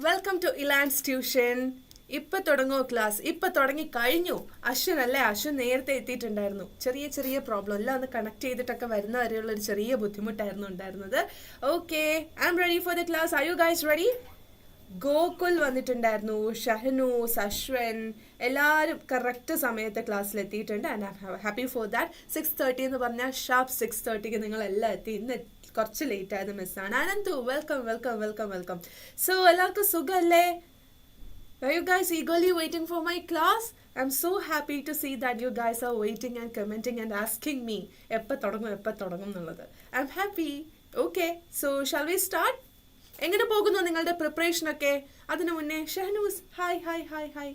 Welcome to ഇലാൻസ് tuition. ഇപ്പൊ തുടങ്ങുമോ class? ഇപ്പൊ തുടങ്ങി കഴിഞ്ഞു. അശ്വിൻ അല്ലേ? അശ്വിൻ നേരത്തെ എത്തിയിട്ടുണ്ടായിരുന്നു. ചെറിയ ചെറിയ പ്രോബ്ലം എല്ലാം ഒന്ന് കണക്ട് ചെയ്തിട്ടൊക്കെ വരുന്ന വരെയുള്ള ഒരു ചെറിയ ബുദ്ധിമുട്ടായിരുന്നു ഉണ്ടായിരുന്നത്. Okay, I'm ready for the class. Are you guys ready? Gokul വന്നിട്ടുണ്ടായിരുന്നു, ഷഹനൂസ്, അശ്വൻ, എല്ലാവരും കറക്റ്റ് സമയത്ത് ക്ലാസ്സിൽ എത്തിയിട്ടുണ്ട്. And I am happy for that. 6:30 എന്ന് പറഞ്ഞാൽ ഷാർപ്പ് 6:30 നിങ്ങൾ എല്ലാം എത്തി. ഇന്ന് കുറച്ച് ലേറ്റ് ആയത് മിസ്സാണ്. Ananthu, welcome welcome welcome welcome. So എല്ലാവർക്കും സുഖമല്ലേ? Are you guys eagerly waiting for my class? I'm so happy to see that you guys are waiting and commenting and asking me എപ്പോൾ തുടങ്ങും എന്നുള്ളത്. I'm happy. Okay, so shall we start? എങ്ങനെ പോകുന്നു നിങ്ങളുടെ പ്രിപ്പറേഷനൊക്കെ? അതിനു മുന്നേ ഷഹനൂസ്, ഹായ് ഹായ് ഹായ് ഹായ്.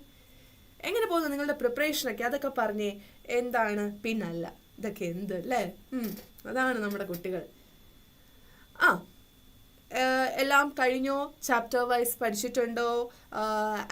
എങ്ങനെ പോകുന്നു നിങ്ങളുടെ പ്രിപ്പറേഷനൊക്കെ? അതൊക്കെ പറഞ്ഞേ. എന്താണ് പിന്നല്ല, ഇതൊക്കെ എന്ത് അല്ലേ? അതാണ് നമ്മുടെ കുട്ടികൾ. എല്ലാം കഴിഞ്ഞോ? ചാപ്റ്റർ വൈസ് പഠിച്ചിട്ടുണ്ടോ?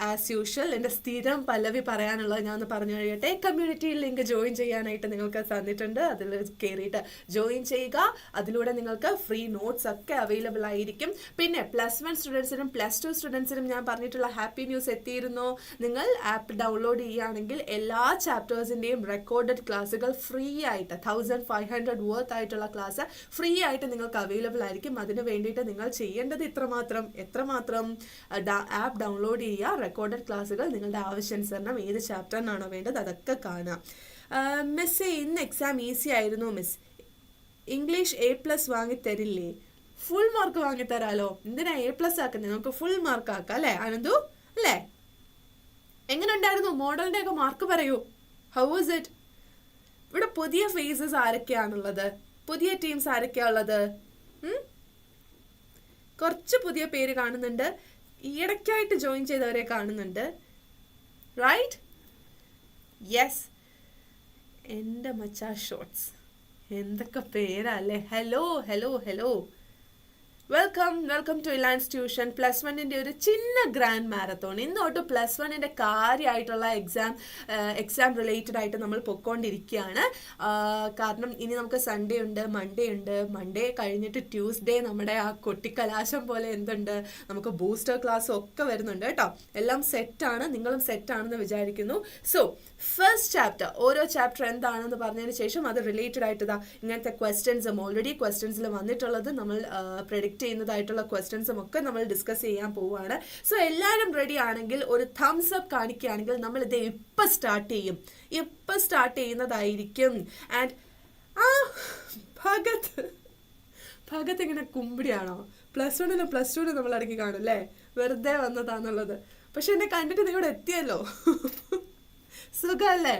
ആസ് യൂഷ്വൽ എൻ്റെ സ്ഥിരം പല്ലവി പറയാനുള്ളത് ഞാൻ ഒന്ന് പറഞ്ഞു കഴിയട്ടെ. കമ്മ്യൂണിറ്റി ലിങ്ക് ജോയിൻ ചെയ്യാനായിട്ട് നിങ്ങൾക്ക് തന്നിട്ടുണ്ട്. അതിൽ കയറിയിട്ട് ജോയിൻ ചെയ്യുക. അതിലൂടെ നിങ്ങൾക്ക് ഫ്രീ നോട്ട്സ് ഒക്കെ അവൈലബിൾ ആയിരിക്കും. പിന്നെ +1 സ്റ്റുഡൻസിനും +2 സ്റ്റുഡൻസിനും ഞാൻ പറഞ്ഞിട്ടുള്ള ഹാപ്പി ന്യൂസ് എത്തിയിരുന്നു. നിങ്ങൾ ആപ്പ് ഡൗൺലോഡ് ചെയ്യുകയാണെങ്കിൽ എല്ലാ ചാപ്റ്റേഴ്സിൻ്റെയും റെക്കോർഡഡ് ക്ലാസ്സുകൾ ഫ്രീ ആയിട്ട് 1500 വർത്ത് ആയിട്ടുള്ള ക്ലാസ് ഫ്രീ ആയിട്ട് നിങ്ങൾക്ക് അവൈലബിൾ ആയിരിക്കും. അതിന് വേണ്ടിയിട്ട് നിങ്ങൾ ചെയ്യേണ്ടത് എത്രമാത്രം ആപ്പ് ഡൗൺലോഡ് ചെയ്യുക. റെക്കോർഡഡ് ക്ലാസ്സുകൾ നിങ്ങളുടെ ആവശ്യാനുസരണം ഏത് ചാപ്റ്ററിനാണോ വേണ്ടത് അതൊക്കെ കാണാം. മിസ്, ഇന്ന് എക്സാം ഈസി ആയിരുന്നു മിസ്. ഇംഗ്ലീഷ് A+ വാങ്ങിത്തരില്ലേ? ഫുൾ മാർക്ക് വാങ്ങിത്തരാലോ. എന്തിനാ A+ ആക്കുന്നത്? നമുക്ക് ഫുൾ മാർക്ക് ആക്കാം അല്ലേ അനന്തു? അല്ലേ? എങ്ങനെ ഉണ്ടായിരുന്നു? മോഡലിന്റെ ഒക്കെ മാർക്ക് പറയൂ. How was it? ഇവിടെ പുതിയ ഫേസസ് ആരൊക്കെയാണുള്ളത്? പുതിയ ടീംസ് ആരൊക്കെയാണുള്ളത്? കുറച്ച് പുതിയ പേര് കാണുന്നുണ്ട്. ഈയിടയ്ക്കായിട്ട് ജോയിൻ ചെയ്തവരെ കാണുന്നുണ്ട്. റൈറ്റ്? യെസ്. എൻ്റെ മച്ചാ ഷോർട്സ്, എന്തൊക്കെ പേരാ അല്ലേ? Hello hello hello, welcome to ഇലാൻസ് tuition. +1 ഒരു ചിന്ന ഗ്രാൻഡ് മാരത്തോൺ. ഇന്ന് തൊട്ട് +1 കാര്യമായിട്ടുള്ള എക്സാം റിലേറ്റഡ് ആയിട്ട് നമ്മൾ പൊയ്ക്കൊണ്ടിരിക്കുകയാണ്. കാരണം ഇനി നമുക്ക് സൺഡേ ഉണ്ട്, മൺഡേ കഴിഞ്ഞിട്ട് ട്യൂസ്ഡേ നമ്മുടെ ആ കൊട്ടിക്കലാശം പോലെ എന്തുണ്ട്, നമുക്ക് ബൂസ്റ്റർ ക്ലാസ്സും ഒക്കെ വരുന്നുണ്ട് കേട്ടോ. എല്ലാം സെറ്റാണ്, നിങ്ങളും സെറ്റാണെന്ന് വിചാരിക്കുന്നു. സോ ഫസ്റ്റ് ചാപ്റ്റർ, ഓരോ ചാപ്റ്റർ എന്താണെന്ന് പറഞ്ഞതിന് ശേഷം അത് റിലേറ്റഡ് ആയിട്ട് ഇങ്ങനത്തെ ക്വസ്റ്റ്യൻസും ഓൾറെഡി ക്വസ്റ്റ്യൻസിൽ വന്നിട്ടുള്ളത് നമ്മൾ പ്രെഡിക്റ്റ് ചെയ്യുന്നതായിട്ടുള്ള ക്വസ്റ്റ്യൻസും ഒക്കെ നമ്മൾ ഡിസ്കസ് ചെയ്യാൻ പോവുകയാണ്. സോ എല്ലാവരും റെഡി ആണെങ്കിൽ ഒരു തംസ് അപ്പ് കാണിക്കുകയാണെങ്കിൽ നമ്മൾ ഇത് ഇപ്പം സ്റ്റാർട്ട് ചെയ്യുന്നതായിരിക്കും. ആൻഡ് ഭഗത് ഇങ്ങനെ കുമ്പിടിയാണോ? +1 +2 നമ്മൾ ഇടയ്ക്ക് കാണും അല്ലേ? വെറുതെ വന്നതാന്നുള്ളത്. പക്ഷെ എന്നെ കണ്ടിട്ട് നിങ്ങളുടെ എത്തിയല്ലോ. സുഖല്ലേ?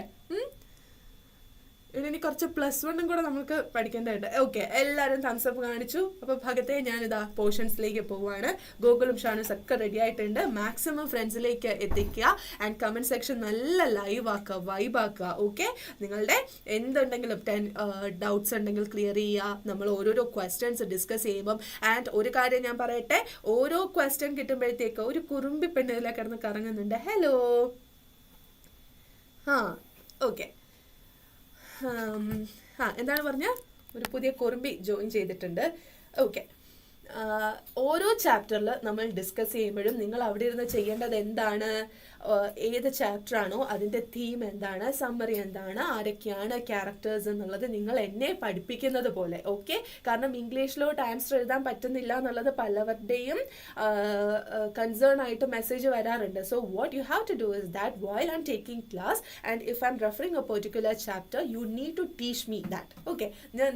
ഇനി കുറച്ച് +1 കൂടെ നമുക്ക് പഠിക്കേണ്ടതുണ്ട്. ഓക്കെ, എല്ലാവരും തംസപ്പ് കാണിച്ചു. അപ്പോൾ ഭഗത്തെ ഞാനിതാ പോർഷൻസിലേക്ക് പോവുകയാണ്. ഗൂഗിളും ഷാനൂസ് ഒക്കെ റെഡി ആയിട്ടുണ്ട്. മാക്സിമം ഫ്രണ്ട്സിലേക്ക് എത്തിക്കുക. ആൻഡ് കമൻറ്റ് സെക്ഷൻ നല്ല വൈബ് ആക്കുക. ഓക്കെ, നിങ്ങളുടെ എന്തുണ്ടെങ്കിലും ഡൗട്ട്സ് ഉണ്ടെങ്കിൽ ക്ലിയർ ചെയ്യുക. നമ്മൾ ഓരോരോ ക്വസ്റ്റ്യൻസ് ഡിസ്കസ് ചെയ്യുമ്പം. ആൻഡ് ഒരു കാര്യം ഞാൻ പറയട്ടെ, ഓരോ ക്വസ്റ്റ്യൻ കിട്ടുമ്പോഴത്തേക്ക് ഒരു കുറുമ്പി പെണ്ണിലെ കിടന്ന് കറങ്ങുന്നുണ്ട്. ഹലോ. ഓക്കെ, എന്താണ് പറഞ്ഞ? ഒരു പുതിയ കുറുമ്പി ജോയിൻ ചെയ്തിട്ടുണ്ട്. ഓക്കെ, ഓരോ ചാപ്റ്ററിൽ നമ്മൾ ഡിസ്കസ് ചെയ്യുമ്പോഴും നിങ്ങൾ അവിടെ ഇരുന്ന് ചെയ്യേണ്ടത് എന്താണ്? ഏത് ചാപ്റ്റർ ആണോ അതിൻ്റെ തീം എന്താണ്, സമ്മറി എന്താണ്, ആരൊക്കെയാണ് ക്യാരക്ടേഴ്സ് എന്നുള്ളത് നിങ്ങൾ എന്നെ പഠിപ്പിക്കുന്നത് പോലെ. ഓക്കെ, കാരണം ഇംഗ്ലീഷിലോട്ട് ആൻസർ എഴുതാൻ പറ്റുന്നില്ല എന്നുള്ളത് പലവരുടെയും കൺസേൺ ആയിട്ട് മെസ്സേജ് വരാറുണ്ട്. So what you have to do is that while I'm taking class and if I'm referring a particular chapter you need to teach me that. Okay,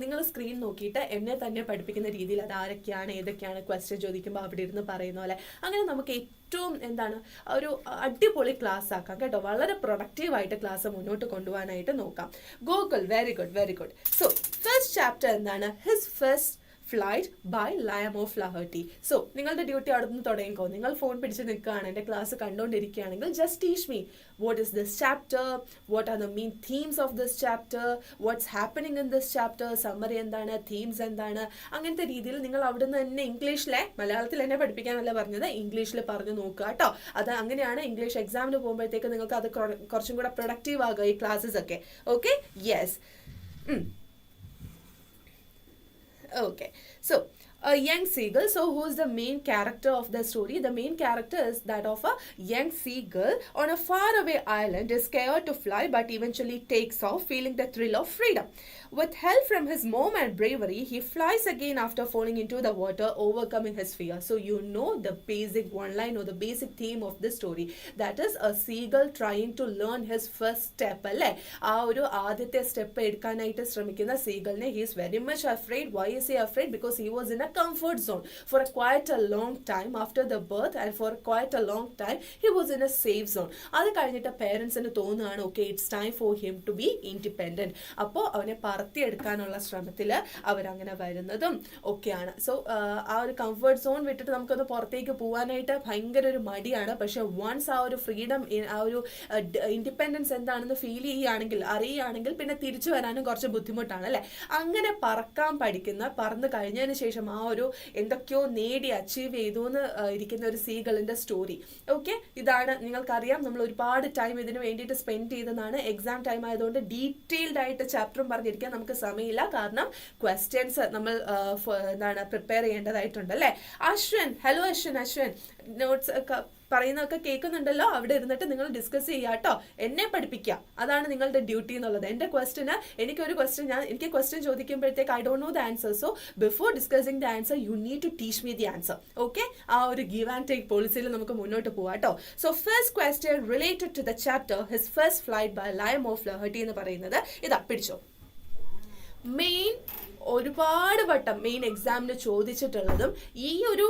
നിങ്ങൾ screen നോക്കിയിട്ട് എന്നെ തന്നെ പഠിപ്പിക്കുന്ന രീതിയിൽ അത് ആരൊക്കെയാണ് ഏതൊക്കെയാണ് ക്വസ്റ്റ്യൻ ചോദിക്കുമ്പോൾ അവിടെ ഇരുന്ന് പറയുന്ന പോലെ അങ്ങനെ നമുക്ക് ഏറ്റവും എന്താണ് ഒരു അടിപൊളി ക്ലാസ് ആക്കാം കേട്ടോ. വളരെ പ്രൊഡക്റ്റീവായിട്ട് ക്ലാസ് മുന്നോട്ട് കൊണ്ടുപോകാനായിട്ട് നോക്കാം. Gokul, very good. So first chapter എന്താണ്? His first flight by Liam O'Flaherty. So നിങ്ങളുടെ ഡ്യൂട്ടി അവിടെ നിന്ന് തുടങ്ങിക്കോ. നിങ്ങൾ ഫോൺ പിടിച്ച് നിൽക്കുകയാണ്, എൻ്റെ ക്ലാസ് കണ്ടുകൊണ്ടിരിക്കുകയാണെങ്കിൽ just teach me what is this chapter, what are the main themes of this chapter, what's happening in this chapter, summary എന്താണ്, themes എന്താണ്, അങ്ങനത്തെ രീതിയിൽ നിങ്ങൾ അവിടെ നിന്ന് തന്നെ ഇംഗ്ലീഷിലെ, മലയാളത്തിൽ എന്നെ പഠിപ്പിക്കാനല്ല പറഞ്ഞത്, ഇംഗ്ലീഷിൽ പറഞ്ഞു നോക്കുക കേട്ടോ. അത് അങ്ങനെയാണ് ഇംഗ്ലീഷ് എക്സാമിന് പോകുമ്പോഴത്തേക്ക് നിങ്ങൾക്ക് അത് കുറച്ചും കൂടെ പ്രൊഡക്റ്റീവ് ആകുക ഈ ക്ലാസ്സസ് ഒക്കെ. Okay, yes. Okay, so a young seagull. So who's the main character of the story? The main character is that of a young seagull on a faraway island, is scared to fly but eventually takes off, feeling the thrill of freedom. With help from his mom and bravery, he flies again after falling into the water, overcoming his fear. So you know the basic one line or the basic theme of this story, that is a seagull trying to learn his first step. അല്ലേ, ആ ഒരു ആദ്യത്തെ step എടുക്കാനായിട്ട് ശ്രമിക്കുന്ന സീഗളിനെ he is very much afraid. Why is he afraid? Because he was in a comfort zone for quite a long time after the birth, and for quite a long time he was in a safe zone. അത് കഴിഞ്ഞിട്ട് പേരൻസിന് തോന്നുകയാണ് okay it's time for him to be independent. അപ്പോൾ അവനെ പറത്തിയെടുക്കാനുള്ള ശ്രമത്തിൽ അവരങ്ങനെ വരുന്നതും ഒക്കെയാണ്. സോ ആ ഒരു കംഫർട്ട് സോൺ വിട്ടിട്ട് നമുക്കൊന്ന് പുറത്തേക്ക് പോകാനായിട്ട് ഭയങ്കര ഒരു മടിയാണ്. പക്ഷെ വൺസ് ആ ഒരു ഫ്രീഡം, ആ ഒരു ഇൻഡിപെൻഡൻസ് എന്താണെന്ന് ഫീൽ ചെയ്യുകയാണെങ്കിൽ, അറിയുകയാണെങ്കിൽ പിന്നെ തിരിച്ചു വരാനും കുറച്ച് ബുദ്ധിമുട്ടാണ് അല്ലേ. അങ്ങനെ പറക്കാൻ പഠിക്കുന്ന, പറന്ന് കഴിഞ്ഞതിന് ശേഷം ആ ഒരു എന്തൊക്കെയോ നേടി അച്ചീവ് ചെയ്തു എന്ന് ഇരിക്കുന്ന ഒരു സീഗളിന്റെ സ്റ്റോറി. ഓക്കെ, ഇതാണ് നിങ്ങൾക്കറിയാം. നമ്മൾ ഒരുപാട് ടൈം ഇതിന് വേണ്ടിയിട്ട് സ്പെൻഡ് ചെയ്തതാണ്. എക്സാം ടൈം ആയതുകൊണ്ട് ഡീറ്റെയിൽഡ് ആയിട്ട് ചാപ്റ്ററും പറഞ്ഞിരിക്കാൻ നമുക്ക് സമയമില്ല. കാരണം ക്വസ്റ്റ്യൻസ് നമ്മൾ എന്താണ് പ്രിപ്പയർ ചെയ്യേണ്ടതായിട്ടുണ്ട് അല്ലേ. അശ്വൻ, ഹലോ അശ്വൻ. അശ്വൻ നോട്ട്സ് പറയുന്നതൊക്കെ കേൾക്കുന്നുണ്ടല്ലോ. അവിടെ ഇരുന്നിട്ട് നിങ്ങൾ ഡിസ്കസ് ചെയ്യുക കേട്ടോ. എന്നെ പഠിപ്പിക്കുക, അതാണ് നിങ്ങളുടെ ഡ്യൂട്ടി എന്നുള്ളത്. എൻ്റെ ക്വസ്റ്റിന് എനിക്ക് ക്വസ്റ്റ്യൻ ചോദിക്കുമ്പോഴത്തേക്ക് I don't know the answer. So before discussing the answer you need to teach me the answer. Okay, ആ ഒരു ഗിവ് ആൻഡ് ടേക്ക് പോളിസിയിൽ നമുക്ക് മുന്നോട്ട് പോവാം കേട്ടോ. So first question related to the chapter his first flight by Liam O'Flaherty എന്ന് പറയുന്നത് ഇതാ, പിടിച്ചോ. മെയിൻ ഒരുപാട് വട്ടം മെയിൻ എക്സാമിന് ചോദിച്ചിട്ടുള്ളതും ഈ ഒരു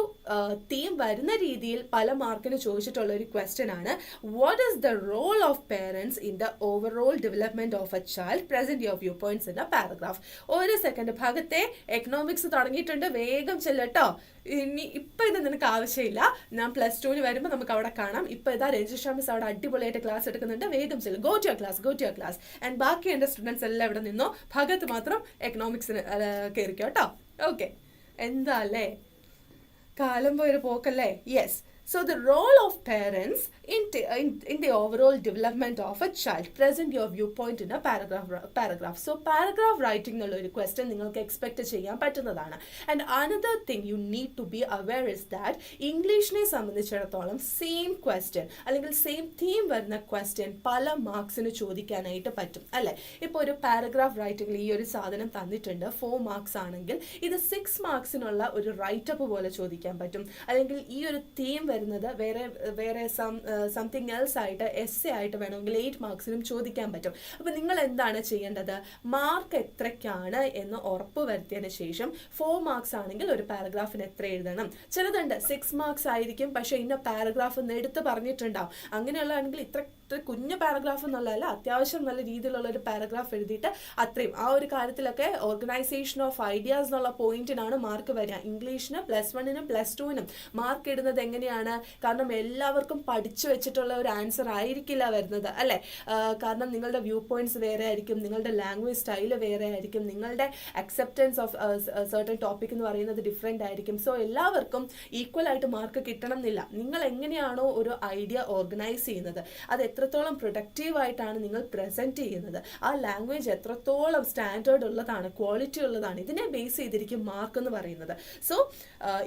തീം വരുന്ന രീതിയിൽ പല മാർക്കിന് ചോദിച്ചിട്ടുള്ള ഒരു ക്വസ്റ്റ്യൻ ആണ്. What is the role of parents in the overall development of a child? Present your view points in a paragraph. ഒരു സെക്കൻഡ്, ഭാഗത്തെ എക്കണോമിക്സ് തുടങ്ങിയിട്ടുണ്ട്, വേഗം ചെല്ലട്ടോ. ഇനി ഇപ്പം ഇത് നിനക്ക് ആവശ്യമില്ല, ഞാൻ +2 വരുമ്പോൾ നമുക്ക് അവിടെ കാണാം. ഇപ്പം ഇതാ രജിസ്ട്രാർ മിസ് അവിടെ അടിപൊളിയായിട്ട് ക്ലാസ് എടുക്കുന്നുണ്ട്, വേഗം ചെല്ലും. Go to your class. And ബാക്കി എൻ്റെ സ്റ്റുഡൻസ് എല്ലാം ഇവിടെ നിന്നോ, ഭാഗത്ത് മാത്രം എക്കണോമിക്സിന് കയറിക്കോ കേട്ടോ. ഓക്കെ, എന്താ അല്ലേ, കാലം പോയൊരു പോക്കല്ലേ. Yes. So the role of parents in the overall development of a child. Present your viewpoint in a paragraph. So paragraph writing എന്നുള്ള ഒരു ക്വസ്റ്റ്യൻ നിങ്ങൾക്ക് എക്സ്പെക്ട് ചെയ്യാൻ പറ്റുന്നതാണ്. And another thing you need to be aware is that ഇംഗ്ലീഷിനെ സംബന്ധിച്ചിടത്തോളം same question അല്ലെങ്കിൽ same theme വരുന്ന question പല മാർക്സിന് ചോദിക്കാനായിട്ട് പറ്റും അല്ലേ. ഇപ്പോൾ ഒരു പാരഗ്രാഫ് റൈറ്റിംഗിൽ ഈ ഒരു സാധനം തന്നിട്ടുണ്ട്, 4 മാർക്സ് ആണെങ്കിൽ ഇത് 6 മാർക്സിനുള്ള ഒരു റൈറ്റപ്പ് പോലെ ചോദിക്കാൻ പറ്റും. അല്ലെങ്കിൽ ഈ ഒരു തീം വരുന്നത് വേറെ സംതിങ് എൽസ് ആയിട്ട് എസ്സേ ആയിട്ട് വേണമെങ്കിൽ 8 മാർക്സിനും ചോദിക്കാൻ പറ്റും. അപ്പോൾ നിങ്ങൾ എന്താണ് ചെയ്യേണ്ടത്? മാർക്ക് എത്രയ്ക്കാണ് എന്ന് ഉറപ്പ് വരുത്തിയതിന് ശേഷം 4 മാർക്സ് ആണെങ്കിൽ ഒരു പാരഗ്രാഫിന് എത്ര എഴുതണം? ചിലതുണ്ട് 6 മാർക്സ് ആയിരിക്കും, പക്ഷേ ഇന്ന പാരഗ്രാഫ് എന്ന് എടുത്ത് പറഞ്ഞിട്ടുണ്ടാവും. അങ്ങനെയുള്ളതാണെങ്കിൽ ഇത്ര കുഞ്ഞു പാരഗ്രാഫ് എന്നുള്ളതല്ല, അത്യാവശ്യം നല്ല രീതിയിലുള്ള ഒരു പാരഗ്രാഫ് എഴുതിയിട്ട് അത്രയും ആ ഒരു കാര്യത്തിലൊക്കെ ഓർഗനൈസേഷൻ ഓഫ് ഐഡിയാസ് എന്നുള്ള പോയിന്റിനാണ് മാർക്ക് വരിക. ഇംഗ്ലീഷിന് +1നും +2നും മാർക്ക് ഇടുന്നത് എങ്ങനെയാണ്? കാരണം എല്ലാവർക്കും പഠിച്ചു വെച്ചിട്ടുള്ള ഒരു ആൻസർ ആയിരിക്കില്ല വരുന്നത് അല്ലേ. കാരണം നിങ്ങളുടെ വ്യൂ പോയിന്റ്സ് വേറെ ആയിരിക്കും, നിങ്ങളുടെ ലാംഗ്വേജ് സ്റ്റൈല് വേറെ ആയിരിക്കും, നിങ്ങളുടെ അക്സെപ്റ്റൻസ് ഓഫ് സർട്ടൺ ടോപ്പിക് എന്ന് പറയുന്നത് ഡിഫറെൻ്റ് ആയിരിക്കും. സോ എല്ലാവർക്കും ഈക്വൽ ആയിട്ട് മാർക്ക് കിട്ടണം എന്നില്ല. നിങ്ങൾ എങ്ങനെയാണോ ഒരു ഐഡിയ ഓർഗനൈസ് ചെയ്യുന്നത്, അത് എത്രത്തോളം പ്രൊഡക്റ്റീവ് ആയിട്ടാണ് നിങ്ങൾ പ്രസന്റ് ചെയ്യുന്നത്, ആ ലാംഗ്വേജ് എത്രത്തോളം സ്റ്റാൻഡേർഡ് ഉള്ളതാണ്, ക്വാളിറ്റി ഉള്ളതാണ്, ഇതിനെ ബേസ് ചെയ്തിരിക്കും മാർക്ക് എന്ന് പറയുന്നത്. സോ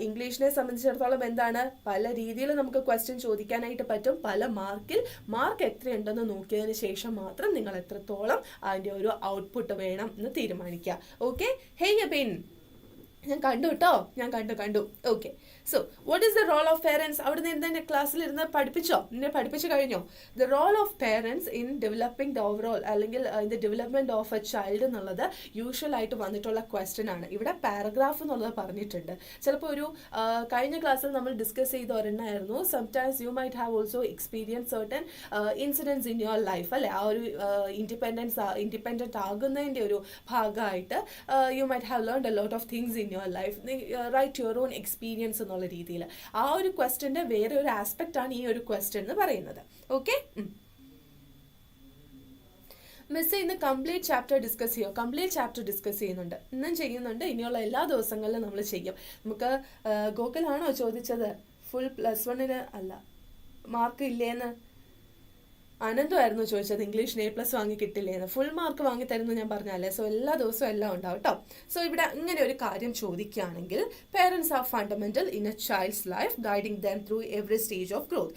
ഇംഗ്ലീഷിനെ സംബന്ധിച്ചിടത്തോളം എന്താണ്, പല രീതിയിൽ നമുക്ക് ക്വസ്റ്റ്യൻ ചോദിക്കാനായിട്ട് പറ്റും. പല മാർക്ക് എത്രയുണ്ടെന്ന് നോക്കിയതിന് ശേഷം മാത്രം നിങ്ങൾ എത്രത്തോളം അതിൻ്റെ ഒരു ഔട്ട്പുട്ട് വേണം എന്ന് തീരുമാനിക്കുക. ഓക്കെ, ഹേയ് അബിൻ, ഞാൻ കണ്ടു കേട്ടോ, ഞാൻ കണ്ടു. Okay, so what is the role of parents? അവിടെ നിന്ന് എൻ്റെ ക്ലാസ്സിലിരുന്ന് നിന്നെ പഠിപ്പിച്ചു കഴിഞ്ഞോ? The role of parents in developing the overall അല്ലെങ്കിൽ in the development of a child എന്നുള്ളത് യൂഷ്വൽ ആയിട്ട് വന്നിട്ടുള്ള ക്വസ്റ്റ്യൻ ആണ്. ഇവിടെ പാരഗ്രാഫ് എന്നുള്ളത് പറഞ്ഞിട്ടുണ്ട്. ചിലപ്പോൾ ഒരു കഴിഞ്ഞ ക്ലാസ്സിൽ നമ്മൾ ഡിസ്കസ് ചെയ്ത ഒരെണ്ണമായിരുന്നു, sometimes you might have also experience certain incidence in your life അല്ലേ. ആ ഒരു ഇൻഡിപെൻഡന്റ് ആകുന്നതിൻ്റെ ഒരു ഭാഗമായിട്ട് you might have learned a lot of things in your life, right your own experience എന്നുള്ള രീതിയിൽ. ആ ഒരു ക്വസ്റ്റ്യൻ്റെ വേറെ ഒരു ആസ്പെക്റ്റ് ആണ് ഈ ഒരു ക്വസ്റ്റ്യൻ എന്ന് പറയുന്നത്. ഓക്കെ, മിസ് ഇന്ന് കംപ്ലീറ്റ് ചാപ്റ്റർ ഡിസ്കസ് ചെയ്യുമോ? കംപ്ലീറ്റ് ചാപ്റ്റർ ഡിസ്കസ് ചെയ്യുന്നുണ്ട്, ഇന്നും ചെയ്യുന്നുണ്ട്, ഇനിയുള്ള എല്ലാ ദിവസങ്ങളിലും നമ്മൾ ചെയ്യും. നമുക്ക് ഗോകുലാണോ ചോദിച്ചത് ഫുൾ +1 അല്ല മാർക്ക് ഇല്ലേന്ന്? അനന്തമായിരുന്നു ചോദിച്ചത് ഇംഗ്ലീഷിന് A+ വാങ്ങി കിട്ടില്ലേന്ന്. ഫുൾ മാർക്ക് വാങ്ങി തരുന്നു ഞാൻ പറഞ്ഞാലേ. സോ എല്ലാ ദിവസവും എല്ലാം ഉണ്ടാവും കേട്ടോ. സോ ഇവിടെ ഇങ്ങനെ ഒരു കാര്യം ചോദിക്കുകയാണെങ്കിൽ, parents are fundamental in A child's life, guiding them through every stage of growth.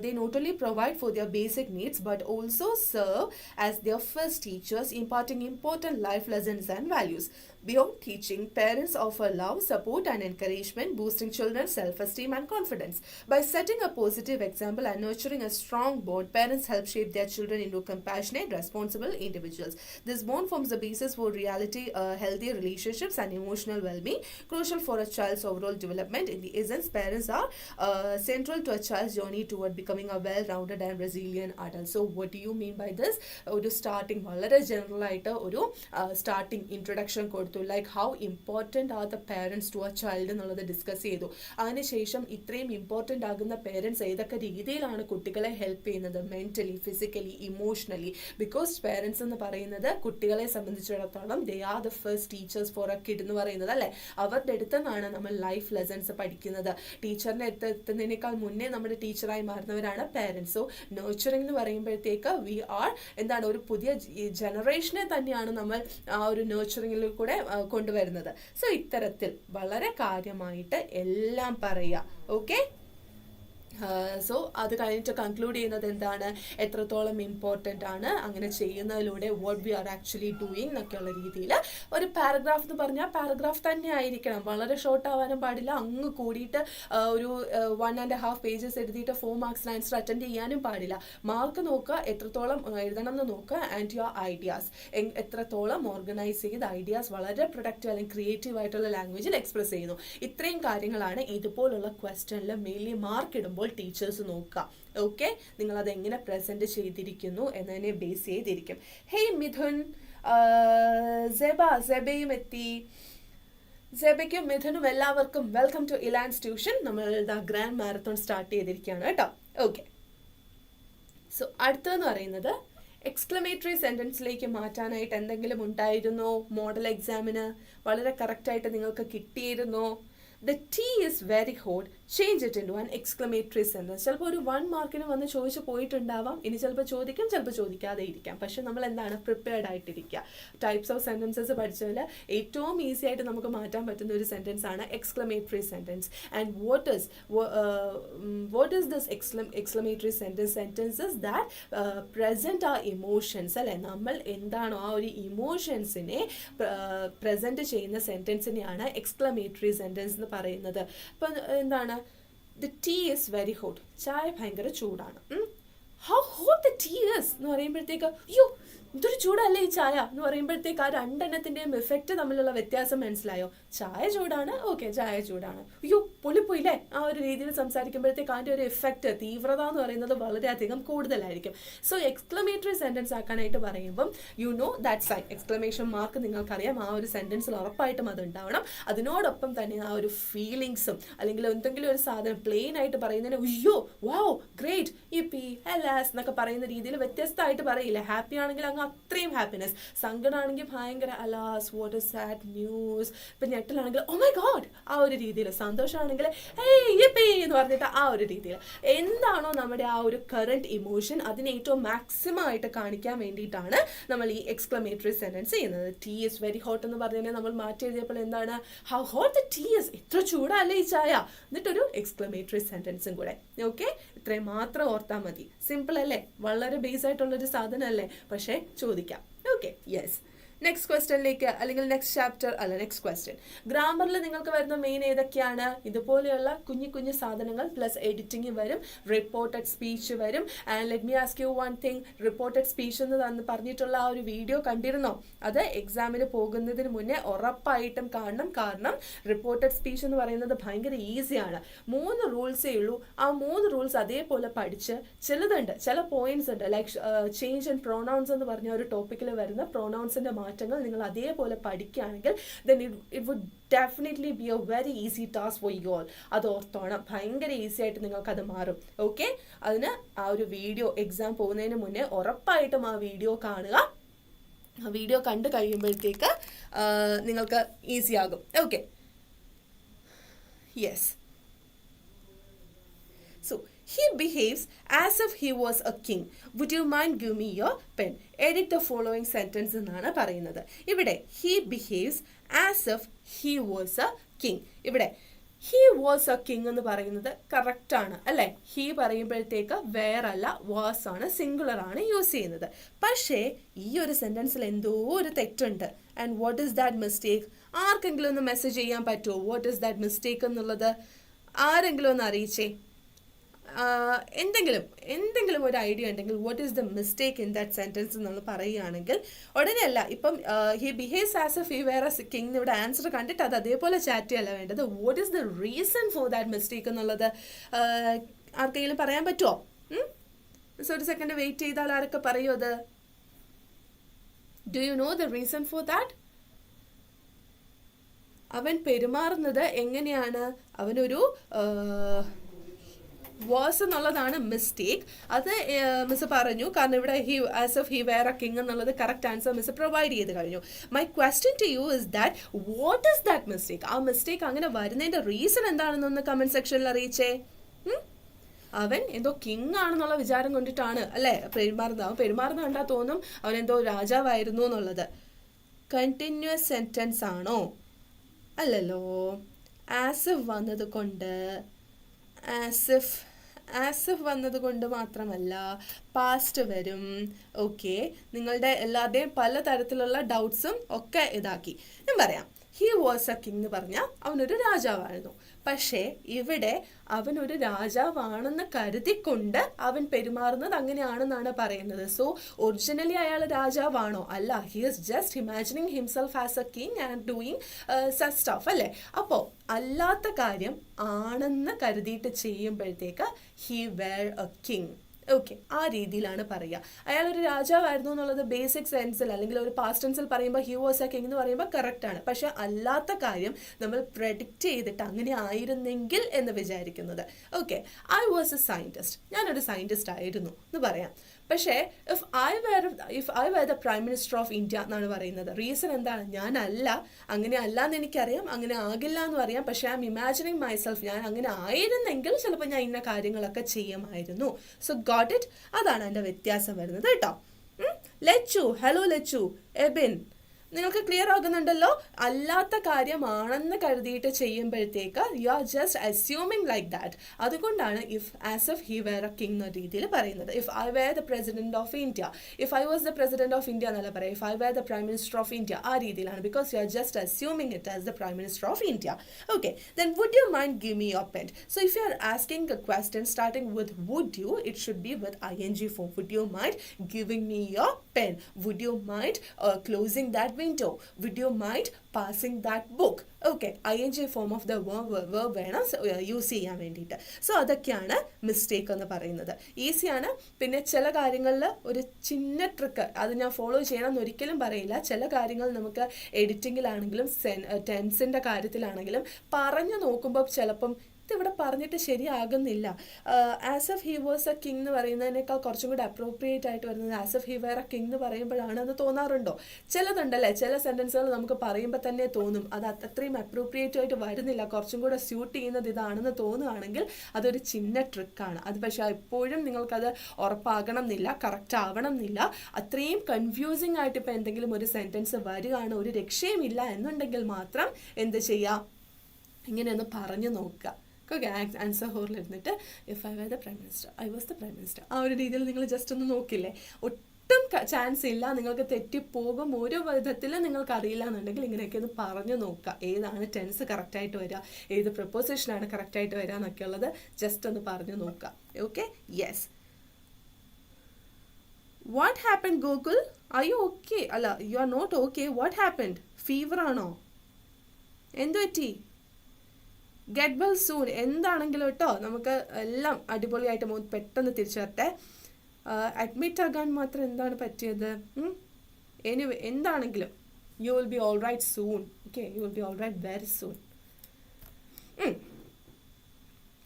They not only provide for their basic needs but also serve as their first teachers, imparting important life lessons and values. Beyond teaching, parents offer love, support and encouragement, boosting children's self-esteem and confidence. By setting a positive example and nurturing a strong bond, parents help shape their children into compassionate, responsible individuals. This bond forms the basis for healthy relationships and emotional well-being, crucial for a child's overall development. In the essence, parents are central to a child's journey toward becoming a well-rounded and resilient adult. So what do you mean by this? ഒരു starting വളരെ general ആയിട്ട് ഒരു starting introduction കൊടുത്തു. Like how important are the parents to a child എന്നുള്ളത് discuss ചെയ്തു. അതിനുശേഷം ഇത്രയും important ആകുന്ന പേരൻസ് ഏതൊക്കെ രീതിയിലാണ് കുട്ടികളെ ഹെൽപ്പ് ചെയ്യുന്നത്, mentally, physically, emotionally. Because parents എന്ന് പറയുന്നത് കുട്ടികളെ സംബന്ധിച്ചിടത്തോളം they are the first teachers four A kid എന്ന് പറയുന്നത് അല്ലേ. അവരുടെ അടുത്ത് നിന്നാണ് നമ്മൾ ലൈഫ് ലെസൺസ് പഠിക്കുന്നത്. ടീച്ചറിൻ്റെ അടുത്ത് എത്തുന്നതിനേക്കാൾ മുന്നേ നമ്മുടെ ടീച്ചറായി മാറുന്നവരാണ് പേരൻസ്. സോ നർച്ചറിംഗ് എന്ന് പറയുമ്പോഴത്തേക്ക് വി ആർ എന്താണ് ഒരു പുതിയ ജനറേഷനെ തന്നെയാണ് നമ്മൾ ആ ഒരു നർച്ചറിംഗിൽ കൂടെ കൊണ്ടുവരുന്നത്. സോ ഇത്തരത്തിൽ വളരെ കാര്യമായിട്ട് എല്ലാം പറയുക. ഓക്കെ, സോ അത് കഴിഞ്ഞിട്ട് കൺക്ലൂഡ് ചെയ്യുന്നത് എന്താണ്, എത്രത്തോളം ഇമ്പോർട്ടൻ്റ് ആണ് അങ്ങനെ ചെയ്യുന്നതിലൂടെ what we are actually doing എന്നൊക്കെയുള്ള രീതിയിൽ ഒരു പാരഗ്രാഫ് എന്ന് പറഞ്ഞാൽ പാരഗ്രാഫ് തന്നെ ആയിരിക്കണം. വളരെ ഷോർട്ട് ആവാനും പാടില്ല. അങ്ങ് കൂടിയിട്ട് ഒരു 1.5 പേജസ് എഴുതിയിട്ട് 4 മാർക്സിന് ആൻസർ അറ്റൻഡ് ചെയ്യാനും പാടില്ല. മാർക്ക് നോക്കുക, എത്രത്തോളം എഴുതണം എന്ന് നോക്കുക. ആൻഡ് യുവർ ഐഡിയാസ് എത്രത്തോളം ഓർഗനൈസ് ചെയ്ത് ഐഡിയാസ് വളരെ പ്രൊഡക്റ്റീവ് അല്ലെങ്കിൽ ക്രിയേറ്റീവ് ആയിട്ടുള്ള ലാംഗ്വേജിൽ എക്സ്പ്രസ് ചെയ്യുന്നു. ഇത്രയും കാര്യങ്ങളാണ് ഇതുപോലുള്ള ക്വസ്റ്റനിൽ മെയിൻലി മാർക്ക് ഇടുമ്പോൾ ടീച്ചേഴ്സ് നോക്കുക. ഓക്കെ, നിങ്ങൾ അത് എങ്ങനെ പ്രസന്റ് ചെയ്തിരിക്കുന്നു എന്നതിനെ ബേസ് ചെയ്തിരിക്കും. ഹേയ് മിഥുൻ, സെബയും എത്തി. സെബയ്ക്കും മിഥുനും എല്ലാവർക്കും വെൽക്കം ടു ഇലാൻസ് ട്യൂഷൻ. നമ്മൾ ഗ്രാൻഡ് മാരത്തോൺ സ്റ്റാർട്ട് ചെയ്തിരിക്കുകയാണ് കേട്ടോ. ഓക്കെ, സോ അടുത്തതെന്ന് പറയുന്നത് എക്സ്ക്ലമേറ്ററി സെൻറ്റൻസിലേക്ക് മാറ്റാനായിട്ട് എന്തെങ്കിലും ഉണ്ടായിരുന്നോ? മോഡൽ എക്സാമിന് വളരെ കറക്റ്റായിട്ട് നിങ്ങൾക്ക് കിട്ടിയിരുന്നോ? The tea is very hot. Change it into an exclamatory sentence. ചിലപ്പോൾ ഒരു 1 മാർക്കിന് വന്ന് ചോദിച്ചു പോയിട്ടുണ്ടാവാം. ഇനി ചിലപ്പോൾ ചോദിക്കും, ചിലപ്പോൾ ചോദിക്കാതെ ഇരിക്കാം. പക്ഷെ നമ്മൾ എന്താണ് പ്രിപ്പയർഡ് ആയിട്ടിരിക്കുക. ടൈപ്സ് ഓഫ് സെൻറ്റൻസസ് പഠിച്ചതിൽ ഏറ്റവും ഈസി ആയിട്ട് നമുക്ക് മാറ്റാൻ പറ്റുന്ന ഒരു സെൻറ്റൻസ് ആണ് exclamatory sentence. And what is this exclamatory sentence? Sentences that present ആ ഇമോഷൻസ് അല്ലെ. നമ്മൾ എന്താണോ ആ ഒരു ഇമോഷൻസിനെ പ്രസൻറ്റ് ചെയ്യുന്ന സെൻറ്റൻസിനെയാണ് എക്സ്ക്ലമേറ്ററി സെൻറ്റൻസ് എന്ന് പറയുന്നത്. ഇപ്പം എന്താണ്, the tea is very hot. ചായ ഭയങ്കര ചൂടാണ്. How hot the tea is എന്ന് പറയുമ്പോഴത്തേക്ക് അയ്യോ ഇതൊരു ചൂടല്ലേ ഈ ചായ എന്ന് പറയുമ്പോഴത്തേക്ക് ആ രണ്ടെണ്ണത്തിൻ്റെയും എഫക്റ്റ് തമ്മിലുള്ള വ്യത്യാസം മനസ്സിലായോ? ചായ ചൂടാണ്, ഓക്കെ ചായ ചൂടാണ്, അയ്യോ പൊളിപ്പോയില്ലേ, ആ ഒരു രീതിയിൽ സംസാരിക്കുമ്പോഴത്തേക്ക് അതിൻ്റെ ഒരു എഫക്റ്റ്, തീവ്രത എന്ന് പറയുന്നത് വളരെയധികം കൂടുതലായിരിക്കും. സോ എക്സ്ക്ലമേറ്ററി സെൻറ്റൻസ് ആക്കാനായിട്ട് പറയുമ്പം you know that sign exclamation mark നിങ്ങൾക്കറിയാം. ആ ഒരു സെൻറ്റൻസിൽ ഉറപ്പായിട്ടും അത് ഉണ്ടാവണം. അതിനോടൊപ്പം തന്നെ ആ ഒരു ഫീലിങ്സും അല്ലെങ്കിൽ എന്തെങ്കിലും ഒരു സാധനം പ്ലെയിൻ ആയിട്ട് പറയുന്നതിന് അയ്യോ വാവ് ഗ്രേറ്റ് ഇപ്പി ഹെലാസ് എന്നൊക്കെ പറയുന്ന രീതിയിൽ വ്യത്യസ്തമായിട്ട് പറയില്ല. ഹാപ്പി ആണെങ്കിൽ അങ്ങ് അത്രയും ഹാപ്പിനെസ്, സങ്കടമാണെങ്കിൽ ഭയങ്കര alas what is sad news, ഇപ്പം ഞെട്ടലാണെങ്കിൽ ഓ മൈ ഗോഡ് ആ ഒരു രീതിയിൽ, സന്തോഷമാണെങ്കിൽ ഏയ് യിപ്പി എന്ന് പറഞ്ഞിട്ട് ആ ഒരു രീതിയിൽ എന്താണോ നമ്മുടെ ആ ഒരു കറണ്ട് ഇമോഷൻ അതിനെ ഏറ്റവും മാക്സിമം ആയിട്ട് കാണിക്കാൻ വേണ്ടിയിട്ടാണ് നമ്മൾ ഈ എക്സ്ക്ലമേറ്ററി സെൻറ്റൻസ് ചെയ്യുന്നത്. ടീ ഇസ് വെരി ഹോട്ട് എന്ന് പറഞ്ഞാൽ നമ്മൾ മാറ്റി എഴുതിയപ്പോൾ എന്താണ്, how hot the tea is, എത്ര ചൂടല്ലേ ഈ ചായ, എന്നിട്ടൊരു എക്സ്ക്ലമേറ്ററി സെൻറ്റൻസും കൂടെ. ഓക്കെ, ഇത്രയും മാത്രം ഓർത്താൽ മതി. സിമ്പിൾ അല്ലേ, വളരെ ബേസ് ആയിട്ടുള്ളൊരു സാധനമല്ലേ, പക്ഷേ ചോദിക്കാം. Okay, yes. നെക്സ്റ്റ് ക്വസ്റ്റ്യനിലേക്ക് അല്ലെങ്കിൽ നെക്സ്റ്റ് ചാപ്റ്റർ അല്ല നെക്സ്റ്റ് ക്വസ്റ്റ്യൻ. ഗ്രാമറിൽ നിങ്ങൾക്ക് വരുന്ന മെയിൻ ഏതൊക്കെയാണ്? ഇതുപോലെയുള്ള കുഞ്ഞു കുഞ്ഞു സാധനങ്ങൾ പ്ലസ് എഡിറ്റിംഗ് വരും, റിപ്പോർട്ടഡ് സ്പീച്ച് വരും. And let me ask you one thing, reported speech എന്ന് പറഞ്ഞിട്ടുള്ള ആ ഒരു വീഡിയോ കണ്ടിരുന്നോ? അത് എക്സാമിന് പോകുന്നതിന് മുന്നേ ഉറപ്പായിട്ടും കാണണം. കാരണം റിപ്പോർട്ടഡ് സ്പീച്ച് എന്ന് പറയുന്നത് ഭയങ്കര ഈസിയാണ്. 3 റൂൾസേ ഉള്ളൂ. ആ 3 റൂൾസ് അതേപോലെ പഠിച്ച് ചിലതുണ്ട്, ചില പോയിന്റ്സ് ഉണ്ട് ലൈക്ക് ചേഞ്ച് ആൻഡ് പ്രൊനൗൺസ് എന്ന് പറഞ്ഞ ഒരു ടോപ്പിക്കിൽ വരുന്ന പ്രൊനൗൺസിന്റെ മാറ്റങ്ങൾ നിങ്ങൾ അതേപോലെ പഠിക്കുകയാണെങ്കിൽ then it would definitely be a very easy task for you all. അത് ഓർത്തോണം, ഭയങ്കര ഈസി ആയിട്ട് നിങ്ങൾക്കത് മാറും. ഓക്കെ, അതിന് ആ ഒരു വീഡിയോ എക്സാം പോകുന്നതിന് മുന്നേ ഉറപ്പായിട്ടും ആ വീഡിയോ കാണുക. ആ വീഡിയോ കണ്ടു കഴിയുമ്പോഴത്തേക്ക് നിങ്ങൾക്ക് ഈസി ആകും. Okay, yes. So He behaves as if he was a king. Would you mind give me your pen? Edit the following sentence എന്നാണ് പറയുന്നത്. ഇവിടെ he behaves as if he was a king. ഇവിടെ he was a king എന്ന് പറയുന്നത് correct ആണ് അല്ലേ? he പറയുമ്പോഴത്തേക്ക് വേറല്ല was ആണ്, സിംഗുലർ ആണ് യൂസ് ചെയ്യുന്നത്. പക്ഷേ ഈ ഒരു സെന്റൻസിൽ എന്തോ ഒരു തെറ്റുണ്ട്. And what is that mistake? ആർക്കെങ്കിലും ഒന്ന് മെസ്സേജ് ചെയ്യാൻ പറ്റുമോ വാട്ട് ഈസ് ദാറ്റ് മിസ്റ്റേക്ക് എന്നുള്ളത്? ആരെങ്കിലും ഒന്ന് അറിയിച്ചേ. എന്തെങ്കിലും ഒരു ഐഡിയ ഉണ്ടെങ്കിൽ what is the mistake in that sentence നമ്മൾ പറയുകയാണെങ്കിൽ ഉടനെയല്ല ഇപ്പം he behaves as if he were a king ഇവിടെ ആൻസർ കണ്ടിട്ട് അത് അതേപോലെ ചാറ്റ് ചെയ്യല്ല വേണ്ടത്. What is the reason for that mistake എന്നുള്ളത് ആർക്കെങ്കിലും പറയാൻ പറ്റുമോ? സോ ഒരു സെക്കൻഡ് വെയിറ്റ് ചെയ്താൽ ആരൊക്കെ പറയൂ അത്? Do you know the reason for that? അവൻ പെരുമാറുന്നത് എങ്ങനെയാണ്? അവനൊരു വാസ് എന്നുള്ളതാണ് മിസ്റ്റേക്ക്. അത് മിസ് പറഞ്ഞു, കാരണം ഇവിടെ he as if he were a king എന്നുള്ളത് കറക്റ്റ് ആൻസർ മിസ് പ്രൊവൈഡ് ചെയ്ത് കഴിഞ്ഞു. My question to you is that what is that mistake? ആ മിസ്റ്റേക്ക് അങ്ങനെ വരുന്നതിന്റെ റീസൺ എന്താണെന്നൊന്ന് കമന്റ് സെക്ഷനിൽ അറിയിച്ചേ. അവൻ എന്തോ കിങ് ആണെന്നുള്ള വിചാരം കൊണ്ടിട്ടാണ് അല്ലേ പെരുമാറുന്നത്. അവൻ പെരുമാറുന്നത് കണ്ടാൽ തോന്നും അവൻ എന്തോ രാജാവായിരുന്നു എന്നുള്ളത്. കണ്ടിന്യൂസ് സെന്റൻസ് ആണോ? അല്ലല്ലോ. ആസ് ഇഫ് വന്നത് കൊണ്ട് ആസ് ഇഫ് വന്നത് കൊണ്ട് മാത്രമല്ല പാസ്റ്റ് വരും. ഓക്കെ, നിങ്ങളുടെ എല്ലാവരുടെയും പല തരത്തിലുള്ള ഡൗട്ട്സും ഒക്കെ ഇതാക്കി ഞാൻ പറയാം. ഹി വാസ് എ കിങ് എന്ന് പറഞ്ഞാൽ അവനൊരു രാജാവായിരുന്നു. പക്ഷേ ഇവിടെ അവനൊരു രാജാവാണെന്ന് കരുതിക്കൊണ്ട് അവൻ പെരുമാറുന്നത് അങ്ങനെയാണെന്നാണ് പറയുന്നത്. സോ ഒറിജിനലി അയാൾ രാജാവാണോ? അല്ല. He is just imagining himself as a king and doing such stuff അല്ലേ? അപ്പോൾ അല്ലാത്ത കാര്യം ആണെന്ന് കരുതിയിട്ട് ചെയ്യുമ്പോഴത്തേക്ക് he were a king. Okay, ആ രീതിയിലാണ് പറയുക. അയാളൊരു രാജാവായിരുന്നു എന്നുള്ളത് ബേസിക് സെൻസിൽ അല്ലെങ്കിൽ ഒരു പാസ്റ്റ് ടെൻസിൽ പറയുമ്പോൾ ഹി വാസ് എ കിങ് എന്ന് പറയുമ്പോൾ കറക്റ്റ് ആണ്. പക്ഷെ അല്ലാത്ത കാര്യം നമ്മൾ പ്രെഡിക്റ്റ് ചെയ്തിട്ട് അങ്ങനെ ആയിരുന്നെങ്കിൽ എന്ന് വിചാരിക്കുന്നത്. Okay, I was a scientist, ഞാനൊരു സയൻറ്റിസ്റ്റ് ആയിരുന്നു എന്ന് പറയാം. പക്ഷേ if I were the prime minister of India എന്നാണ് പറയുന്നത്. റീസൺ എന്താണ്? ഞാനല്ല, അങ്ങനെ അല്ല എന്ന് എനിക്കറിയാം, അങ്ങനെ ആകില്ല എന്നും അറിയാം. പക്ഷേ ഐ എം ഇമാജിനിങ് മൈസെൽഫ്, ഞാൻ അങ്ങനെ ആയിരുന്നെങ്കിൽ ചിലപ്പോൾ ഞാൻ ഇന്ന കാര്യങ്ങളൊക്കെ ചെയ്യുമായിരുന്നു. So got it? അതാണ് എൻ്റെ വ്യത്യാസം വരുന്നത് കേട്ടോ. ലച്ചു, ഹലോ ലച്ചു, എബിൻ, നിങ്ങൾക്ക് ക്ലിയർ ആകുന്നുണ്ടല്ലോ? അല്ലാത്ത കാര്യമാണെന്ന് കരുതിയിട്ട് ചെയ്യുമ്പോഴത്തേക്ക് you are just assuming like that. അതുകൊണ്ടാണ് if as if he were a king എന്ന രീതിയിൽ പറയുന്നത്. If I were the president of India, if I was the president of India എന്നല്ല പറയാം. If I were the prime minister of India, ആ രീതിയിലാണ്. Because you are just assuming it as the prime minister of India. Okay, then would you mind give me your pen? So if you are asking a question starting with would you, it should be with ing form. Would you mind giving me your pen? Would you mind closing that window? Would you mind passing that book? Okay, ing form of the verb വേണം use ചെയ്യാൻ വേണ്ടിയിട്ട്. So അതൊക്കെയാണ് mistake എന്ന് പറയുന്നത്. ഈസിയാണ്. പിന്നെ ചില കാര്യങ്ങളിൽ ഒരു ചിന്ന ട്രിക്ക് അത് ഞാൻ ഫോളോ ചെയ്യണമെന്ന് ഒരിക്കലും പറയില്ല. ചില കാര്യങ്ങൾ നമുക്ക് എഡിറ്റിങ്ങിലാണെങ്കിലും ടെൻസിൻ്റെ കാര്യത്തിലാണെങ്കിലും പറഞ്ഞു നോക്കുമ്പോൾ ചിലപ്പം ഇതിവിടെ പറഞ്ഞിട്ട് ശരിയാകുന്നില്ല. As if he was a king എന്ന് പറയുന്നതിനേക്കാൾ കുറച്ചും കൂടി അപ്രോപ്രിയേറ്റ് ആയിട്ട് വരുന്നത് as if he were a king എന്ന് പറയുമ്പോഴാണ് എന്ന് തോന്നാറുണ്ടോ? ചിലതുണ്ടല്ലേ, ചില സെൻറ്റൻസുകൾ നമുക്ക് പറയുമ്പോൾ തന്നെ തോന്നും അത് അത്രയും അപ്രോപ്രിയേറ്റ് ആയിട്ട് വരുന്നില്ല, കുറച്ചും കൂടെ സ്യൂട്ട് ചെയ്യുന്നത് ഇതാണെന്ന് തോന്നുകയാണെങ്കിൽ അതൊരു ചിന്ന ട്രിക്കാണ്. അത് പക്ഷേ എപ്പോഴും നിങ്ങൾക്കത് ഉറപ്പാകണം എന്നില്ല, കറക്റ്റ് ആവണം എന്നില്ല. അത്രയും കൺഫ്യൂസിങ് ആയിട്ട് ഇപ്പോൾ എന്തെങ്കിലും ഒരു സെൻറ്റൻസ് വരികയാണ്, ഒരു രക്ഷയുമില്ല എന്നുണ്ടെങ്കിൽ മാത്രം എന്ത് ചെയ്യുക, ഇങ്ങനെയൊന്ന് പറഞ്ഞു നോക്കുക. ഓക്കെ, ആൻസർ ഹോറിലിരുന്നിട്ട് if I were the prime minister, I was the prime minister, ആ ഒരു രീതിയിൽ നിങ്ങൾ ജസ്റ്റ് ഒന്ന് നോക്കില്ലേ. ഒട്ടും ചാൻസ് ഇല്ല, നിങ്ങൾക്ക് തെറ്റിപ്പോകും. ഒരു വിധത്തിൽ നിങ്ങൾക്ക് അറിയില്ല എന്നുണ്ടെങ്കിൽ ഇങ്ങനെയൊക്കെ ഒന്ന് പറഞ്ഞു നോക്കുക. ഏതാണ് ടെൻസ് കറക്റ്റായിട്ട് വരിക, ഏത് പ്രപ്പോസിഷനാണ് കറക്റ്റായിട്ട് വരിക എന്നൊക്കെ ഉള്ളത് ജസ്റ്റ് ഒന്ന് പറഞ്ഞു നോക്കുക. Okay, yes. What happen Gokul? Are you okay? അല്ല, you are not okay. What happen? Fever ആണോ? എന്തു പറ്റി? Get well soon. എന്താണെങ്കിലും കേട്ടോ, നമുക്ക് എല്ലാം അടിപൊളിയായിട്ട് പെട്ടെന്ന് തിരിച്ചു വരട്ടെ. അഡ്മിറ്റ് ആകാൻ മാത്രം എന്താണ് പറ്റിയത്? എനിവേ, എന്താണെങ്കിലും you will be all right soon. Okay, you will be all right very soon.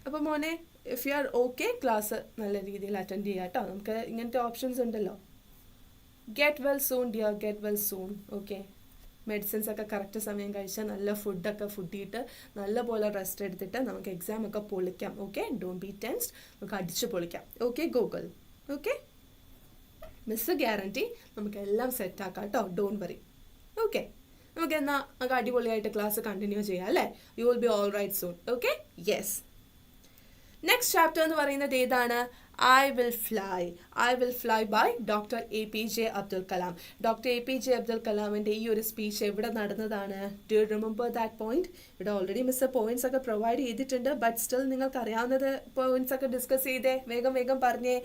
അപ്പോൾ മോനെ, if you are okay, class നല്ല രീതിയിൽ അറ്റൻഡ് ചെയ്യാം കേട്ടോ. നമുക്ക് ഇങ്ങനത്തെ ഓപ്ഷൻസ് ഉണ്ടല്ലോ. Get well soon dear, get well soon. Okay, medicines ഒക്കെ കറക്റ്റ് സമയം കഴിച്ചാൽ നല്ല ഫുഡൊക്കെ ഫുഡിയിട്ട് നല്ലപോലെ റെസ്റ്റ് എടുത്തിട്ട് നമുക്ക് എക്സാം ഒക്കെ പൊളിക്കാം. ഓക്കെ, ഡോണ്ട് ബി ടെൻസ്ഡ്, നമുക്ക് അടിച്ചു പൊളിക്കാം. Okay Google. Okay, miss guarantee നമുക്ക് എല്ലാം സെറ്റാക്കാം കേട്ടോ, ഡോണ്ട് വറി. ഓക്കെ, നമുക്ക് എന്നാൽ നമുക്ക് അടിപൊളിയായിട്ട് ക്ലാസ് കണ്ടിന്യൂ ചെയ്യാം അല്ലേ? You will be all right soon. Okay, yes. Next chapter എന്ന് പറയുന്നത് ഏതാണ്? I will fly by Dr. APJ Abdul Kalam. Dr. APJ Abdul Kalamന്റെ ഈ ഒരു സ്പീച്ച് എവിടെ നടന്നതാണ്? Do you remember that point? ഇവിടെ ഓൾറെഡി മിസ് പോയിന്റ്സ് ഒക്കെ പ്രൊവൈഡ് ചെയ്തിട്ടുണ്ട്, ബട്ട് സ്റ്റിൽ നിങ്ങൾക്ക് അറിയാവുന്നത് പോയിന്റ്സ് ഒക്കെ ഡിസ്കസ് ചെയ്തേ, വേഗം പറഞ്ഞേ.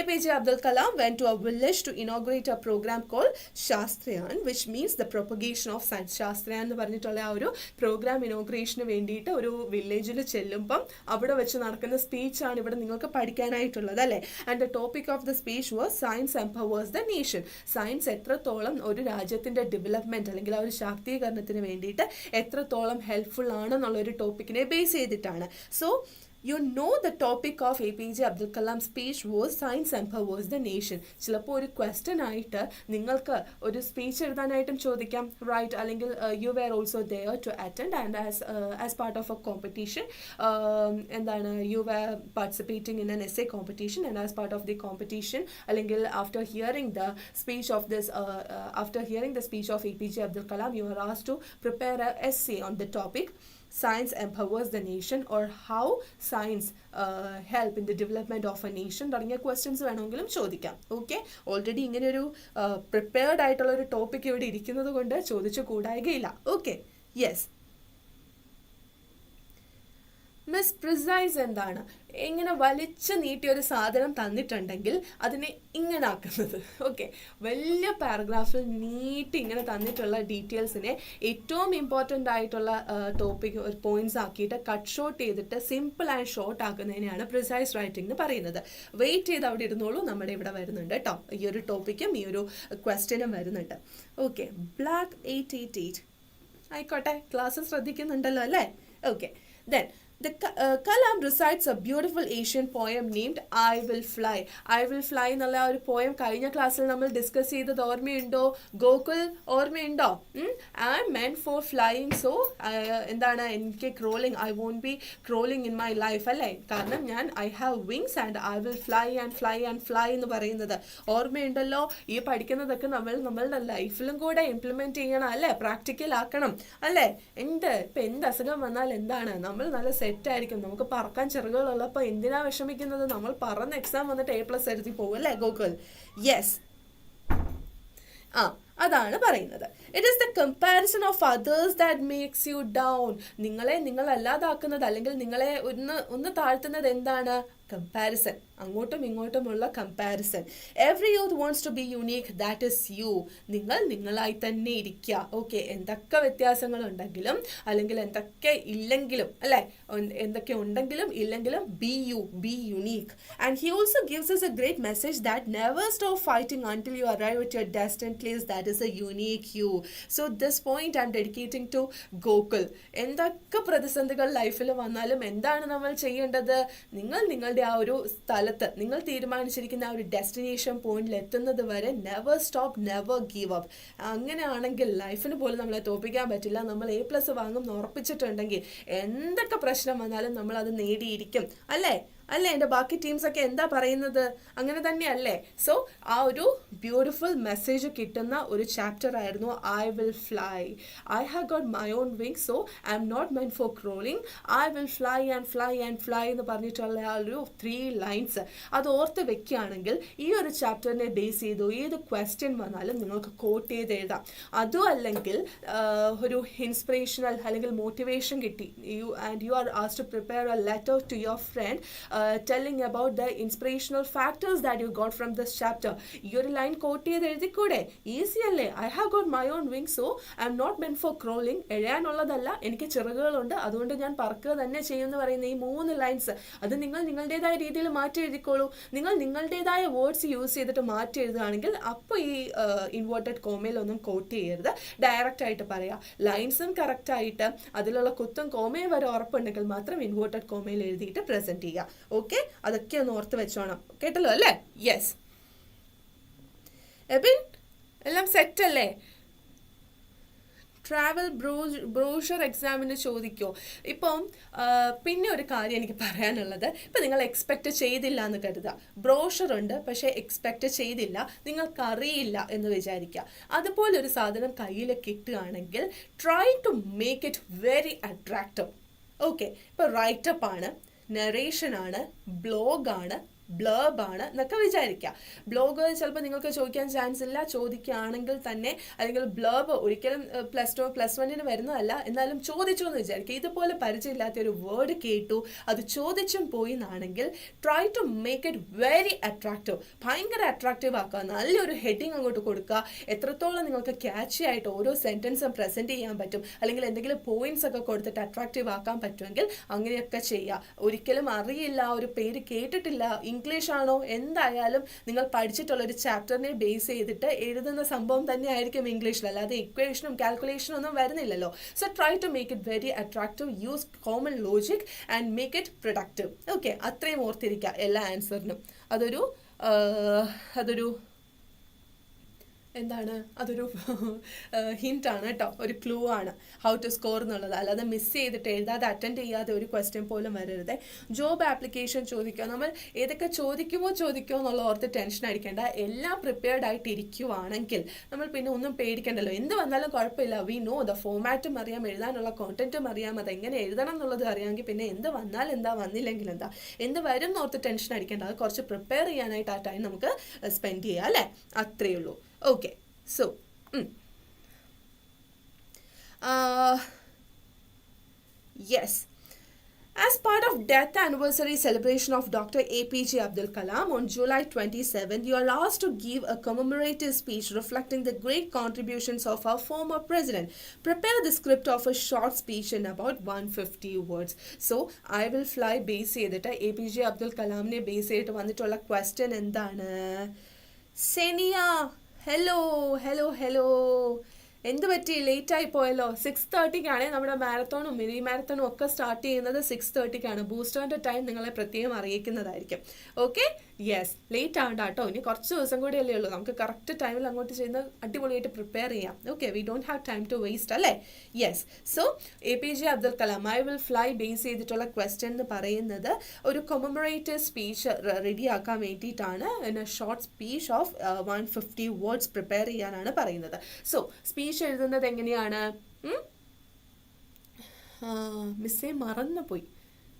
APJ Abdul Kalam went to a village to inaugurate a program called Shastriyan, which means the propagation of science. ശാസ്ത്രയാൻ എന്ന് പറഞ്ഞിട്ടുള്ള ആ ഒരു പ്രോഗ്രാം ഇനോഗ്രേഷന് വേണ്ടിയിട്ട് ഒരു വില്ലേജിൽ ചെല്ലുമ്പം അവിടെ വെച്ച് നടക്കുന്ന സ്പീച്ചാണ് ഇവിടെ നിങ്ങൾക്ക് പഠിക്കാനായിട്ടുള്ളത് അല്ലേ? And the topic of the speech was science empowers the nation. Science എത്രത്തോളം ഒരു രാജ്യത്തിന്റെ ഡെവലപ്മെന്റ് അല്ലെങ്കിൽ ആ ഒരു ശാക്തീകരണത്തിന് വേണ്ടിയിട്ട് എത്രത്തോളം ഹെൽപ്ഫുൾ ആണെന്നുള്ള ഒരു ടോപ്പിക്കിനെ ബേസ് ചെയ്തിട്ടാണ്. So you know the topic of APJ Abdul Kalam speech was science empowers the nation. ചിലപ്പോൾ ഒരു ക്വസ്റ്റ്യൻ ആയിട്ട് നിങ്ങൾക്ക് ഒരു സ്പീച്ച് എഴുതാനായിട്ടും ചോദിക്കാം, റൈറ്റ്? അല്ലെങ്കിൽ you were also there to attend and as part of a competition, എന്താണ്, you were participating in an essay competition and as part of the competition, അല്ലെങ്കിൽ after hearing the speech of this speech of APJ Abdul Kalam, you are asked to prepare an essay on the topic science empowers the nation or how science help in the development of a nation തുടങ്ങിയ questions വേണമെങ്കിലും ചോദിക്കാം. Okay, already ഇങ്ങനെ ഒരു prepared ആയിട്ടുള്ള ഒരു topic ഇവിടെ ഇരിക്കുന്നത് കൊണ്ട് ചോദിച്ചു കൂടായികയില്ല. Okay, yes. മിസ് പ്രിസൈസ് എന്താണ്? ഇങ്ങനെ വലിച്ചു നീട്ടിയൊരു സാധനം തന്നിട്ടുണ്ടെങ്കിൽ അതിനെ ഇങ്ങനെ ആക്കുന്നത്. ഓക്കെ, വലിയ പാരഗ്രാഫിൽ നീട്ടി ഇങ്ങനെ തന്നിട്ടുള്ള ഡീറ്റെയിൽസിനെ ഏറ്റവും ഇമ്പോർട്ടൻ്റ് ആയിട്ടുള്ള ടോപ്പിക് പോയിന്റ്സ് ആക്കിയിട്ട് കട്ട് ഷോർട്ട് ചെയ്തിട്ട് സിമ്പിൾ ആൻഡ് ഷോർട്ട് ആക്കുന്നതിനെയാണ് പ്രിസൈസ് റൈറ്റിംഗ് എന്ന് പറയുന്നത്. വെയിറ്റ് ചെയ്ത് അവിടെ ഇരുന്നോളൂ, നമ്മുടെ ഇവിടെ വരുന്നുണ്ട് കേട്ടോ, ഈ ഒരു ടോപ്പിക്കും ഈ ഒരു ക്വസ്റ്റ്യനും വരുന്നുണ്ട്. ഓക്കെ, ബ്ലാക്ക് 888 ആയിക്കോട്ടെ, ക്ലാസ് ശ്രദ്ധിക്കുന്നുണ്ടല്ലോ അല്ലേ? Okay, then Kalam recites a beautiful Asian poem named I Will Fly. I Will Fly എന്നുള്ള ഒരു പോയം കഴിഞ്ഞ ക്ലാസ്സിൽ നമ്മൾ ഡിസ്കസ് ചെയ്തത് ഓർമ്മയുണ്ടോ? ഗോകുൽ ഓർമ്മയുണ്ടോ? I am meant for flying, so എന്താണ്, എനിക്ക് crawling, I won't be crawling in my life അല്ലേ? കാരണം ഞാൻ I have wings and I will fly and fly and fly എന്ന് പറയുന്നത് ഓർമ്മയുണ്ടല്ലോ? ഈ പഠിക്കുന്നതൊക്കെ നമ്മളുടെ ലൈഫിലും കൂടെ ഇംപ്ലിമെന്റ് ചെയ്യണം അല്ലേ? പ്രാക്ടിക്കൽ ആക്കണം അല്ലേ? ഇപ്പം എന്ത് അസുഖം വന്നാൽ എന്താണ്, നമ്മൾ നല്ല സെറ്റായിരിക്കും, നമുക്ക് പറക്കാൻ ചിറകുകളുള്ളപ്പോൾ എന്തിനാ വിഷമിക്കുന്നത്? നമ്മൾ പറന്ന് എക്സാം വന്നിട്ട് A+ എഴുതി പോകും അല്ലേ ഗോകുൽ? യെസ്, അതാണ് പറയുന്നത്. It is the comparison of others that makes you down. നിങ്ങൾ അല്ലാതാക്കുന്നത് അല്ലെങ്കിൽ നിങ്ങളെ ഒന്ന് താഴ്ത്തുന്നത് എന്താണ്? കമ്പാരിസൺ, അങ്ങോട്ടും ഇങ്ങോട്ടുമുള്ള comparison. Every youth wants to be unique, that is you. നിങ്ങളായി തന്നെ ഇരിക്കുക. ഓക്കെ, എന്തൊക്കെ വ്യത്യാസങ്ങളുണ്ടെങ്കിലും അല്ലെങ്കിൽ എന്തൊക്കെ ഇല്ലെങ്കിലും അല്ലേ, എന്തൊക്കെ ഉണ്ടെങ്കിലും ഇല്ലെങ്കിലും be you, be unique. And he also gives us a great message that never stop fighting until you arrive at your destined place, that is a unique you. So this point I'm dedicating to Gokul. എന്തൊക്കെ പ്രതിസന്ധികൾ ലൈഫിൽ വന്നാലും എന്താണ് നമ്മൾ ചെയ്യേണ്ടത്? നിങ്ങളുടെ ആ ഒരു സ്ഥലത്ത് നിങ്ങൾ തീരുമാനിച്ചിരിക്കുന്ന ആ ഒരു ഡെസ്റ്റിനേഷൻ പോയിന്റിൽ എത്തുന്നത് വരെ never stop, never give up. അങ്ങനെയാണെങ്കിൽ ലൈഫിന് പോലും നമ്മളെ തോൽപ്പിക്കാൻ പറ്റില്ല. നമ്മൾ A+ വാങ്ങും ഉറപ്പിച്ചിട്ടുണ്ടെങ്കിൽ എന്തൊക്കെ പ്രശ്നം വന്നാലും നമ്മൾ അത് നേടിയിരിക്കും അല്ലേ? എൻ്റെ ബാക്കി ടീംസൊക്കെ എന്താ പറയുന്നത്? അങ്ങനെ തന്നെയല്ലേ? സോ ആ ഒരു ബ്യൂട്ടിഫുൾ മെസ്സേജ് കിട്ടുന്ന ഒരു ചാപ്റ്റർ ആയിരുന്നു I Will Fly. I have got my own wings, so I am not meant for crawling. I will fly and fly and fly എന്ന് പറഞ്ഞിട്ടുള്ള ആ ഒരു 3 lines അത് ഓർത്ത് വെക്കുകയാണെങ്കിൽ ഈ ഒരു ചാപ്റ്ററിനെ ബേസ് ചെയ്തു ഏത് ക്വസ്റ്റ്യൻ വന്നാലും നിങ്ങൾക്ക് കോട്ട് ചെയ്ത് എഴുതാം. അതും അല്ലെങ്കിൽ ഒരു ഇൻസ്പിറേഷണൽ അല്ലെങ്കിൽ മോട്ടിവേഷൻ കിട്ടി, you are asked to prepare a letter to your friend telling about the inspirational factors that you got from this chapter. ഈ ഒരു ലൈൻ കോട്ട് ചെയ്ത് എഴുതിക്കൂടെ? ഈസി അല്ലേ? I have got my own wings, so I am not meant for crawling. എഴയാനുള്ളതല്ല, എനിക്ക് ചിറകുകളുണ്ട്, അതുകൊണ്ട് ഞാൻ പറക്കുക തന്നെ ചെയ്യുമെന്ന് പറയുന്ന ഈ 3 ലൈൻസ് അത് നിങ്ങളുടേതായ രീതിയിൽ മാറ്റി എഴുതിക്കോളൂ. നിങ്ങളുടേതായ വേർഡ്സ് യൂസ് ചെയ്തിട്ട് മാറ്റി എഴുതുകയാണെങ്കിൽ അപ്പോൾ ഈ ഇൻവേർട്ടഡ് കോമയിലൊന്നും കോട്ട് ചെയ്യരുത്, ഡയറക്റ്റ് ആയിട്ട് പറയാം. ലൈൻസും കറക്റ്റ് ആയിട്ട് അതിലുള്ള കുത്തും കോമയും വരെ ഉറപ്പുണ്ടെങ്കിൽ മാത്രം ഇൻവേർട്ടഡ് കോമയിൽ എഴുതിയിട്ട് പ്രസന്റ് ചെയ്യുക. ഓക്കെ, അതൊക്കെ ഒന്ന് ഓർത്ത് വെച്ചോണം. കേട്ടല്ലോ അല്ലേ? യെസ്. എബിൻ, എല്ലാം സെറ്റ് അല്ലേ? ട്രാവൽ ബ്രോഷർ എക്സാമിന് ചോദിക്കോ? ഇപ്പം പിന്നെ ഒരു കാര്യം എനിക്ക് പറയാനുള്ളത്, ഇപ്പം നിങ്ങൾ എക്സ്പെക്റ്റ് ചെയ്തില്ല എന്ന് കരുതുക, ബ്രോഷർ ഉണ്ട് പക്ഷേ എക്സ്പെക്റ്റ് ചെയ്തില്ല, നിങ്ങൾക്കറിയില്ല എന്ന് വിചാരിക്കുക. അതുപോലൊരു സാധനം കയ്യിൽ കിട്ടുകയാണെങ്കിൽ try to make it very attractive. Okay, ഇപ്പോൾ റൈറ്റപ്പ് ആണ്, നറേഷൻ ആണ്, ബ്ലോഗാണ്, ബ്ലർബാണ് എന്നൊക്കെ വിചാരിക്കുക. ബ്ലോഗ് ചിലപ്പോൾ നിങ്ങൾക്ക് ചോദിക്കാൻ ചാൻസ് ഇല്ല, ചോദിക്കുകയാണെങ്കിൽ തന്നെ, അല്ലെങ്കിൽ ബ്ലർബ് ഒരിക്കലും +1 വരുന്നതല്ല, എന്നാലും ചോദിച്ചു എന്ന് വിചാരിക്കുക. ഇതുപോലെ പരിചയമില്ലാത്ത ഒരു വേർഡ് കേട്ടു, അത് ചോദിച്ചും പോയി എന്നാണെങ്കിൽ try to make it very attractive. ഭയങ്കര അട്രാക്റ്റീവ് ആക്കുക, നല്ലൊരു ഹെഡിങ് അങ്ങോട്ട് കൊടുക്കുക. എത്രത്തോളം നിങ്ങൾക്ക് ക്യാച്ചി ആയിട്ട് ഓരോ സെൻറ്റൻസും പ്രസൻറ്റ് ചെയ്യാൻ പറ്റും, അല്ലെങ്കിൽ എന്തെങ്കിലും പോയിന്റ്സ് ഒക്കെ കൊടുത്തിട്ട് അട്രാക്റ്റീവ് ആക്കാൻ പറ്റുമെങ്കിൽ അങ്ങനെയൊക്കെ ചെയ്യുക. ഒരിക്കലും അറിയില്ല, ഒരു പേര് കേട്ടിട്ടില്ല, ഇംഗ്ലീഷ് ആണോ, എന്തായാലും നിങ്ങൾ പഠിച്ചിട്ടുള്ളൊരു ചാപ്റ്ററിനെ ബേസ് ചെയ്തിട്ട് എഴുതുന്ന സംഭവം തന്നെ ആയിരിക്കും ഇംഗ്ലീഷിൽ, അല്ലാതെ ഇക്വേഷനും കാൽക്കുലേഷനും ഒന്നും വരുന്നില്ലല്ലോ. So try to make it very attractive, use common logic and make it productive. Okay, അത്രയും ഓർത്തിരിക്കുക എല്ലാ ആൻസറിനും. അതൊരു എന്താണ്, അതൊരു ഹിൻ്റാണ് കേട്ടോ, ഒരു ക്ലൂ ആണ് ഹൗ ടു സ്കോർ എന്നുള്ളത്. അല്ലാതെ മിസ് ചെയ്തിട്ട് എഴുതാതെ അറ്റൻഡ് ചെയ്യാതെ ഒരു ക്വസ്റ്റ്യൻ പോലും വരരുത്. ജോബ് ആപ്ലിക്കേഷൻ ചോദിക്കുക, നമ്മൾ ഏതൊക്കെ ചോദിക്കുമോ എന്നുള്ള ഓർത്ത് ടെൻഷൻ അടിക്കേണ്ട. എല്ലാം പ്രിപ്പയർഡ് ആയിട്ട് ഇരിക്കുവാണെങ്കിൽ നമ്മൾ പിന്നെ ഒന്നും പേടിക്കണ്ടല്ലോ. എന്ത് വന്നാലും കുഴപ്പമില്ല, വി നോ ദ ഫോമാറ്റും അറിയാം, എഴുതാനുള്ള കോണ്ടന്റും അറിയാം, അതെങ്ങനെ എഴുതണം എന്നുള്ളത് അറിയാമെങ്കിൽ പിന്നെ എന്ത് വന്നാൽ എന്താ, വന്നില്ലെങ്കിൽ എന്താ, എന്ത് വരും എന്നോർത്ത് ടെൻഷൻ അടിക്കേണ്ട. അത് കുറച്ച് പ്രിപ്പയർ ചെയ്യാനായിട്ട് ആ ടൈം നമുക്ക് സ്പെൻഡ് ചെയ്യാം അല്ലേ, അത്രയേ ഉള്ളൂ. Okay, so yes, as part of death anniversary celebration of Dr. APJ Abdul Kalam on July 27th, you are asked to give a commemorative speech reflecting the great contributions of our former president. Prepare the script of a short speech in about 150 words. So I will fly base ചെയ്തിട്ട് APJ Abdul Kalamനെ base ചെയ്തിട്ട് വന്നിട്ടുള്ള question എന്താണ്? Ksenia, hello, എന്ത് പറ്റി, ലേറ്റായി പോയല്ലോ? 6:30 നമ്മുടെ മാരത്തോണും mini മാരത്തോണും ഒക്കെ സ്റ്റാർട്ട് ചെയ്യുന്നത് 6:30. ബൂസ്റ്ററിൻ്റെ ടൈം നിങ്ങളെ പ്രത്യേകം അറിയിക്കുന്നതായിരിക്കും. ഓക്കെ, യെസ്, ലേറ്റ് ആവണ്ട കേട്ടോ, ഇനി കുറച്ച് ദിവസം കൂടെ അല്ലേ ഉള്ളൂ, നമുക്ക് കറക്റ്റ് ടൈമിൽ അങ്ങോട്ട് ചെയ്യുന്ന അടിപൊളിയായിട്ട് പ്രിപ്പയർ ചെയ്യാം. Okay, we don't have time to waste അല്ലേ. Yes, so APJ Abdul Kalam I will fly base ചെയ്തിട്ടുള്ള ക്വസ്റ്റ്യൻ എന്ന് പറയുന്നത് ഒരു കൊമമറേറ്റീവ് സ്പീച്ച് റെഡിയാക്കാൻ വേണ്ടിയിട്ടാണ്. Short speech of 150 words prepare ചെയ്യാനാണ് പറയുന്നത്. സോ സ്പീച്ച് എഴുതുന്നത് എങ്ങനെയാണ്? മിസ്സേ മറന്നുപോയി,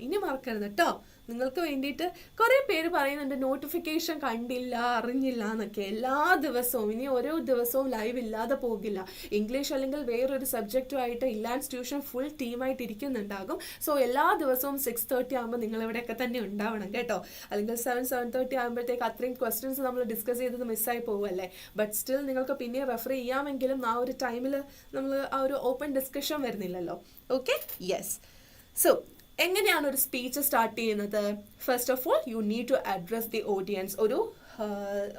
ഇനി മറക്കരുത് കേട്ടോ. നിങ്ങൾക്ക് വേണ്ടിയിട്ട് കുറേ പേര് പറയുന്നുണ്ട് നോട്ടിഫിക്കേഷൻ കണ്ടില്ല, അറിഞ്ഞില്ല എന്നൊക്കെ. എല്ലാ ദിവസവും, ഇനി ഓരോ ദിവസവും ലൈവ് ഇല്ലാതെ പോകില്ല. ഇംഗ്ലീഷ് അല്ലെങ്കിൽ വേറൊരു സബ്ജക്റ്റുമായിട്ട് ഇലാൻസ് ട്യൂഷൻ ഫുൾ ടീമായിട്ട് ഇരിക്കുന്നുണ്ടാകും. സോ എല്ലാ ദിവസവും 6:30 ആകുമ്പോൾ നിങ്ങൾ ഇവിടെയൊക്കെ തന്നെ ഉണ്ടാവണം കേട്ടോ. അല്ലെങ്കിൽ 7:30 ആകുമ്പോഴത്തേക്ക് അത്രയും ക്വസ്റ്റ്യൻസ് നമ്മൾ ഡിസ്കസ് ചെയ്തത് മിസ്സായി പോകുമല്ലേ. ബട്ട് സ്റ്റിൽ നിങ്ങൾക്ക് പിന്നെ റെഫർ ചെയ്യാമെങ്കിലും ആ ഒരു ടൈമിൽ നമ്മൾ ആ ഒരു ഓപ്പൺ ഡിസ്കഷൻ വരുന്നില്ലല്ലോ. Okay, yes. സോ എങ്ങനെയാണ് ഒരു സ്പീച്ച് സ്റ്റാർട്ട് ചെയ്യുന്നത്? First of all you need to address the audience.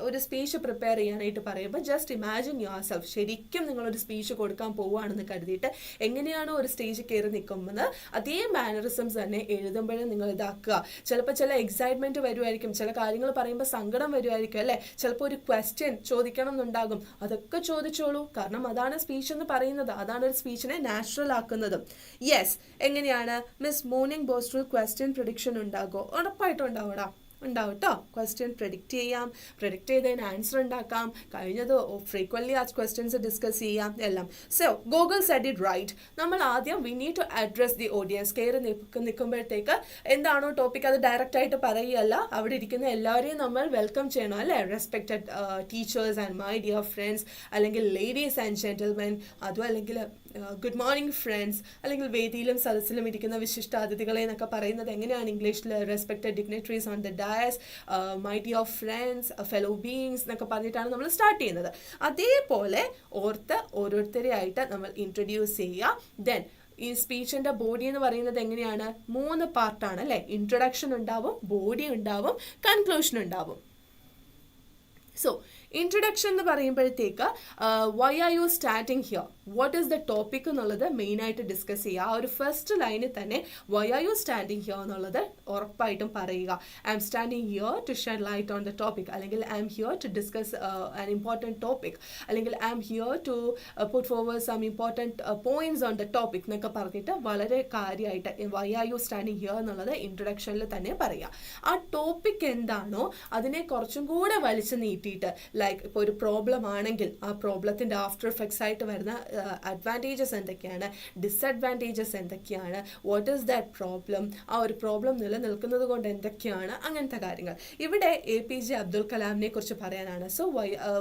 ഒരു സ്പീച്ച് പ്രിപ്പയർ ചെയ്യാനായിട്ട് പറയുമ്പോൾ ജസ്റ്റ് ഇമാജിൻ യുവർ സെൽഫ്, ശരിക്കും നിങ്ങളൊരു സ്പീച്ച് കൊടുക്കാൻ പോവുകയാണെന്ന് കരുതിയിട്ട് എങ്ങനെയാണോ ഒരു സ്റ്റേജ് കയറി നിൽക്കുമ്പോൾ അതേ മാനറിസംസ് തന്നെ എഴുതുമ്പോഴും നിങ്ങൾ ഇതാക്കുക. ചിലപ്പോൾ ചില എക്സൈറ്റ്മെൻറ്റ് വരുമായിരിക്കും, ചില കാര്യങ്ങൾ പറയുമ്പോൾ സങ്കടം വരുമായിരിക്കും അല്ലേ. ചിലപ്പോൾ ഒരു ക്വസ്റ്റ്യൻ ചോദിക്കണം എന്നുണ്ടാകും, അതൊക്കെ ചോദിച്ചോളൂ. കാരണം അതാണ് സ്പീച്ച് എന്ന് പറയുന്നത്, അതാണ് ഒരു സ്പീച്ചിനെ നാച്ചുറൽ ആക്കുന്നതും. യെസ്, എങ്ങനെയാണ് മിസ് മോർണിംഗ് ബോസ്റ്ററിൽ ക്വസ്റ്റ്യൻ പ്രഡിക്ഷൻ ഉണ്ടാകുമോ? ഉറപ്പായിട്ടും ഉണ്ടാവൂടാ, ഉണ്ടാവും കേട്ടോ. ക്വസ്റ്റ്യൻ പ്രെഡിക്റ്റ് ചെയ്യാം, പ്രെഡിക്റ്റ് ചെയ്തതിന് ആൻസർ ഉണ്ടാക്കാം, കഴിഞ്ഞത് ഫ്രീക്വൻലി ആ ക്വസ്റ്റ്യൻസ് ഡിസ്കസ് ചെയ്യാം എല്ലാം. So Google said it right. നമ്മൾ ആദ്യം we need to address the audience. കയറി നിൽക്കുമ്പോഴത്തേക്ക് എന്താണോ ടോപ്പിക് അത് ഡയറക്റ്റ് ആയിട്ട് പറയുകയല്ല, അവിടെ ഇരിക്കുന്ന എല്ലാവരെയും നമ്മൾ വെൽക്കം ചെയ്യണം അല്ലേ. Respected teachers and my dear friends, അല്ലെങ്കിൽ ലേഡീസ് ആൻഡ് ജെന്റിൽമെൻ, അതും അല്ലെങ്കിൽ ഗുഡ് മോർണിംഗ് ഫ്രണ്ട്സ്, അല്ലെങ്കിൽ വേദിയിലും സദസ്സിലും ഇരിക്കുന്ന വിശിഷ്ട അതിഥികളെ എന്നൊക്കെ പറയുന്നത് എങ്ങനെയാണ് ഇംഗ്ലീഷിൽ? Respected dignitaries on the Diaz, my dear friends, fellow beings എന്നൊക്കെ പറഞ്ഞിട്ടാണ് നമ്മൾ സ്റ്റാർട്ട് ചെയ്യുന്നത്. അതേപോലെ ഓർത്ത് ഓരോരുത്തരെ ആയിട്ട് നമ്മൾ ഇൻട്രൊഡ്യൂസ് ചെയ്യുക. ദെൻ ഈ സ്പീച്ചിൻ്റെ ബോഡി എന്ന് പറയുന്നത് എങ്ങനെയാണ്? 3 പാർട്ടാണ് അല്ലേ. ഇൻട്രൊഡക്ഷൻ ഉണ്ടാവും, ബോഡി ഉണ്ടാവും, കൺക്ലൂഷൻ ഉണ്ടാവും. സോ ഇൻട്രൊഡക്ഷൻ എന്ന് പറയുമ്പോഴത്തേക്ക് why are you starting here, what is the topic എന്നുള്ളത് മെയിനായിട്ട് ഡിസ്കസ് ചെയ്യുക. ആ ഒരു ഫസ്റ്റ് ലൈനിൽ തന്നെ why are you standing here എന്നുള്ളത് ഉറപ്പായിട്ടും പറയുക. I'm standing here to shed light on the topic, അല്ലെങ്കിൽ I M here to discuss an important topic, അല്ലെങ്കിൽ I M here to put forward some important points on the topic എന്നൊക്കെ പറഞ്ഞിട്ട് വളരെ കാര്യമായിട്ട് why are you standing here എന്നുള്ളത് ഇൻട്രൊഡക്ഷനിൽ തന്നെ പറയുക. ആ ടോപ്പിക് എന്താണോ അതിനെ കുറച്ചും കൂടെ വലിച്ചു നീട്ടിയിട്ട്, ലൈക്ക് ഇപ്പോൾ ഒരു പ്രോബ്ലം ആണെങ്കിൽ ആ പ്രോബ്ലത്തിൻ്റെ ആഫ്റ്റർ എഫക്ട്സ് ആയിട്ട് വരുന്ന അഡ്വാൻറ്റേജസ് എന്തൊക്കെയാണ്, ഡിസഡ്വാൻറ്റേജസ് എന്തൊക്കെയാണ്, വാട്ട് ഈസ് ദാറ്റ് പ്രോബ്ലം, ആ ഒരു പ്രോബ്ലം നിലനിൽക്കുന്നത് കൊണ്ട് എന്തൊക്കെയാണ്, അങ്ങനത്തെ കാര്യങ്ങൾ. ഇവിടെ APJ അബ്ദുൽ കലാമിനെ കുറിച്ച് പറയാനാണ്. So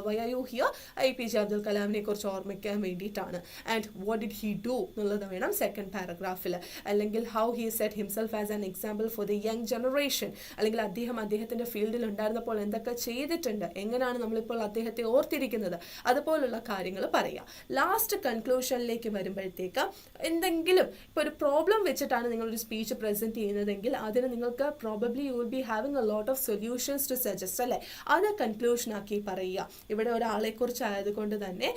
why are you here, APJ Abdul കലാമിനെ കുറിച്ച് ഓർമ്മിക്കാൻ വേണ്ടിയിട്ടാണ്. And what did he do എന്നുള്ളത് വേണം സെക്കൻഡ് പാരഗ്രാഫിൽ. അല്ലെങ്കിൽ how he set himself as an example for the young generation, അല്ലെങ്കിൽ അദ്ദേഹത്തിൻ്റെ ഫീൽഡിൽ ഉണ്ടായിരുന്നപ്പോൾ എന്തൊക്കെ ചെയ്തിട്ടുണ്ട്, എങ്ങനെയാണ് നമ്മളിപ്പോൾ അദ്ദേഹത്തെ ഓർത്തിരിക്കുന്നത്, അതുപോലുള്ള കാര്യങ്ങൾ പറയുക. ലാസ്റ്റ് കൺക്ലൂഷനിലേക്ക് വരുമ്പോഴത്തേക്ക് എന്തെങ്കിലും ഇപ്പോൾ ഒരു പ്രോബ്ലം വെച്ചിട്ടാണ് നിങ്ങളൊരു സ്പീച്ച് പ്രസൻറ്റ് ചെയ്യുന്നതെങ്കിൽ അതിന് നിങ്ങൾക്ക് probably you will be having a lot of solutions to suggest, അല്ലേ? അത് കൺക്ലൂഷനാക്കി പറയുക. ഇവിടെ ഒരാളെ കുറിച്ച് ആയതുകൊണ്ട് തന്നെ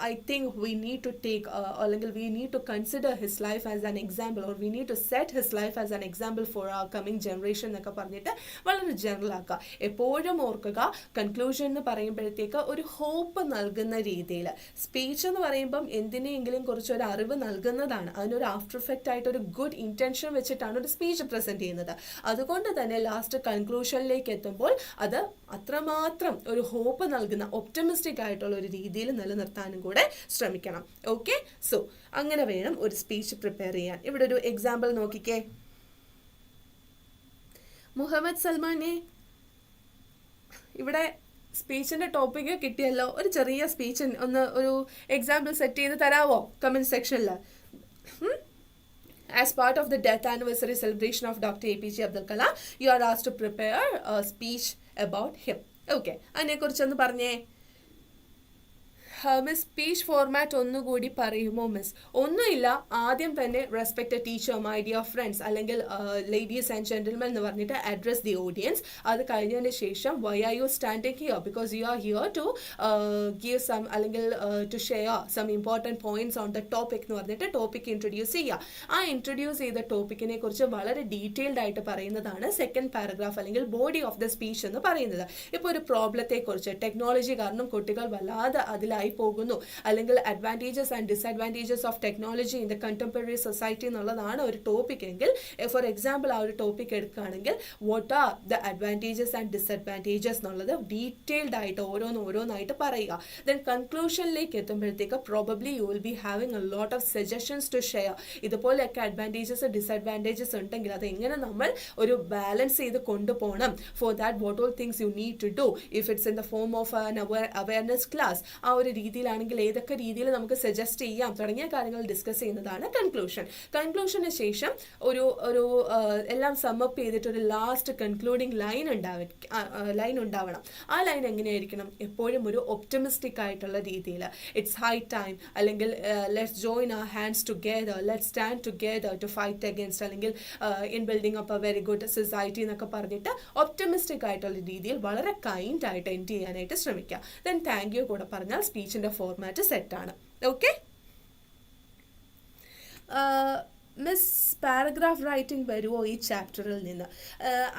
I think we need to take, അല്ലെങ്കിൽ we need to consider his life as an example, or we need to set his life as an example for our coming generation എന്നൊക്കെ പറഞ്ഞിട്ട് വളരെ ജനറൽ ആക്കുക. എപ്പോഴും ഓർക്കുക, കൺക്ലൂഷൻ എന്ന് പറയുമ്പോഴത്തേക്ക് ഒരു ഹോപ്പ് നൽകുന്ന രീതിയിൽ. സ്പീച്ച് എന്ന് പറയുമ്പം എന്തിനെങ്കിലും കുറിച്ചൊരു അറിവ് നൽകുന്നതാണ്. അതിനൊരു ആഫ്റ്റർ എഫക്റ്റ് ആയിട്ട് ഒരു ഗുഡ് ഇൻറ്റൻഷൻ വെച്ചിട്ടാണ് ഒരു സ്പീച്ച് പ്രസൻറ്റ് ചെയ്യുന്നത്. അതുകൊണ്ട് തന്നെ ലാസ്റ്റ് കൺക്ലൂഷനിലേക്ക് എത്തുമ്പോൾ അത് അത്രമാത്രം ഒരു ഹോപ്പ് നൽകുന്ന ഒപ്റ്റമിസ്റ്റിക് ആയിട്ടുള്ള ഒരു രീതിയിൽ നിലനിർത്താനും കൂടെ ശ്രമിക്കണം. ഓക്കെ, സോ അങ്ങനെ വേണം ഒരു സ്പീച്ച് പ്രിപ്പയർ ചെയ്യാൻ. ഇവിടെ ഒരു എക്സാമ്പിൾ നോക്കിക്കേ. മുഹമ്മദ് സൽമാനെ, ഇവിടെ സ്പീച്ചിൻ്റെ ടോപ്പിക്ക് കിട്ടിയല്ലോ. ഒരു ചെറിയ സ്പീച്ച് ഒന്ന് ഒരു എക്സാമ്പിൾ സെറ്റ് ചെയ്ത് തരാമോ കമൻറ്റ് സെക്ഷനിൽ? As part of the death anniversary celebration of Dr. APJ Abdul Kalam, you are asked to prepare a speech about him. Okay, അതിനെക്കുറിച്ചൊന്ന് പറഞ്ഞേ. മിസ് സ്പീച്ച് ഫോർമാറ്റ് ഒന്നുകൂടി പറയുമോ മിസ്? ഒന്നുമില്ല, ആദ്യം തന്നെ respected teacher, my dear friends, അല്ലെങ്കിൽ ladies and gentlemen എന്ന് പറഞ്ഞിട്ട് address the audience. അത് കഴിഞ്ഞതിന് ശേഷം why are you standing here, because you are here to give some, അല്ലെങ്കിൽ to share some important points on the topic എന്ന് പറഞ്ഞിട്ട് topic introduce ചെയ്യുക. ആ ഇൻട്രൊഡ്യൂസ് ചെയ്ത ടോപ്പിക്കിനെ കുറിച്ച് വളരെ ഡീറ്റെയിൽഡ് ആയിട്ട് പറയുന്നതാണ് സെക്കൻഡ് പാരഗ്രാഫ്, അല്ലെങ്കിൽ ബോഡി ഓഫ് ദ സ്പീച്ച് എന്ന് പറയുന്നത്. ഇപ്പോൾ ഒരു പ്രോബ്ലത്തെക്കുറിച്ച്, ടെക്നോളജി കാരണം കുട്ടികൾ വല്ലാതെ അതിലായി പോകുന്നു, അല്ലെങ്കിൽ advantages and disadvantages of technology in the contemporary society എന്നുള്ളതാണ് ഒരു ടോപ്പിക് എങ്കിൽ, ഫോർ എക്സാമ്പിൾ ആ ഒരു ടോപ്പിക് എടുക്കുകയാണെങ്കിൽ what are the advantages and disadvantages എന്നുള്ളത് ഡീറ്റെയിൽഡ് ആയിട്ട് ഓരോന്നായിട്ട് പറയുക. ദെൻ കൺക്ലൂഷനിലേക്ക് എത്തുമ്പോഴത്തേക്ക് probably you will be having a lot of suggestions to share. ഇതുപോലെയൊക്കെ അഡ്വാൻറ്റേജസ് ഡിസഡ്വാൻറ്റേജസ് ഉണ്ടെങ്കിൽ അത് എങ്ങനെ നമ്മൾ ഒരു ബാലൻസ് ചെയ്ത് കൊണ്ടുപോകണം. For that what all things you need to do, if it's in the form of an awareness class, ആ ഒരു രീതിയിലാണെങ്കിൽ ഏതൊക്കെ രീതിയിൽ നമുക്ക് സജസ്റ്റ് ചെയ്യാം തുടങ്ങിയ കാര്യങ്ങൾ ഡിസ്കസ് ചെയ്യുന്നതാണ് കൺക്ലൂഷൻ. കൺക്ലൂഷന് ശേഷം ഒരു എല്ലാം സമ്മപ്പ് ചെയ്തിട്ട് ഒരു ലാസ്റ്റ് കൺക്ലൂഡിങ് ലൈൻ ഉണ്ടാവണം. ആ ലൈൻ എങ്ങനെയായിരിക്കണം? എപ്പോഴും ഒരു ഒപ്റ്റമിസ്റ്റിക് ആയിട്ടുള്ള രീതിയിൽ, ഇറ്റ്സ് ഹൈ ടൈം, അല്ലെങ്കിൽ let's join our hands together, let's stand together to fight against, അല്ലെങ്കിൽ in building up a very good society എന്നൊക്കെ പറഞ്ഞിട്ട് ഒപ്റ്റമിസ്റ്റിക് ആയിട്ടുള്ള രീതിയിൽ വളരെ കൈൻഡ് ആയിട്ട് എൻഡ് ചെയ്യാനായിട്ട് ശ്രമിക്കുക. ദെൻ താങ്ക് യു കൂടെ പറഞ്ഞാൽ സ്പീച്ചിൻ്റെ ഫോർമാറ്റ് സെറ്റാണ്. ഓക്കെ, മിസ് പാരഗ്രാഫ് റൈറ്റിംഗ് വരുമോ ഈ ചാപ്റ്ററിൽ നിന്ന്?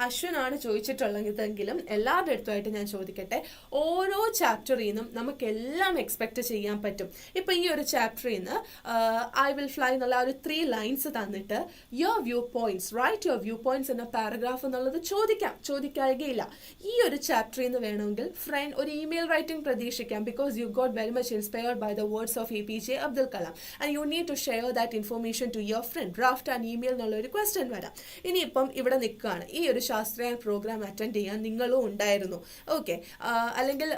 അശ്വനാണ് ചോദിച്ചിട്ടുള്ളതെങ്കിലും എല്ലാവരുടെ അടുത്തുമായിട്ട് ഞാൻ ചോദിക്കട്ടെ. ഓരോ ചാപ്റ്ററിൽ നിന്നും നമുക്കെല്ലാം എക്സ്പെക്റ്റ് ചെയ്യാൻ പറ്റും. ഇപ്പോൾ ഈ ഒരു ചാപ്റ്ററിൽ നിന്ന് ഐ വിൽ ഫ്ലൈ എന്നുള്ള ഒരു 3 ലൈൻസ് തന്നിട്ട് your view points, write your view points എന്ന പാരഗ്രാഫ് എന്നുള്ളത് ചോദിക്കാവുകയില്ല. ഈ ഒരു ചാപ്റ്ററിൽ നിന്ന് വേണമെങ്കിൽ ഫ്രണ്ട് ഒരു ഇമെയിൽ റൈറ്റിംഗ് പ്രതീക്ഷിക്കാം, because you got very much inspired by the words of APJ Abdul Kalam and you need to share that information to your friend. Draft and email എന്നുള്ളൊരു ക്വസ്റ്റ്യൻ വരാം. ഇനിയിപ്പം ഇവിടെ നിൽക്കുകയാണ്, ഈ ഒരു ശാസ്ത്രീയ പ്രോഗ്രാം അറ്റൻഡ് ചെയ്യാൻ നിങ്ങളും ഉണ്ടായിരുന്നു. ഓക്കെ, അല്ലെങ്കിൽ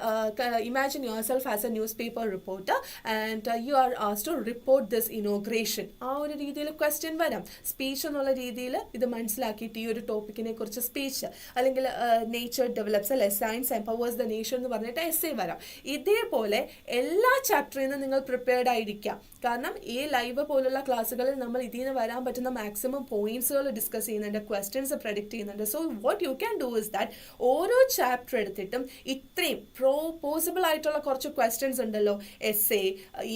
imagine yourself as a newspaper reporter and you are asked to report this inauguration. ആ ഒരു രീതിയിൽ ക്വസ്റ്റ്യൻ വരാം. സ്പീച്ച് എന്നുള്ള രീതിയിൽ ഇത് മനസ്സിലാക്കിയിട്ട് ഈ ഒരു ടോപ്പിക്കിനെ കുറിച്ച് സ്പീച്ച്, അല്ലെങ്കിൽ നേച്ചർ ഡെവലപ്സ്, അല്ലെ സയൻസ് എംപവേഴ്സ് ദ നേഷൻ എന്ന് പറഞ്ഞിട്ട് എസ്സേ വരാം. ഇതേപോലെ എല്ലാ ചാപ്റ്ററിൽ നിന്നും നിങ്ങൾ പ്രിപ്പയർഡ് ആയിരിക്കാം. കാരണം ഈ ലൈവ് പോലുള്ള ക്ലാസ്സുകളിൽ നമ്മൾ ഇതിൽ നിന്ന് വരാൻ പറ്റുന്ന മാക്സിമം പോയിന്റ്സുകൾ ഡിസ്കസ് ചെയ്യുന്നുണ്ട്, ക്വസ്റ്റ്യൻസ് പ്രഡിക്റ്റ് ചെയ്യുന്നുണ്ട്. So what you can do is that ഓരോ ചാപ്റ്റർ എടുത്തിട്ടും ഇത്രയും പോസിബിൾ ആയിട്ടുള്ള കുറച്ച് ക്വസ്റ്റ്യൻസ് ഉണ്ടല്ലോ, essay,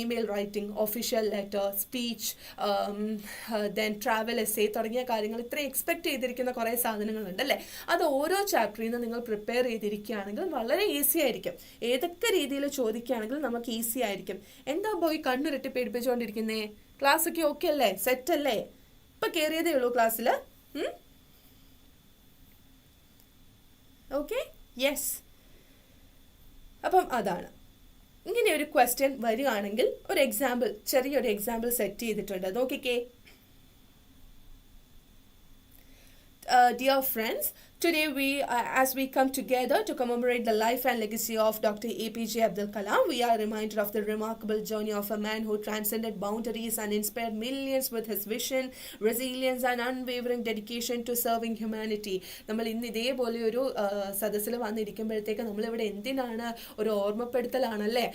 email writing, official letter, speech, then travel essay തുടങ്ങിയ കാര്യങ്ങൾ ഇത്രയും എക്സ്പെക്ട് ചെയ്തിരിക്കുന്ന കുറേ സാധനങ്ങളുണ്ട് അല്ലേ. അത് ഓരോ ചാപ്റ്ററിൽ നിന്ന് നിങ്ങൾ പ്രിപ്പയർ ചെയ്തിരിക്കുകയാണെങ്കിൽ വളരെ ഈസി ആയിരിക്കും. ഏതൊക്കെ രീതിയിൽ ചോദിക്കുകയാണെങ്കിൽ നമുക്ക് ഈസി ആയിരിക്കും. എന്താ പോയി കണ്ണുരുട്ടി പേടിപ്പിച്ചുകൊണ്ടിരിക്കുന്നേ? ക്ലാസ് ഒക്കെ ഓക്കെ അല്ലേ? സെറ്റ് അല്ലേ? ഇപ്പൊ കയറിയതേ ഉള്ളൂ ക്ലാസ്സിൽ. Okay, yes. അപ്പം അതാണ്. ഇങ്ങനെ ഒരു ക്വസ്റ്റ്യൻ വരികയാണെങ്കിൽ ഒരു എക്സാമ്പിൾ, ചെറിയൊരു എക്സാമ്പിൾ സെറ്റ് ചെയ്തിട്ടുണ്ട്, നോക്കിക്കേ. Dear friends, today as we come together to commemorate the life and legacy of Dr. APJ Abdul Kalam, we are reminded of the remarkable journey of a man who transcended boundaries and inspired millions with his vision, resilience and unwavering dedication to serving humanity. നമ്മൾ ഇന്ന് ഇതേപോലെ ഒരു സദസ്സിൽ വന്നിരിക്കുമ്പോഴത്തേക്ക് നമ്മളിവിടെ എന്തിനാണ്? ഒരു ഓർമ്മപ്പെടുത്തലാണല്ലേ.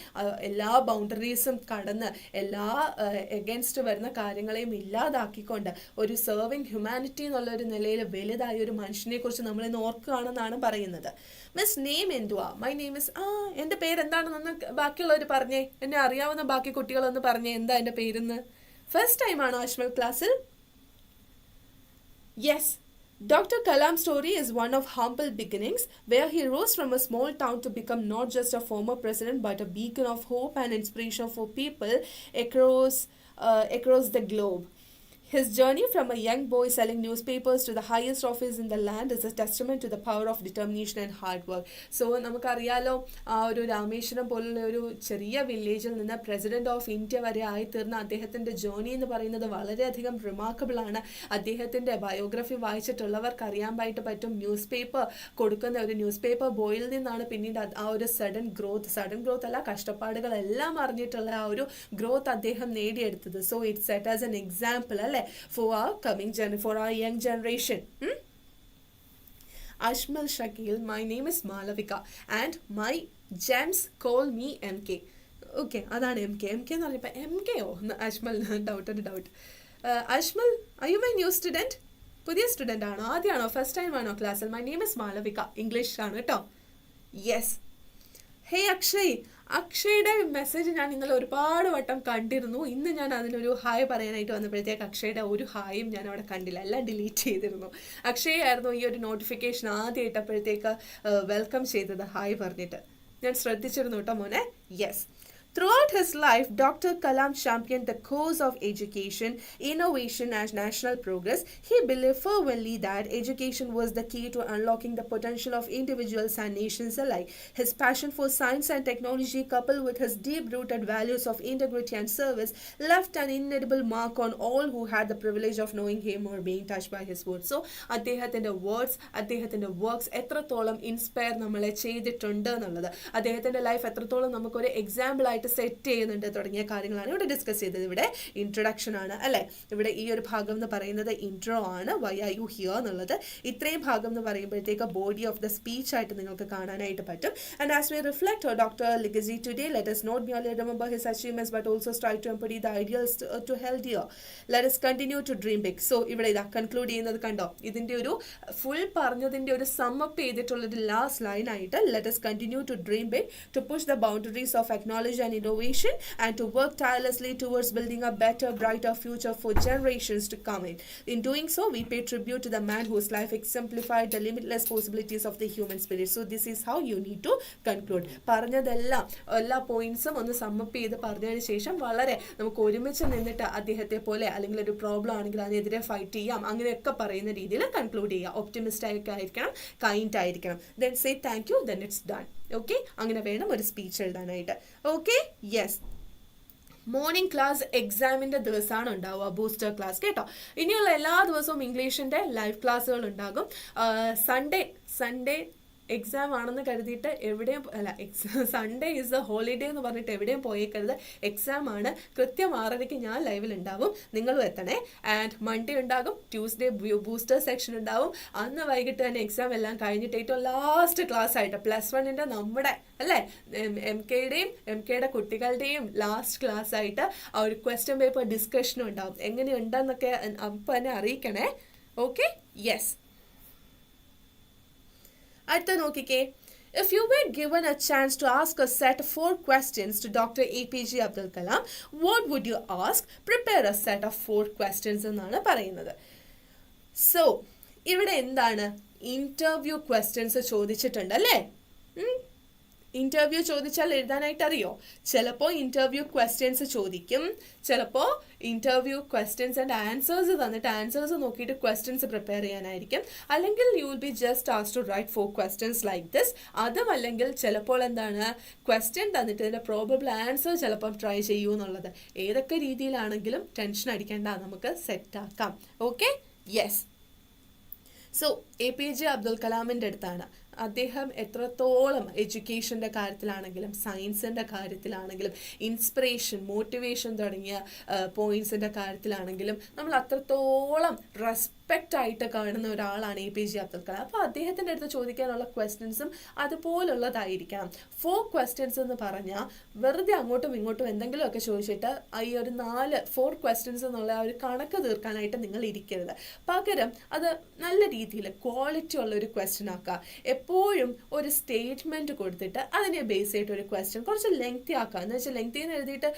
എല്ലാ ബൗണ്ടറീസും കടന്ന് എല്ലാ എഗൻസ്റ്റ് വരുന്ന കാര്യങ്ങളെയും ഇല്ലാതാക്കിക്കൊണ്ട് ഒരു സെർവിങ് ഹ്യൂമാനിറ്റി എന്നുള്ള ഒരു നിലയിൽ വലുതായ ഒരു മനുഷ്യനെ കുറിച്ച് നമ്മൾ ഇന്ന് ഓർക്കുകയാണെന്നാണ് പറയുന്നത്. മിസ് നെയിം എന്തുവാ? മൈ നെയിം ഇസ് എൻ്റെ പേര് എന്താണെന്നൊന്ന് ബാക്കിയുള്ളവർ പറഞ്ഞേ, എന്നെ അറിയാവുന്ന ബാക്കി കുട്ടികളൊന്ന് പറഞ്ഞേ എന്താ എൻ്റെ പേരെന്ന്. ഫസ്റ്റ് ടൈം ആണോ അജ്മൽ ക്ലാസ്സിൽ? Yes. Dr. Kalam's story is one of humble beginnings, where he rose from a small town to become not just a former president but a beacon of hope and inspiration for people across the globe. His journey from a young boy selling newspapers to the highest office in the land is a testament to the power of determination and hard work. So നമുക്കറിയാലോ, ആ ഒരു രാമേശ്വരം പോലുള്ള ഒരു ചെറിയ വില്ലേജിൽ നിന്ന് president of India വരെ ആയിത്തീർന്ന അദ്ദേഹത്തിൻ്റെ ജേർണി എന്ന് പറയുന്നത് വളരെയധികം റിമാർക്കബിൾ ആണ്. അദ്ദേഹത്തിൻ്റെ ബയോഗ്രഫി വായിച്ചിട്ടുള്ളവർക്ക് അറിയാനായിട്ട് പറ്റും. ന്യൂസ് പേപ്പർ കൊടുക്കുന്ന ഒരു ന്യൂസ് പേപ്പർ ബോയിൽ നിന്നാണ് പിന്നീട് ആ ഒരു സഡൻ ഗ്രോത്ത് അല്ല, കഷ്ടപ്പാടുകളെല്ലാം അറിഞ്ഞിട്ടുള്ള ആ ഒരു ഗ്രോത്ത് അദ്ദേഹം നേടിയെടുത്തത്. So it's set as an example അല്ലേ for our young generation. Ashmal Shakil, my name is Malavika and my gems call me MK. Okay, അതാണ് MK എന്ന് പറഞ്ഞപ്പോൾ MKയോ Ashmal? Doubt. Ashmal, are you my new student? പുതിയ student ആണോ? ആദ്യമാണോ? First time ആണോ ക്ലാസ്സിൽ? My name is Malavika. English ആണ് കേട്ടോ. യെസ്. ഹേ അക്ഷയ്, അക്ഷയുടെ മെസ്സേജ് ഞാൻ ഇന്നലെ ഒരുപാട് വട്ടം കണ്ടിരുന്നു. ഇന്ന് ഞാൻ അതിനൊരു ഹായ് പറയാനായിട്ട് വന്നപ്പോഴത്തേക്ക് അക്ഷയുടെ ഒരു ഹായും ഞാൻ അവിടെ കണ്ടില്ല, എല്ലാം ഡിലീറ്റ് ചെയ്തിരുന്നു. അക്ഷയ് ആയിരുന്നു ഈ ഒരു നോട്ടിഫിക്കേഷൻ ആദ്യം ഇട്ടപ്പോഴത്തേക്ക് വെൽക്കം ചെയ്തത്, ഹായ് പറഞ്ഞിട്ട്. ഞാൻ ശ്രദ്ധിച്ചിരുന്നു കേട്ടോ മോനെ. Yes. Throughout his life, Dr. Kalam championed the cause of education, innovation and national progress. He believed fervently that education was the key to unlocking the potential of individuals and nations alike. His passion for science and technology, coupled with his deep-rooted values of integrity and service, left an indelible mark on all who had the privilege of knowing him or being touched by his words. So, അദ്ദേഹത്തിൻ്റെ words, അദ്ദേഹത്തിൻ്റെ works എത്രത്തോളം inspire നമ്മളെ ചെയ്തിട്ടുണ്ട് എന്നുള്ളത്, അദ്ദേഹത്തിൻ്റെ life എത്രത്തോളം നമുക്കൊരു example ആയിട്ട് സെറ്റ് ചെയ്യുന്നുണ്ട് തുടങ്ങിയ കാര്യങ്ങളാണ് ഇവിടെ ഡിസ്കസ് ചെയ്തത്. ഇവിടെ ഇൻട്രൊഡക്ഷൻ ആണ് അല്ലേ. ഇവിടെ ഈ ഒരു ഭാഗം എന്ന് പറയുന്നത് ഇൻട്രോ ആണ്, വൈ ആർ യു ഹിയർ എന്നുള്ളത്. ഇത്രയും ഭാഗം എന്ന് പറയുമ്പോഴത്തേക്ക് ബോഡി ഓഫ് ദ സ്പീച്ച് ആയിട്ട് നിങ്ങൾക്ക് കാണാനായിട്ട് പറ്റും. And as we reflect doctor legacy today, let us not merely remember his achievements but also strive to embody the ideals to held dear. Let us continue to dream big. So ഇവിടെ ഇതാ conclude ചെയ്യുന്നത് കണ്ടോ. ഇതിൻ്റെ ഒരു full പറഞ്ഞതിൻ്റെ ഒരു sum up ചെയ്തിട്ടുള്ളൊരു last line ആയിട്ട് let us continue to dream big, to push the boundaries of acknowledge and innovation and to work tirelessly towards building a better, brighter future for generations to come. In doing so, we pay tribute to the man whose life exemplified the limitless possibilities of the human spirit. So this is how you need to conclude. പറഞ്ഞതെല്ലാം എല്ലാ പോയിന്റ്സും ഒന്ന് sum up ചെയ്ത് പറഞ്ഞതിന് ശേഷം വളരെ നമുക്ക് ഒരുമിച്ച് നിന്നിട്ട് അദ്ദേഹത്തെ പോലെ അല്ലെങ്കിൽ ഒരു പ്രോബ്ലം ആണെങ്കിൽ അതിനെതിരെ ഫൈറ്റ് ചെയ്യാം അങ്ങനെയൊക്കെ പറയുന്ന രീതിയിൽ കൺക്ലൂഡ് ചെയ്യാം. ഒപ്റ്റിമിസ്റ്റ് ആയിരിക്കണം, കൈൻഡ് ആയിരിക്കണം. Then say thank U, then it's done. Okay, അങ്ങനെ വേണം ഒരു സ്പീച്ച് എഴുതാനായിട്ട്. Okay, yes. മോർണിംഗ് ക്ലാസ് എക്സാമിൻ്റെ ദിവസമാണ് ഉണ്ടാവുക, ബൂസ്റ്റർ ക്ലാസ് കേട്ടോ. ഇനിയുള്ള എല്ലാ ദിവസവും ഇംഗ്ലീഷിൻ്റെ ലൈവ് ക്ലാസ്സുകൾ ഉണ്ടാകും. സൺഡേ എക്സാം ആണെന്ന് കരുതിയിട്ട് എവിടെയും അല്ല, സൺഡേ ഈസ് എ ഹോളിഡേ എന്ന് പറഞ്ഞിട്ട് എവിടെയും പോയേക്കരുത്. എക്സാം ആണ്. കൃത്യം 6:30 ഞാൻ ലൈവിൽ ഉണ്ടാവും, നിങ്ങളും എത്തണേ. ആൻഡ് മൺഡേ ഉണ്ടാകും, ട്യൂസ്ഡേ ബൂസ്റ്റർ സെക്ഷൻ ഉണ്ടാവും. അന്ന് വൈകിട്ട് തന്നെ എക്സാം എല്ലാം കഴിഞ്ഞിട്ട് ഏറ്റവും ലാസ്റ്റ് ക്ലാസ് ആയിട്ട് +1 നമ്മുടെ അല്ലേ എം കെയുടെ കുട്ടികളുടെയും ലാസ്റ്റ് ക്ലാസ് ആയിട്ട് ആ ഒരു ക്വസ്റ്റ്യൻ പേപ്പർ ഡിസ്കഷനും ഉണ്ടാവും. എങ്ങനെയുണ്ടെന്നൊക്കെ അപ്പം തന്നെ അറിയിക്കണേ. Okay, yes. അടുത്ത നോക്കിക്കേ. If you were given a chance to ask a set of 4 questions to Dr. APJ Abdul Kalam, what would you ask? Prepare a set of 4 questions എന്നാണ് പറയുന്നത്. സോ ഇവിടെ എന്താണ്, interview questions ചോദിച്ചിട്ടുണ്ട് അല്ലേ? Interview ചോദിച്ചാൽ എഴുതാനായിട്ട് അറിയോ? ചിലപ്പോൾ ഇന്റർവ്യൂ ക്വസ്റ്റ്യൻസ് ചോദിക്കും, ചിലപ്പോൾ ഇന്റർവ്യൂ ക്വസ്റ്റ്യൻസ് ആൻഡ് ആൻസേഴ്സ് തന്നിട്ട് ആൻസേഴ്സ് നോക്കിയിട്ട് ക്വസ്റ്റ്യൻസ് പ്രിപ്പയർ ചെയ്യാനായിരിക്കും. അല്ലെങ്കിൽ you will be just asked to write 4 questions like this. അതുമല്ലെങ്കിൽ ചിലപ്പോൾ എന്താണ്, ക്വസ്റ്റ്യൻ തന്നിട്ട് ഇതിൻ്റെ പ്രോബബിൾ ആൻസർ ചിലപ്പോൾ ട്രൈ ചെയ്യൂ എന്നുള്ളത്. ഏതൊക്കെ രീതിയിലാണെങ്കിലും ടെൻഷൻ അടിക്കേണ്ട, നമുക്ക് സെറ്റാക്കാം. Okay, yes. So APJ Abdul കലാമിൻ്റെ അടുത്താണ് അദ്ദേഹം എത്രത്തോളം എഡ്യൂക്കേഷൻ്റെ കാര്യത്തിലാണെങ്കിലും സയൻസിൻ്റെ കാര്യത്തിലാണെങ്കിലും ഇൻസ്പിറേഷൻ, മോട്ടിവേഷൻ തുടങ്ങിയ പോയിന്റ്സിൻ്റെ കാര്യത്തിലാണെങ്കിലും നമ്മൾ അത്രത്തോളം റെസ്പെക്റ്റ് ആയിട്ട് കാണുന്ന ഒരാളാണ് APJ അബ്ദുൽ കലാം. അപ്പോൾ അദ്ദേഹത്തിൻ്റെ അടുത്ത് ചോദിക്കാനുള്ള ക്വസ്റ്റ്യൻസും അതുപോലുള്ളതായിരിക്കണം. 4 questions എന്ന് പറഞ്ഞാൽ വെറുതെ അങ്ങോട്ടും ഇങ്ങോട്ടും എന്തെങ്കിലുമൊക്കെ ചോദിച്ചിട്ട് ഈ ഒരു 4 questions എന്നുള്ള ആ ഒരു കണക്ക് തീർക്കാനായിട്ട് നിങ്ങൾ ഇരിക്കരുത്. പകരം അത് നല്ല രീതിയിൽ ക്വാളിറ്റി ഉള്ള ഒരു ക്വസ്റ്റ്യൻ ആക്കുക. എപ്പോഴും ഒരു സ്റ്റേറ്റ്മെന്റ് കൊടുത്തിട്ട് അതിനെ ബേസ് ചെയ്തിട്ട് ഒരു ക്വസ്റ്റ്യൻ കുറച്ച് ലെങ്തി ആക്കുക. എന്ന് വെച്ചാൽ ലെങ്തി എന്ന് എഴുതിയിട്ട്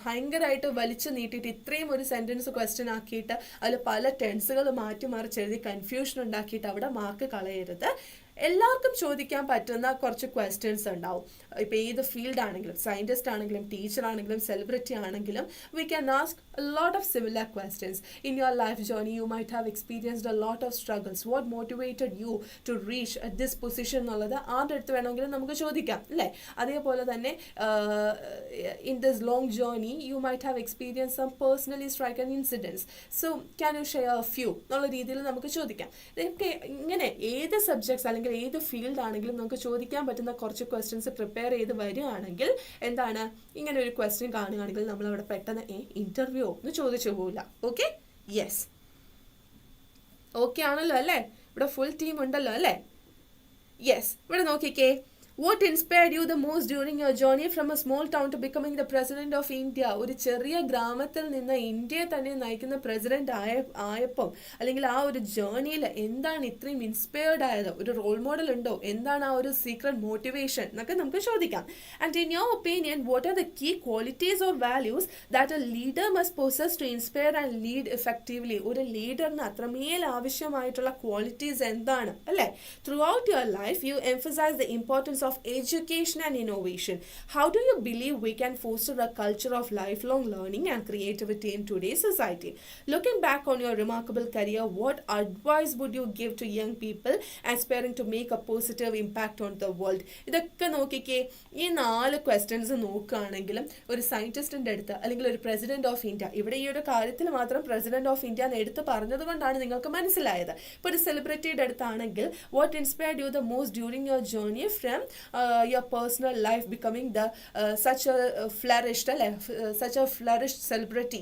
ഭയങ്കരമായിട്ട് വലിച്ചു നീട്ടിയിട്ട് ഇത്രയും ഒരു സെന്റൻസ് ക്വസ്റ്റ്യൻ ആക്കിയിട്ട് അതിൽ പല ടെൻസുകൾ മാറ്റി മറിച്ച് എഴുതി കൺഫ്യൂഷൻ ഉണ്ടാക്കിയിട്ട് അവിടെ മാർക്ക് കളയരുത്. എല്ലാവർക്കും ചോദിക്കാൻ പറ്റുന്ന കുറച്ച് ക്വസ്റ്റ്യൻസ് ഉണ്ടാവും. ഇപ്പോൾ ഏത് ഫീൽഡ് ആണെങ്കിലും, സയൻറ്റിസ്റ്റ് ആണെങ്കിലും ടീച്ചർ ആണെങ്കിലും സെലിബ്രിറ്റി ആണെങ്കിലും, we can ask a lot of similar questions. In your life journey you might have experienced a lot of struggles. What motivated you to reach at this position എന്നുള്ളത് ആരുടെ അടുത്ത് വേണമെങ്കിലും നമുക്ക് ചോദിക്കാം അല്ലേ? അതേപോലെ തന്നെ in this long journey you might have experienced some personally striking incidents. So can you share a few എന്നുള്ള രീതിയിൽ നമുക്ക് ചോദിക്കാം. ഇതൊക്കെ ഇങ്ങനെ ഏത് സബ്ജക്ട്സ് അല്ലെങ്കിൽ ഏത് ഫീൽഡ് ആണെങ്കിലും നമുക്ക് ചോദിക്കാൻ പറ്റുന്ന കുറച്ച് ക്വസ്റ്റ്യൻസ് പ്രിപ്പയർ ചെയ്ത് വരികയാണെങ്കിൽ എന്താണ്, ഇങ്ങനെ ഒരു ക്വസ്റ്റ്യൻ കാണുകയാണെങ്കിൽ നമ്മൾ അവിടെ പെട്ടെന്ന് ഇന്റർവ്യൂ എന്ന് ചോദിച്ചു പോകില്ല. Okay, yes. ഓക്കെ ആണല്ലോ അല്ലേ? ഇവിടെ ഫുൾ ടീം ഉണ്ടല്ലോ അല്ലേ? യെസ്. ഇവിടെ നോക്കിക്കേ. What inspired you the most during your journey from a small town to becoming the president of India? ഒരു ചെറിയ ഗ്രാമത്തിൽ നിന്ന് ഇന്ത്യയെ തന്നെ നയിക്കുന്ന പ്രസിഡന്റ് ആയപ്പം അല്ലെങ്കിൽ ആ ഒരു ജേർണിയിൽ എന്താണ് ഇത്രയും ഇൻസ്പയർഡ് ആയത്? ഒരു റോൾ മോഡൽ ഉണ്ടോ? എന്താണ് ആ ഒരു സീക്രട്ട് മോട്ടിവേഷൻ എന്നൊക്കെ നമുക്ക് ചോദിക്കാം. And in your opinion what are the key qualities or values that a leader must possess to inspire and lead effectively? ഒരു ലീഡറിന് അത്രമേൽ ആവശ്യമായിട്ടുള്ള ക്വാളിറ്റീസ് എന്താണ് അല്ലേ? Throughout your life you emphasize the importance of education and innovation. How do you believe we can foster a culture of lifelong learning and creativity in today's society? Looking back on your remarkable career, what advice would you give to young people aspiring to make a positive impact on the world? ഇതൊക്കെ നോക്കിക്കേ. ഈ 4 questions നോക്കുകയാണെങ്കിലും ഒരു സയന്റിസ്റ്റിന്റെ അടുത്ത് അല്ലെങ്കിൽ ഒരു president of India, ഇവിടെ ഈ ഒരു കാര്യത്തിൽ മാത്രം പ്രസിഡന്റ് ഓഫ് ഇന്ത്യ എന്ന് എടുത്ത് പറഞ്ഞത് കൊണ്ടാണ് നിങ്ങൾക്ക് മനസ്സിലായത്. ഇപ്പോൾ ഒരു സെലിബ്രിറ്റിയുടെ അടുത്താണെങ്കിൽ what inspired you the most during your journey from your personal life becoming the such a flourished celebrity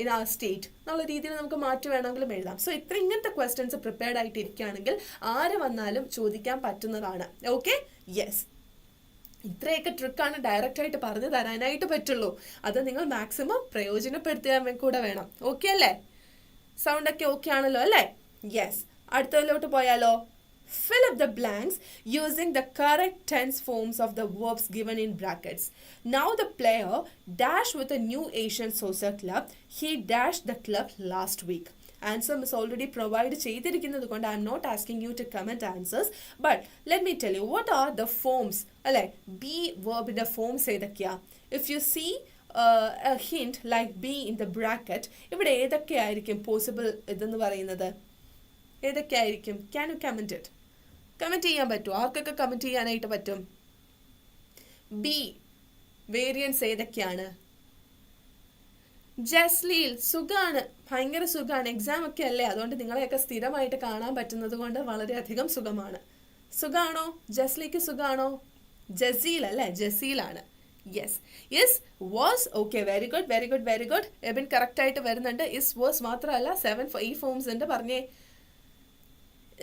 in our state എന്നുള്ള രീതിയിൽ നമുക്ക് മാറ്റി വേണമെങ്കിലും എഴുതാം. സോ ഇങ്ങനത്തെ ക്വസ്റ്റ്യൻസ് പ്രിപ്പയർഡ് ആയിട്ട് ഇരിക്കുകയാണെങ്കിൽ ആര് വന്നാലും ചോദിക്കാൻ പറ്റുന്നതാണ്. Okay, yes. ഇത്രയൊക്കെ ട്രിക്കാണ് ഡയറക്റ്റ് ആയിട്ട് പറഞ്ഞു തരാനായിട്ട് പറ്റുള്ളൂ. അത് നിങ്ങൾ മാക്സിമം പ്രയോജനപ്പെടുത്താൻ കൂടെ വേണം. ഓക്കെ അല്ലേ? സൗണ്ടൊക്കെ ഓക്കെ ആണല്ലോ അല്ലേ? യെസ്. അടുത്തതിലോട്ട് പോയാലോ? Fill up the blanks using the correct tense forms of the verbs given in brackets. Now the player dashed with a new Asian soccer club. He dashed the club last week. Answer is already provided ചെയ്തിരിക്കുന്നത് കൊണ്ട് I am not asking you to comment answers. But let me tell you what are the forms. അല്ലേ, be verb in the forms ഏതൊക്കെയാ? If you see a hint like be in the bracket, ഇവിടെ ഏതൊക്കെയായിരിക്കും possible ഇതെന്ന് പറയുന്നത്? ഏതൊക്കെയായിരിക്കും? Can you comment it? Comment ചെയ്യാൻ പറ്റുമോ? ആർക്കൊക്കെ comment ചെയ്യാനായിട്ട് പറ്റും? ബി വേരിയൻസ് ഏതൊക്കെയാണ്? ജസ്ലീൽ സുഖാണ്, ഭയങ്കര സുഖാണ്. എക്സാം ഒക്കെ അല്ലേ, അതുകൊണ്ട് നിങ്ങളെയൊക്കെ സ്ഥിരമായിട്ട് കാണാൻ പറ്റുന്നത് കൊണ്ട് വളരെയധികം സുഖമാണ്. സുഖാണോ? ജസ്ലിക്ക് സുഖാണോ? ജസീൽ അല്ലേ? ജസീലാണ്. Yes. Is was. Okay, very good very good very good. Ebin correct ആയിട്ട് വരുന്നുണ്ട്. ഇസ് വാസ് മാത്രമല്ല 7 ഈ ഫോംസ് ഉണ്ട്. പറഞ്ഞേ.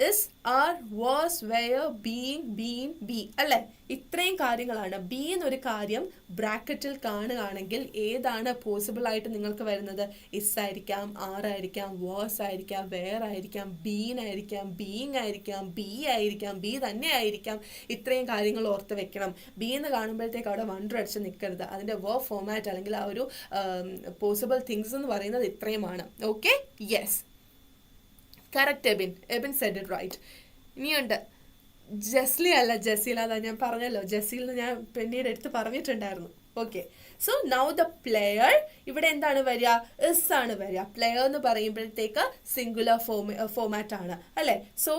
Is, are, was, were, been, been, be അല്ലേ? ഇത്രയും കാര്യങ്ങളാണ്. ബി എന്നൊരു കാര്യം ബ്രാക്കറ്റിൽ കാണുകയാണെങ്കിൽ ഏതാണ് പോസിബിൾ ആയിട്ട് നിങ്ങൾക്ക് വരുന്നത്? ഇസ് ആയിരിക്കാം, ആർ ആയിരിക്കാം, വാസ് ആയിരിക്കാം, വെയർ ആയിരിക്കാം, ബീൻ ആയിരിക്കാം, ബീങ് ആയിരിക്കാം, ബി ആയിരിക്കാം, ബി തന്നെ ആയിരിക്കാം. ഇത്രയും കാര്യങ്ങൾ ഓർത്ത് വെക്കണം. ബി എന്ന് കാണുമ്പോഴത്തേക്ക് അവിടെ വണ്ടർ അടിച്ച് നിൽക്കരുത്. അതിൻ്റെ വേർബ് ഫോമാറ്റ് അല്ലെങ്കിൽ ആ ഒരു പോസിബിൾ തിങ്സ് എന്ന് പറയുന്നത് ഇത്രയുമാണ്. Okay, yes, correct Ebin. Ebin said it right. ഇനിയുണ്ട് ജസ്ലി അല്ല ജസീൽ. അതാ ഞാൻ പറഞ്ഞല്ലോ, ജസീൽ എന്ന് ഞാൻ പിന്നീട് എടുത്ത് പറഞ്ഞിട്ടുണ്ടായിരുന്നു. Okay, so now the player. ഇവിടെ എന്താണ് വരിക? ഇസ് ആണ് വരിക. പ്ലെയർ എന്ന് പറയുമ്പോഴത്തേക്ക് സിംഗുലർ ഫോമാറ്റ് ആണ് അല്ലേ? So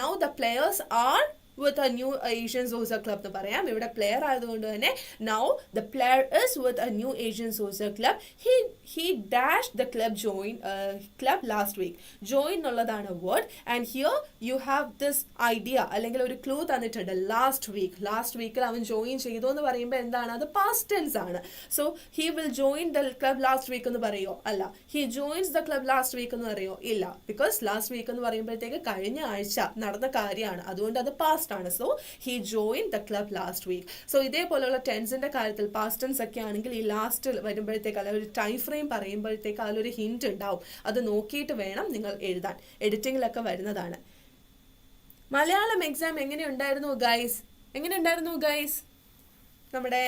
now the players are with a new Asian Social Club എന്ന് പറയാം. ഇവിടെ പ്ലെയർ ആയതുകൊണ്ട് തന്നെ now the player is with a new Asian Social Club. He dashed the club last week. Join എന്നുള്ളതാണ് word and here you have this idea അല്ലെങ്കിൽ ഒരു clue തന്നിട്ടുണ്ട്. Last വീക്കിൽ അവൻ ജോയിൻ ചെയ്തു എന്ന് പറയുമ്പോൾ എന്താണ്? അത് പാസ്റ്റ് ടെൻസ് ആണ്. So he will join the club last week എന്ന് പറയോ? അല്ല. he joins the club last week എന്ന് പറയോ? ഇല്ല. because last week എന്ന് പറയുമ്പോഴത്തേക്ക് കഴിഞ്ഞ ആഴ്ച നടന്ന കാര്യമാണ്. അതുകൊണ്ട് അത് പാസ്റ്റ് ആണ്. So he join the club last week. So ഇതേപോലെയുള്ള ടെൻസിന്റെ കാര്യത്തിൽ പാസ്റ്റ് ടെൻസ് ഒക്കെ ആണെങ്കിൽ ഈ ലാസ്റ്റ് വരുമ്പോഴത്തേക്ക് അല്ലെങ്കിൽ ഒരു ടൈം ഫ്രെയിം പറയുമ്പോഴത്തേക്ക് അതിലൊരു ഹിന്റ് ഉണ്ടാവും. അത് നോക്കിയിട്ട് വേണം നിങ്ങൾ എഴുതാൻ. എഡിറ്റിംഗിലൊക്കെ വരുന്നതാണ്. മലയാളം എക്സാം എങ്ങനെയുണ്ടായിരുന്നു ഗൈസ്? നമ്മുടെ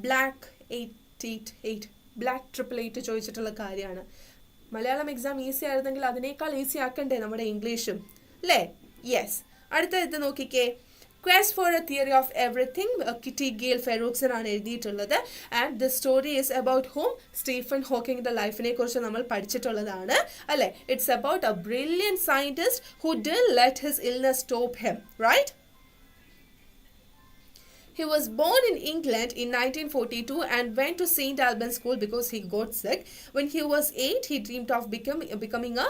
ബ്ലാക്ക് 888 ബ്ലാക്ക് 888 ചോദിച്ചിട്ടുള്ള കാര്യമാണ്. മലയാളം എക്സാം ഈസി ആയിരുന്നെങ്കിൽ അതിനേക്കാൾ ഈസി ആക്കണ്ടേ നമ്മുടെ ഇംഗ്ലീഷും അല്ലേ? യെസ്. അടുത്ത നോക്കിക്കേ. Quest for a Theory of Everything, Kitty Gail Ferguson ആണ് എഴുതിയിട്ടുള്ളത്. And the story is about home? Stephen ഹോക്കിങ്ങിന്റെ ലൈഫിനെ കുറിച്ച് നമ്മൾ പഠിച്ചിട്ടുള്ളതാണ് അല്ലെ? It's about a brilliant scientist who didn't let his illness stop him, right? He was born in England in 1942 and went to St. Albans School because he got sick. When he was 8, he dreamed of becoming a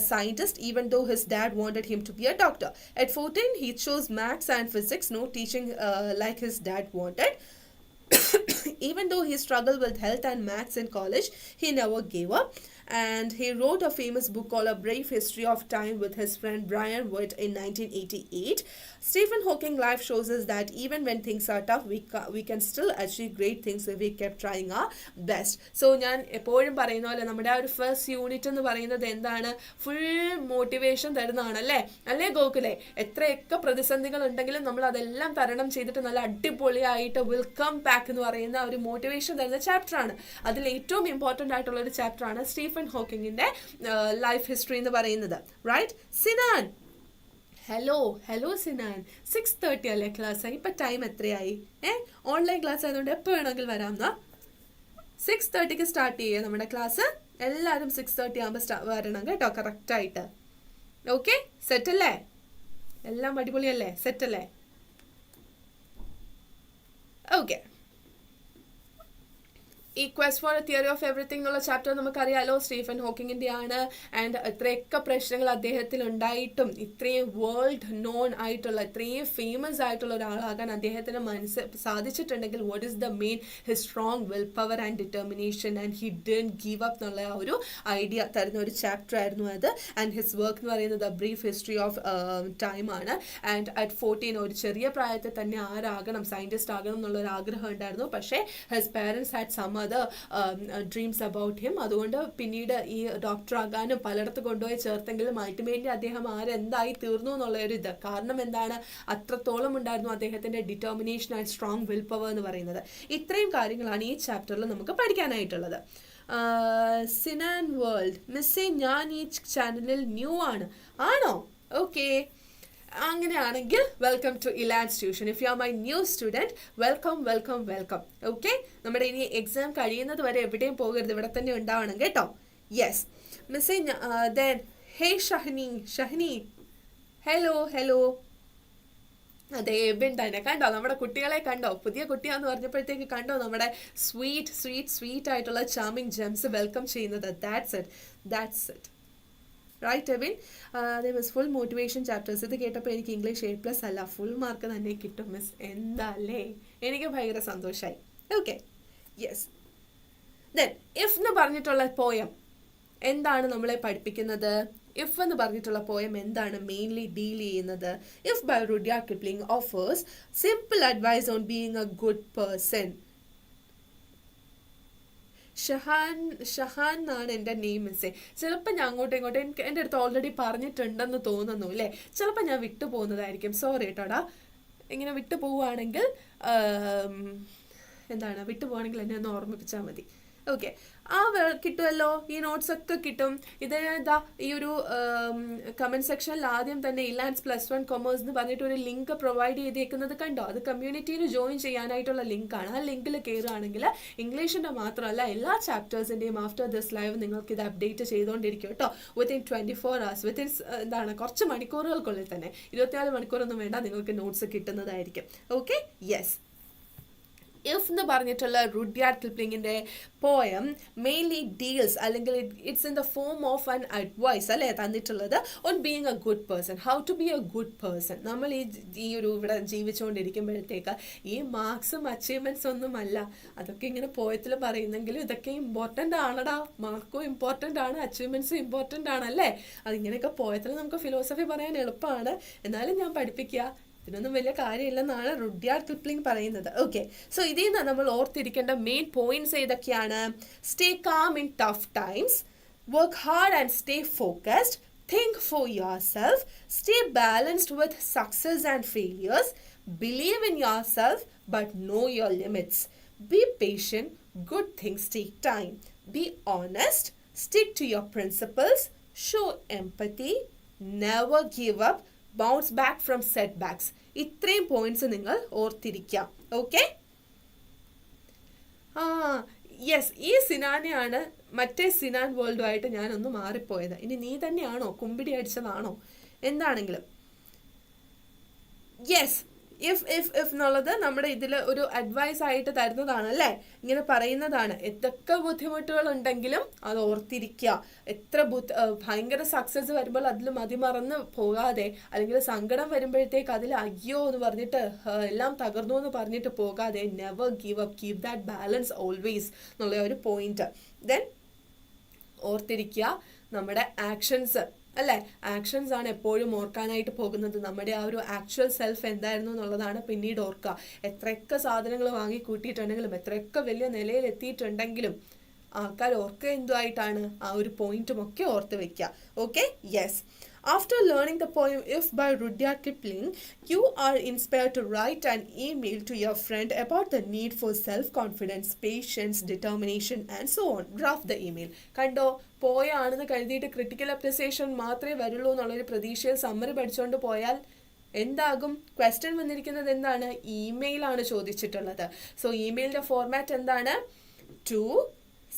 scientist, even though his dad wanted him to be a doctor. At 14, he chose maths and physics, no teaching like his dad wanted. Even though he struggled with health and maths in college, he never gave up. And he wrote a famous book called A Brief History of Time with his friend Brian Wood in 1988. Stephen Hawking's life shows us that even when things are tough, we can still achieve great things if we kept trying our best. So ഞാൻ എപ്പോഴും പറയുന്ന പോലെ നമ്മുടെ ആ ഒരു first unit എന്ന് പറയുന്നത് എന്താണ്? ഫുൾ മോട്ടിവേഷൻ തരുന്നതാണ് അല്ലേ ഗോകുലേ? എത്രയൊക്കെ പ്രതിസന്ധികൾ ഉണ്ടെങ്കിലും നമ്മൾ അതെല്ലാം തരണം ചെയ്തിട്ട് നല്ല അടിപൊളിയായിട്ട് വിൽ കം ബാക്ക് എന്ന് പറയുന്ന ഒരു മോട്ടിവേഷൻ തരുന്ന ചാപ്റ്ററാണ്. അതിൽ ഏറ്റവും ഇമ്പോർട്ടൻ്റ് ആയിട്ടുള്ള ഒരു ചാപ്റ്ററാണ് സ്റ്റീഫൻ ഹോക്കിങ്ങിന്റെ ലൈഫ് ഹിസ്റ്ററി എന്ന് പറയുന്നത്, റൈറ്റ്? സിനാൻ, ഹലോ സിനാൻ. 6:30 അല്ലേ ക്ലാസ്? ഇപ്പൊ ടൈം എത്രയായി? ഓൺലൈൻ ക്ലാസ് ആയതുകൊണ്ട് എപ്പോൾ വേണമെങ്കിൽ വരാമെന്നാ. 6:30 സ്റ്റാർട്ട് ചെയ്യേ നമ്മുടെ ക്ലാസ്. എല്ലാവരും 6:30 ആകുമ്പോൾ വരണം കേട്ടോ, കറക്റ്റ് ആയിട്ട്. ഓക്കെ, സെറ്റ് അല്ലേ? എല്ലാം അടിപൊളിയല്ലേ? സെറ്റ് അല്ലേ? ഓക്കെ. ഈ quest for A theory of everything എന്നുള്ള ചാപ്റ്റർ നമുക്കറിയാലോ, സ്റ്റീഫൻ ഹോക്കിങ്ങിൻ്റെ ആണ്. ആൻഡ് എത്രയൊക്കെ പ്രശ്നങ്ങൾ അദ്ദേഹത്തിൽ ഉണ്ടായിട്ടും ഇത്രയും വേൾഡ് നോൺ ആയിട്ടുള്ള, ഇത്രയും ഫേമസ് ആയിട്ടുള്ള ഒരാളാകാൻ അദ്ദേഹത്തിന് സാധിച്ചിട്ടുണ്ടെങ്കിൽ what is the main? His strong will power and determination and he didn't give up എന്നുള്ള ആ ഒരു ഐഡിയ തരുന്ന ഒരു ചാപ്റ്റർ ആയിരുന്നു അത്. ആൻഡ് ഹിസ് വർക്ക് എന്ന് പറയുന്നത് A brief history of time ആണ്. ആൻഡ് അറ്റ് 14 ഒരു ചെറിയ പ്രായത്തിൽ തന്നെ ആരാകണം, സയൻറ്റിസ്റ്റ് ആകണം എന്നുള്ള ഒരു ആഗ്രഹം ഉണ്ടായിരുന്നു. പക്ഷേ his parents had some dreams about him. അതുകൊണ്ട് പിന്നീട് ഈ ഡോക്ടർ ആകാനും പലയിടത്ത് കൊണ്ടുപോയി ചേർത്തെങ്കിലും അൾട്ടിമേറ്റ്ലി അദ്ദേഹം ആരെന്തായി തീർന്നു എന്നുള്ള ഒരു ഇത്. കാരണം എന്താണ്? അത്രത്തോളം ഉണ്ടായിരുന്നു അദ്ദേഹത്തിന്റെ determination and strong will power എന്ന് പറയുന്നത്. ഇത്രയും കാര്യങ്ങളാണ് ഈ ചാപ്റ്ററിൽ നമുക്ക് പഠിക്കാനായിട്ടുള്ളത്. സിനാൻ വേൾഡ് മിസ്സേ, ഞാൻ ഈ ചാനലിൽ ന്യൂ ആണോ? ഓക്കെ, അങ്ങനെയാണെങ്കിൽ welcome to ഇലാൻസ് tuition. If you are my new student, welcome. Okay, നമ്മുടെ ഇനി എക്സാം കഴിയുന്നത് വരെ എവിടെയും പോകരുത്, ഇവിടെ തന്നെ ഉണ്ടാവണം കേട്ടോ. യെസ് മിസ്സേ. ദെൻ ഹേ ഷഹനി, ഹലോ. അതെ, എബിൻ തന്നെ. കണ്ടോ നമ്മുടെ കുട്ടികളെ? കണ്ടോ? പുതിയ കുട്ടിയാന്ന് പറഞ്ഞപ്പോഴത്തേക്ക് കണ്ടോ നമ്മുടെ സ്വീറ്റ് ആയിട്ടുള്ള ചാമിങ് ജെംസ് വെൽക്കം ചെയ്യുന്നത്? That's it. റൈറ്റ് എവിൻ? അതേ മിസ് ഫുൾ മോട്ടിവേഷൻ ചാപ്റ്റേഴ്സ്. ഇത് കേട്ടപ്പോൾ എനിക്ക് ഇംഗ്ലീഷ് A+ അല്ല, ഫുൾ മാർക്ക് തന്നെ കിട്ടും മിസ്. എന്താ അല്ലേ? എനിക്ക് ഭയങ്കര സന്തോഷമായി. Okay, yes. ദെൻ ഇഫ് എന്ന് പറഞ്ഞിട്ടുള്ള പോയം എന്താണ് നമ്മളെ പഠിപ്പിക്കുന്നത്? ഇഫ് എന്ന് പറഞ്ഞിട്ടുള്ള പോയം എന്താണ് മെയിൻലി ഡീൽ ചെയ്യുന്നത്? If by Rudyard Kipling offers simple advice on being a good person. Shahan എന്നാണ് എൻ്റെ നെയിം മിസ്സേ. ചിലപ്പോൾ ഞാൻ അങ്ങോട്ടും ഇങ്ങോട്ടും എൻ്റെ അടുത്ത് ഓൾറെഡി പറഞ്ഞിട്ടുണ്ടെന്ന് തോന്നുന്നു അല്ലേ? ചിലപ്പോൾ ഞാൻ വിട്ടു പോകുന്നതായിരിക്കും, സോറി കേട്ടോടാ. ഇങ്ങനെ വിട്ടു പോവുകയാണെങ്കിൽ വിട്ടു പോവുകയാണെങ്കിൽ എന്നെ ഒന്ന് ഓർമ്മിപ്പിച്ചാൽ മതി. ഓക്കെ, കിട്ടുമല്ലോ, ഈ നോട്ട്സ് ഒക്കെ കിട്ടും. ഇതാ ഈ ഒരു കമന്റ് സെക്ഷനിൽ ആദ്യം തന്നെ ഇലാൻസ് +1 കൊമേഴ്സ് എന്ന് പറഞ്ഞിട്ട് ഒരു ലിങ്ക് പ്രൊവൈഡ് ചെയ്തേക്കുന്നത് കണ്ടോ? അത് കമ്മ്യൂണിറ്റിയിൽ ജോയിൻ ചെയ്യാനായിട്ടുള്ള ലിങ്കാണ്. ആ ലിങ്കിൽ കയറുകയാണെങ്കിൽ ഇംഗ്ലീഷിന്റെ മാത്രമല്ല എല്ലാ ചാപ്റ്റേഴ്സിന്റെയും ആഫ്റ്റർ ദിസ് ലൈവ് നിങ്ങൾക്ക് ഇത് അപ്ഡേറ്റ് ചെയ്തുകൊണ്ടിരിക്കും കേട്ടോ. വിത്തിൻ 24 hours, വിത്തിൻ കുറച്ച് മണിക്കൂറുകൾക്കുള്ളിൽ തന്നെ, 24 മണിക്കൂറൊന്നും വേണ്ട, നിങ്ങൾക്ക് നോട്ട്സ് കിട്ടുന്നതായിരിക്കും. Okay, yes. ഇഫ് എന്ന് പറഞ്ഞിട്ടുള്ള റുഡ്യാർഡ് കിപ്ലിങ്ങിന്റെ പോയം മെയിൻലി ഡീൽസ്, അല്ലെങ്കിൽ it's in the form of an advice അല്ലേ തന്നിട്ടുള്ളത്, on being a good person, how to be a good person. നമ്മൾ ഈ ഒരു ഇവിടെ ജീവിച്ചുകൊണ്ടിരിക്കുമ്പോഴത്തേക്ക് ഈ മാർക്സും അച്ചീവ്മെന്റ്സ് ഒന്നും അല്ല, അതൊക്കെ ഇങ്ങനെ പോയത്തിൽ പറയുന്നെങ്കിലും ഇതൊക്കെ ഇമ്പോർട്ടൻ്റ് ആണടാ. മാർക്കും ഇമ്പോർട്ടൻ്റ് ആണ്, അച്ചീവ്മെന്റ്സും ഇമ്പോർട്ടൻ്റ് ആണല്ലേ. അതിങ്ങനെയൊക്കെ പോയത്തിൽ നമുക്ക് ഫിലോസഫി പറയാൻ എളുപ്പമാണ്, എന്നാലും ഞാൻ പഠിപ്പിക്കുക, ഇതിനൊന്നും വലിയ കാര്യമില്ലെന്നാണ് റുഡ്യാർഡ് കിപ്ലിംഗ് പറയുന്നത്. ഓക്കെ, സോ ഇതിൽ നിന്ന് നമ്മൾ ഓർത്തിരിക്കേണ്ട മെയിൻ പോയിന്റ്സ് ഏതൊക്കെയാണ്? Stay calm in tough times, work hard and stay focused, think for yourself, stay balanced with success and failures, believe in yourself but know your limits, be patient, good things take time, be honest, stick to your principles, show empathy, never give up, bounce back from setbacks. ഇത്രയും points നിങ്ങൾ ഓർത്തിരിക്കാം. Okay, yes. ഈ സിനാനെയാണ് മറ്റേ സിനാൻ വേൾഡുമായിട്ട് ഞാനൊന്ന് മാറിപ്പോയത്. ഇനി നീ തന്നെയാണോ കുമ്പിടി അടിച്ചതാണോ? എന്താണെങ്കിലും yes, if എന്നുള്ളത് നമ്മുടെ ഇതിൽ ഒരു അഡ്വൈസ് ആയിട്ട് തരുന്നതാണ് അല്ലേ, ഇങ്ങനെ പറയുന്നതാണ്. എന്തൊക്കെ ബുദ്ധിമുട്ടുകൾ ഉണ്ടെങ്കിലും അത് ഓർത്തിരിക്കുക. എത്ര ഭയങ്കര സക്സസ് വരുമ്പോൾ അതിൽ മതിമറന്ന് പോകാതെ, അല്ലെങ്കിൽ സങ്കടം വരുമ്പോഴത്തേക്ക് അതിൽ അയ്യോ എന്ന് പറഞ്ഞിട്ട് എല്ലാം തകർന്നു എന്ന് പറഞ്ഞിട്ട് പോകാതെ, never give up, keep that balance always എന്നുള്ള ഒരു പോയിന്റ്. ദെൻ ഓർത്തിരിക്കുക നമ്മുടെ ആക്ഷൻസ് അല്ലേ, ആക്ഷൻസ് ആണ് എപ്പോഴും ഓർക്കാനായിട്ട് പോകുന്നത്. നമ്മുടെ ആ ഒരു ആക്ച്വൽ സെൽഫ് എന്തായിരുന്നു എന്നുള്ളതാണ് പിന്നീട് ഓർക്കുക. എത്രയൊക്കെ സാധനങ്ങൾ വാങ്ങി കൂട്ടിയിട്ടുണ്ടെങ്കിലും, എത്രയൊക്കെ വലിയ നിലയിൽ എത്തിയിട്ടുണ്ടെങ്കിലും ആൾക്കാർ ഓർക്കുക എന്തുമായിട്ടാണ്? ആ ഒരു പോയിന്റും ഒക്കെ ഓർത്ത് വെക്കുക. Okay, yes. After learning the poem If by Rudyard Kipling, you are inspired to write an email to your friend about the need for self-confidence, patience, determination and so on. Draft the email. കണ്ടോ, പോയാണെന്ന് കരുതിയിട്ട് critical appreciation മാത്രമേ വരുള്ളൂ എന്നുള്ളൊരു പ്രതീക്ഷയിൽ summary പഠിച്ചുകൊണ്ട് പോയാൽ എന്താകും? Question വന്നിരിക്കുന്നത് എന്താണ്? ഇമെയിൽ ആണ് ചോദിച്ചിട്ടുള്ളത്. സോ ഇമെയിലിന്റെ ഫോർമാറ്റ് എന്താണ്? ടു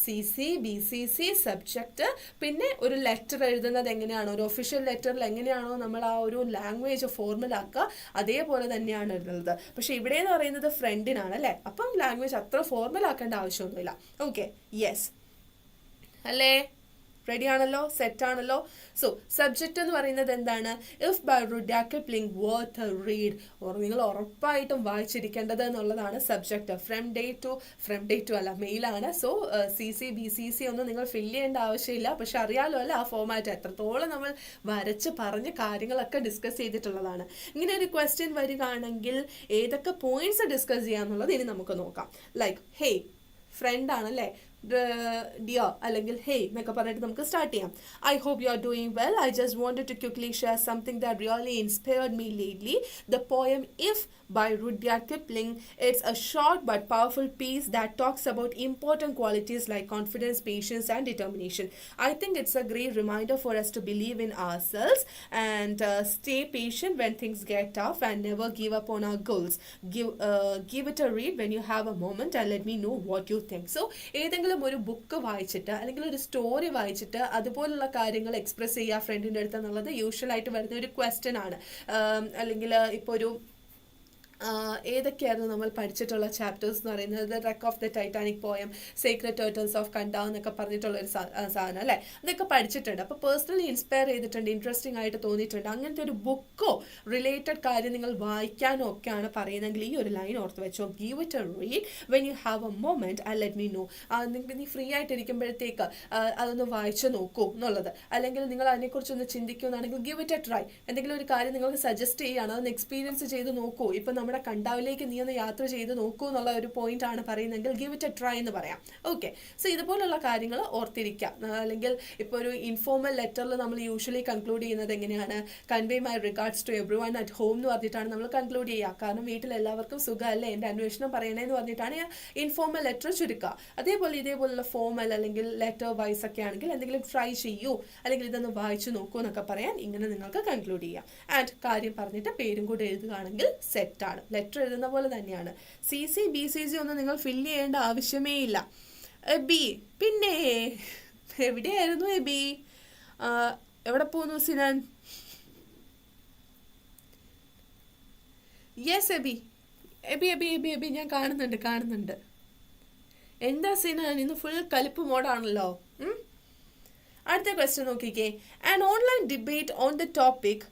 CC, BCC, സബ്ജക്റ്റ്, പിന്നെ ഒരു ലെറ്റർ എഴുതുന്നത് എങ്ങനെയാണോ, ഒരു ഒഫീഷ്യൽ ലെറ്ററിൽ എങ്ങനെയാണോ നമ്മൾ ആ ഒരു ലാംഗ്വേജ് ഫോർമൽ ആക്കുക, അതേപോലെ തന്നെയാണ് എഴുതുന്നത്. പക്ഷെ ഇവിടെ എന്ന് പറയുന്നത് ഫ്രണ്ടിനാണ് അല്ലേ, അപ്പം ലാംഗ്വേജ് അത്ര ഫോർമൽ ആക്കേണ്ട ആവശ്യമൊന്നുമില്ല. ഓക്കെ, യെസ് അല്ലേ? റെഡി ആണല്ലോ, സെറ്റ് ആണല്ലോ. സോ സബ്ജക്റ്റ് എന്ന് പറയുന്നത് എന്താണ്? If by Rudyard Kipling worth a read, നിങ്ങൾ ഉറപ്പായിട്ടും വായിച്ചിരിക്കേണ്ടത് എന്നുള്ളതാണ് സബ്ജക്റ്റ്. ഫ്രം ഡേ ടു അല്ല, മെയിലാണ്. സോ CC, BCC ഒന്നും നിങ്ങൾ ഫില്ല് ചെയ്യേണ്ട ആവശ്യമില്ല. പക്ഷെ അറിയാലോ അല്ല ആ ഫോമാറ്റ് എത്രത്തോളം നമ്മൾ വരച്ച് പറഞ്ഞ കാര്യങ്ങളൊക്കെ ഡിസ്കസ് ചെയ്തിട്ടുള്ളതാണ്. ഇങ്ങനെ ഒരു ക്വസ്റ്റ്യൻ വരികയാണെങ്കിൽ ഏതൊക്കെ പോയിന്റ്സ് ഡിസ്കസ് ചെയ്യാന്നുള്ളത് ഇനി നമുക്ക് നോക്കാം. ലൈക്ക് ഹേയ്, ഫ്രണ്ട് ആണല്ലേ, ഡിയർ അല്ലെങ്കിൽ ഹേയ് എന്നൊക്കെ പറഞ്ഞിട്ട് നമുക്ക് സ്റ്റാർട്ട് ചെയ്യാം. I hope you are doing well. I just wanted to quickly share something that really inspired me lately. The poem if by Rudyard Kipling. It's a short but powerful piece that talks about important qualities like confidence, patience and determination. I think it's a great reminder for us to believe in ourselves and stay patient when things get tough and never give up on our goals. Give it a read when you have a moment and let me know what you think. So ഏതെങ്കിലും ഒരു book വായിച്ചിട്ട് അല്ലെങ്കിൽ ഒരു story വായിച്ചിട്ട് അതുപോലുള്ള കാര്യങ്ങൾ express ചെയ്യുക ഫ്രണ്ടിൻ്റെ അടുത്ത് എന്നുള്ളത് യൂഷ്വൽ ആയിട്ട് വരുന്ന ഒരു ക്വസ്റ്റ്യൻ ആണ്. അല്ലെങ്കിൽ ഇപ്പോൾ ഒരു ഏതൊക്കെയായിരുന്നു നമ്മൾ പഠിച്ചിട്ടുള്ള ചാപ്റ്റേഴ്സ് എന്ന് പറയുന്നത്? Wreck of the Titanic poem, secret turtles of കണ്ട എന്നൊക്കെ പറഞ്ഞിട്ടുള്ള ഒരു സാധനം അല്ലേ, അതൊക്കെ പഠിച്ചിട്ടുണ്ട്. അപ്പോൾ പേഴ്സണലി ഇൻസ്പയർ ചെയ്തിട്ടുണ്ട്, ഇൻട്രസ്റ്റിംഗ് ആയിട്ട് തോന്നിയിട്ടുണ്ട്. അങ്ങനത്തെ ഒരു ബുക്കോ റിലേറ്റഡ് കാര്യം നിങ്ങൾ വായിക്കാനോ ഒക്കെയാണ് പറയുന്നതെങ്കിൽ ഈ ഒരു ലൈൻ ഓർത്ത് വെച്ചോ. Give it a read when you have a moment and let me know. നിങ്ങൾക്ക് നീ ഫ്രീ ആയിട്ടിരിക്കുമ്പോഴത്തേക്ക് അതൊന്ന് വായിച്ചു നോക്കൂ എന്നുള്ളത്, അല്ലെങ്കിൽ നിങ്ങൾ അതിനെക്കുറിച്ചൊന്ന് ചിന്തിക്കുമെന്നാണെങ്കിൽ ഗിവ് ഇറ്റ് എ ട്രൈ. എന്തെങ്കിലും ഒരു കാര്യം നിങ്ങൾക്ക് സജസ്റ്റ് ചെയ്യുകയാണ്, അതൊന്ന് എക്സ്പീരിയൻസ് ചെയ്ത് നോക്കൂ. ഇപ്പം നമ്മുടെ കണ്ടാവിലേക്ക് നീ ഒന്ന് യാത്ര ചെയ്ത് നോക്കൂ എന്നുള്ള ഒരു പോയിന്റ് ആണ് പറയുന്നതെങ്കിൽ ഗിവ് ഇറ്റ് എ ട്രൈ എന്ന് പറയാം. ഓക്കെ, സോ ഇതുപോലുള്ള കാര്യങ്ങൾ ഓർത്തിരിക്കുക. അല്ലെങ്കിൽ ഇപ്പോൾ ഒരു ഇൻഫോർമൽ ലെറ്ററിൽ നമ്മൾ യൂഷ്വലി കൺക്ലൂഡ് ചെയ്യുന്നത് എങ്ങനെയാണ്? Convey my regards to everyone at home എന്ന് പറഞ്ഞിട്ടാണ് നമ്മൾ കൺക്ലൂഡ് ചെയ്യുക. കാരണം വീട്ടിൽ എല്ലാവർക്കും സുഖമല്ലേ, എൻ്റെ അന്വേഷണം പറയണേന്ന് പറഞ്ഞിട്ടാണ് ഇൻഫോർമൽ ലെറ്റർ ചുരുക്കുക. അതേപോലെ ഇതേപോലുള്ള ഫോമൽ അല്ലെങ്കിൽ ലെറ്റർ വൈസ് ഒക്കെ ആണെങ്കിൽ എന്തെങ്കിലും ട്രൈ ചെയ്യൂ, അല്ലെങ്കിൽ ഇതൊന്ന് വായിച്ചു നോക്കൂ എന്നൊക്കെ പറയാൻ ഇങ്ങനെ നിങ്ങൾക്ക് കൺക്ലൂഡ് ചെയ്യാം. ആൻഡ് കാര്യം പറഞ്ഞിട്ട് പേരും കൂടെ എഴുതുകയാണെങ്കിൽ സെറ്റാണ്. ലെറ്റർ എഴുതുന്ന പോലെ തന്നെയാണ്. CC BCC ഒന്നും നിങ്ങൾ ഫില്ല് ചെയ്യേണ്ട ആവശ്യമേ ഇല്ല. എബി പിന്നെ എവിടെയായിരുന്നു? എബി എവിടെ പോന്നു? സിനാൻ, യെസ് എബി എബി എബി എബി എബി ഞാൻ കാണുന്നുണ്ട്. എന്താ സിനാൻ, ഇന്ന് ഫുൾ കലിപ്പ് മോഡാണല്ലോ. അടുത്ത ക്വസ്റ്റ്യൻ നോക്കിക്കേ. An online debate on the topic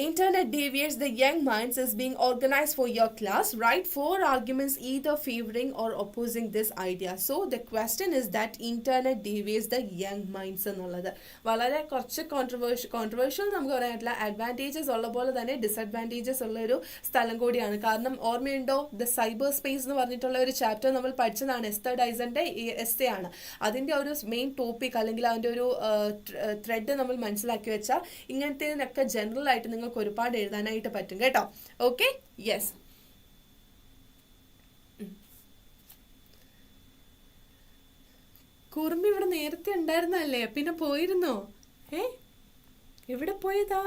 internet deviates the young minds is being organized for your class. Write 4 arguments either favoring or opposing this idea. So the question is that internet deviates the young minds എന്നുള്ളത് വളരെ കുറച്ച് controversial നമുക്ക് പറയാനില്ല. Advantages ഉള്ള പോലെ തന്നെ disadvantages ഉള്ള ഒരു സ്ഥലം കൂടിയാണ്. കാരണം ഓർമ്മയുണ്ടോ, ദ സൈബർ സ്പേസ് എന്ന് പറഞ്ഞിട്ടുള്ള ഒരു ചാപ്റ്റർ നമ്മൾ പഠിച്ചതാണ്. എസ്തർ ഡൈസന്റെ എസ്സേ ആണ്. അതിൻ്റെ ഒരു മെയിൻ ടോപ്പിക് അല്ലെങ്കിൽ അതിൻ്റെ ഒരു ത്രെഡ് നമ്മൾ മനസ്സിലാക്കി വെച്ചാൽ ഇങ്ങനത്തേതിനൊക്കെ ജനറൽ ആയിട്ട് നിങ്ങൾക്ക് ഒരുപാട് എഴുതാനായിട്ട് പറ്റും കേട്ടോ. Okay, yes. കുറുമ്പി ഇവിടെ നേരത്തെ ഉണ്ടായിരുന്നല്ലേ, പിന്നെ പോയിരുന്നോ? എവിടെ പോയതാ?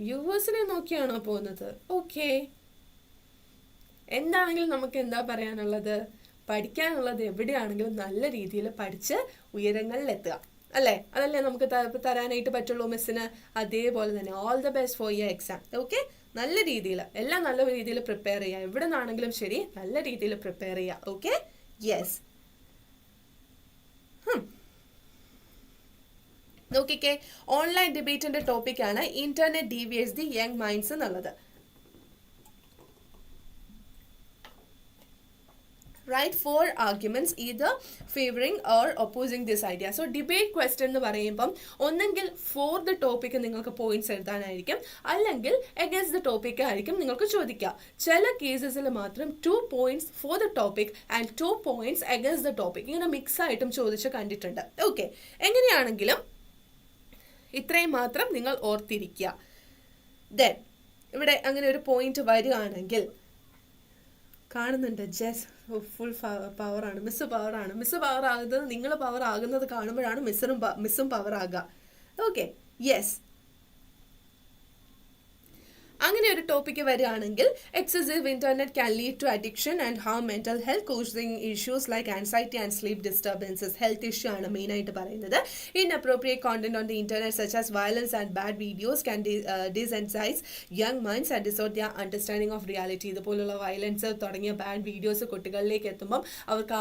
വ്യൂവേഴ്സിനെ നോക്കിയാണോ പോകുന്നത്? ഓക്കെ, എന്താണെങ്കിലും നമുക്ക് എന്താ പറയാനുള്ളത്? പഠിക്കാനുള്ളത് എവിടെയാണെങ്കിലും നല്ല രീതിയിൽ പഠിച്ച് ഉയരങ്ങളിലെത്തുക അല്ലേ? അതല്ലേ നമുക്ക് തരാനായിട്ട് പറ്റുള്ളൂ മിസ്സിന്. അതേപോലെ തന്നെ all the best for your exam. Okay, നല്ല രീതിയിൽ എല്ലാം നല്ല രീതിയിൽ പ്രിപ്പയർ ചെയ്യുക. എവിടെ നിന്നാണെങ്കിലും ശരി നല്ല രീതിയിൽ പ്രിപ്പയർ ചെയ്യുക. Okay, yes. നോക്കിക്കേ, ഓൺലൈൻ ഡിബേറ്റിന്റെ ടോപ്പിക്കാണ് internet deviates the young minds എന്നുള്ളത്. Write 4 arguments either favoring or opposing this idea. So debate question എന്ന് പറയുമ്പം ഒന്നെങ്കിൽ for the topic നിങ്ങൾക്ക് പോയിന്റ്സ് എഴുതാനായിരിക്കും, അല്ലെങ്കിൽ against the topic ആയിരിക്കും നിങ്ങൾക്ക് ചോദിക്കുക. ചില കേസസിൽ മാത്രം 2 points for the topic and 2 points against the topic ഇങ്ങനെ മിക്സ് ആയിട്ടും ചോദിച്ച് കണ്ടിട്ടുണ്ട്. ഓക്കെ, എങ്ങനെയാണെങ്കിലും ഇത്രയും മാത്രം നിങ്ങൾ ഓർത്തിരിക്കുക. ദെൻ ഇവിടെ അങ്ങനെ ഒരു പോയിന്റ് വരികയാണെങ്കിൽ കാണുന്നുണ്ട് ജസ് ഫുൾ പവറാണ്, മിസ് പവറാണ്. മിസ് പവർ ആകുന്നത് നിങ്ങൾ പവർ ആകുന്നത് കാണുമ്പോഴാണ് മിസ്സും പവർ ആകുക. Okay, yes. അങ്ങനെ ഒരു ടോപ്പിക്ക് വരികയാണെങ്കിൽ excessive internet can lead to addiction and harm mental health, causing issues like anxiety and sleep disturbances. Health issue ആണ് മെയിൻ ആയിട്ട് പറയുന്നത്. Inappropriate content on the internet such as violence and bad videos can desensitise young minds and distort their understanding of reality. ഇതുപോലുള്ള violence തുടങ്ങിയ bad videos കുട്ടികളിലേക്ക് എത്തുമ്പം അവർക്ക്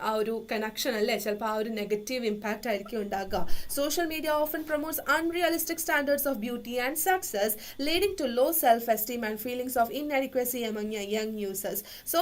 ആ ഒരു കണക്ഷൻ അല്ലേ, ചിലപ്പോൾ ആ ഒരു നെഗറ്റീവ് ഇമ്പാക്റ്റ് ആയിരിക്കും ഉണ്ടാകുക. Social media often promotes unrealistic standards of beauty and success, leading to low self-esteem and feelings of inadequacy among young users. So,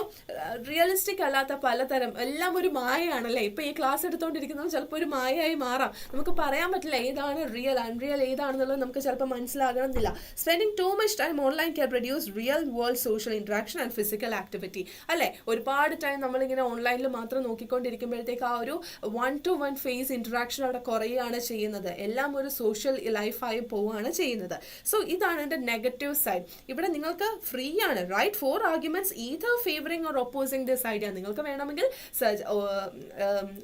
realistic അല്ലാത്ത പലതരം എല്ലാം ഒരു മായയാണല്ലേ. ഇപ്പോൾ ഈ ക്ലാസ് എടുത്തുകൊണ്ടിരിക്കുന്നത് ചിലപ്പോൾ ഒരു മായയായി മാറാം. നമുക്ക് പറയാൻ പറ്റില്ല ഏതാണ് റിയൽ അൺറിയൽ ഏതാണെന്നുള്ളത് നമുക്ക് ചിലപ്പോൾ മനസ്സിലാകണമെന്നില്ല. Spending too much time online can reduce real world social interaction and physical activity. അല്ലേ, ഒരുപാട് ടൈം നമ്മളിങ്ങനെ ഓൺലൈനിൽ മാത്രം നോക്കിക്കൊണ്ടിരിക്കുമ്പോഴത്തേക്ക് ആ ഒരു 1-to-1 ഫേസ് ഇൻട്രാക്ഷൻ അവിടെ കുറയുകയാണ് ചെയ്യുന്നത്. എല്ലാം ഒരു സോഷ്യൽ ലൈഫായി പോവുകയാണ് ചെയ്യുന്നത്. സോ ഇതാണ് എൻ്റെ നെഗറ്റീവ് സൈഡ്. ഇവിടെ നിങ്ങൾക്ക് ഫ്രീ ആണ്, write 4 arguments either favoring or opposing this idea. നിങ്ങൾക്ക് വേണമെങ്കിൽ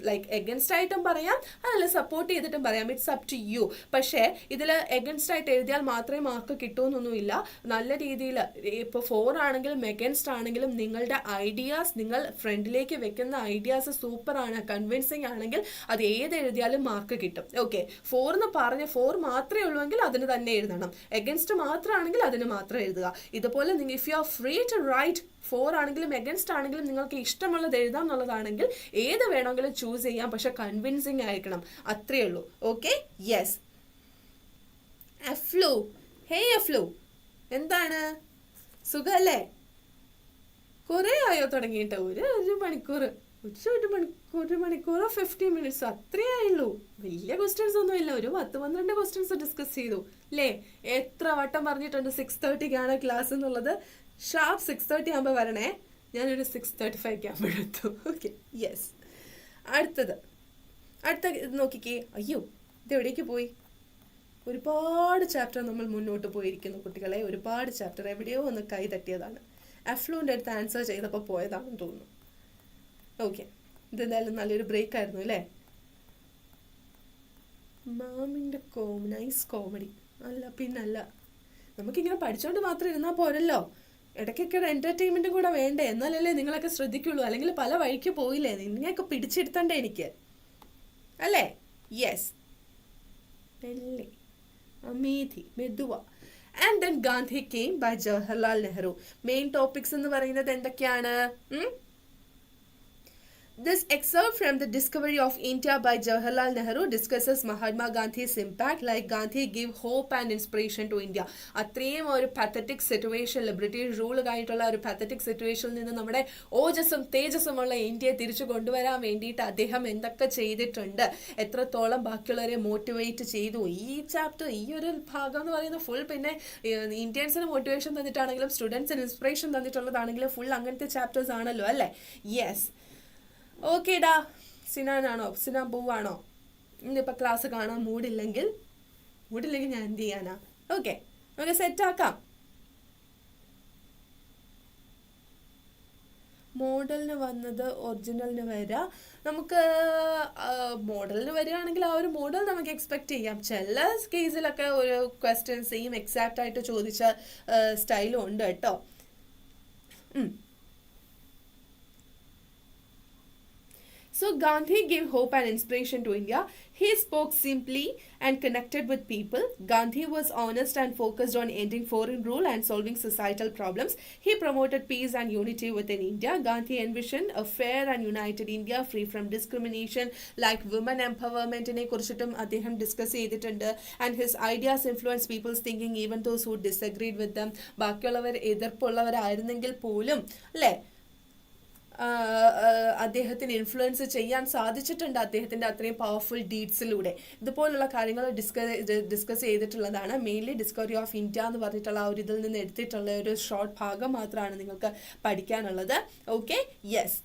ലൈക്ക് എഗൻസ്റ്റ് ആയിട്ടും പറയാം, അതല്ല സപ്പോർട്ട് ചെയ്തിട്ടും പറയാം. It's up to you. പക്ഷേ ഇതിൽ എഗൻസ്റ്റ് ആയിട്ട് എഴുതിയാൽ മാത്രമേ മാർക്ക് കിട്ടുമെന്നൊന്നുമില്ല. നല്ല രീതിയിൽ ഇപ്പോൾ 4 ആണെങ്കിലും എഗൻസ്റ്റ് ആണെങ്കിലും നിങ്ങളുടെ ഐഡിയാസ്, നിങ്ങൾ ഫ്രണ്ടിലേക്ക് വെക്കുന്ന ഐഡിയാസ് സൂപ്പർ ആണ്, കൺവിൻസിങ് ആണെങ്കിൽ അത് ഏത് എഴുതിയാലും മാർക്ക് കിട്ടും. ഓക്കെ, 4 എന്ന് പറഞ്ഞ് 4 മാത്രമേ ഉള്ളൂവെങ്കിൽ അതിന് തന്നെ എഴുതണം. എഗൻസ്റ്റ് മാത്രമാണെങ്കിൽ അതിന് മാത്രം എഴുതുക. ഇതുപോലെ നിങ്ങൾ if you are free to write 4 ആണെങ്കിലും എഗൻസ്റ്റ് ആണെങ്കിലും നിങ്ങൾക്ക് ഇഷ്ടമുള്ളത് എഴുതാം എന്നുള്ളതാണെങ്കിൽ ഏത് വേണമെങ്കിലും ചൂസ് ചെയ്യാം. പക്ഷെ കൺവിൻസിങ് ആയിരിക്കണം, അത്രയേ ഉള്ളൂ. Okay, yes. അഫ്ലു, ഹേ അഫ്ലു, എന്താണ് സുഖല്ലേ? കുറെ ആയോ തുടങ്ങിയിട്ട്? ഒരു മണിക്കൂർ 50 മിനിറ്റ്സ് അത്രേ ആയുള്ളൂ. വലിയ ക്വസ്റ്റ്യൻസ് ഒന്നും ഇല്ല, ഒരു 10-12 ക്വസ്റ്റ്യൻസ് ഡിസ്കസ് ചെയ്തു അല്ലേ? എത്ര വട്ടം പറഞ്ഞിട്ടുണ്ട് 6:30 ക്ലാസ് എന്നുള്ളത്. ഷാർപ്പ് 6:30 ആകുമ്പോൾ വരണേ. ഞാനൊരു 6:35 ആകുമ്പോഴെത്തു. Okay, yes. അടുത്ത നോക്കിക്കേ. അയ്യോ, ഇത് എവിടേക്ക് പോയി? ഒരുപാട് ചാപ്റ്റർ നമ്മൾ മുന്നോട്ട് പോയിരിക്കുന്നു കുട്ടികളെ, ഒരുപാട് ചാപ്റ്റർ. എവിടെയോ ഒന്ന് കൈ തട്ടിയതാണ്. അഫ്ലുവിൻ്റെ അടുത്ത് ആൻസർ ചെയ്തപ്പോൾ പോയതാണെന്ന് തോന്നുന്നു. ഓക്കെ, ഇതെന്തായാലും നല്ലൊരു ബ്രേക്ക് ആയിരുന്നു അല്ലേ? മാമിൻ്റെ നൈസ് കോമഡി. അല്ല പിന്നല്ല, നമുക്കിങ്ങനെ പഠിച്ചോണ്ട് മാത്രം ഇരുന്നാൽ പോരല്ലോ, ഇടയ്ക്കൊക്കെ ഒരു എൻ്റർടൈൻമെൻറ്റും കൂടെ വേണ്ടേ? എന്നാലല്ലേ നിങ്ങളൊക്കെ ശ്രദ്ധിക്കുള്ളൂ. അല്ലെങ്കിൽ പല വഴിക്ക് പോയില്ലേ, നിന്നെയൊക്കെ പിടിച്ചെടുത്തണ്ടേ എനിക്ക്, അല്ലേ? യെസ്, മെല്ലെ അമേധി മെതുവ. And then Gandhi came by Jawaharlal Nehru. Main topics എന്ന് പറയുന്നത് എന്തൊക്കെയാണ്? This excerpt from the Discovery of India by Jawaharlal Nehru discusses Mahatma Gandhi's impact, like Gandhi gave hope and inspiration to India. അത്രയും ഒരു pathetic situation, British rule കഴിഞ്ഞിട്ടുള്ള ഒരു pathetic situationൽ നിന്ന് നമ്മുടെ ഓജസ്സും തേജസ്സുമുള്ള ഇന്ത്യയെ തിരിച്ചു കൊണ്ടുവരാൻ വേണ്ടിയിട്ട് അദ്ദേഹം എന്തൊക്കെ ചെയ്തിട്ടുണ്ട്, എത്രത്തോളം ബാക്കിയുള്ളവരെ മോട്ടിവേറ്റ് ചെയ്തു. ഈ ചാപ്റ്റർ, ഈ ഒരു ഭാഗം എന്ന് പറയുന്നത് ഫുൾ പിന്നെ ഇന്ത്യൻസിന് മോട്ടിവേഷൻ തന്നിട്ടാണെങ്കിലും സ്റ്റുഡൻസിന് ഇൻസ്പിറേഷൻ തന്നിട്ടുള്ളതാണെങ്കിലും ഫുൾ അങ്ങനത്തെ ചാപ്റ്റേഴ്സ് ആണല്ലോ അല്ലേ? യെസ്. ഓക്കേടാ, സിനാൻ പോവാണോ? ഇന്നിപ്പോൾ ക്ലാസ് കാണാൻ മൂഡില്ലെങ്കിൽ ഞാൻ എന്ത് ചെയ്യാനാ? ഓക്കെ, നമുക്ക് സെറ്റാക്കാം. മോഡലിന് വന്നത് ഒറിജിനലിന് വരാം. നമുക്ക് മോഡലിന് വരികയാണെങ്കിൽ ആ ഒരു മോഡൽ നമുക്ക് എക്സ്പെക്ട് ചെയ്യാം. ചില കേസിലൊക്കെ ഒരു ക്വസ്റ്റ്യൻ സെയിം എക്സാക്റ്റ് ആയിട്ട് ചോദിച്ച സ്റ്റൈലും ഉണ്ട് കേട്ടോ. So Gandhi gave hope and inspiration to India. He spoke simply and connected with people. Gandhi was honest and focused on ending foreign rule and solving societal problems. He promoted peace and unity within India. Gandhi envisioned a fair and united India free from discrimination, like women empowerment നെ കുറിച്ചിട്ടും അദ്ദേഹം discuss ചെയ്തിട്ടുണ്ട്. And his ideas influenced people's thinking, even those who disagreed with them. ബാക്കിയുള്ളവർ എതിർപ്പുള്ളവരായിരുന്നെങ്കിൽ പോലും അല്ലേ, അദ്ദേഹത്തിന് influence ചെയ്യാൻ സാധിച്ചിട്ടുണ്ട് അദ്ദേഹത്തിൻ്റെ അത്രയും പവർഫുൾ ഡീഡ്സിലൂടെ. ഇതുപോലുള്ള കാര്യങ്ങൾ ഡിസ്കസ് ചെയ്തിട്ടുള്ളതാണ്. മെയിൻലി ഡിസ്കവറി ഓഫ് ഇന്ത്യ എന്ന് പറഞ്ഞിട്ടുള്ള ഒരു ഇതിൽ നിന്ന് എടുത്തിട്ടുള്ള ഒരു ഷോർട്ട് ഭാഗം മാത്രമാണ് നിങ്ങൾക്ക് പഠിക്കാനുള്ളത്. Okay, yes.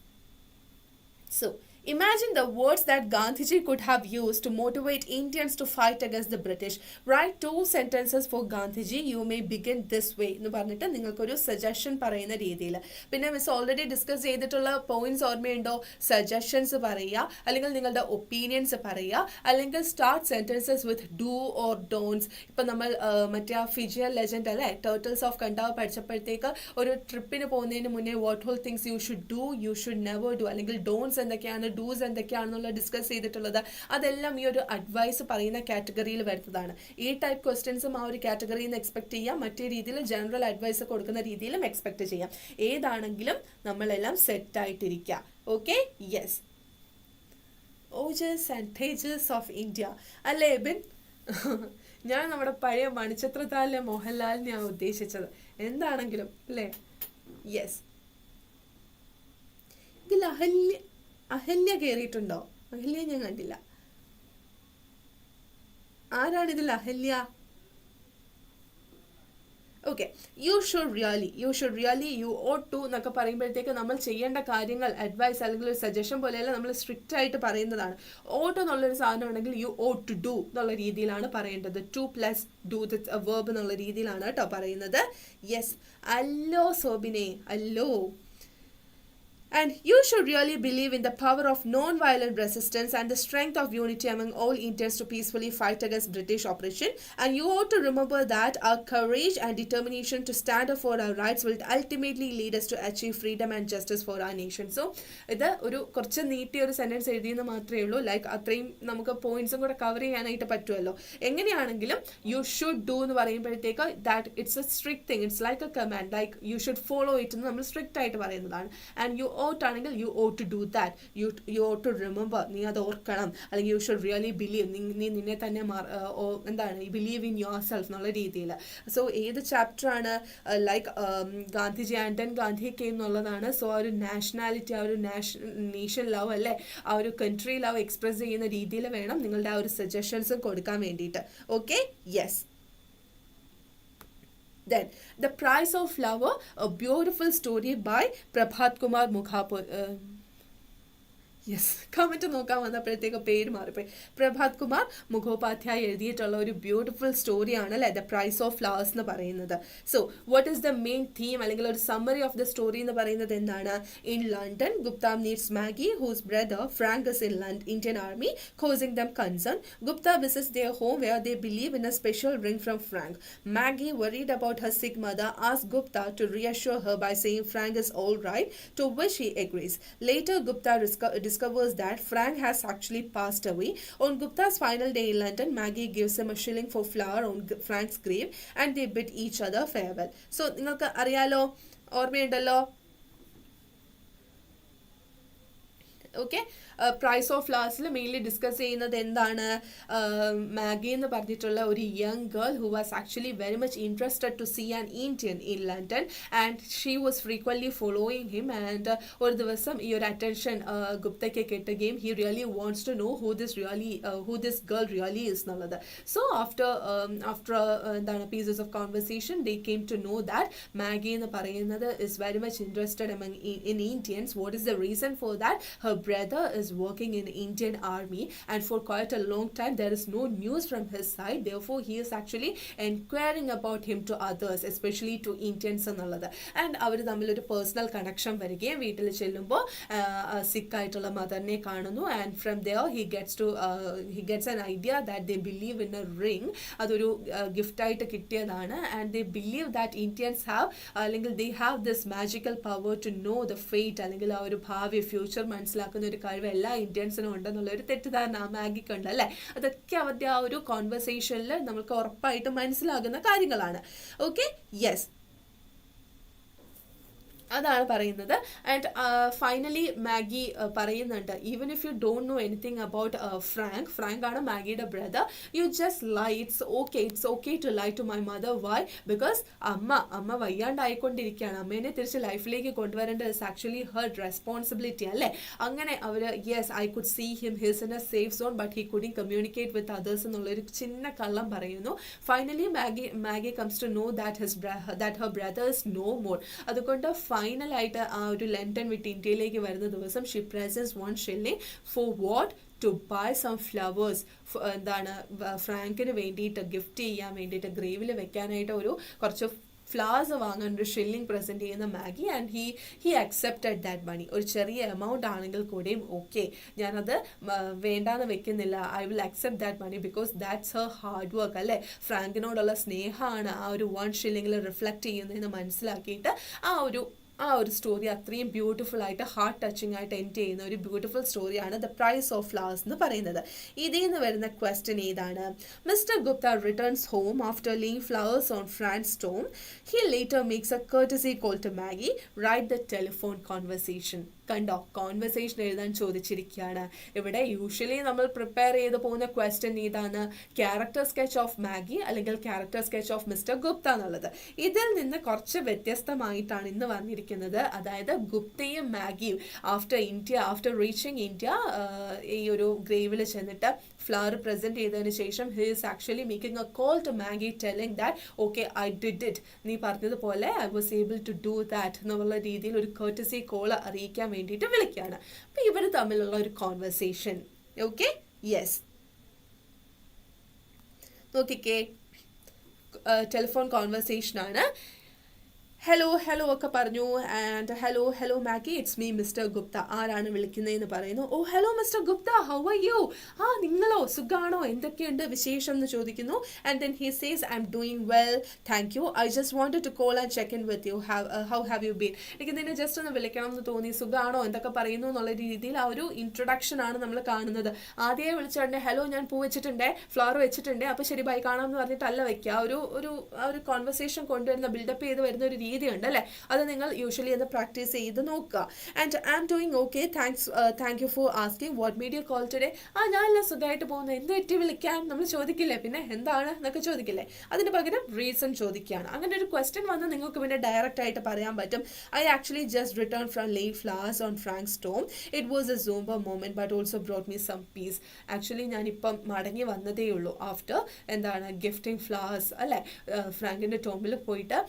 So imagine the words that Gandhiji could have used to motivate Indians to fight against the British. Write 2 sentences for Gandhiji. You may begin this way എന്ന് പറഞ്ഞിട്ട് നിങ്ങൾക്കൊരു സജഷൻ പറയുന്ന രീതിയിൽ. പിന്നെ മിസ് ഓൾറെഡി ഡിസ്കസ് ചെയ്തിട്ടുള്ള points ഓർമ്മയുണ്ടോ? Suggestions പറയുക, അല്ലെങ്കിൽ നിങ്ങളുടെ ഒപ്പീനിയൻസ് പറയുക, അല്ലെങ്കിൽ start sentences with do or don'ts. ഇപ്പം നമ്മൾ മറ്റേ ഫിജിയൻ ലെജൻഡ് അല്ലേ, ടേർട്ടിൽസ് ഓഫ് കണ്ടാവ് പഠിച്ചപ്പോഴത്തേക്ക് ഒരു ട്രിപ്പിന് പോകുന്നതിന് മുന്നേ what whole things you should do, you should never do, അല്ലെങ്കിൽ ഡോൺസ് എന്തൊക്കെയാണ്, ഡൂസ് എന്തൊക്കെയാണെന്നുള്ള ഡിസ്കസ് ചെയ്തിട്ടുള്ളത്. അതെല്ലാം ഈ ഒരു അഡ്വൈസ് പറയുന്ന കാറ്റഗറിയിൽ വരുന്നതാണ്. ഈ ടൈപ്പ് ക്വസ്റ്റ്യൻസും ആ ഒരു കാറ്റഗറിയിൽ നിന്ന് എക്സ്പെക്ട് ചെയ്യാം. മറ്റേ രീതിയിൽ ജനറൽ അഡ്വൈസ് കൊടുക്കുന്ന രീതിയിലും എക്സ്പെക്ട് ചെയ്യാം. ഏതാണെങ്കിലും നമ്മളെല്ലാം സെറ്റ് ആയിട്ടിരിക്കുക. Okay, yes. Ojas and Tejas of India അല്ലേ ബിൻ? ഞാൻ നമ്മുടെ പഴയ മണിച്ചിത്രത്താഴിലെ മോഹൻലാലിനെയാണ് ഉദ്ദേശിച്ചത്. എന്താണെങ്കിലും അല്ലേ? യെസ്. ഇതിൽ അഹല്യ കയറിയിട്ടുണ്ടോ? അഹല്യ ഞാൻ കണ്ടില്ല. ആരാണിതിൽ Ahalya? Okay, you should really you ought to എന്നൊക്കെ പറയുമ്പോഴത്തേക്ക് നമ്മൾ ചെയ്യേണ്ട കാര്യങ്ങൾ അഡ്വൈസ് അല്ലെങ്കിൽ ഒരു സജഷൻ പോലെയല്ല, നമ്മൾ സ്ട്രിക്റ്റ് ആയിട്ട് പറയുന്നതാണ്. ഓട്ട് എന്നുള്ളൊരു സാധനം ഉണ്ടെങ്കിൽ യു ഓട്ട് ടു ഡു എന്നുള്ള രീതിയിലാണ് പറയേണ്ടത്. Two plus do the verb എന്നുള്ള രീതിയിലാണ് കേട്ടോ പറയുന്നത്. യെസ്, അല്ലോ സോബിനെ, അല്ലോ. And you should really believe in the power of non-violent resistance and the strength of unity among all Indians to peacefully fight against British oppression. And you ought to remember that our courage and determination to stand up for our rights will ultimately lead us to achieve freedom and justice for our nation. So, ഇത് ഒരു കുറച്ച് നീട്ടിയ ഒരു sentence എഴുതിയെന്ന് മാത്രമേ ഉള്ളൂ. Like അത്രയും നമുക്ക് പോയിന്റ്സും കൂടെ കവർ ചെയ്യാനായിട്ട് പറ്റുമല്ലോ. എങ്ങനെയാണെങ്കിലും യു ഷുഡ് ഡു എന്ന് പറയുമ്പോഴത്തേക്ക് that it's A strict thing, it's like A command, like you should follow it എന്ന് നമ്മൾ സ്ട്രിക്റ്റ് ആയിട്ട് പറയുന്നതാണ്. ആൻഡ് യു ought ആണെങ്കിൽ U ought to do that, you ought to remember, നീ അത് ഓർക്കണം. അല്ലെങ്കിൽ യു ഷുഡ് റിയലി ബിലീവ്, നീ നിന്നെ തന്നെ എന്താണ് ബിലീവ് ഇൻ യുവർ സെൽഫ് എന്നുള്ള രീതിയിൽ. സോ ഏത് ചാപ്റ്ററാണ് like Gandhiji and then Gandhi came എന്നുള്ളതാണ്. സോ ആ ഒരു നാഷണാലിറ്റി, ആ ഒരു നേഷൻ ലവ് അല്ലേ, ആ ഒരു കൺട്രി ലവ് എക്സ്പ്രസ് ചെയ്യുന്ന രീതിയിൽ വേണം നിങ്ങളുടെ ആ ഒരു സജഷൻസും കൊടുക്കാൻ വേണ്ടിയിട്ട്. Okay, yes. Then, The Price of Flower, a beautiful story by Prabhat Kumar Mukhapur. Yes, comment നോക്കാൻ വന്നപ്പോഴത്തേക്ക് പേര് മാറിപ്പോയി. പ്രഭാത് കുമാർ മുഖോപാധ്യായ എഴുതിയിട്ടുള്ള ഒരു ബ്യൂട്ടിഫുൾ സ്റ്റോറിയാണ് അല്ലേ ദ പ്രൈസ് ഓഫ് ഫ്ലവേഴ്സ് എന്ന് പറയുന്നത്. So what is the main theme അല്ലെങ്കിൽ ഒരു സമ്മറി ഓഫ് ദ സ്റ്റോറി എന്ന് പറയുന്നത് എന്താണ്? In London, Gupta needs Maggie whose brother Frank is in Indian army causing them concern. Gupta visits their home where they believe in a special ring from Frank. Maggie, worried about her sick mother, asks Gupta to reassure her by saying Frank is all right, to which he agrees. Later, Gupta discovers that Frank has actually passed away. On Gupta's final day in London, Maggie gives him a shilling for flower on Frank's grave and they bid each other farewell. So, നിങ്ങൾക്ക് അറിയാലോ, ഓർമ്മയുണ്ടല്ലോ. Okay, prize of ഫ്ലവേഴ്സിൽ mainly discuss ചെയ്യുന്നത് എന്താണ്? Maggie എന്ന് പറഞ്ഞിട്ടുള്ള ഒരു young girl who was actually very much interested to see an Indian in London and she was frequently following him. And ഒരു ദിവസം ഈ ഒരു അറ്റൻഷൻ ഗുപ്തയ്ക്ക് കിട്ടുകയും he really wants to know who this girl really is എന്നുള്ളത്. So after എന്താണ് pieces of conversation they came to know that Maggie എന്ന് പറയുന്നത് is very much interested among in Indians. What is the reason for that? Har brother is working in Indian army and for quite a long time there is no news from his side, therefore he is actually inquiring about him to others, especially to Indians എന്നുള്ളത്. And അവർ തമ്മിൽ ഒരു personal connection വരികയും വീട്ടിൽ ചെല്ലുമ്പോൾ സിക്ക് ആയിട്ടുള്ള മദറിനെ കാണുന്നു. And from there he gets an idea that they believe in a ring, അതൊരു ഗിഫ്റ്റായിട്ട് കിട്ടിയതാണ്. And they believe that Indians have അല്ലെങ്കിൽ they have this magical power to know the fate അല്ലെങ്കിൽ ആ ഒരു ഭാവി ഫ്യൂച്ചർ മനസ്സിലാക്കുന്ന ഒരു കഴിവ് എല്ലാ ഇന്ത്യൻസിനും ഉണ്ടെന്നുള്ള ഒരു തെറ്റിദ്ധാരണ മാഗിക്കുണ്ട് അല്ലേ. അതൊക്കെ അവരുടെ ആ ഒരു കോൺവെർസേഷനിൽ നമുക്ക് ഉറപ്പായിട്ടും മനസ്സിലാകുന്ന കാര്യങ്ങളാണ്. ഓക്കെ, യെസ്, അതാണ് പറയുന്നത്. ആൻഡ് ഫൈനലി മാഗി പറയുന്നുണ്ട്, even if you don't know anything about Frank ആണ് മാഗിയുടെ brother, you just lie, it's okay to lie to my mother. Why? Because അമ്മ വയ്യാണ്ടായിക്കൊണ്ടിരിക്കുകയാണ്, അമ്മേനെ തിരിച്ച് ലൈഫിലേക്ക് കൊണ്ടുവരേണ്ടത് ഇസ് ആക്ച്വലി ഹെർ റെസ്പോൺസിബിലിറ്റി അല്ലേ. അങ്ങനെ അവർ yes I could see him, his in a safe zone but he couldn't communicate with others എന്നുള്ളൊരു ചിന്ന കള്ളം പറയുന്നു. Finally Maggie comes to know that her brother is no more. അതുകൊണ്ട് ഫൈനലായിട്ട് ആ ഒരു ലണ്ടൻ വിട്ട് ഇന്ത്യയിലേക്ക് വരുന്ന ദിവസം she presents 1 shilling for what? To buy some flowers. എന്താണ് ഫ്രാങ്കിന് വേണ്ടിയിട്ട് ഗിഫ്റ്റ് ചെയ്യാൻ വേണ്ടിയിട്ട് ഗ്രേവിൽ വെക്കാനായിട്ട് ഒരു കുറച്ച് ഫ്ലവേഴ്സ് വാങ്ങാൻ ഒരു ഷില്ലിംഗ് പ്രസൻറ്റ് ചെയ്യുന്ന Maggie. And he accepted that money. ഒരു ചെറിയ എമൗണ്ട് ആണെങ്കിൽ കൂടെയും ഓക്കെ, ഞാനത് വേണ്ടാന്ന് വെക്കുന്നില്ല, I will accept that money because that's her hard work അല്ലേ. ഫ്രാങ്കിനോടുള്ള സ്നേഹമാണ് ആ ഒരു 1 shilling റിഫ്ലക്റ്റ് ചെയ്യുന്നതെന്ന് മനസ്സിലാക്കിയിട്ട് ആ ഒരു സ്റ്റോറി അത്രയും ബ്യൂട്ടിഫുൾ ആയിട്ട് ഹാർട്ട് ടച്ചിങ് ആയിട്ട് എൻഡ് ചെയ്യുന്ന ഒരു ബ്യൂട്ടിഫുൾ സ്റ്റോറിയാണ് ദ പ്രൈസ് ഓഫ് ഫ്ലവേഴ്സ് എന്ന് പറയുന്നത്. ഇതിൽ നിന്ന് വരുന്ന ക്വസ്റ്റ്യൻ ഏതാണ്? Mister Gupta returns home after laying flowers on Franks tomb. He later makes a courtesy call to Maggie. Write the telephone conversation. കണ്ടോ, കോൺവെർസേഷൻ എഴുതാൻ ചോദിച്ചിരിക്കുകയാണ്. ഇവിടെ യൂഷ്വലി നമ്മൾ പ്രിപ്പയർ ചെയ്ത് പോകുന്ന ക്വസ്റ്റ്യൻ ഇതാണ്, ക്യാരക്ടർ സ്കെച്ച് ഓഫ് മാഗി അല്ലെങ്കിൽ character sketch of mister Gupta എന്നുള്ളത്. ഇതിൽ നിന്ന് കുറച്ച് വ്യത്യസ്തമായിട്ടാണ് ഇന്ന് വന്നിരിക്കുന്നത്. അതായത് ഗുപ്തയും മാഗിയും ആഫ്റ്റർ റീച്ചിങ് ഇന്ത്യ ഈ ഒരു ഗ്രേവിൽ ചെന്നിട്ട് ഫ്ലവർ പ്രസന്റ് ചെയ്തതിന് ശേഷം he is actually making a call to Maggie telling that okay I did it, നീ പറഞ്ഞതുപോലെ I was able to do that എന്നുള്ള രീതിയിൽ ഒരു കർട്ടസി കോൾ അറിയിക്കാൻ വേണ്ടിയിട്ട് വിളിക്കുകയാണ്. അപ്പൊ ഇവർ തമ്മിലുള്ള ഒരു കോൺവെർസേഷൻ. ഓക്കെ, യെസ്, നോക്കിക്കേ, ടെലിഫോൺ കോൺവെർസേഷൻ ആണ്. ഹലോ ഒക്കെ പറഞ്ഞു. And hello Maggie, it's me mister Gupta. ആരാണ് വിളിക്കുന്നതെന്ന് പറയുന്നു. Oh hello mister Gupta, how are you? നിങ്ങളോ, സുഖാണോ, എന്തൊക്കെയുണ്ട് വിശേഷം എന്ന് ചോദിക്കുന്നു. And then he says I'm doing well, thank you, I just wanted to call and check in with you, how have you been? എനിക്ക് നിന്നെ ജസ്റ്റ് ഒന്ന് വിളിക്കണം എന്ന് തോന്നി, സുഖാണോ, എന്തൊക്കെ പറയുന്നു എന്നുള്ള രീതിയിൽ ആ ഒരു ഇൻട്രൊഡക്ഷൻ ആണ് നമ്മൾ കാണുന്നത്. ആദ്യമേ വിളിച്ചോണ്ടേ ഹലോ ഞാൻ പൂ വെച്ചിട്ടുണ്ടേ, ഫ്ലവർ വെച്ചിട്ടുണ്ടേ, അപ്പോൾ ശരി ബൈ കാണാം എന്ന് പറഞ്ഞിട്ടല്ല വെക്കുക. ഒരു കോൺവെർസേഷൻ കൊണ്ടുവരുന്ന ബിൽഡപ്പ് ചെയ്ത് വരുന്ന ഒരു രീതി ഉണ്ട് അല്ലേ, അത് നിങ്ങൾ യൂഷ്വലി അത് പ്രാക്ടീസ് ചെയ്ത് നോക്കുക. And I am doing okay, thank you for asking what made you call today. ഞാനെല്ലാം സുഖമായിട്ട് പോകുന്നു, എന്ത് പറ്റി വിളിക്കാൻ നമ്മൾ ചോദിക്കില്ലേ, പിന്നെ എന്താണ് എന്നൊക്കെ ചോദിക്കില്ലേ, അതിന് പകരം റീസൺ ചോദിക്കുകയാണ്. അങ്ങനെ ഒരു ക്വസ്റ്റ്യൻ വന്ന് നിങ്ങൾക്ക് പിന്നെ ഡയറക്റ്റ് ആയിട്ട് പറയാൻ പറ്റും. I actually just return from lay flowers on Frank's tomb, it was a sombre moment but also brought me some peace. Actually ഞാനിപ്പം മടങ്ങി വന്നതേ ഉള്ളൂ ആഫ്റ്റർ ഗിഫ്റ്റിംഗ് ഫ്ലവേഴ്സ് അല്ലേ, ഫ്രാങ്കിന്റെ ടോമിൽ പോയിട്ട്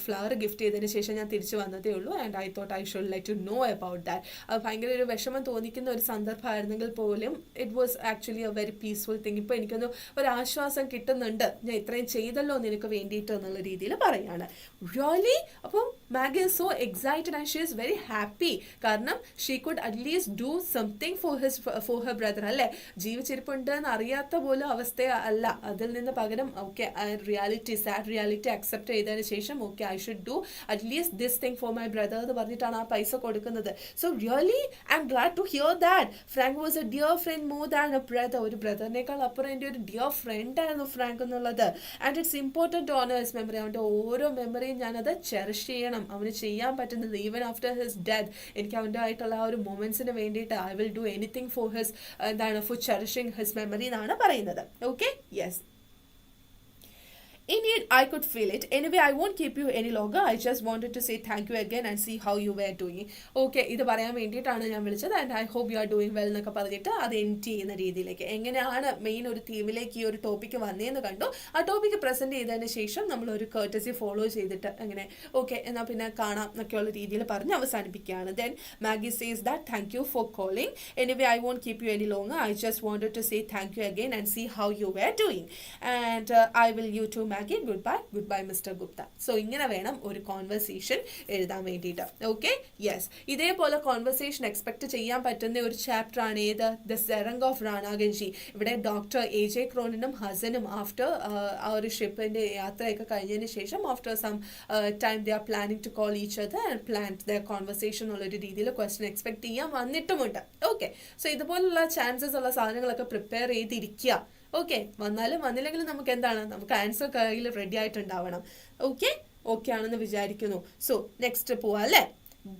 ഫ്ലവർ ഗിഫ്റ്റ് ചെയ്തതിന് ശേഷം ഞാൻ തിരിച്ചു വന്നതേ ഉള്ളൂ. And I thought I should let you know about that. അത് ഭയങ്കര ഒരു വിഷമം തോന്നിക്കുന്ന ഒരു സന്ദർഭമായിരുന്നെങ്കിൽ പോലും it was actually A very peaceful thing. ഇപ്പോൾ എനിക്കൊന്ന് ഒരു ആശ്വാസം കിട്ടുന്നുണ്ട്, ഞാൻ ഇത്രയും ചെയ്തല്ലോ നിനക്ക് വേണ്ടിയിട്ട് എന്നുള്ള രീതിയിൽ പറയാണ്. റിയലി? അപ്പം Maggie is so excited and she is very happy. കാരണം she could at least do something for her brother അല്ലേ. ജീവിച്ചിരിപ്പുണ്ട് എന്ന് അറിയാത്ത പോലും അവസ്ഥ അല്ല, അതിൽ നിന്ന് പകരം ഓക്കെ സാഡ് റിയാലിറ്റി അക്സെപ്റ്റ് ചെയ്തതിന് ശേഷം okay I should do at least this thing for my brother എന്ന് പറഞ്ഞിട്ടാണ് ആ പൈസ കൊടുക്കുന്നത്. So really I am glad to hear that. Frank was a dear friend more than a brother. ഒരു ബ്രദറിനേക്കാൾ അപ്പുറം എൻ്റെ ഒരു ഡിയർ ഫ്രണ്ട് ആയിരുന്നു ഫ്രാങ്ക് എന്നുള്ളത്. And it's important to honour his memory. അവൻ്റെ ഓരോ മെമ്മറിയും ഞാനത് ചെറിഷ് ചെയ്യണം. അവന് ചെയ്യാൻ പറ്റുന്നത് ഈവൻ ആഫ്റ്റർ ഹിസ് ഡെത്ത് എനിക്ക് അവൻ്റെ ആയിട്ടുള്ള ആ ഒരു മൊമെന്റ്സിന് വേണ്ടിയിട്ട് I will do anything for his for cherishing his memory എന്നാണ് പറയുന്നത്. Okay, yes. Indeed, I could feel it. Anyway, I won't keep you any longer. I just wanted to say thank you again and see how you were doing. Okay, ഇത് പറയാൻ വേണ്ടിയിട്ടാണ് ഞാൻ വിളിച്ചത്. And I hope you are doing well എന്നൊക്കെ പറഞ്ഞിട്ട് അത് end ചെയ്യുന്ന രീതിയിലേക്ക് എങ്ങനെയാണ് മെയിൻ ഒരു തീമിലേക്ക് ഈ ഒരു ടോപ്പിക്ക് വന്നതെന്ന് കണ്ടു. ആ ടോപ്പിക്ക് പ്രസന്റ് ചെയ്തതിന് ശേഷം നമ്മൾ ഒരു കർട്ടസി ഫോളോ ചെയ്തിട്ട് അങ്ങനെ ഓക്കെ എന്നാൽ പിന്നെ കാണാം എന്നൊക്കെയുള്ള രീതിയിൽ പറഞ്ഞ് അവസാനിപ്പിക്കുകയാണ്. Then Maggie says that thank you for calling. Anyway I won't keep you any longer. I just wanted to say thank you again and see how you were doing. And I will you to Maggie goodbye mister Gupta. So ഇങ്ങനെ വേണം ഒരു conversation എഴുതാൻ വേണ്ടിയിട്ട്. Okay, yes. ഇതേപോലെ conversation expect ചെയ്യാൻ പറ്റുന്ന ഒരു chapter ആണ് ഏത്, ദ സെറംഗ് ഓഫ് റാണാഗഞ്ചി. ഇവിടെ ഡോക്ടർ AJ ക്രോണിനും ഹസനും ആഫ്റ്റർ ആ ഒരു ഷിപ്പിന്റെ യാത്രയൊക്കെ കഴിഞ്ഞതിന് ശേഷം after some time they are planning to call each other and plan the conversation എന്നുള്ളൊരു രീതിയിൽ ക്വസ്റ്റ്യൻ എക്സ്പെക്ട് ചെയ്യാൻ വന്നിട്ടുമുണ്ട്. ഓക്കെ, സോ ഇതുപോലുള്ള ചാൻസസ് ഉള്ള സാധനങ്ങളൊക്കെ പ്രിപ്പയർ ചെയ്തിരിക്കുക. ഓക്കെ, വന്നാലും വന്നില്ലെങ്കിലും നമുക്ക് എന്താണ്, നമുക്ക് ആൻസർ കയ്യിൽ റെഡി ആയിട്ടുണ്ടാവണം. ഓക്കെ ആണെന്ന് വിചാരിക്കുന്നു. സോ നെക്സ്റ്റ് പോവാ അല്ലേ.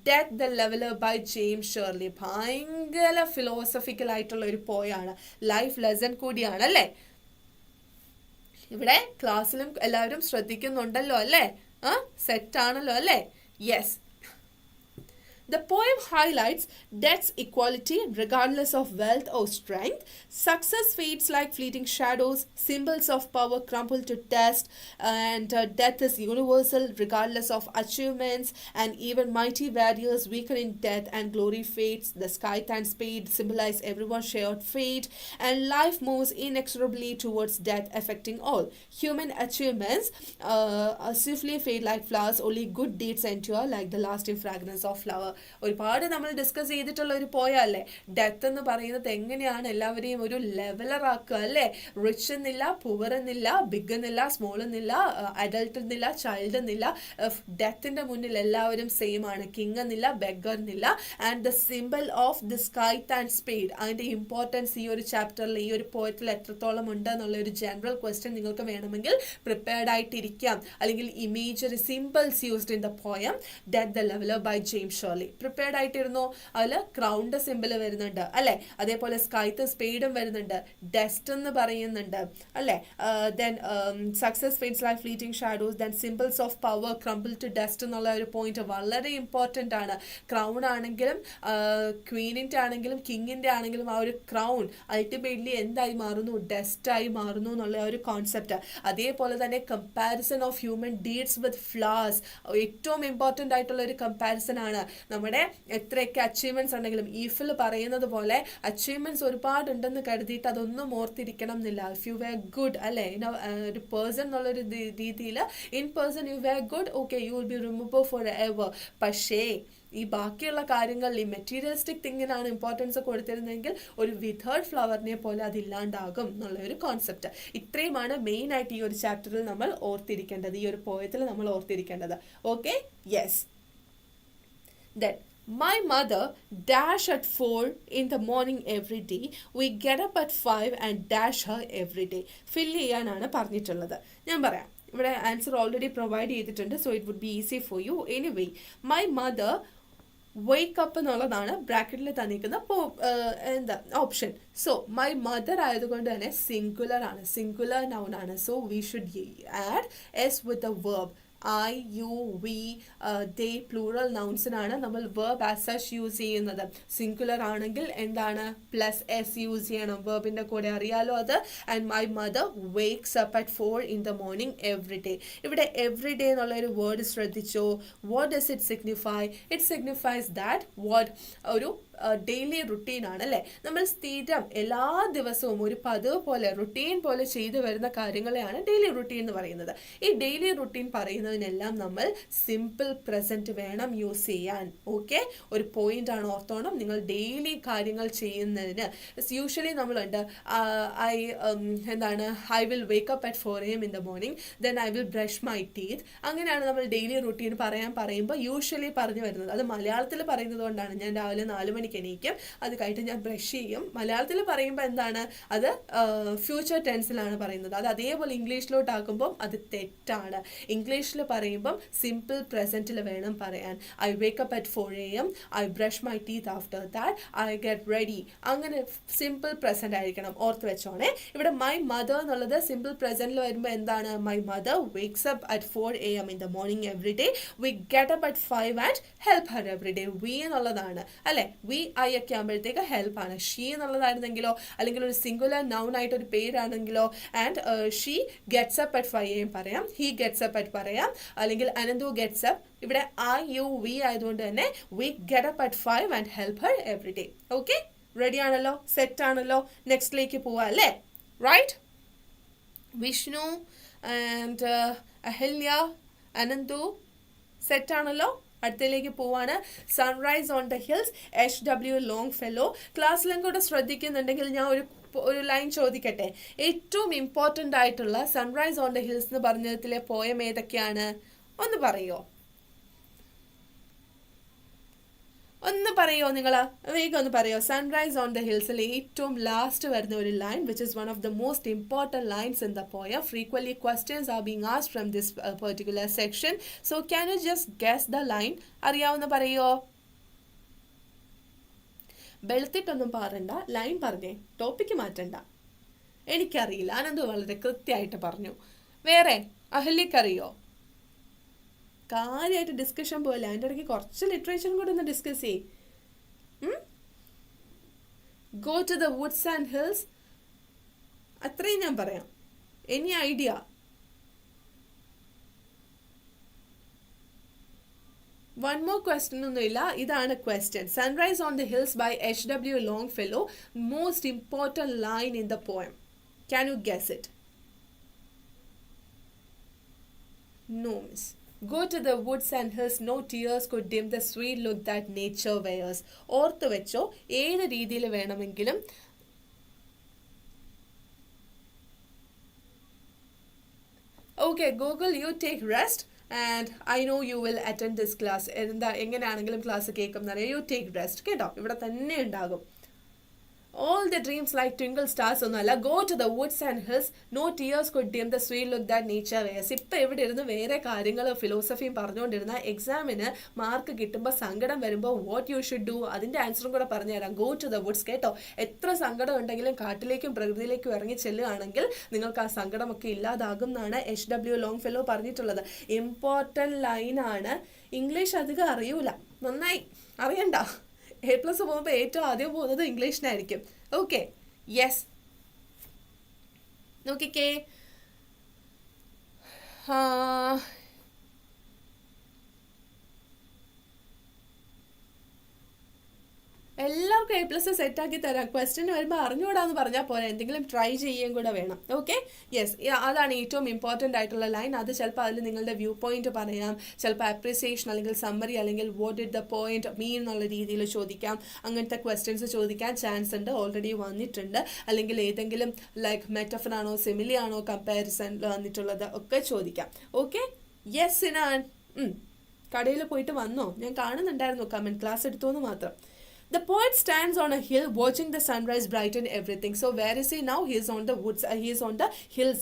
Death the leveller by James Shirley. ഭയങ്കര ഫിലോസഫിക്കൽ ആയിട്ടുള്ള ഒരു പോയാണ്, ലൈഫ് ലെസൺ കൂടിയാണ് അല്ലേ. ഇവിടെ ക്ലാസ്സിലും എല്ലാവരും ശ്രദ്ധിക്കുന്നുണ്ടല്ലോ അല്ലേ, സെറ്റ് ആണല്ലോ അല്ലേ. Yes. The poem highlights death's equality regardless of wealth or strength. Success fades like fleeting shadows. Symbols of power crumble to dust. And death is universal regardless of achievements. And even mighty warriors weaken in death and glory fades. The scythe and spade symbolize everyone's shared fate. And life moves inexorably towards death, affecting all. Human achievements swiftly fade like flowers. Only good deeds endure like the lasting fragrance of flower. ഒരുപാട് നമ്മൾ discuss ചെയ്തിട്ടുള്ള ഒരു പോയല്ലേ death എന്ന് പറയുന്നത്. എങ്ങനെയാണ് എല്ലാവരെയും ഒരു ലെവലറാക്കുക അല്ലേ. റിച്ച് എന്നില്ല, പുവർ എന്നില്ല, ബിഗ് എന്നില്ല, സ്മോൾ എന്നില്ല, അഡൾട്ട് എന്നില്ല, ചൈൽഡ് എന്നില്ല. ഡെത്തിന്റെ മുന്നിൽ എല്ലാവരും സെയിം ആണ്. കിങ് എന്നില്ല, ബെഗർ എന്നില്ല. And the symbol of the scythe and spade. അതിന്റെ ഇമ്പോർട്ടൻസ് ഈ ഒരു ചാപ്റ്ററിൽ ഈ ഒരു പോയത്തിൽ എത്രത്തോളം ഉണ്ട് എന്നുള്ള ഒരു ജനറൽ ക്വസ്റ്റ്യൻ നിങ്ങൾക്ക് വേണമെങ്കിൽ പ്രിപ്പയർഡ് ആയിട്ടിരിക്കാം. അല്ലെങ്കിൽ imagery symbols used in the poem death the leveller by James Shirley. Preparedly, prepared ആയിട്ടിരുന്നോ, അതിൽ ക്രൗണ്ട് സിമ്പിൾ വരുന്നുണ്ട് അല്ലെ. അതേപോലെ സ്കൈത്ത് സ്പെയ്ഡും വരുന്നുണ്ട്, ഡെസ്റ്റ് എന്ന് പറയുന്നുണ്ട് അല്ലെ. Then success fades like fleeting shadows, then symbols of power crumble to dust എന്നുള്ള ഒരു പോയിന്റ് വളരെ ഇമ്പോർട്ടൻ്റ് ആണ്. ക്രൗൺ ആണെങ്കിലും ക്വീനിൻ്റെ ആണെങ്കിലും കിങ്ങിൻ്റെ ആണെങ്കിലും ആ ഒരു ക്രൗൺ അൾട്ടിമേറ്റ്ലി എന്തായി മാറുന്നു, ഡസ്റ്റായി മാറുന്നു എന്നുള്ള ഒരു കോൺസെപ്റ്റ്. അതേപോലെ തന്നെ comparison of human deeds with flowers ഏറ്റവും ഇമ്പോർട്ടൻ്റ് ആയിട്ടുള്ള ഒരു കമ്പാരിസൺ ആണ്. നമ്മുടെ എത്രയൊക്കെ അച്ചീവ്മെന്റ്സ് ഉണ്ടെങ്കിലും ഈഫിൽ പറയുന്നത് പോലെ അച്ചീവ്മെന്റ്സ് ഒരുപാടുണ്ടെന്ന് കരുതിയിട്ട് അതൊന്നും ഓർത്തിരിക്കണം എന്നില്ല. ഇഫ് യു വെയർ ഗുഡ് അല്ലെ, ഒരു പേഴ്സൺ എന്നുള്ളൊരു രീതിയിൽ in person you were good, okay, you will be remember forever. പക്ഷേ ഈ ബാക്കിയുള്ള കാര്യങ്ങളിൽ ഈ മെറ്റീരിയലിസ്റ്റിക് തിങ്ങിനാണ് ഇമ്പോർട്ടൻസ് കൊടുത്തിരുന്നെങ്കിൽ ഒരു വിതേർഡ് ഫ്ലവറിനെ പോലെ അതില്ലാണ്ടാകും എന്നുള്ള ഒരു കോൺസെപ്റ്റ്. ഇത്രയുമാണ് മെയിൻ ആയിട്ട് ഈ ഒരു ചാപ്റ്ററിൽ നമ്മൾ ഓർത്തിരിക്കേണ്ടത്, ഈ ഒരു പോയത്തിൽ നമ്മൾ ഓർത്തിരിക്കേണ്ടത്. Okay, yes. Then my mother dash at 4 in the morning every day. We get up at 5 and dash her every day. Fill ചെയ്യാനാണ് പറഞ്ഞിട്ടുള്ളത്. ഞാൻ പറയാം, ഇവിടെ ആൻസർ ഓൾറെഡി പ്രൊവൈഡ് ചെയ്തിട്ടുണ്ട്, so it would be easy for you. Anyway, my mother wake up എന്നുള്ളതാണ് ബ്രാക്കറ്റിൽ തന്നിരിക്കുന്ന എന്താ ഓപ്ഷൻ. സോ മൈ മദർ ആയതുകൊണ്ട് തന്നെ സിംഗുലർ ആണ്, സിംഗുലർ നൗൺ ആണ്. So we should add s with the verb. I, you, we, they plural നൗൺസിനാണ് നമ്മൾ വെർബ് ആസ് സച്ച് യൂസ് ചെയ്യുന്നത്. സിംഗുലർ ആണെങ്കിൽ എന്താണ്, പ്ലസ് എസ് യൂസ് ചെയ്യണം വെർബിൻ്റെ കൂടെ, അറിയാലോ അത്. And my mother wakes up at 4 in the morning every day. ഇവിടെ എവറി ഡേ എന്നുള്ള ഒരു വേർഡ് ശ്രദ്ധിച്ചോ. What does it signify? It signifies that what ഒരു ഡെയിലി റുട്ടീൻ ആണ് അല്ലേ. നമ്മൾ സ്ഥിരം എല്ലാ ദിവസവും ഒരു പതിവ് പോലെ റുട്ടീൻ പോലെ ചെയ്തു വരുന്ന കാര്യങ്ങളെയാണ് ഡെയിലി റുട്ടീൻ എന്ന് പറയുന്നത്. ഈ ഡെയിലി റുട്ടീൻ പറയുന്നതിനെല്ലാം നമ്മൾ സിമ്പിൾ പ്രസന്റ് വേണം യൂസ് ചെയ്യാൻ. ഓക്കെ, ഒരു പോയിന്റ് ആണ് ഓർത്തോണം. നിങ്ങൾ ഡെയിലി കാര്യങ്ങൾ ചെയ്യുന്നതിന് യൂഷ്വലി നമ്മളുണ്ട് എന്താണ്, I will wake up at 4 AM in the morning, then I will brush my teeth. അങ്ങനെയാണ് നമ്മൾ ഡെയിലി റുട്ടീൻ പറയുമ്പോൾ യൂഷ്വലി പറഞ്ഞു വരുന്നത്. അത് മലയാളത്തിൽ പറയുന്നത് കൊണ്ടാണ്. ഞാൻ രാവിലെ 4 മണിക്ക് എണീക്കും, അത് കഴിഞ്ഞിട്ട് ഞാൻ ബ്രഷ് ചെയ്യും. മലയാളത്തിൽ പറയുമ്പോൾ എന്താണ്, അത് ഫ്യൂച്ചർ ടെൻസിലാണ് പറയുന്നത്. അത് അതേപോലെ ഇംഗ്ലീഷിലോട്ടാക്കുമ്പോൾ അത് തെറ്റാണ്. ഇംഗ്ലീഷിൽ പറയുമ്പം സിമ്പിൾ പ്രസന്റിൽ വേണം പറയാൻ. I wake up at 4 AM, I brush my teeth after that, I get ready. അങ്ങനെ സിമ്പിൾ പ്രസന്റ് ആയിരിക്കണം, ഓർത്ത് വെച്ചോണേ. ഇവിടെ മൈ മദർ എന്നുള്ളത് സിമ്പിൾ പ്രസന്റിൽ വരുമ്പോൾ എന്താണ്, my mother wakes up at 4 AM in the morning every day. We get up at 5 and help her every day. We എന്നുള്ളതാണ് അല്ലെ. V I ഒക്കെ ആകുമ്പോഴത്തേക്ക് ഹെൽപ്പ് ആണ്. ഷീ എന്നുള്ളതായിരുന്നെങ്കിലോ, അല്ലെങ്കിൽ ഒരു സിംഗുലർ നൗൺ ആയിട്ട് ഒരു പേരാണെങ്കിലോ, and she gets up at 5 AM പറയാം, ഹി ഗെറ്റ്സ് അപ്പ് അറ്റ് പറയാം, അല്ലെങ്കിൽ അനന്തു ഗെറ്റ്സ് അപ്പ്. ഇവിടെ ഐ യു വി ആയതുകൊണ്ട് തന്നെ we get up at 5 and help her every day. Okay, ready ആണല്ലോ, സെറ്റ് ആണല്ലോ. നെക്സ്റ്റിലേക്ക് പോവാം അല്ലേ. Right, Vishnu and Ahalya, Ananthu set ആണല്ലോ. അടുത്തതിലേക്ക് പോവാണ്. Sunrise on the hills, HW Longfellow. ക്ലാസ്സിലും കൂടെ ശ്രദ്ധിക്കുന്നുണ്ടെങ്കിൽ ഞാൻ ഒരു ലൈൻ ചോദിക്കട്ടെ. ഏറ്റവും ഇമ്പോർട്ടൻ്റ് ആയിട്ടുള്ള സൺറൈസ് ഓൺ ദ ഹിൽസ് എന്ന് പറഞ്ഞതിലെ പോയം ഏതൊക്കെയാണ്? ഒന്ന് പറയോ, ഒന്ന് പറയോ നിങ്ങൾ, വേഗം ഒന്ന് പറയോ. സൺറൈസ് ഓൺ ദ ഹിൽസിൽ ഏറ്റവും ലാസ്റ്റ് വരുന്ന ഒരു line, which is one of the most important lines in the poem. Frequently questions are being asked from this particular section. So can you just guess the line? അറിയാവുന്ന പറയോ. വെളുത്തിട്ടൊന്നും പാടണ്ട, line പറഞ്ഞേ, topic മാറ്റണ്ട. എനിക്കറിയില്ല, ആനന്ദ് വളരെ കൃത്യമായിട്ട് പറഞ്ഞു. വേറെ അഹല്യക്കറിയോ? കാര്യമായിട്ട് ഡിസ്കഷൻ പോലെ അതിൻ്റെ ഇടയ്ക്ക് കുറച്ച് ലിറ്ററേച്ചറും കൂടെ ഒന്ന് ഡിസ്കസ് ചെയ്യും. Go to the woods and hills, അത്രയും ഞാൻ പറയാം. Any idea? One more question ഒന്നുമില്ല, ഇതാണ് question. Sunrise on the hills by HW Longfellow, most important line in the poem. Can you guess it? No, miss. Go to the woods and hills, no tears could dim the sweet look that nature wears. ഓർത്ത് വെച്ചോ, ഏത് രീതിയിൽ വേണമെങ്കിലും. Okay, Google, you take rest and I know you will attend this class. എങ്ങനെയാണെങ്കിലും class കേൾക്കുന്നറിയാം. You take rest കേട്ടോ, ഇവിടെ തന്നെ ഉണ്ടാകും. All the dreams like twinkle stars ഒന്നുമല്ല. Go to the woods and hills. No tears could dim the sweet look that nature wears. ഇപ്പം ഇവിടെ ഇരുന്ന് വേറെ കാര്യങ്ങൾ ഫിലോസഫിയും പറഞ്ഞുകൊണ്ടിരുന്ന എക്സാമിന് മാർക്ക് കിട്ടുമ്പോൾ സങ്കടം വരുമ്പോൾ വാട്ട് യു ഷുഡ് ഡു, അതിൻ്റെ ആൻസറും കൂടെ പറഞ്ഞുതരാം. Go to the woods. കേട്ടോ, എത്ര സങ്കടം ഉണ്ടെങ്കിലും കാട്ടിലേക്കും പ്രകൃതിയിലേക്കും ഇറങ്ങി ചെല്ലുകയാണെങ്കിൽ നിങ്ങൾക്ക് ആ സങ്കടമൊക്കെ ഇല്ലാതാകും എന്നാണ് HW ലോങ്ഫെല്ലോ പറഞ്ഞിട്ടുള്ളത്. ഇമ്പോർട്ടൻ്റ് ലൈനാണ്. ഇംഗ്ലീഷ് അധികം അറിയൂല, നന്നായി അറിയണ്ട. A+ പോകുമ്പോൾ ഏറ്റവും ആദ്യം പോകുന്നത് ഇംഗ്ലീഷിനായിരിക്കും. Okay, yes. നോക്കിക്കേ, എല്ലാവർക്കും A+ സെറ്റാക്കി തരാം. ക്വസ്റ്റ്യൻ വരുമ്പോൾ അറിഞ്ഞുകൂടാന്ന് പറഞ്ഞാൽ പോരാ, എന്തെങ്കിലും ട്രൈ ചെയ്യുകയും കൂടെ വേണം. Okay, yes. അതാണ് ഏറ്റവും ഇമ്പോർട്ടൻ്റ് ആയിട്ടുള്ള ലൈൻ. അത് ചിലപ്പോൾ അതിൽ നിങ്ങളുടെ വ്യൂ പോയിന്റ് പറയാം, ചിലപ്പോൾ അപ്രിസിയേഷൻ അല്ലെങ്കിൽ സമ്മറി അല്ലെങ്കിൽ വാട്ട് ഡിഡ് ദ പോയിന്റ് മീൻ എന്നുള്ള രീതിയിൽ ചോദിക്കാം. അങ്ങനത്തെ ക്വസ്റ്റ്യൻസ് ചോദിക്കാൻ ചാൻസ് ഉണ്ട്, ഓൾറെഡി വന്നിട്ടുണ്ട്. അല്ലെങ്കിൽ ഏതെങ്കിലും ലൈക്ക് മെറ്റഫർ ആണോ സിമിലി ആണോ കമ്പാരിസൺ വന്നിട്ടുള്ളത് ഒക്കെ ചോദിക്കാം. Okay, yes. സിനാൻ കടയിൽ പോയിട്ട് വന്നോ? ഞാൻ കാണുന്നുണ്ടായിരുന്നു കമൻറ്റ്, ക്ലാസ് എടുത്തോന്ന് മാത്രം. The poet stands on a hill watching the sunrise brighten everything. So where is he now? He is on the woods. He is on the hills,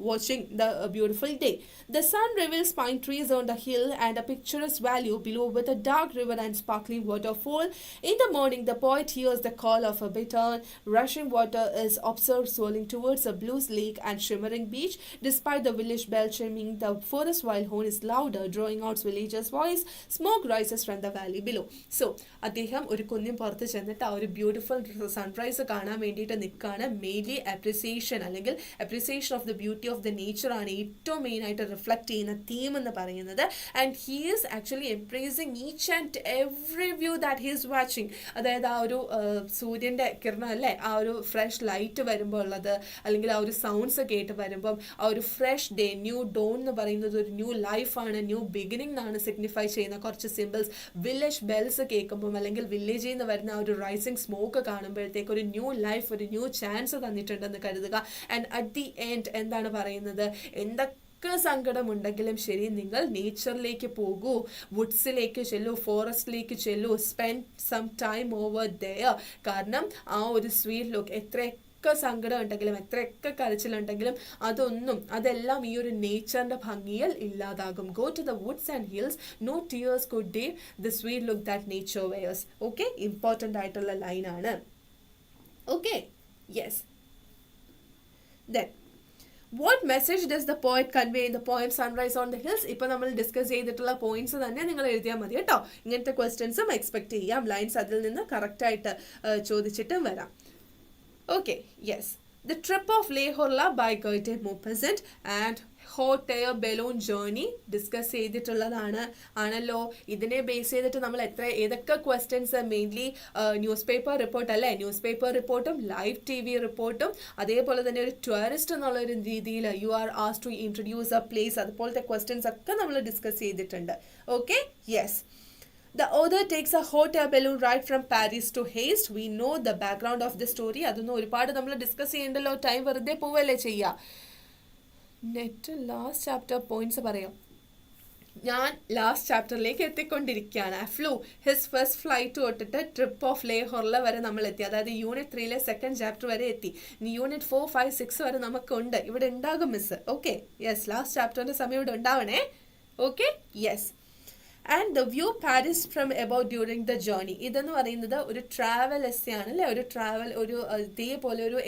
watching the beautiful day. The sun reveals pine trees on the hill and a picturesque valley below with a dark river and sparkling waterfall. In the morning, the poet hears the call of a bittern. Rushing water is observed swirling towards a blue lake and shimmering beach. Despite the village bell chiming, the forest wild horn is louder, drawing out villagers' voice. Smoke rises from the valley below. So, അദ്ദേഹം ഒരു കുന്നിൻ പുറത്ത് ചെന്നിട്ട് ആ ഒരു beautiful sunrise കാണാൻ വേണ്ടിയിട്ട് നിൽക്കുകയാണ്. മെയിൻലി അപ്രിസിയേഷൻ അല്ലെങ്കിൽ appreciation of the beauty of the nature ആണ് ഏറ്റവും മെയിനായിട്ട് റിഫ്ലക്ട് ചെയ്യുന്ന തീം എന്ന് പറയുന്നത്. And he is actually embracing each and every view that he is watching. അതായത് ആ ഒരു സൂര്യൻ്റെ കിരണം അല്ലേ, ആ ഒരു ഫ്രഷ് ലൈറ്റ് വരുമ്പോൾ ഉള്ളത്, അല്ലെങ്കിൽ ആ ഒരു സൗണ്ട്സ് കേട്ട് വരുമ്പം ആ ഒരു ഫ്രഷ് ഡേ, ന്യൂ ഡോൺ എന്ന് പറയുന്നത് ഒരു ന്യൂ ലൈഫാണ്, ന്യൂ ബിഗിനിങ് എന്നാണ് സിഗ്നിഫൈ ചെയ്യുന്ന കുറച്ച് സിമ്പിൾസ്. വില്ലേജ് ബെൽസ് കേൾക്കുമ്പം അല്ലെങ്കിൽ വില്ലേജിൽ നിന്ന് വരുന്ന ഒരു റൈസിങ് സ്മോക്ക് കാണുമ്പോഴത്തേക്ക് ഒരു ന്യൂ ലൈഫ്, ഒരു ന്യൂ ചാൻസ് തന്നിട്ടുണ്ടെന്ന് കരുതുക. ആൻഡ് അറ്റ് ദി എൻഡ് എന്താണ് പറയുന്നത്? എന്തൊക്കെ സങ്കടമുണ്ടെങ്കിലും ശരി, നിങ്ങൾ നേച്ചറിലേക്ക് പോകൂ, വുഡ്സിലേക്ക് ചെല്ലൂ, ഫോറസ്റ്റിലേക്ക് ചെല്ലൂ, spend some time over there. കാരണം ആ ഒരു സ്വീറ്റ് ലുക്ക്, എത്രയൊക്കെ സങ്കടം ഉണ്ടെങ്കിലും എത്രയൊക്കെ കരച്ചിലുണ്ടെങ്കിലും അതെല്ലാം ഈ ഒരു നേച്ചറിന്റെ ഭംഗിയിൽ ഇല്ലാതാകും. Go to the woods and hills, no tears could dim the sweet look that nature wears. Okay, important ആയിട്ടുള്ള ലൈനാണ്. Okay, yes. Then what message does the poet convey in the poem sunrise on the hills? ഇപ്പം നമ്മൾ discuss ചെയ്തിട്ടുള്ള points തന്നെ നിങ്ങൾ എഴുതിയാൽ മതി കേട്ടോ. ഇങ്ങനത്തെ ക്വസ്റ്റ്യൻസും എക്സ്പെക്ട് ചെയ്യാം. ലൈൻസ് അതിൽ നിന്ന് കറക്റ്റായിട്ട് ചോദിച്ചിട്ടും വരാം. Okay, yes. The Trip of Lahore by Goethe Maupassant and hot air balloon journey discuss ചെയ്തിട്ടുള്ളതാണ് ആണല്ലോ. ഇതിനെ ബേസ് ചെയ്തിട്ട് നമ്മൾ ഏതൊക്കെ questions, mainly newspaper report അല്ലേ, ന്യൂസ് പേപ്പർ റിപ്പോർട്ടും ലൈവ് TV റിപ്പോർട്ടും അതേപോലെ തന്നെ ഒരു ടൂറിസ്റ്റ് എന്നുള്ളൊരു രീതിയിൽ you are asked to introduce a place, അതുപോലത്തെ ക്വസ്റ്റ്യൻസ് ഒക്കെ നമ്മൾ ഡിസ്കസ് ചെയ്തിട്ടുണ്ട്. Okay, yes. The author takes a hot air balloon ride from Paris to Haste. We know the background of the story. അതൊന്നും ഒരുപാട് നമ്മൾ discuss ചെയ്യേണ്ടല്ലോ, time വെറുതെ പോവല്ലേ ചെയ്യുക. നെറ്റ് ലാസ്റ്റ് ചാപ്റ്റർ പോയിന്റ്സ് പറയാം. ഞാൻ ലാസ്റ്റ് ചാപ്റ്ററിലേക്ക് എത്തിക്കൊണ്ടിരിക്കുകയാണ്. ഫ്ലൂ ഹിസ് ഫസ്റ്റ് ഫ്ലൈറ്റ് തൊട്ടിട്ട് ട്രിപ്പ് ഓഫ് ലേഹോറിൽ വരെ നമ്മൾ എത്തി. അതായത് യൂണിറ്റ് 3 സെക്കൻഡ് ചാപ്റ്റർ വരെ എത്തി. ഇനി യൂണിറ്റ് 4, 5, 6 വരെ നമുക്കുണ്ട്. ഇവിടെ ഉണ്ടാകും മിസ്. Okay, yes. ലാസ്റ്റ് ചാപ്റ്ററിൻ്റെ സമയം ഇവിടെ ഉണ്ടാവണേ. Okay, yes. And the view Paris from about during the journey. ഇതെന്ന് പറയുന്നത് ഒരു ട്രാവൽ എസ്സേ ആണ് അല്ലേ, ഒരു ട്രാവൽ, ഒരു ഇതേപോലെ ഒരു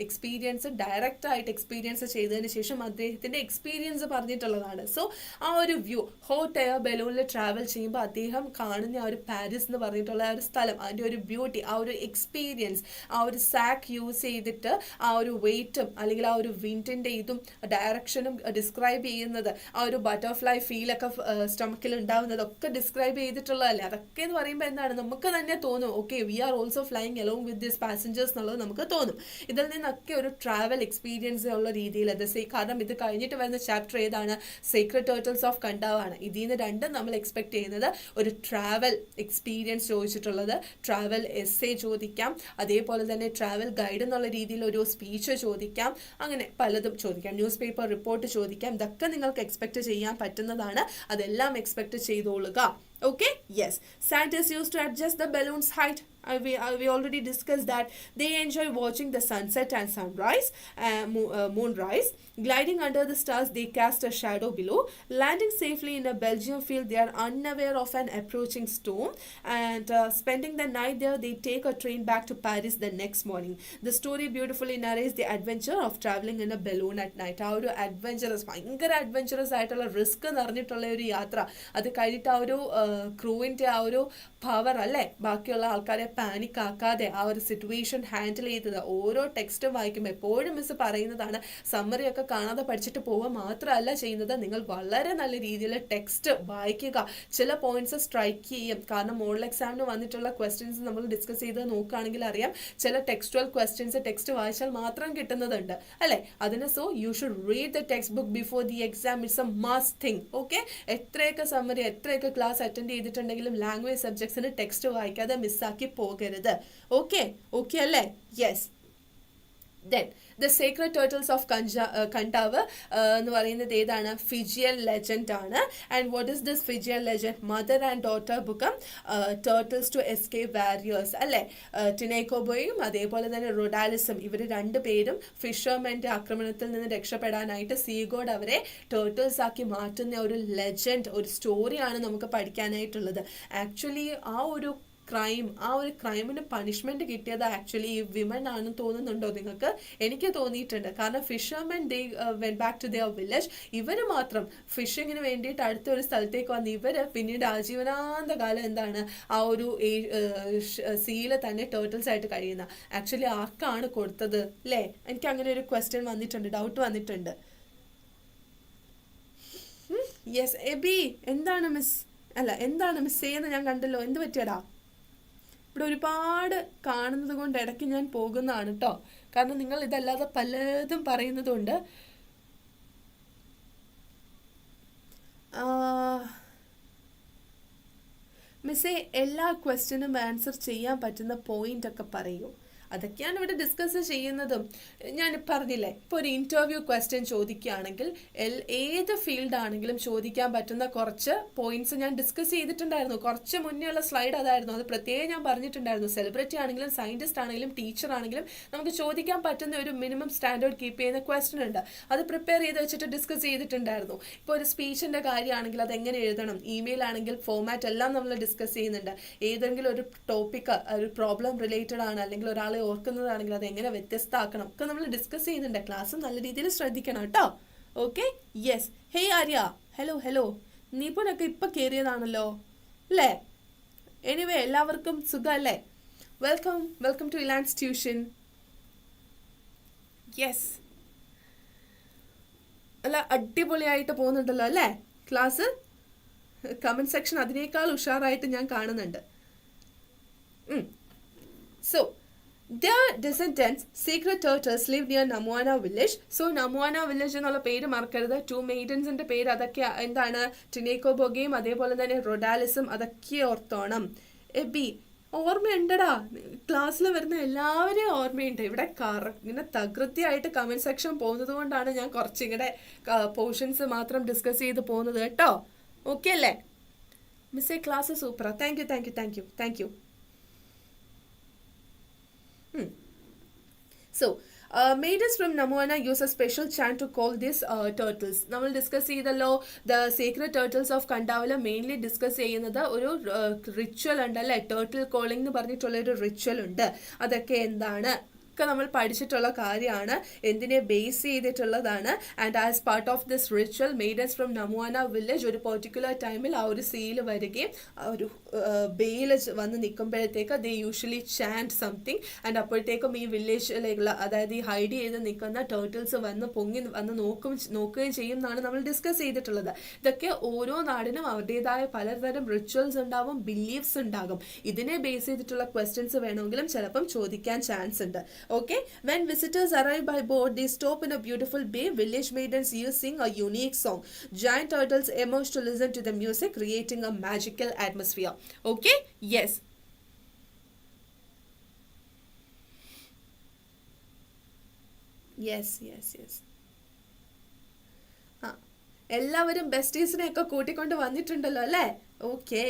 എക്സ്പീരിയൻസ് ഡയറക്റ്റ് ആയിട്ട് എക്സ്പീരിയൻസ് ചെയ്തതിന് ശേഷം അദ്ദേഹത്തിൻ്റെ എക്സ്പീരിയൻസ് പറഞ്ഞിട്ടുള്ളതാണ്. സോ ആ ഒരു വ്യൂ, ഹോട്ട് എയർ ബലൂണിൽ ട്രാവൽ ചെയ്യുമ്പോൾ അദ്ദേഹം കാണുന്ന ആ ഒരു പാരീസ് എന്ന് പറഞ്ഞിട്ടുള്ള ആ ഒരു സ്ഥലം, അതിൻ്റെ ഒരു ബ്യൂട്ടി, ആ ഒരു എക്സ്പീരിയൻസ്, ആ ഒരു സാക്ക് യൂസ് ചെയ്തിട്ട് ആ ഒരു വെയിറ്റും അല്ലെങ്കിൽ ആ ഒരു വിൻഡിൻ്റെ ഇതും ഡയറക്ഷനും ഡിസ്ക്രൈബ് ചെയ്യുന്നത്, ആ ഒരു ബട്ടർഫ്ലൈ ഫീലൊക്കെ സ്റ്റൊമക്കിൽ ഉണ്ടാവുന്നതൊക്കെ ഡിസ്ക്രൈബ് ചെയ്തിട്ടുള്ളതല്ലേ. അതൊക്കെ എന്ന് പറയുമ്പോൾ എന്താണ്, നമുക്ക് തന്നെ തോന്നും okay we are also flying along with this passengers എന്നുള്ളത് നമുക്ക് തോന്നും. ഇതിൽ നിന്നൊക്കെ ഒരു ട്രാവൽ എക്സ്പീരിയൻസ് ഉള്ള രീതിയിൽ കാരണം ഇത് കഴിഞ്ഞിട്ട് വരുന്ന ചാപ്റ്റർ ഏതാണ്, സീക്രട്ട് ടേർട്ടിൽസ് ഓഫ് കണ്ടാവാണ്. ഇതിൽ നിന്ന് രണ്ടും നമ്മൾ എക്സ്പെക്ട് ചെയ്യുന്നത് ഒരു ട്രാവൽ എക്സ്പീരിയൻസ് ചോദിച്ചിട്ടുള്ളത്, ട്രാവൽ എസ്സേ ചോദിക്കാം, അതേപോലെ തന്നെ ട്രാവൽ ഗൈഡ് എന്നുള്ള രീതിയിൽ ഒരു സ്പീച്ച് ചോദിക്കാം, അങ്ങനെ പലതും ചോദിക്കാം, ന്യൂസ് പേപ്പർ റിപ്പോർട്ട് ചോദിക്കാം. ഇതൊക്കെ നിങ്ങൾക്ക് എക്സ്പെക്ട് ചെയ്യാൻ പറ്റുന്നതാണ്. അതെല്ലാം expect ചെയ്തോളുക. Okay, yes. Scientists used to adjust the balloon's height. We already discussed that. They enjoy watching the sunset and sunrise, moonrise. Gliding under the stars, they cast a shadow below. Landing safely in a Belgian field, they are unaware of an approaching storm. And spending the night there, they take a train back to Paris the next morning. The story beautifully narrates the adventure of traveling in a balloon at night. ആ ഒരു adventurous, ഭയങ്കര adventurous ആയിട്ടുള്ള risk നിറഞ്ഞിട്ടുള്ള ഒരു യാത്ര. അത് കഴിഞ്ഞിട്ട് ആ ഒരു ക്രൂവിൻ്റെ ആ ഒരു പവർ അല്ലേ, ബാക്കിയുള്ള ആൾക്കാരെ പാനിക് ആക്കാതെ ആ ഒരു സിറ്റുവേഷൻ ഹാൻഡിൽ ചെയ്തത്. ഓരോ ടെക്സ്റ്റും വായിക്കുമ്പോൾ എപ്പോഴും മിസ് പറയുന്നതാണ്, സമ്മറി ഒക്കെ കാണാതെ പഠിച്ചിട്ട് പോവുക മാത്രമല്ല ചെയ്യുന്നത്, നിങ്ങൾ വളരെ നല്ല രീതിയിൽ ടെക്സ്റ്റ് വായിക്കുക. ചില പോയിന്റ്സ് സ്ട്രൈക്ക് ചെയ്യും. കാരണം മോഡൽ എക്സാമിന് വന്നിട്ടുള്ള ക്വസ്റ്റ്യൻസ് നമ്മൾ ഡിസ്കസ് ചെയ്ത് നോക്കുകയാണെങ്കിൽ അറിയാം, ചില ടെക്സ്റ്റുവൽ ക്വസ്റ്റ്യൻസ് ടെക്സ്റ്റ് വായിച്ചാൽ മാത്രം കിട്ടുന്നതുണ്ട് അല്ലേ. അതിന് so you should read the text book before the exam. It's a must thing. Okay, എത്രയൊക്കെ സമ്മറി എത്രയൊക്കെ ക്ലാസ് അറ്റൻഡ് ചെയ്തിട്ടുണ്ടെങ്കിലും ലാംഗ്വേജ് സബ്ജക്ട്സിന് ടെക്സ്റ്റ് വായിക്കാതെ മിസ്സാക്കി പോകരുത്. ഓക്കെ, ഓക്കെ അല്ലേ? Yes. Then the sacred turtles of Kantava എന്ന് പറയുന്നത് ഏതാണ്? ഫിജിയൻ ലെജൻഡ് ആണ്. And what is this Fijian legend? Mother and daughter become turtles to escape warriors അല്ലേ. ടിനേക്കോബോയും അതേപോലെ തന്നെ റൊഡാലിസും, ഇവർ രണ്ടുപേരും ഫിഷർമെൻ്റെ ആക്രമണത്തിൽ നിന്ന് രക്ഷപ്പെടാനായിട്ട് സീഗോഡ് അവരെ ടേർട്ടിൽസ് ആക്കി മാറ്റുന്ന ഒരു ലെജൻഡ്, ഒരു സ്റ്റോറിയാണ് നമുക്ക് പഠിക്കാനായിട്ടുള്ളത്. ആക്ച്വലി ആ ഒരു ക്രൈമിന് പണിഷ്മെന്റ് കിട്ടിയത് ആക്ച്വലി ഈ വിമൻ ആണെന്ന് തോന്നുന്നുണ്ടോ നിങ്ങൾക്ക്? എനിക്ക് തോന്നിയിട്ടുണ്ട്. കാരണം fishermen they went back to their village. ഇവർ മാത്രം ഫിഷിങ്ങിന് വേണ്ടിയിട്ട് അടുത്തൊരു സ്ഥലത്തേക്ക് വന്ന് ഇവര് പിന്നീട് ആജീവനാന്ത കാലം എന്താണ് ആ ഒരു സീല് തന്നെ ടേർട്ടിൽസ് ആയിട്ട് കഴിയുന്ന. ആക്ച്വലി ആർക്കാണ് കൊടുത്തത് അല്ലേ? എനിക്ക് അങ്ങനെ ഒരു ക്വസ്റ്റ്യൻ വന്നിട്ടുണ്ട്, ഡൗട്ട് വന്നിട്ടുണ്ട്. യെസ് എബി, എന്താണ് മിസ് ചെയ്യുന്നത്? ഞാൻ കണ്ടല്ലോ, എന്ത് പറ്റിയടാ? ഇവിടെ ഒരുപാട് കാണുന്നത് കൊണ്ട് ഇടയ്ക്ക് ഞാൻ പോകുന്നതാണ് കേട്ടോ. കാരണം നിങ്ങൾ ഇതല്ലാതെ പലതും പറയുന്നതുകൊണ്ട്. മിസ്സേ, എല്ലാ ക്വസ്റ്റ്യനും ആൻസർ ചെയ്യാൻ പറ്റുന്ന പോയിന്റ് ഒക്കെ പറയൂ. അതൊക്കെയാണ് ഇവിടെ ഡിസ്കസ് ചെയ്യുന്നതും. ഞാൻ പറഞ്ഞില്ലേ, ഇപ്പോൾ ഒരു ഇൻ്റർവ്യൂ ക്വസ്റ്റ്യൻ ചോദിക്കുകയാണെങ്കിൽ ഏത് ഫീൽഡ് ആണെങ്കിലും ചോദിക്കാൻ പറ്റുന്ന കുറച്ച് പോയിന്റ്സ് ഞാൻ ഡിസ്കസ് ചെയ്തിട്ടുണ്ടായിരുന്നു. കുറച്ച് മുന്നേ ഉള്ള സ്ലൈഡ് അതായിരുന്നു. അത് പ്രത്യേകം ഞാൻ പറഞ്ഞിട്ടുണ്ടായിരുന്നു. സെലിബ്രിറ്റി ആണെങ്കിലും സയൻറ്റിസ്റ്റ് ആണെങ്കിലും ടീച്ചർ ആണെങ്കിലും നമുക്ക് ചോദിക്കാൻ പറ്റുന്ന ഒരു മിനിമം സ്റ്റാൻഡേർഡ് കീപ്പ് ചെയ്യുന്ന ക്വസ്റ്റ്യൻ ഉണ്ട്. അത് പ്രിപ്പയർ ചെയ്ത് വെച്ചിട്ട് ഡിസ്കസ് ചെയ്തിട്ടുണ്ടായിരുന്നു. ഇപ്പോൾ ഒരു സ്പീച്ചിൻ്റെ കാര്യമാണെങ്കിൽ അത് എങ്ങനെ എഴുതണം, ഇമെയിൽ ആണെങ്കിൽ ഫോമാറ്റ് എല്ലാം നമ്മൾ ഡിസ്കസ് ചെയ്യുന്നുണ്ട്. ഏതെങ്കിലും ഒരു ടോപ്പിക് ഒരു പ്രോബ്ലം റിലേറ്റഡ് ആണ്, അല്ലെങ്കിൽ ഒരാളെ ഓർക്കുന്നതാണെങ്കിൽ അത് എങ്ങനെ വ്യത്യസ്തമാക്കണം ഒക്കെ നമ്മൾ ഡിസ്കസ് ചെയ്യുന്നുണ്ട്. ക്ലാസ് നല്ല രീതിയിൽ ശ്രദ്ധിക്കണം കേട്ടോ. Okay, yes. Hey Arya, hello. നിപുണൊക്കെ ഇപ്പൊ കയറിയതാണല്ലോ അല്ലേ? എനിവേ, എല്ലാവർക്കും സുഖമല്ലേ? Welcome to ഇലാൻസ് tuition. യെസ്, അല്ല അടിപൊളിയായിട്ട് പോകുന്നുണ്ടല്ലോ അല്ലേ ക്ലാസ്? കമന്റ് സെക്ഷൻ അതിനേക്കാൾ ഉഷാറായിട്ട് ഞാൻ കാണുന്നുണ്ട്. So the descendants secret turtles live near Namuana village. So Namuana village എന്നുള്ള പേര് മറക്കരുത്. 2 maidensന്റെ പേര് അതൊക്കെ എന്താണ്? ടിനേക്കോബോഗയും അതേപോലെ തന്നെ റൊഡാലിസും. അതൊക്കെ ഓർത്തോണം. എബി, ഓർമ്മയുണ്ടടാ, ക്ലാസ്സിൽ വരുന്ന എല്ലാവരെയും ഓർമ്മയുണ്ട്. ഇവിടെ ഇങ്ങനെ തകൃതിയായിട്ട് കമന്റ് സെക്ഷൻ പോകുന്നത് കൊണ്ടാണ് ഞാൻ കുറച്ചിങ്ങനെ പോർഷൻസ് മാത്രം ഡിസ്കസ് ചെയ്ത് പോകുന്നത് കേട്ടോ. ഓക്കെ അല്ലേ? മിസ്സേ, ക്ലാസ് സൂപ്പറാ. Thank you. So, maidens from Namuana use a special chant to call these turtles. നമ്മൾ ഡിസ്കസ് ചെയ്തല്ലോ, the secret turtles of Kandavala mainly discuss ചെയ്യുന്നത് ഒരു റിച്വൽ ഉണ്ടല്ലേ, ടേർട്ടിൽ കോളിംഗ് എന്ന് പറഞ്ഞിട്ടുള്ള ഒരു റിച്വൽ ഉണ്ട്. അതൊക്കെ എന്താണ് ഒക്കെ നമ്മൾ പഠിച്ചിട്ടുള്ള കാര്യമാണ്, എന്തിനെ ബേസ് ചെയ്തിട്ടുള്ളതാണ്. And as part of this ritual maidens from Namuvana village ഒരു പെർട്ടിക്കുലർ ടൈമിൽ ആ ഒരു സീല് വരികയും ആ ഒരു ബെയിൽ വന്ന് നിൽക്കുമ്പോഴത്തേക്ക് they usually chant something. And അപ്പോഴത്തേക്കും ഈ വില്ലേജിലേക്കുള്ള, അതായത് ഈ ഹൈഡ് ചെയ്ത് നിൽക്കുന്ന ടേർട്ടിൽസ് വന്ന് പൊങ്ങി വന്ന് നോക്കുകയും ചെയ്യും എന്നാണ് നമ്മൾ ഡിസ്കസ് ചെയ്തിട്ടുള്ളത്. ഇതൊക്കെ ഓരോ നാടിനും അവരുടേതായ പലതരം റിച്വൽസ് ഉണ്ടാവും, ബിലീഫ്സ് ഉണ്ടാകും. ഇതിനെ ബേസ് ചെയ്തിട്ടുള്ള ക്വസ്റ്റ്യൻസ് വേണമെങ്കിലും ചിലപ്പം ചോദിക്കാൻ ചാൻസ് ഉണ്ട്. Okay, when visitors arrive by boat, they stop in a beautiful bay. Village maidens sing a unique song. Giant turtles emerge to listen to the music, creating a magical atmosphere. Okay, yes. എല്ലാവരും ബെസ്റ്റീസിനെ ഒക്കെ കൂട്ടിക്കൊണ്ട് വന്നിട്ടുണ്ടല്ലോ അല്ലേ? Okay,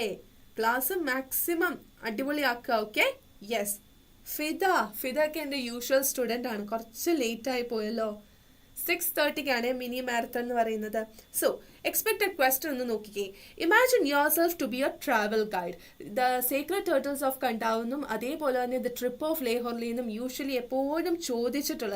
class maximum അടിപൊളിയാക്കുക. Okay, yes. Fida ഒക്കെ എൻ്റെ usual student ആണ്. കുറച്ച് ലേറ്റായി പോയല്ലോ. 6:30 മിനി മാരത്തൺ എന്ന് പറയുന്നത്. സോ എക്സ്പെക്റ്റഡ് ക്വസ്റ്റ്യൻ ഒന്ന് നോക്കിക്കേ. Imagine yourself to be a travel guide. The secret turtles of കണ്ടാവുന്നും അതേപോലെ തന്നെ ദ ട്രിപ്പ് ഓഫ് ലേഹോറിലെന്നും യൂഷ്വലി എപ്പോഴും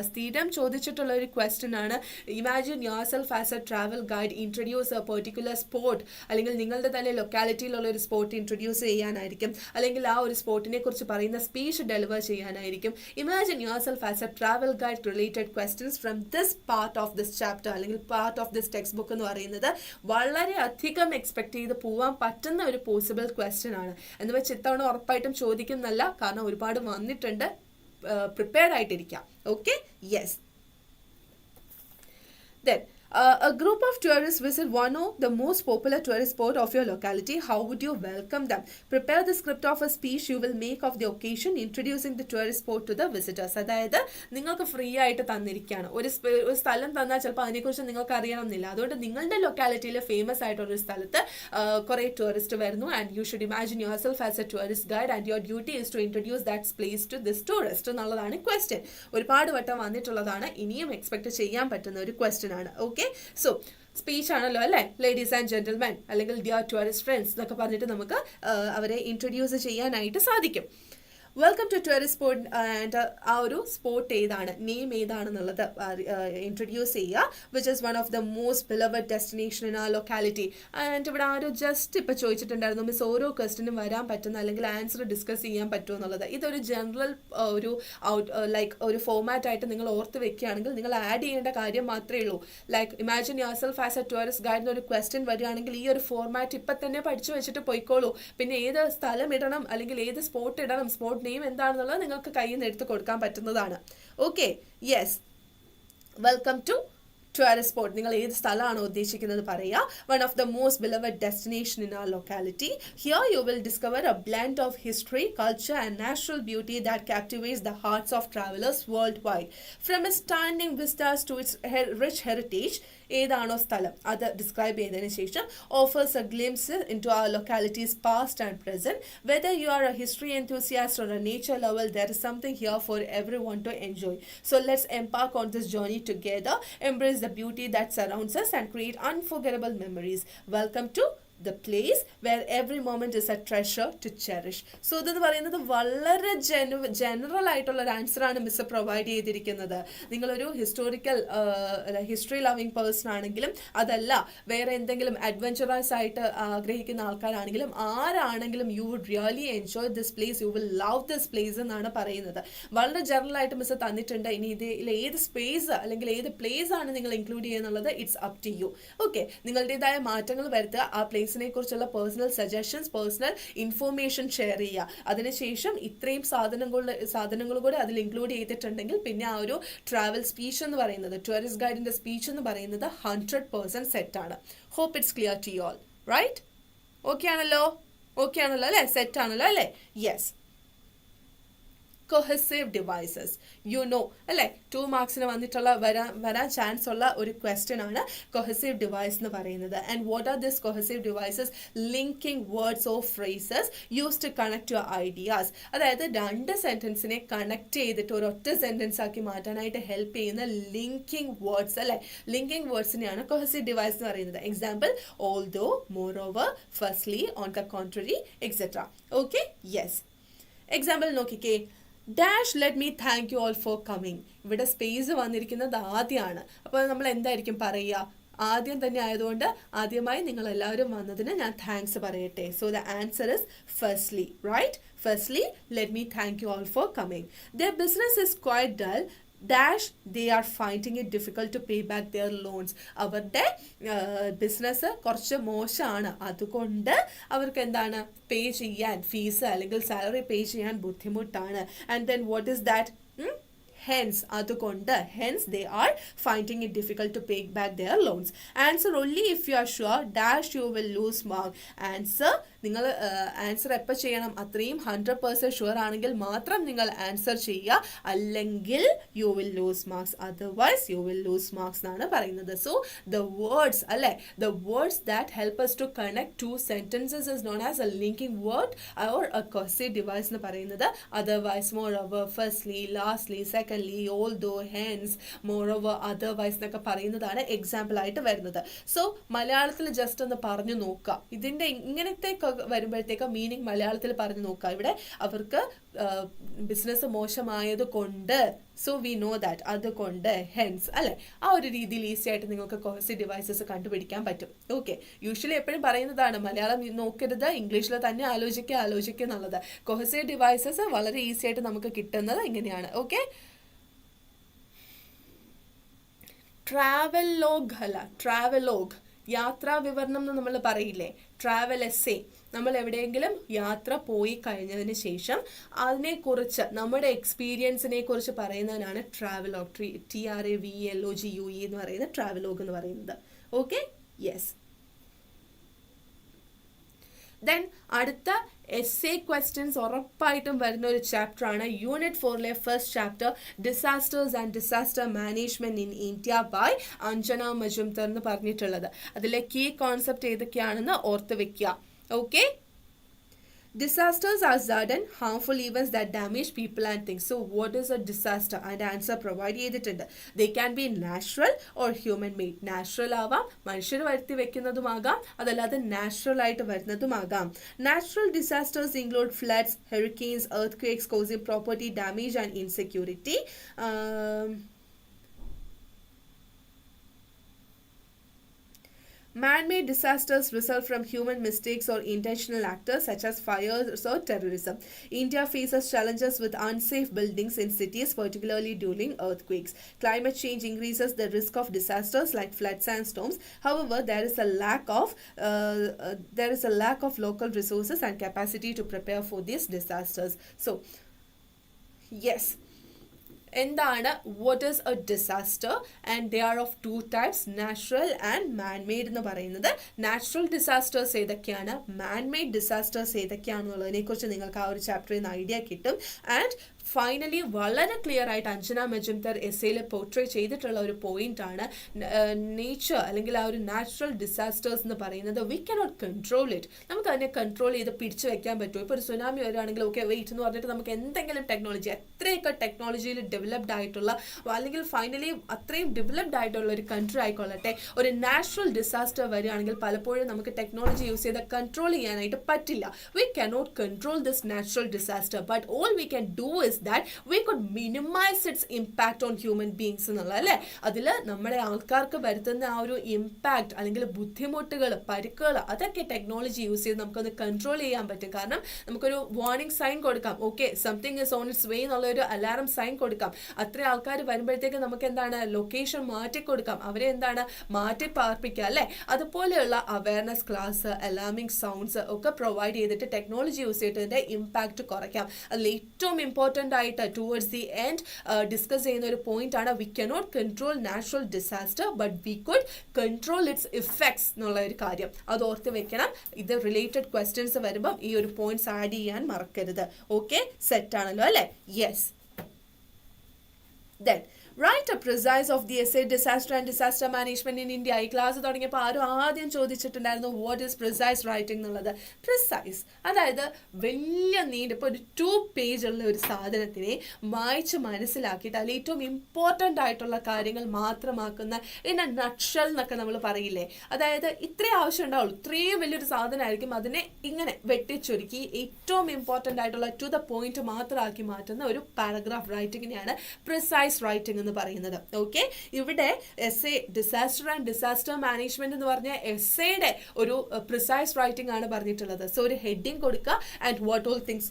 സ്ഥിരം ചോദിച്ചിട്ടുള്ള ഒരു ക്വസ്റ്റ്യൻ ആണ്. Imagine yourself as a travel guide, introduce a particular spot, അല്ലെങ്കിൽ നിങ്ങളുടെ തന്നെ ലൊക്കാലിറ്റിയിലുള്ള ഒരു സ്പോട്ട് ഇൻട്രൊഡ്യൂസ് ചെയ്യാനായിരിക്കും, അല്ലെങ്കിൽ ആ ഒരു സ്പോട്ടിനെ കുറിച്ച് പറയുന്ന സ്പീച്ച് ഡെലിവർ ചെയ്യാനായിരിക്കും. Imagine yourself as a travel guide related questions from this part of this chapter അല്ലെങ്കിൽ part of this textbook എന്ന് പറയുന്നത് വളരെ അധികം എക്സ്പെക്ട് ചെയ്ത് പോവാൻ പറ്റുന്ന ഒരു പോസിബിൾ ക്വസ്റ്റ്യൻ ആണ്. എന്ന് വെച്ച് ഇത്തവണ ഉറപ്പായിട്ടും ചോദിക്കുന്നല്ല, കാരണം ഒരുപാട് വന്നിട്ടുണ്ട്. പ്രിപ്പയർഡ് ആയിട്ടിരിക്കാം. Okay, yes. Then a group of tourists visit one of the most popular tourist spot of your locality. How would you welcome them? Prepare the script of a speech you will make of the occasion introducing the tourist spot to the visitors. അതായത് നിങ്ങൾക്ക് free ആയിട്ട് തന്നിരിക്കുകയാണ് ഒരു സ്ഥലം തന്നാൽ ചിലപ്പോൾ അതിനെക്കുറിച്ച് നിങ്ങൾക്ക് അറിയണമെന്നില്ല. അതുകൊണ്ട് നിങ്ങളുടെ ലൊക്കാലിറ്റിയിൽ ഫേമസ് ആയിട്ടുള്ളൊരു സ്ഥലത്ത് കുറേ ടൂറിസ്റ്റ് വരുന്നു, and you should imagine yourself as a tourist guide and your duty is to introduce that place to this tourist എന്നുള്ളതാണ് ക്വസ്റ്റ്യൻ. ഒരുപാട് വട്ടം വന്നിട്ടുള്ളതാണ്, ഇനിയും എക്സ്പെക്ട് ചെയ്യാൻ പറ്റുന്ന ഒരു ക്വസ്റ്റ്യൻ ആണ്. ഓക്കെ, സോ സ്പീച്ച് ആണല്ലോ അല്ലേ, ലേഡീസ് ആൻഡ് ജെന്റിൽമെൻ അല്ലെങ്കിൽ ഡിയർ ടൂറിസ്റ്റ് ഫ്രണ്ട്സ് എന്നൊക്കെ പറഞ്ഞിട്ട് നമുക്ക് അവരെ ഇൻട്രൊഡ്യൂസ് ചെയ്യാനായിട്ട് സാധിക്കും. Welcome to tourist spot and ആ ഒരു സ്പോട്ട് ഏതാണ്, നെയിം ഏതാണെന്നുള്ളത് ഇൻട്രൊഡ്യൂസ് ചെയ്യുക. Which is one of the most beloved destination in our locality. And ഇവിടെ ആരോ ജസ്റ്റ് ഇപ്പോൾ ചോദിച്ചിട്ടുണ്ടായിരുന്നു, മിസ് ഓരോ ക്വസ്റ്റിനും വരാൻ പറ്റുന്ന അല്ലെങ്കിൽ ആൻസർ ഡിസ്കസ് ചെയ്യാൻ പറ്റുമോ എന്നുള്ളത്. ഇതൊരു ജനറൽ ഒരു ലൈക്ക് ഒരു ഫോമാറ്റ് ആയിട്ട് നിങ്ങൾ ഓർത്ത് വെക്കുകയാണെങ്കിൽ നിങ്ങൾ ആഡ് ചെയ്യേണ്ട കാര്യം മാത്രമേ ഉള്ളൂ. Like imagine yourself as a tourist guide എന്നൊരു ക്വസ്റ്റ്യൻ വരികയാണെങ്കിൽ ഈ ഒരു ഫോർമാറ്റ് ഇപ്പം തന്നെ പഠിച്ചു വെച്ചിട്ട് പോയിക്കോളൂ. പിന്നെ ഏത് സ്ഥലം ഇടണം അല്ലെങ്കിൽ ഏത് സ്പോട്ട് ഇടണം, സ്പോട്ട് നെയിം എന്താണെന്നുള്ളത് നിങ്ങൾക്ക് കയ്യിൽ നിന്ന് എടുത്ത് കൊടുക്കാൻ പറ്റുന്നതാണ്. Okay, yes. Welcome to tourist spot. നിങ്ങൾ ഏത് സ്ഥലമാണോ ഉദ്ദേശിക്കുന്നത് പറയുക. One of the most beloved destination in our locality. Here you will discover a blend of history, culture and natural beauty that captivates the hearts of travelers worldwide. From its stunning vistas to its rich heritage, ഏതാണോ സ്ഥലം അത് describe ചെയ്തതിനു ശേഷം offers a glimpse into our localities past and present. Whether you are a history enthusiast or a nature lover, there is something here for everyone to enjoy. So let's embark on this journey together, embrace the beauty that surrounds us and create unforgettable memories. Welcome to the place where every moment is a treasure to cherish. So ഇതെന്ന് പറയുന്നത് വളരെ general ആയിട്ടുള്ള ഒരു ആൻസറാണ് miss provide ചെയ്തിരിക്കുന്നത്. നിങ്ങളൊരു history loving person ആണെങ്കിലും അതല്ല വേറെ എന്തെങ്കിലും അഡ്വഞ്ചറസ് ആയിട്ട് ആഗ്രഹിക്കുന്ന ആൾക്കാരാണെങ്കിലും ആരാണെങ്കിലും you would really enjoy this place, you will love this place എന്നാണ് പറയുന്നത്. വളരെ ജനറൽ ആയിട്ട് മിസ് തന്നിട്ടുണ്ട്. ഇനി ഇതിൽ ഏത് സ്പേസ് അല്ലെങ്കിൽ ഏത് പ്ലേസ് ആണ് നിങ്ങൾ ഇൻക്ലൂഡ് ചെയ്യുന്നുള്ളത് it's up to you. Okay, നിങ്ങളുടേതായ മാറ്റങ്ങൾ വരുത്തുക. ആ പ്ലേസിനെ കുറിച്ചുള്ള personal suggestions, personal information share ചെയ്യുക. അതിനുശേഷം ഇത്രയും സാധനങ്ങൾ കൂടെ അതിൽ ഇൻക്ലൂഡ് ചെയ്തിട്ടുണ്ടെങ്കിൽ പിന്നെ ആ ഒരു ട്രാവൽ സ്പീച്ച് എന്ന് പറയുന്നത്, ടൂറിസ്റ്റ് ഗൈഡിന്റെ സ്പീച്ച് എന്ന് പറയുന്നത് 100% സെറ്റ് ആണ്. Hope it's clear to you all. Right? Okay ആണല്ലോ അല്ലേ? സെറ്റ് ആണല്ലോ അല്ലേ? Yes. Cohesive devices, you know അല്ലേ, 2 മാർക്സിന് വന്നിട്ടുള്ള വരാൻ ചാൻസ് ഉള്ള ഒരു ക്വസ്റ്റ്യൻ ആണ് കൊഹസീവ് ഡിവൈസ് എന്ന് പറയുന്നത്. And what are this cohesive devices? Linking words or phrases use to connect your ideas. അതായത് 2 സെന്റൻസിനെ കണക്ട് ചെയ്തിട്ട് ഒരൊറ്റ സെന്റൻസ് ആക്കി മാറ്റാനായിട്ട് ഹെൽപ്പ് ചെയ്യുന്ന ലിങ്കിങ് വേർഡ്സ് അല്ലേ, ലിങ്കിങ് വേർഡ്സിനെയാണ് കൊഹസീവ് ഡിവൈസ് എന്ന് പറയുന്നത്. Example, although, moreover, firstly, on the contrary, etcetera. Okay, yes. Example നോക്കിക്കേ. Dash let me thank you all for coming. ഇവിടെ സ്പേസ് വന്നിരിക്കുന്നത് ആദ്യമാണ്. അപ്പോൾ നമ്മൾ എന്തായിരിക്കും പറയുക? ആദ്യം തന്നെ ആയതുകൊണ്ട് ആദ്യമായി നിങ്ങൾ എല്ലാവരും വന്നതിന് ഞാൻ താങ്ക്സ് പറയട്ടെ. So the answer is firstly. Right? Firstly let me thank you all for coming. The business is quite dull dash they are finding it difficult to pay back their loans. അവരുടെ business കുറച്ച് മോശമാണ്, അതുകൊണ്ട് അവർക്ക് എന്താണ് പേ ചെയ്യാൻ fees അല്ലെങ്കിൽ salary പേ ചെയ്യാൻ ബുദ്ധിമുട്ടാണ്. And then what is that? hence അതുകൊണ്ട് hence they are finding it difficult to pay back their loans. Answer only if you are sure dash you will lose mark. Answer നിങ്ങൾ answer എപ്പോൾ ചെയ്യണം, അത്രയും 100% sure ആണെങ്കിൽ മാത്രം നിങ്ങൾ answer ചെയ്യുക, അല്ലെങ്കിൽ you will lose marks, otherwise you will lose marks എന്നാണ് പറയുന്നത്. സോ ദ വേർഡ്സ് അല്ലെ, the words that help us to connect two sentences is known as a linking word or a cohesive device എന്ന് പറയുന്നത്. Otherwise, moreover, firstly, lastly, secondly, although, hence, moreover, otherwise എന്നൊക്കെ പറയുന്നതാണ് example ആയിട്ട് വരുന്നത്. So മലയാളത്തിൽ just ഒന്ന് പറഞ്ഞു നോക്കുക, ഇതിന്റെ ഇങ്ങനത്തെ വരുമ്പോഴത്തേക്ക് മീനിങ് മലയാളത്തിൽ പറഞ്ഞു നോക്കുക. ഇവിടെ അവർക്ക് ബിസിനസ് മോശമായത് കൊണ്ട്, സോ വി നോ ദാറ്റ്, അതുകൊണ്ട്, ഹെൻസ് അല്ലെ, ആ ഒരു രീതിയിൽ ഈസി ആയിട്ട് നിങ്ങൾക്ക് കോഹസീവ് ഡിവൈസസ് കണ്ടുപിടിക്കാൻ പറ്റും. ഓക്കെ, യൂഷ്വലി എപ്പോഴും പറയുന്നതാണ് മലയാളം നോക്കരുത്, ഇംഗ്ലീഷിൽ തന്നെ ആലോചിക്കുക എന്നുള്ളത്. കോഹസീവ് ഡിവൈസസ് വളരെ ഈസി ആയിട്ട് നമുക്ക് കിട്ടുന്നത് ഇങ്ങനെയാണ്. ഓക്കെ, ട്രാവലോഗ് അല്ല, ട്രാവലോഗ് യാത്രാ വിവരണം എന്ന് നമ്മൾ പറയില്ലേ, ട്രാവൽ എസ്സേ. നമ്മൾ എവിടെയെങ്കിലും യാത്ര പോയി കഴിഞ്ഞതിന് ശേഷം അതിനെക്കുറിച്ച് നമ്മുടെ എക്സ്പീരിയൻസിനെ കുറിച്ച് പറയുന്നതിനാണ് ട്രാവലോഗ്, TRAVELOGUE എന്ന് പറയുന്നത് ട്രാവലോഗ് എന്ന് പറയുന്നത്. Okay, yes. ദെൻ അടുത്ത എസ്സേ ക്വസ്റ്റ്യൻസ് ഉറപ്പായിട്ടും വരുന്ന ഒരു ചാപ്റ്റർ ആണ് യൂണിറ്റ് 4ലെ first chapter, disasters and disaster management in India by Anjana Majumdar എന്ന് പറഞ്ഞിട്ടുള്ളത്. അതിലെ കീ കോൺസെപ്റ്റ് ഏതൊക്കെയാണെന്ന് ഓർത്ത് വെക്കുക. Okay, disasters are sudden harmful events that damage people and things. So what is a disaster? And answer provide ചെയ്തിട്ടുണ്ട്. They can be natural or human made. Natural ആവാം, മനുഷ്യർ വരുത്തി വെക്കുന്നതുമാകാം, അതല്ലാതെ നാച്ചുറൽ ആയിട്ട് വരുന്നതുമാകാം. Natural disasters include floods, hurricanes, earthquakes causing property damage and insecurity. Man-made disasters result from human mistakes or intentional actors such as fires or terrorism. India faces challenges with unsafe buildings in cities, particularly during earthquakes. Climate change increases the risk of disasters like floods and storms. However, there is a lack of local resources and capacity to prepare for these disasters. So, yes. എന്താണ് what is A disaster? And they are of 2 types, natural and man-made എന്ന് പറയുന്നത്. Natural disasters ഏതൊക്കെയാണ്, man-made disasters ഏതൊക്കെയാണെന്നുള്ളതിനെ കുറിച്ച് നിങ്ങൾക്ക് ആ ഒരു ചാപ്റ്ററിൽ നിന്ന് ഐഡിയ കിട്ടും. ആൻഡ് ഫൈനലി വളരെ ക്ലിയർ ആയിട്ട് അഞ്ജന മജുംദർ എസ്സേയിൽ പോർട്രേ ചെയ്തിട്ടുള്ള ഒരു പോയിന്റ് ആണ് നേച്ചർ അല്ലെങ്കിൽ ആ ഒരു നാച്ചുറൽ ഡിസാസ്റ്റേഴ്സ് എന്ന് പറയുന്നത് വി കനോട്ട് കൺട്രോൾ ഇറ്റ്. നമുക്ക് അതിനെ കൺട്രോൾ ചെയ്ത് പിടിച്ചു വെക്കാൻ പറ്റുമോ? ഇപ്പോൾ ഒരു സുനാമി വരികയാണെങ്കിൽ ഓക്കെ വെയിറ്റ് എന്ന് പറഞ്ഞിട്ട് നമുക്ക് എന്തെങ്കിലും ടെക്നോളജി, എത്രയൊക്കെ ടെക്നോളജിയിൽ ഡെവലപ്ഡ് ആയിട്ടുള്ള അല്ലെങ്കിൽ ഫൈനലി അത്രയും ഡെവലപ്ഡ് ആയിട്ടുള്ള ഒരു കൺട്രി ആയിക്കൊള്ളട്ടെ, ഒരു നാച്ചുറൽ ഡിസാസ്റ്റർ വരികയാണെങ്കിൽ പലപ്പോഴും നമുക്ക് ടെക്നോളജി യൂസ് ചെയ്ത് കൺട്രോൾ ചെയ്യാനായിട്ട് പറ്റില്ല. V cannot control this natural disaster, but all we can do is that we could minimize its impact on human beings എന്നുള്ള അല്ലേ. അതിൽ നമ്മുടെ ആൾക്കാർക്ക് വരുത്തുന്ന ആ ഒരു ഇമ്പാക്ട് അല്ലെങ്കിൽ ബുദ്ധിമുട്ടുകൾ, പരിക്കുകൾ, അതൊക്കെ ടെക്നോളജി യൂസ് ചെയ്ത് നമുക്കൊന്ന് കൺട്രോൾ ചെയ്യാൻ പറ്റും. കാരണം നമുക്കൊരു വാർണിംഗ് സൈൻ കൊടുക്കാം, okay something is on its way എന്നുള്ള ഒരു അലാറം സൈൻ കൊടുക്കാം. അത്ര ആൾക്കാർ വരുമ്പോഴത്തേക്ക് നമുക്ക് എന്താണ് ലൊക്കേഷൻ മാറ്റി കൊടുക്കാം, അവരെ എന്താണ് മാറ്റി പാർപ്പിക്കുക അല്ലേ. അതുപോലെയുള്ള അവയർനെസ് ക്ലാസ്, അലാമിംഗ് സൗണ്ട്സ് ഒക്കെ പ്രൊവൈഡ് ചെയ്തിട്ട് ടെക്നോളജി യൂസ് ചെയ്തിട്ട് ഇമ്പാക്ട് കുറയ്ക്കാം. അതിൽ ഏറ്റവും ഇമ്പോർട്ടൻ്റ് ആയിട്ട് ടുവേർഡ്സ് ദി എൻഡ് ഡിസ്കസ് ചെയ്യുന്ന ഒരു പോയിന്റ് ആണ് V cannot control natural disaster but we could control it's effects എന്നുള്ള ഒരു കാര്യം അത് ഓർത്ത് വെക്കണം. ഇത് റിലേറ്റഡ് ക്വസ്റ്റ്യൻസ് വരുമ്പം ഈ ഒരു പോയിന്റ്സ് ആഡ് ചെയ്യാൻ മറക്കരുത്. ഓക്കെ, സെറ്റ് ആണല്ലോ അല്ലേ? Yes. Then write a precise of the essay disaster and disaster management in India. ഈ ക്ലാസ് തുടങ്ങിയപ്പോൾ ആരും ആദ്യം ചോദിച്ചിട്ടുണ്ടായിരുന്നു വാട്ട് ഈസ് പ്രിസൈസ് റൈറ്റിംഗ് എന്നുള്ളത്. പ്രിസൈസ് അതായത് വലിയ ഇപ്പോൾ ഒരു 2 page ഉള്ള ഒരു സാധനത്തിനെ വായിച്ച് മനസ്സിലാക്കിയിട്ട് അതിൽ ഏറ്റവും ഇമ്പോർട്ടൻ്റ് ആയിട്ടുള്ള കാര്യങ്ങൾ മാത്രമാക്കുന്ന ഇൻ എ നട്ട്ഷെൽ എന്നൊക്കെ നമ്മൾ പറയില്ലേ. അതായത് ഇത്രയും ആവശ്യം ഉണ്ടാവുള്ളൂ, ഇത്രയും വലിയൊരു സാധനമായിരിക്കും, അതിനെ ഇങ്ങനെ വെട്ടിച്ചുരുക്കി ഏറ്റവും ഇമ്പോർട്ടൻ്റ് ആയിട്ടുള്ള ടു ദ പോയിന്റ് മാത്രമാക്കി മാറ്റുന്ന ഒരു പാരഗ്രാഫ് റൈറ്റിങ്ങിനെയാണ് പ്രിസൈസ് റൈറ്റിംഗ് എന്ന് പറയുന്നത്. ഓക്കെ, ഇവിടെ essay disaster and disaster management എന്ന് പറഞ്ഞ എസ്സേയുടെ ഒരു പ്രിസൈസ് റൈറ്റിംഗ് ആണ് പറഞ്ഞിട്ടുള്ളത്. സോ ഒരു ഹെഡിങ് കൊടുക്കുക ആൻഡ് വാട്ട് ഓൾ തിങ്സ്,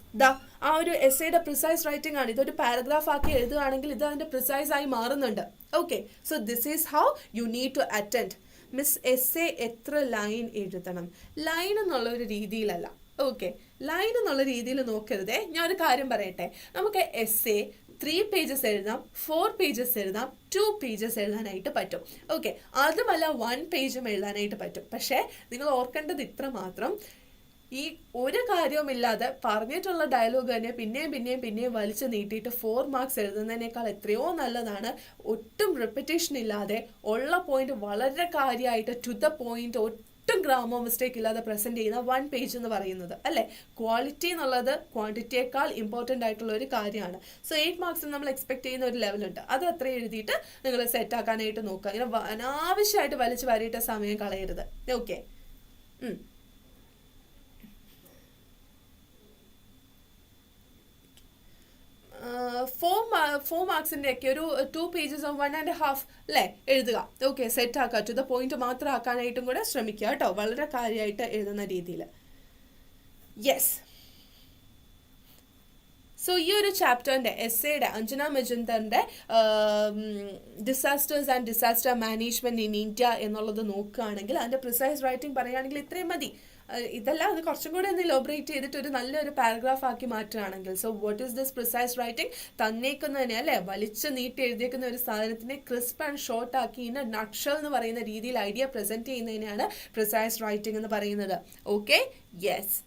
ആ ഒരു എസ്സേയുടെ പ്രിസൈസ് റൈറ്റിംഗ് ആണ്. ഇതൊരു പാരഗ്രാഫ് ആക്കി എഴുതുകയാണെങ്കിൽ ഇത് അതിന്റെ പ്രിസൈസ് ആയി മാറുന്നുണ്ട്. Okay, so this is how you need to attend. Miss essay എത്ര ലൈൻ എഴുതണം? ലൈൻ എന്നുള്ള ഒരു രീതിയിലല്ല. ഓക്കെ, ലൈൻ എന്നുള്ള രീതിയിൽ നോക്കരുതേ. ഞാനൊരു കാര്യം പറയട്ടെ, നമുക്ക് എസ്സേ 3 pages എഴുതാം, 4 pages എഴുതാം, 2 pages എഴുതാനായിട്ട് പറ്റും. ഓക്കെ, അതുമല്ല 1 page എഴുതാനായിട്ട് പറ്റും. പക്ഷേ നിങ്ങൾ ഓർക്കേണ്ടത് ഇത്ര മാത്രം, ഈ ഒരു കാര്യവുമില്ലാതെ പറഞ്ഞിട്ടുള്ള ഡയലോഗ് തന്നെ പിന്നെയും വലിച്ചു നീട്ടിയിട്ട് 4 മാർക്സ് എഴുതുന്നതിനേക്കാൾ എത്രയോ നല്ലതാണ് ഒട്ടും റിപ്പറ്റേഷൻ ഇല്ലാതെ ഉള്ള പോയിന്റ് വളരെ കാര്യമായിട്ട് ടു ദ പോയിന്റ് ഒട്ടും ഗ്രാമർ മിസ്റ്റേക്ക് ഇല്ലാതെ പ്രസന്റ് ചെയ്യുന്ന 1 പേജ് എന്ന് പറയുന്നത് അല്ലെ. ക്വാളിറ്റി എന്നുള്ളത് ക്വാണ്ടിറ്റിയേക്കാൾ ഇമ്പോർട്ടന്റ് ആയിട്ടുള്ള ഒരു കാര്യമാണ്. സോ 8 മാർക്സ് നമ്മൾ എക്സ്പെക്ട് ചെയ്യുന്ന ഒരു ലെവലുണ്ട്, അത് അത്ര എഴുതിയിട്ട് നിങ്ങൾ സെറ്റ് ആക്കാനായിട്ട് നോക്കുക. ഇങ്ങനെ അനാവശ്യമായിട്ട് വലിച്ചു വാരിയിട്ട് സമയം കളയരുത്. ഓക്കെ. 4 മാർക്സിന്റെ ഒക്കെ ഒരു 2 പേജസ് 1.5 അല്ലേ എഴുതുക. ഓക്കെ, സെറ്റ് ആക്കുക. ടു ദ പോയിന്റ് മാത്രം ആക്കാനായിട്ടും കൂടെ ശ്രമിക്കുക കേട്ടോ, വളരെ കാര്യമായിട്ട് എഴുതുന്ന രീതിയിൽ. യെസ്. സോ ഈ ഒരു ചാപ്റ്ററിന്റെ എസ്സേയുടെ അഞ്ജന മജുന്ദറിന്റെ disasters and disaster management in India എന്നുള്ളത് നോക്കുകയാണെങ്കിൽ അതിന്റെ പ്രിസൈസ് റൈറ്റിംഗ് പറയുകയാണെങ്കിൽ ഇത്രയും മതി. ഇതല്ല, അത് കുറച്ചും കൂടെ ഒന്ന് ഇലോബറേറ്റ് ചെയ്തിട്ട് ഒരു നല്ലൊരു പാരഗ്രാഫ് ആക്കി മാറ്റുകയാണെങ്കിൽ. So what is this precise writing? തന്നേക്കുന്നതിനെ അല്ലെ വലിച്ചു നീട്ടി എഴുതിയേക്കുന്ന ഒരു സാധനത്തിനെ ക്രിസ്പ് ആൻഡ് ഷോർട്ട് ആക്കി ഇൻ നട്ട്ഷെൽ എന്ന് പറയുന്ന രീതിയിൽ ഐഡിയ പ്രസന്റ് ചെയ്യുന്നതിനെയാണ് പ്രിസൈസ് റൈറ്റിംഗ് എന്ന് പറയുന്നത്. Okay, yes.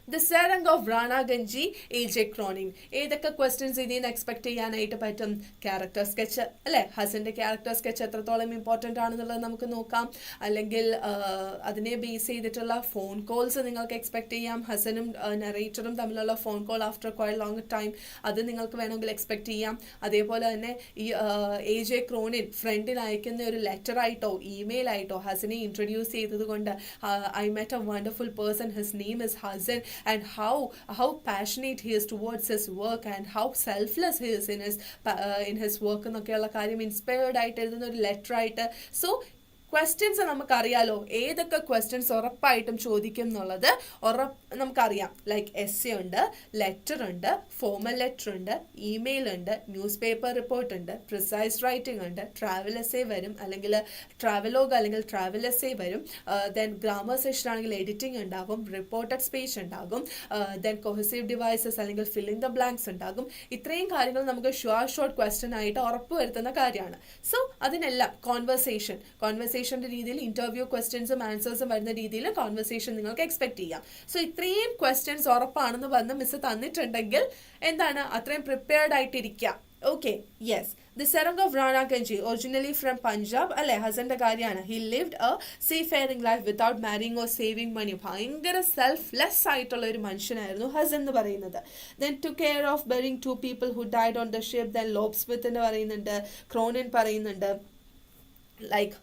The serang of Ranganji, AJ Cronin. ഏതൊക്കെ ക്വസ്റ്റ്യൻസ് ഇതിൽ നിന്ന് എക്സ്പെക്ട് ചെയ്യാനായിട്ട് പറ്റും? ക്യാരക്ടർ സ്കെച്ച് അല്ലെ, ഹസന്റെ ക്യാരക്ടർ സ്കെച്ച് എത്രത്തോളം ഇമ്പോർട്ടൻ്റ് ആണെന്നുള്ളത് നമുക്ക് നോക്കാം. അല്ലെങ്കിൽ അതിനെ ബേസ് ചെയ്തിട്ടുള്ള ഫോൺ കോൾസ് നിങ്ങൾക്ക് എക്സ്പെക്ട് ചെയ്യാം. ഹസനും നറേറ്ററും തമ്മിലുള്ള phone call after quite long time, അത് നിങ്ങൾക്ക് വേണമെങ്കിൽ എക്സ്പെക്ട് ചെയ്യാം. അതേപോലെ തന്നെ ഈ AJ ക്രോണിൻ ഫ്രണ്ടിന് അയക്കുന്ന ഒരു ലെറ്റർ ആയിട്ടോ ഇമെയിൽ ആയിട്ടോ ഹസനെ ഇൻട്രൊഡ്യൂസ് ചെയ്തത് കൊണ്ട് I met a wonderful person, his name is Hasan, and how passionate he is towards his work and how selfless he is in his work എന്നൊക്കെയുള്ള കാര്യം ഇൻസ്പയർഡ് ആയിട്ട് എഴുതുന്ന ഒരു ലെറ്റർ ആയിട്ട്. സോ ക്വസ്റ്റ്യൻസ് നമുക്കറിയാലോ, ഏതൊക്കെ ക്വസ്റ്റ്യൻസ് ഉറപ്പായിട്ടും ചോദിക്കും എന്നുള്ളത് നമുക്കറിയാം. ലൈക്ക് എസ്സേ ഉണ്ട്, ലെറ്റർ ഉണ്ട്, ഫോർമൽ ലെറ്റർ ഉണ്ട്, ഇമെയിൽ ഉണ്ട്, ന്യൂസ് പേപ്പർ റിപ്പോർട്ട് ഉണ്ട്, പ്രിസൈസ് റൈറ്റിംഗ് ഉണ്ട്, ട്രാവൽ എസ്സേ വരും, അല്ലെങ്കിൽ ട്രാവലോഗ് അല്ലെങ്കിൽ ട്രാവൽ എസ്സേ വരും. ദെൻ ഗ്രാമർ സെഷൻ ആണെങ്കിൽ എഡിറ്റിംഗ് ഉണ്ടാകും, റിപ്പോർട്ടഡ് സ്പീച്ച് ഉണ്ടാകും, ദെൻ കൊഹസീവ് ഡിവൈസസ് അല്ലെങ്കിൽ ഫില്ലിംഗ് ദ ബ്ലാങ്ക്സ് ഉണ്ടാകും. ഇത്രയും കാര്യങ്ങൾ നമുക്ക് ഷോർട്ട് ക്വസ്റ്റ്യൻ ആയിട്ട് ഉറപ്പുവരുത്തുന്ന കാര്യമാണ്. സോ അതിനെല്ലാം കോൺവെർസേഷന്റെ രീതിയിൽ ഇന്റർവ്യൂ ക്വസ്റ്റ്യൻസും ആൻസേഴ്സും വരുന്ന രീതിയിൽ കോൺവെർസേഷൻ നിങ്ങൾക്ക് എക്സ്പെക്ട് ചെയ്യാം. സോ ഇത്രയും ക്വസ്റ്റ്യൻസ് ഉറപ്പാണെന്ന് പറഞ്ഞ് മിസ് തന്നിട്ടുണ്ടെങ്കിൽ എന്താണ്, അത്രയും പ്രിപ്പയർഡ് ആയിട്ടിരിക്കുക. Okay, yes. The serang of Ranganji, originally from Punjab അല്ലെ, ഹസന്റെ കാര്യമാണ്. He lived a seafaring life without marrying or saving money. ഭയങ്കര സെൽഫ്ലെസ് ആയിട്ടുള്ള ഒരു മനുഷ്യനായിരുന്നു ഹസൻ എന്ന് പറയുന്നത്. Then to care of bearing 2 people who died on the ship. Then Lobsmith എന്ന് പറയുന്നുണ്ട്, ക്രോണിൻ പറയുന്നുണ്ട്. Like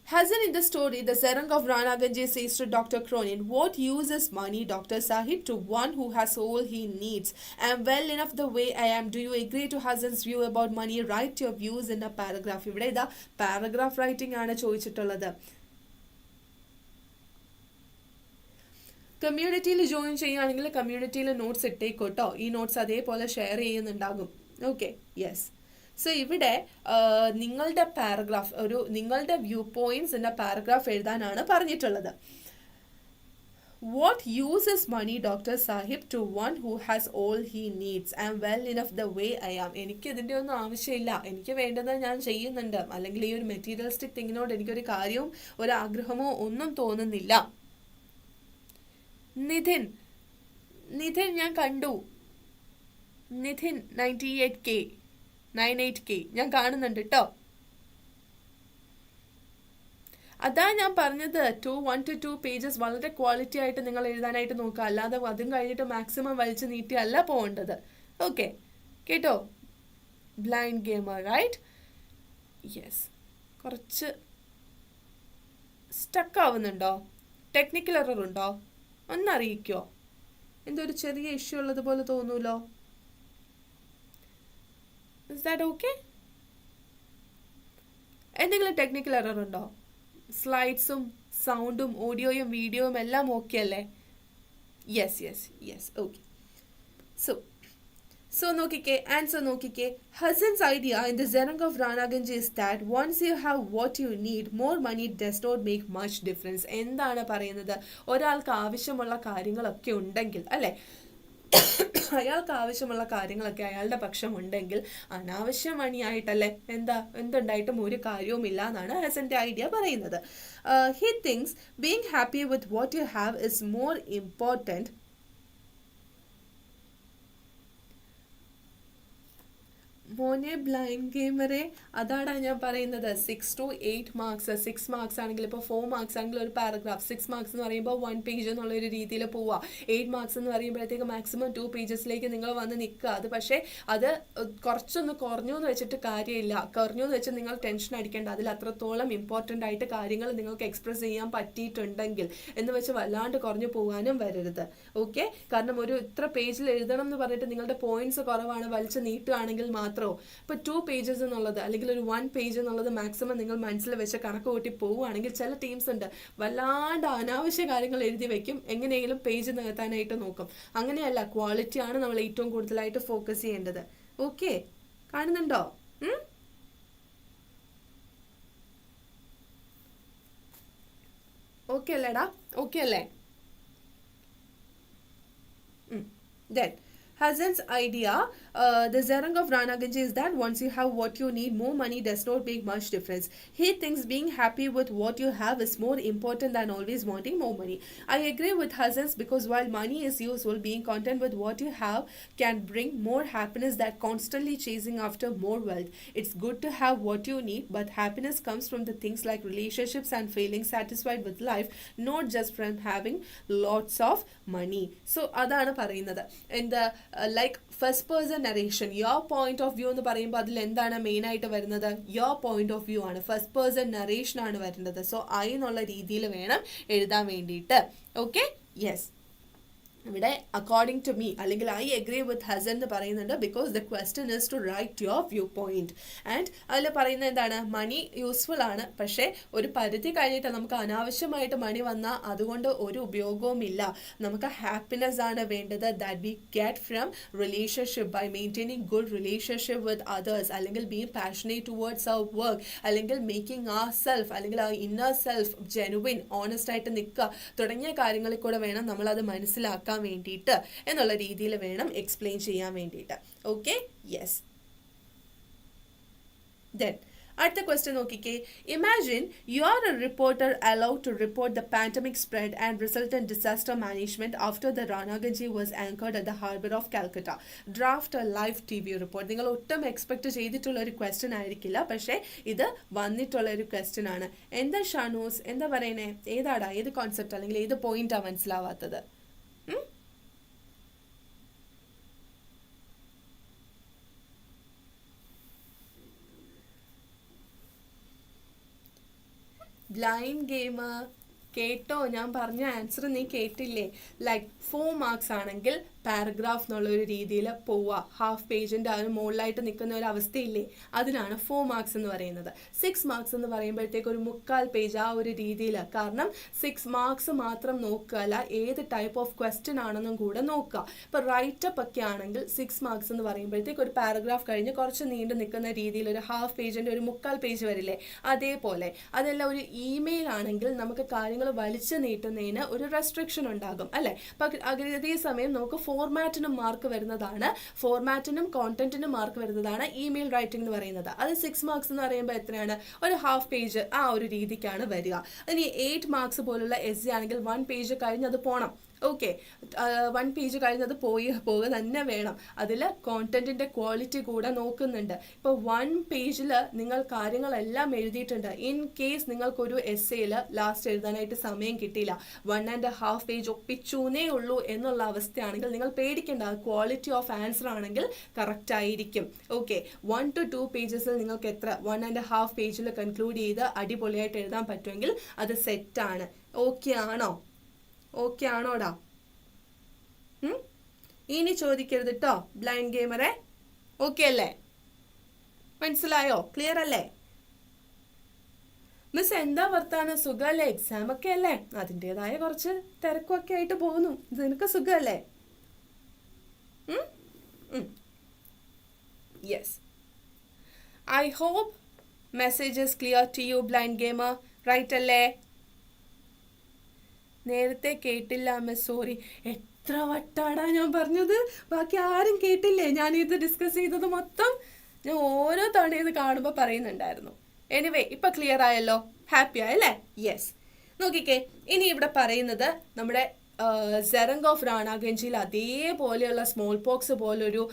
Hasan in the story, the Serang of Rana Ganji says to Dr. Cronin, what use is money, Dr. Sahib, to one who has all he needs? I am well enough the way I am. Do you agree to Hasan's view about money? Write your views in a paragraph. ഇവിടെ ഇതാ paragraph writing ആണ് ചോദിച്ചിട്ടുള്ളത്. കമ്മ്യൂണിറ്റിയിൽ join ചെയ്യുകയാണെങ്കിൽ കമ്മ്യൂണിറ്റിയിൽ notes ഇട്ടേക്കോട്ടോ. ഈ notes അതേപോലെ share ചെയ്യുന്നുണ്ടാകും. Okay, yes. സോ ഇവിടെ നിങ്ങളുടെ പാരഗ്രാഫ്, നിങ്ങളുടെ വ്യൂ പോയിന്റ്സ് എന്ന പാരഗ്രാഫ് എഴുതാനാണ് പറഞ്ഞിട്ടുള്ളത്. What use is money, doctor sahib, to one who has all he needs? I am well enough the way I am. എനിക്ക് ഇതിൻ്റെ ഒന്നും ആവശ്യമില്ല, എനിക്ക് വേണ്ടത് ഞാൻ ചെയ്യുന്നുണ്ട്. അല്ലെങ്കിൽ ഈ ഒരു മെറ്റീരിയലിസ്റ്റിക് തിങ്ങിനോട് എനിക്കൊരു കാര്യവും ഒരു ആഗ്രഹമോ ഒന്നും തോന്നുന്നില്ല. നിധിൻ ഞാൻ കണ്ടു. നിധിൻ 98K ഞാൻ കാണുന്നുണ്ട് കേട്ടോ. അതാ ഞാൻ പറഞ്ഞത്, 1 to 2 pages വളരെ ക്വാളിറ്റി ആയിട്ട് നിങ്ങൾ എഴുതാനായിട്ട് നോക്കുക. അല്ലാതെ അതും കഴിഞ്ഞിട്ട് മാക്സിമം വലിച്ചു നീട്ടിയല്ല പോകേണ്ടത്. ഓക്കെ, കേട്ടോ? Blind gamer, right? യെസ്. കുറച്ച് സ്റ്റക്ക് ആവുന്നുണ്ടോ? ടെക്നിക്കൽ എറർ ഉണ്ടോ? ഒന്നറിയിക്കോ? എന്തോ ഒരു ചെറിയ ഇഷ്യൂ ഉള്ളതുപോലെ തോന്നൂലോ? Is that okay? എന്തെങ്കിലും ടെക്നിക്കൽ എറർ ഉണ്ടോ? സ്ലൈഡ്സും സൗണ്ടും ഓഡിയോയും വീഡിയോയും എല്ലാം ഓക്കെ അല്ലേ? യെസ്. ഓക്കെ. സോ നോക്കിക്കേ, ആൻസർ നോക്കിക്കേ. Hasan's idea in the Serang of Rana Ganji is that once you have what you need, more money does not make much difference. എന്താണ് പറയുന്നത്? ഒരാൾക്ക് ആവശ്യമുള്ള കാര്യങ്ങളൊക്കെ ഉണ്ടെങ്കിൽ അല്ലേ, അയാൾക്ക് ആവശ്യമുള്ള കാര്യങ്ങളൊക്കെ അയാളുടെ പക്ഷം ഉണ്ടെങ്കിൽ അനാവശ്യ മണിയായിട്ടല്ലേ എന്തുണ്ടായിട്ടും ഒരു കാര്യവുമില്ല എന്നാണ് ഹസന്റെ ഐഡിയ പറയുന്നത്. He things being happy with what you have is more important മോനെ ബ്ലൈൻഡ് ഗെയിമറെ, അതാണ് ഞാൻ പറയുന്നത്. 6 to 8 മാർക്സ്, 6 മാർക്സ് ആണെങ്കിൽ ഇപ്പോൾ 4 മാർക്സ് ആണെങ്കിൽ ഒരു പാരഗ്രാഫ്, 6 മാർക്സ് എന്ന് പറയുമ്പോൾ 1 പേജ് എന്നുള്ളൊരു രീതിയിൽ പോവുക. 8 മാർക്സ് എന്ന് പറയുമ്പോഴത്തേക്ക് മാക്സിമം 2 പേജസിലേക്ക് നിങ്ങൾ വന്ന് നിൽക്കുക. അത് പക്ഷേ അത് കുറച്ചൊന്ന് കുറഞ്ഞു എന്ന് വെച്ചിട്ട് കാര്യമില്ല. കുറഞ്ഞു എന്ന് വെച്ച് നിങ്ങൾ ടെൻഷൻ അടിക്കേണ്ട. അതിൽ അത്രത്തോളം ഇമ്പോർട്ടൻ്റ് ആയിട്ട് കാര്യങ്ങൾ നിങ്ങൾക്ക് എക്സ്പ്രസ് ചെയ്യാൻ പറ്റിയിട്ടുണ്ടെങ്കിൽ എന്ന് വെച്ച് വല്ലാണ്ട് കുറഞ്ഞു പോകാനും വരരുത്. ഓക്കെ, കാരണം ഒരു ഇത്ര പേജിൽ എഴുതണം എന്ന് പറഞ്ഞിട്ട് നിങ്ങളുടെ പോയിന്റ്സ് കുറവാണ്, വലിച്ചു നീട്ടുകയാണെങ്കിൽ മാത്രം ഇപ്പോൾ 2 പേജസ് എന്നുള്ളത് അല്ലെങ്കിൽ ഒരു 1 പേജ് എന്നുള്ളത് മാക്സിമം നിങ്ങൾ മനസ്സിൽ വെച്ച് കണക്ക് കൂട്ടി പോവുകയാണെങ്കിൽ ചില ടീംസ് ഉണ്ട് വല്ലാണ്ട് അനാവശ്യ കാര്യങ്ങൾ എഴുതി വെക്കും, എങ്ങനെയെങ്കിലും പേജ് നികത്താനായിട്ട് നോക്കും. അങ്ങനെയല്ല, ക്വാളിറ്റിയാണ് നമ്മൾ ഏറ്റവും കൂടുതലായിട്ട് ഫോക്കസ് ചെയ്യേണ്ടത്. ഓക്കെ, കാണുന്നുണ്ടോ? ഓക്കെ അല്ലേടാ? ഓക്കെ അല്ലേ? Then Hassan's idea, the Zarang of Rana Ganji, is that once you have what you need, more money does not make much difference. He thinks being happy with what you have is more important than always wanting more money. I agree with Hassan's, because while money is useful, being content with what you have can bring more happiness than constantly chasing after more wealth. It's good to have what you need, but happiness comes from the things like relationships and feeling satisfied with life, not just from having lots of money. So അതാണ് പറയുന്നത്. In the like first person narration, your point of view എന്ന് പറയുമ്പോൾ അതിൽ എന്താണ് main ആയിട്ട് വരുന്നത്? your point of view ആണ്, first person narration ആണ് വരുന്നത്. സോ ഐ എന്നുള്ള രീതിയിൽ വേണം എഴുതാൻ വേണ്ടിയിട്ട്. Okay, yes. ഇവിടെ അക്കോർഡിംഗ് ടു മീ അല്ലെങ്കിൽ ഐ അഗ്രി വിത്ത് ഹസൻ എന്ന് പറയുന്നുണ്ട്, because the question is to write your view point. And അതിൽ പറയുന്നത് എന്താണ്? മണി യൂസ്ഫുൾ ആണ്, പക്ഷേ ഒരു പരിധി കഴിഞ്ഞിട്ട് നമുക്ക് അനാവശ്യമായിട്ട് മണി വന്നാൽ അതുകൊണ്ട് ഒരു ഉപയോഗവുമില്ല. നമുക്ക് ഹാപ്പിനെസ് ആണ് വേണ്ടത്, that we get from relationship by maintaining good relationship with others, അല്ലെങ്കിൽ being passionate towards our work, അല്ലെങ്കിൽ മേക്കിംഗ് ആ സെൽഫ് അല്ലെങ്കിൽ ആ ഇന്നർ സെൽഫ് ജെനുവിൻ ഓണസ്റ്റ് ആയിട്ട് നിൽക്കുക തുടങ്ങിയ കാര്യങ്ങളിൽ കൂടെ വേണം നമ്മളത് മനസ്സിലാക്കാൻ വേണ്ടിയിട്ട് എന്നുള്ള രീതിയിൽ വേണം എക്സ്പ്ലെയിൻ ചെയ്യാൻ വേണ്ടിയിട്ട്. Okay, yes. ദെൻ അടുത്ത ക്വസ്റ്റ്യൻ നോക്കിക്കേ. Imagine U are A reporter allowed to report the pandemic spread and resultant disaster management after the Rana Ganji was anchored at the harbour of Calcutta. Draft a live TV report. നിങ്ങൾ ഒട്ടും expect ചെയ്തിട്ടുള്ള ഒരു question ആയിരിക്കില്ല, പക്ഷേ ഇത് വന്നിട്ടുള്ള ഒരു question ആണ്. എന്താ ഷാനൂസ്, എന്താ പറയണേ? ഏതാടാ, ഏത് കോൺസെപ്റ്റ് അല്ലെങ്കിൽ ഏത് പോയിന്റാ മനസ്സിലാവാത്തത്? ബ്ലൈൻഡ് ഗെയിമർ കേട്ടോ? ഞാൻ പറഞ്ഞ ആൻസർ നീ കേട്ടില്ലേ? ലൈക്ക് 4 മാർക്സ് ആണെങ്കിൽ പാരഗ്രാഫ് എന്നുള്ള ഒരു രീതിയിൽ പോവുക, ഹാഫ് പേജിൻ്റെ അതിന് മുകളിലായിട്ട് നിൽക്കുന്ന ഒരു അവസ്ഥയില്ലേ, അതിനാണ് 4 മാർക്സ് എന്ന് പറയുന്നത്. 6 മാർക്സ് എന്ന് പറയുമ്പോഴത്തേക്ക് ഒരു 3/4 പേജ് ആ ഒരു രീതിയിൽ. കാരണം 6 മാർക്സ് മാത്രം നോക്കുകയല്ല, ഏത് ടൈപ്പ് ഓഫ് ക്വസ്റ്റ്യൻ ആണെന്നും കൂടെ നോക്കുക. ഇപ്പോൾ റൈറ്റപ്പ് ഒക്കെ ആണെങ്കിൽ 6 മാർക്സ് എന്ന് പറയുമ്പോഴത്തേക്ക് ഒരു പാരഗ്രാഫ് കഴിഞ്ഞ് കുറച്ച് നീണ്ടു നിൽക്കുന്ന രീതിയിൽ ഒരു ഹാഫ് പേജിൻ്റെ ഒരു 3/4 പേജ് വരില്ലേ, അതേപോലെ. അതെല്ലാം ഒരു ഇമെയിൽ ആണെങ്കിൽ നമുക്ക് കാര്യങ്ങൾ വലിച്ചു നീട്ടുന്നതിന് ഒരു റെസ്ട്രിക്ഷൻ ഉണ്ടാകും അല്ലേ. അതേ സമയം നമുക്ക് ഫോർമാറ്റിനും മാർക്ക് വരുന്നതാണ്, ഫോർമാറ്റിനും കോണ്ടന്റിനും മാർക്ക് വരുന്നതാണ് ഇമെയിൽ റൈറ്റിംഗ് എന്ന് പറയുന്നത്. അത് 6 മാർക്സ് എന്ന് പറയുമ്പോൾ എത്രയാണ്? ഒരു ഹാഫ് പേജ് ആ ഒരു രീതിക്കാണ് വരിക. ഇനി 8 മാർക്സ് പോലുള്ള എസ് ആണെങ്കിൽ 1 പേജ് കഴിഞ്ഞ് അത് പോകണം. ഓക്കെ, 1 പേജ് കഴിഞ്ഞത് പോവുക തന്നെ വേണം. അതിൽ കോണ്ടന്റിന്റെ ക്വാളിറ്റി കൂടെ നോക്കുന്നുണ്ട്. ഇപ്പോൾ 1 പേജിൽ നിങ്ങൾ കാര്യങ്ങളെല്ലാം എഴുതിയിട്ടുണ്ട്. ഇൻ കേസ് നിങ്ങൾക്കൊരു എസ്സേയിൽ ലാസ്റ്റ് എഴുതാനായിട്ട് സമയം കിട്ടിയില്ല, 1.5 പേജ് ഒപ്പിച്ചൂന്നേ ഉള്ളൂ എന്നുള്ള അവസ്ഥയാണെങ്കിൽ നിങ്ങൾ പേടിക്കേണ്ട. ക്വാളിറ്റി ഓഫ് ആൻസർ ആണെങ്കിൽ കറക്റ്റ് ആയിരിക്കും. ഓക്കെ, 1 to 2 പേജസിൽ നിങ്ങൾക്ക് എത്ര 1.5 പേജിൽ കൺക്ലൂഡ് ചെയ്ത് അടിപൊളിയായിട്ട് എഴുതാൻ പറ്റുമെങ്കിൽ അത് സെറ്റാണ്. ഓക്കെ ആണോ? ഓക്കെ ആണോടാ? ഇനി ചോദിക്കരുത് കേട്ടോ ബ്ലൈൻഡ് ഗെയിമറെ. ഓക്കെ അല്ലേ? മനസ്സിലായോ? ക്ലിയർ അല്ലേ? മിസ് എന്താ വർത്താനം? സുഖമല്ലേ? എക്സാം ഒക്കെ അല്ലേ? അതിൻ്റെതായ കുറച്ച് തിരക്കൊക്കെ ആയിട്ട് പോകുന്നു. നിനക്ക് സുഖമല്ലേ? Yes, I hope message is clear to you blind gamer, right അല്ലേ? നേരത്തെ കേട്ടില്ല മിസ്, സോറി. എത്ര വട്ടാടാ ഞാൻ പറഞ്ഞത്, ബാക്കി ആരും കേട്ടില്ലേ ഞാനിത് ഡിസ്കസ് ചെയ്തത് മൊത്തം? ഞാൻ ഓരോ തവണ ഇത് കാണുമ്പോൾ പറയുന്നുണ്ടായിരുന്നു. എനിവേ ഇപ്പൊ ക്ലിയർ ആയല്ലോ, ഹാപ്പി ആയല്ലേ? യെസ്. നോക്കിക്കേ, ഇനി ഇവിടെ പറയുന്നത് നമ്മുടെ സെറങ് ഓഫ് റാണാഗഞ്ചിയിൽ അതേപോലെയുള്ള സ്മോൾ പോക്സ് പോലൊരു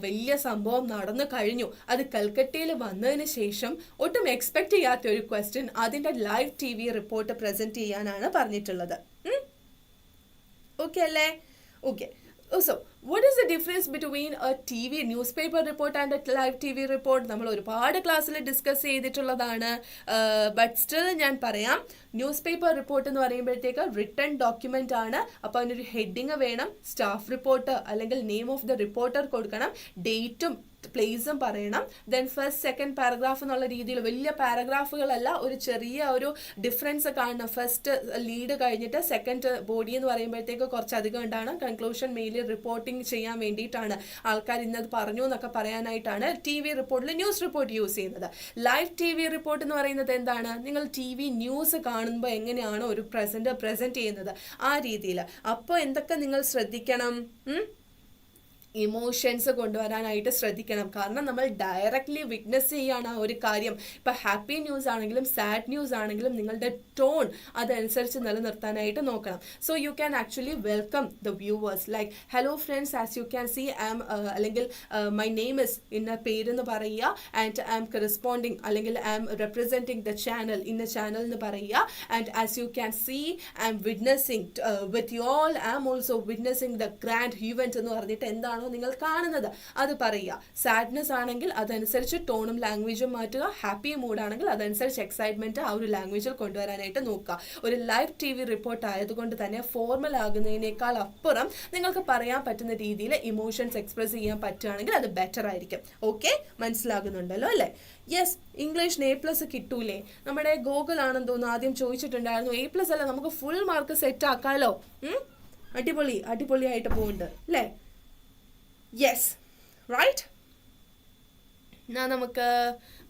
വലിയ സംഭവം നടന്നു കഴിഞ്ഞു. അത് കൽക്കട്ടയിൽ വന്നതിന് ശേഷം ഒട്ടും എക്സ്പെക്ട് ചെയ്യാത്ത ഒരു ക്വസ്റ്റ്യൻ അതിന്റെ ലൈവ് TV റിപ്പോർട്ട് പ്രസന്റ് ചെയ്യാനാണ് പറഞ്ഞിട്ടുള്ളത്. ഓക്കെ അല്ലേ? Okay. So, what is the difference between a TV newspaper report and a live TV report? നമ്മൾ ഒരുപാട് ക്ലാസ്സിൽ ഡിസ്കസ് ചെയ്തിട്ടുള്ളതാണ്. ബട്ട് സ്റ്റിൽ ഞാൻ പറയാം, ന്യൂസ് പേപ്പർ റിപ്പോർട്ട് എന്ന് പറയുമ്പോഴത്തേക്ക് റിട്ടൺ ഡോക്യുമെന്റ് ആണ്. അപ്പോൾ അതിനൊരു ഹെഡിങ് വേണം, സ്റ്റാഫ് റിപ്പോർട്ട് അല്ലെങ്കിൽ നെയിം ഓഫ് ദ റിപ്പോർട്ടർ കൊടുക്കണം, ഡേറ്റും പ്ലേസും പറയണം. ദെൻ ഫസ്റ്റ് സെക്കൻഡ് പാരഗ്രാഫ് എന്നുള്ള രീതിയിൽ വലിയ പാരഗ്രാഫുകളല്ല, ഒരു ചെറിയ ഒരു ഡിഫറൻസ് കാണണം. ഫസ്റ്റ് ലീഡ് കഴിഞ്ഞിട്ട് സെക്കൻഡ് ബോഡി എന്ന് പറയുമ്പോഴത്തേക്ക് കുറച്ചധികം ഉണ്ടാണ്. കൺക്ലൂഷൻ മെയിലിൽ റിപ്പോർട്ടിംഗ് ചെയ്യാൻ വേണ്ടിയിട്ടാണ്, ആൾക്കാർ ഇന്നത് പറഞ്ഞു എന്നൊക്കെ പറയാനായിട്ടാണ് TV റിപ്പോർട്ടിൽ ന്യൂസ് റിപ്പോർട്ട് യൂസ് ചെയ്യുന്നത്. ലൈവ് TV റിപ്പോർട്ട് എന്ന് പറയുന്നത് എന്താണ്? നിങ്ങൾ TV ന്യൂസ് കാണുമ്പോൾ എങ്ങനെയാണോ ഒരു പ്രസന്റ് ചെയ്യുന്നത് ആ രീതിയിൽ. അപ്പോൾ എന്തൊക്കെ നിങ്ങൾ ശ്രദ്ധിക്കണം? ഇമോഷൻസ് കൊണ്ടുവരാനായിട്ട് ശ്രദ്ധിക്കണം. കാരണം നമ്മൾ ഡയറക്റ്റ്ലി വിറ്റ്നസ് ചെയ്യാണ് ആ ഒരു കാര്യം. ഇപ്പം ഹാപ്പി ന്യൂസ് ആണെങ്കിലും സാഡ് ന്യൂസ് ആണെങ്കിലും നിങ്ങളുടെ ടോൺ അതനുസരിച്ച് നിലനിർത്താനായിട്ട് നോക്കണം. So you can actually welcome the viewers like hello friends, as you can see I am അല്ലെങ്കിൽ മൈ നെയിം ഇസ് ഇന്ന പേരെന്ന് പറയുക, ആൻഡ് ഐ എം കറസ്പോണ്ടിങ് അല്ലെങ്കിൽ I am representing the channel ഇന്ന ചാനൽ എന്ന് പറയുക, and as you can see I am witnessing with you all, I am also witnessing the grand event എന്ന് പറഞ്ഞിട്ട് എന്താണ് നിങ്ങൾ കാണുന്നത് അത് പറയുക. സാഡ്നെസ് ആണെങ്കിൽ അതനുസരിച്ച് ടോണും ലാംഗ്വേജും മാറ്റുക. ഹാപ്പി മൂഡ് ആണെങ്കിൽ അതനുസരിച്ച് എക്സൈറ്റ്മെന്റ് ആ ഒരു ലാംഗ്വേജിൽ കൊണ്ടുവരാനായിട്ട് നോക്കുക. ഒരു ലൈവ് TV റിപ്പോർട്ട് ആയതുകൊണ്ട് തന്നെ ഫോർമൽ ആകുന്നതിനേക്കാൾ അപ്പുറം നിങ്ങൾക്ക് പറയാൻ പറ്റുന്ന രീതിയിൽ ഇമോഷൻസ് എക്സ്പ്രസ് ചെയ്യാൻ പറ്റുകയാണെങ്കിൽ അത് ബെറ്റർ ആയിരിക്കും. ഓക്കെ, മനസ്സിലാകുന്നുണ്ടല്ലോ അല്ലേ? യെസ്. ഇംഗ്ലീഷിന് A+ കിട്ടൂലേ? നമ്മുടെ ഗൂഗിൾ ആണെന്ന് തോന്നുന്നു ആദ്യം ചോദിച്ചിട്ടുണ്ടായിരുന്നു. A+ അല്ല, നമുക്ക് ഫുൾ മാർക്ക് സെറ്റ് ആക്കാലോ. അടിപൊളിയായിട്ട് പോകുന്നുണ്ട് അല്ലേ? Yes, right. എന്നാ നമുക്ക്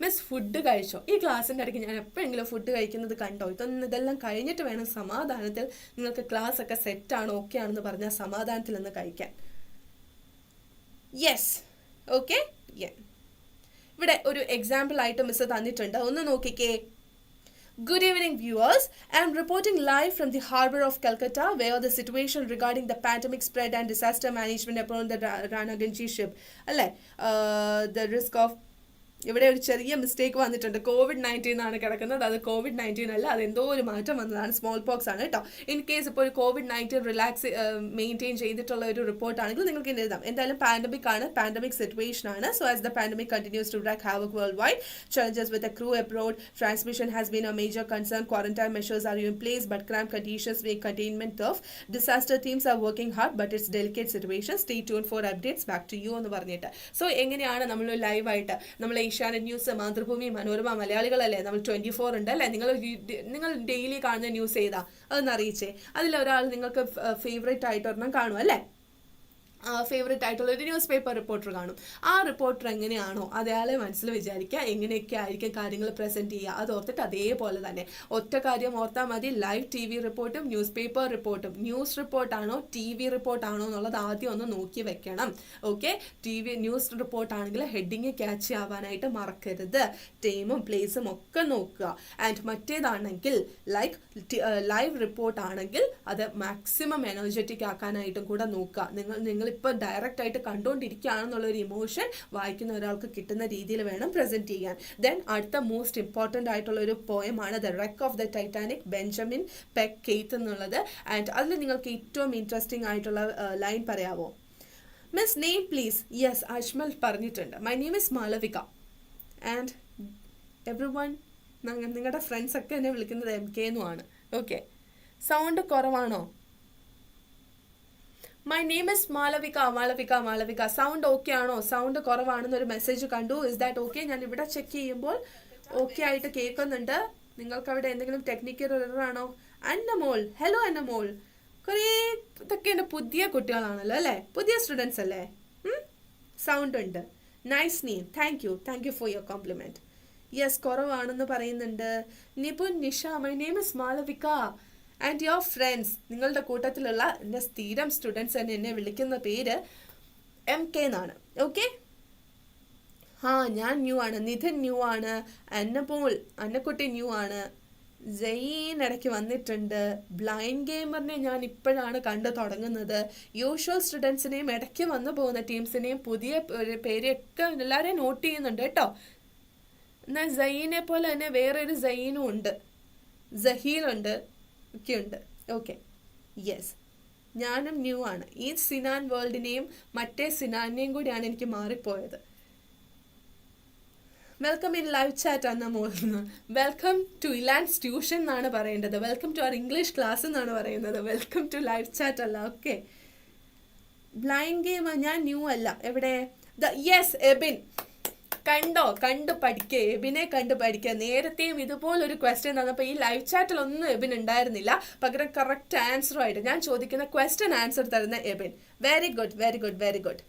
മിസ് ഫുഡ് കഴിച്ചോ? ഈ ക്ലാസ്സിൻ്റെ ഇടയ്ക്ക് ഞാൻ എപ്പോഴെങ്കിലും ഫുഡ് കഴിക്കുന്നത് കണ്ടോ? ഇതെല്ലാം കഴിഞ്ഞിട്ട് വേണം സമാധാനത്തിൽ നിങ്ങൾക്ക് ക്ലാസ് ഒക്കെ സെറ്റാണോ ഓക്കെ ആണെന്ന് പറഞ്ഞാൽ സമാധാനത്തിൽ നിന്ന് കഴിക്കാൻ. Yes, okay. ഇവിടെ ഒരു എക്സാമ്പിൾ ആയിട്ട് മിസ് തന്നിട്ടുണ്ട്, ഒന്ന് നോക്കിക്കേ. Good evening viewers, I am reporting live from the harbour of Calcutta where the situation regarding the pandemic spread and disaster management upon the Ranaganji ship. The risk of ഇവിടെ ഒരു ചെറിയ mistake വന്നിട്ടുണ്ട്. COVID-19 ആണ് കിടക്കുന്നത്, അത് COVID-19 അല്ല, അതെന്തോ ഒരു മാറ്റം വന്നതാണ്, സ്മോൾ പോക്സ് ആണ് കേട്ടോ. ഇൻ കേസ് ഇപ്പോൾ ഒരു COVID-19 റിലാക്സ് മെയിൻറ്റെയിൻ ചെയ്തിട്ടുള്ള ഒരു റിപ്പോർട്ട് ആണെങ്കിൽ നിങ്ങൾക്ക് എഴുതാം. എന്തായാലും പാൻഡമിക് ആണ്, പാൻഡമിക് സിറ്റുവേഷൻ ആണ്. So as the pandemic continues to wreak havoc worldwide, challenges with the crew abroad, transmission has been a major concern. Quarantine measures are in place, but cramped conditions make containment tough. Disaster teams are working hard, but it's delicate situation. Stay tuned for updates. Back to you എന്ന് പറഞ്ഞിട്ട്. So എങ്ങനെയാണ് നമ്മൾ ലൈവായിട്ട് നമ്മൾ Asianet news, Mathrubhumi, Manorama, മലയാളികളല്ലേ, നമ്മൾ 24 ഉണ്ട് അല്ലേ, നിങ്ങൾ ഡെയിലി കാണുന്ന ന്യൂസ് ഏതാ അതൊന്ന് അറിയിച്ചേ. അതിലൊരാൾ നിങ്ങൾക്ക് ഫേവറേറ്റ് ആയിട്ട് ഒരെണ്ണം കാണും അല്ലേ, ഫേവറേറ്റ് ആയിട്ടുള്ള ഒരു ന്യൂസ് പേപ്പർ റിപ്പോർട്ടർ കാണും. ആ റിപ്പോർട്ടർ എങ്ങനെയാണോ അയാളെ മനസ്സിൽ വിചാരിക്കുക, എങ്ങനെയൊക്കെ ആയിരിക്കും കാര്യങ്ങൾ പ്രസന്റ് ചെയ്യുക, അത് ഓർത്തിട്ട് അതേപോലെ തന്നെ ഒറ്റ കാര്യം ഓർത്താൽ മതി. ലൈവ് TV റിപ്പോർട്ടും ന്യൂസ് പേപ്പർ റിപ്പോർട്ടും ന്യൂസ് റിപ്പോർട്ടാണോ TV റിപ്പോർട്ടാണോ എന്നുള്ളത് ആദ്യം ഒന്ന് നോക്കി വെക്കണം. ഓക്കെ, ന്യൂസ് റിപ്പോർട്ടാണെങ്കിൽ ഹെഡിങ് ക്യാച്ച് ആവാനായിട്ട് മറക്കരുത്, ടൈമും പ്ലേസും ഒക്കെ നോക്കുക. ആൻഡ് മറ്റേതാണെങ്കിൽ ലൈവ് റിപ്പോർട്ടാണെങ്കിൽ അത് മാക്സിമം എനർജറ്റിക് ആക്കാനായിട്ടും കൂടെ നോക്കുക. നിങ്ങൾ ഇപ്പോൾ ഡയറക്റ്റ് ആയിട്ട് കണ്ടുകൊണ്ടിരിക്കുകയാണെന്നുള്ള ഒരു ഇമോഷൻ വായിക്കുന്ന ഒരാൾക്ക് കിട്ടുന്ന രീതിയിൽ വേണം പ്രസന്റ് ചെയ്യാൻ. ദെൻ അടുത്ത മോസ്റ്റ് ഇമ്പോർട്ടൻ്റ് ആയിട്ടുള്ള ഒരു പോയമാണ് the wreck of the Titanic, Benjamin Peck Keith എന്നുള്ളത്. ആൻഡ് അതിൽ നിങ്ങൾക്ക് ഏറ്റവും ഇൻട്രസ്റ്റിംഗ് ആയിട്ടുള്ള ലൈൻ പറയാവോ? Miss name please. Yes, Ajmal പറഞ്ഞിട്ടുണ്ട്. My name is Malavika and everyone, നിങ്ങളുടെ ഫ്രണ്ട്സ് ഒക്കെ എന്നെ വിളിക്കുന്നത് MK എന്നുമാണ്. ഓക്കെ, സൗണ്ട് കുറവാണോ? My name is Malavika. Sound okay ആണോ? സൗണ്ട് കുറവാണെന്നൊരു മെസ്സേജ് കണ്ടു. Is that okay? ഞാൻ ഇവിടെ ചെക്ക് ചെയ്യുമ്പോൾ ഓക്കെ ആയിട്ട് കേൾക്കുന്നുണ്ട്. നിങ്ങൾക്ക് അവിടെ എന്തെങ്കിലും ടെക്നിക്കൽ എറർ ആണോ? അന്നമോൾ, ഹലോ അന്നമോൾ. കുറേ ഇതൊക്കെ എൻ്റെ പുതിയ കുട്ടികളാണല്ലോ അല്ലേ, പുതിയ സ്റ്റുഡൻസ് അല്ലേ? സൗണ്ട് ഉണ്ട്. Nice name, thank you for your compliment. Yes, കുറവാണെന്ന് പറയുന്നുണ്ട്. Nipun, Nisha, my name is Malavika and your friends, നിങ്ങളുടെ കൂട്ടത്തിലുള്ള എൻ്റെ സ്ഥിരം സ്റ്റുഡൻസ് തന്നെ എന്നെ വിളിക്കുന്ന പേര് MK എന്നാണ്. ഓക്കെ, ഞാൻ ന്യൂ ആണ്, നിധിൻ ന്യൂ ആണ്, അന്നക്കുട്ടി ന്യൂ ആണ്, ജെയിൻ ഇടയ്ക്ക് വന്നിട്ടുണ്ട്, ബ്ലൈൻഡ് ഗെയിമറിനെ ഞാൻ ഇപ്പോഴാണ് കണ്ടു തുടങ്ങുന്നത്, യൂഷ്വൽ സ്റ്റുഡൻസിനെയും ഇടയ്ക്ക് വന്നു പോകുന്ന ടീംസിനെയും പുതിയ പേരൊക്കെ എല്ലാവരെയും നോട്ട് ചെയ്യുന്നുണ്ട് കേട്ടോ. എന്നാൽ ജയീനെ പോലെ തന്നെ വേറൊരു ജയീനും ഉണ്ട്, ജഹീലുണ്ട്, ഒക്കെ ഉണ്ട്. ഓക്കെ, യെസ്, ഞാനും ന്യൂ ആണ്. ഈ സിനാൻ വേൾഡിനെയും മറ്റേ സിനാനെയും കൂടിയാണ് എനിക്ക് മാറിപ്പോയത്. വെൽക്കം ഇൻ ലൈവ് ചാറ്റ് എന്ന മോളുന്നു. വെൽക്കം ടു ഇലാൻസ് ട്യൂഷൻ എന്നാണ് പറയേണ്ടത്, welcome to our English class എന്നാണ് പറയുന്നത്, വെൽക്കം ടു ലൈവ് ചാറ്റ് അല്ല. ഓക്കെ, ബ്ലൈൻഡ് ഗെയിം ഞാൻ ന്യൂ അല്ല. എവിടെ? യെസ്, എബിൻ. കണ്ടു പഠിക്കുക, എബിനെ കണ്ടു പഠിക്കുക. നേരത്തെയും ഇതുപോലൊരു ക്വസ്റ്റ്യൻ തന്നപ്പോൾ ഈ ലൈവ് ചാറ്റിലൊന്നും എബിൻ ഉണ്ടായിരുന്നില്ല, പകരം കറക്റ്റ് ആൻസറുമായിട്ട് ഞാൻ ചോദിക്കുന്ന ക്വസ്റ്റ്യൻ ആൻസർ തരുന്ന Ebin. Very good, very good, very good.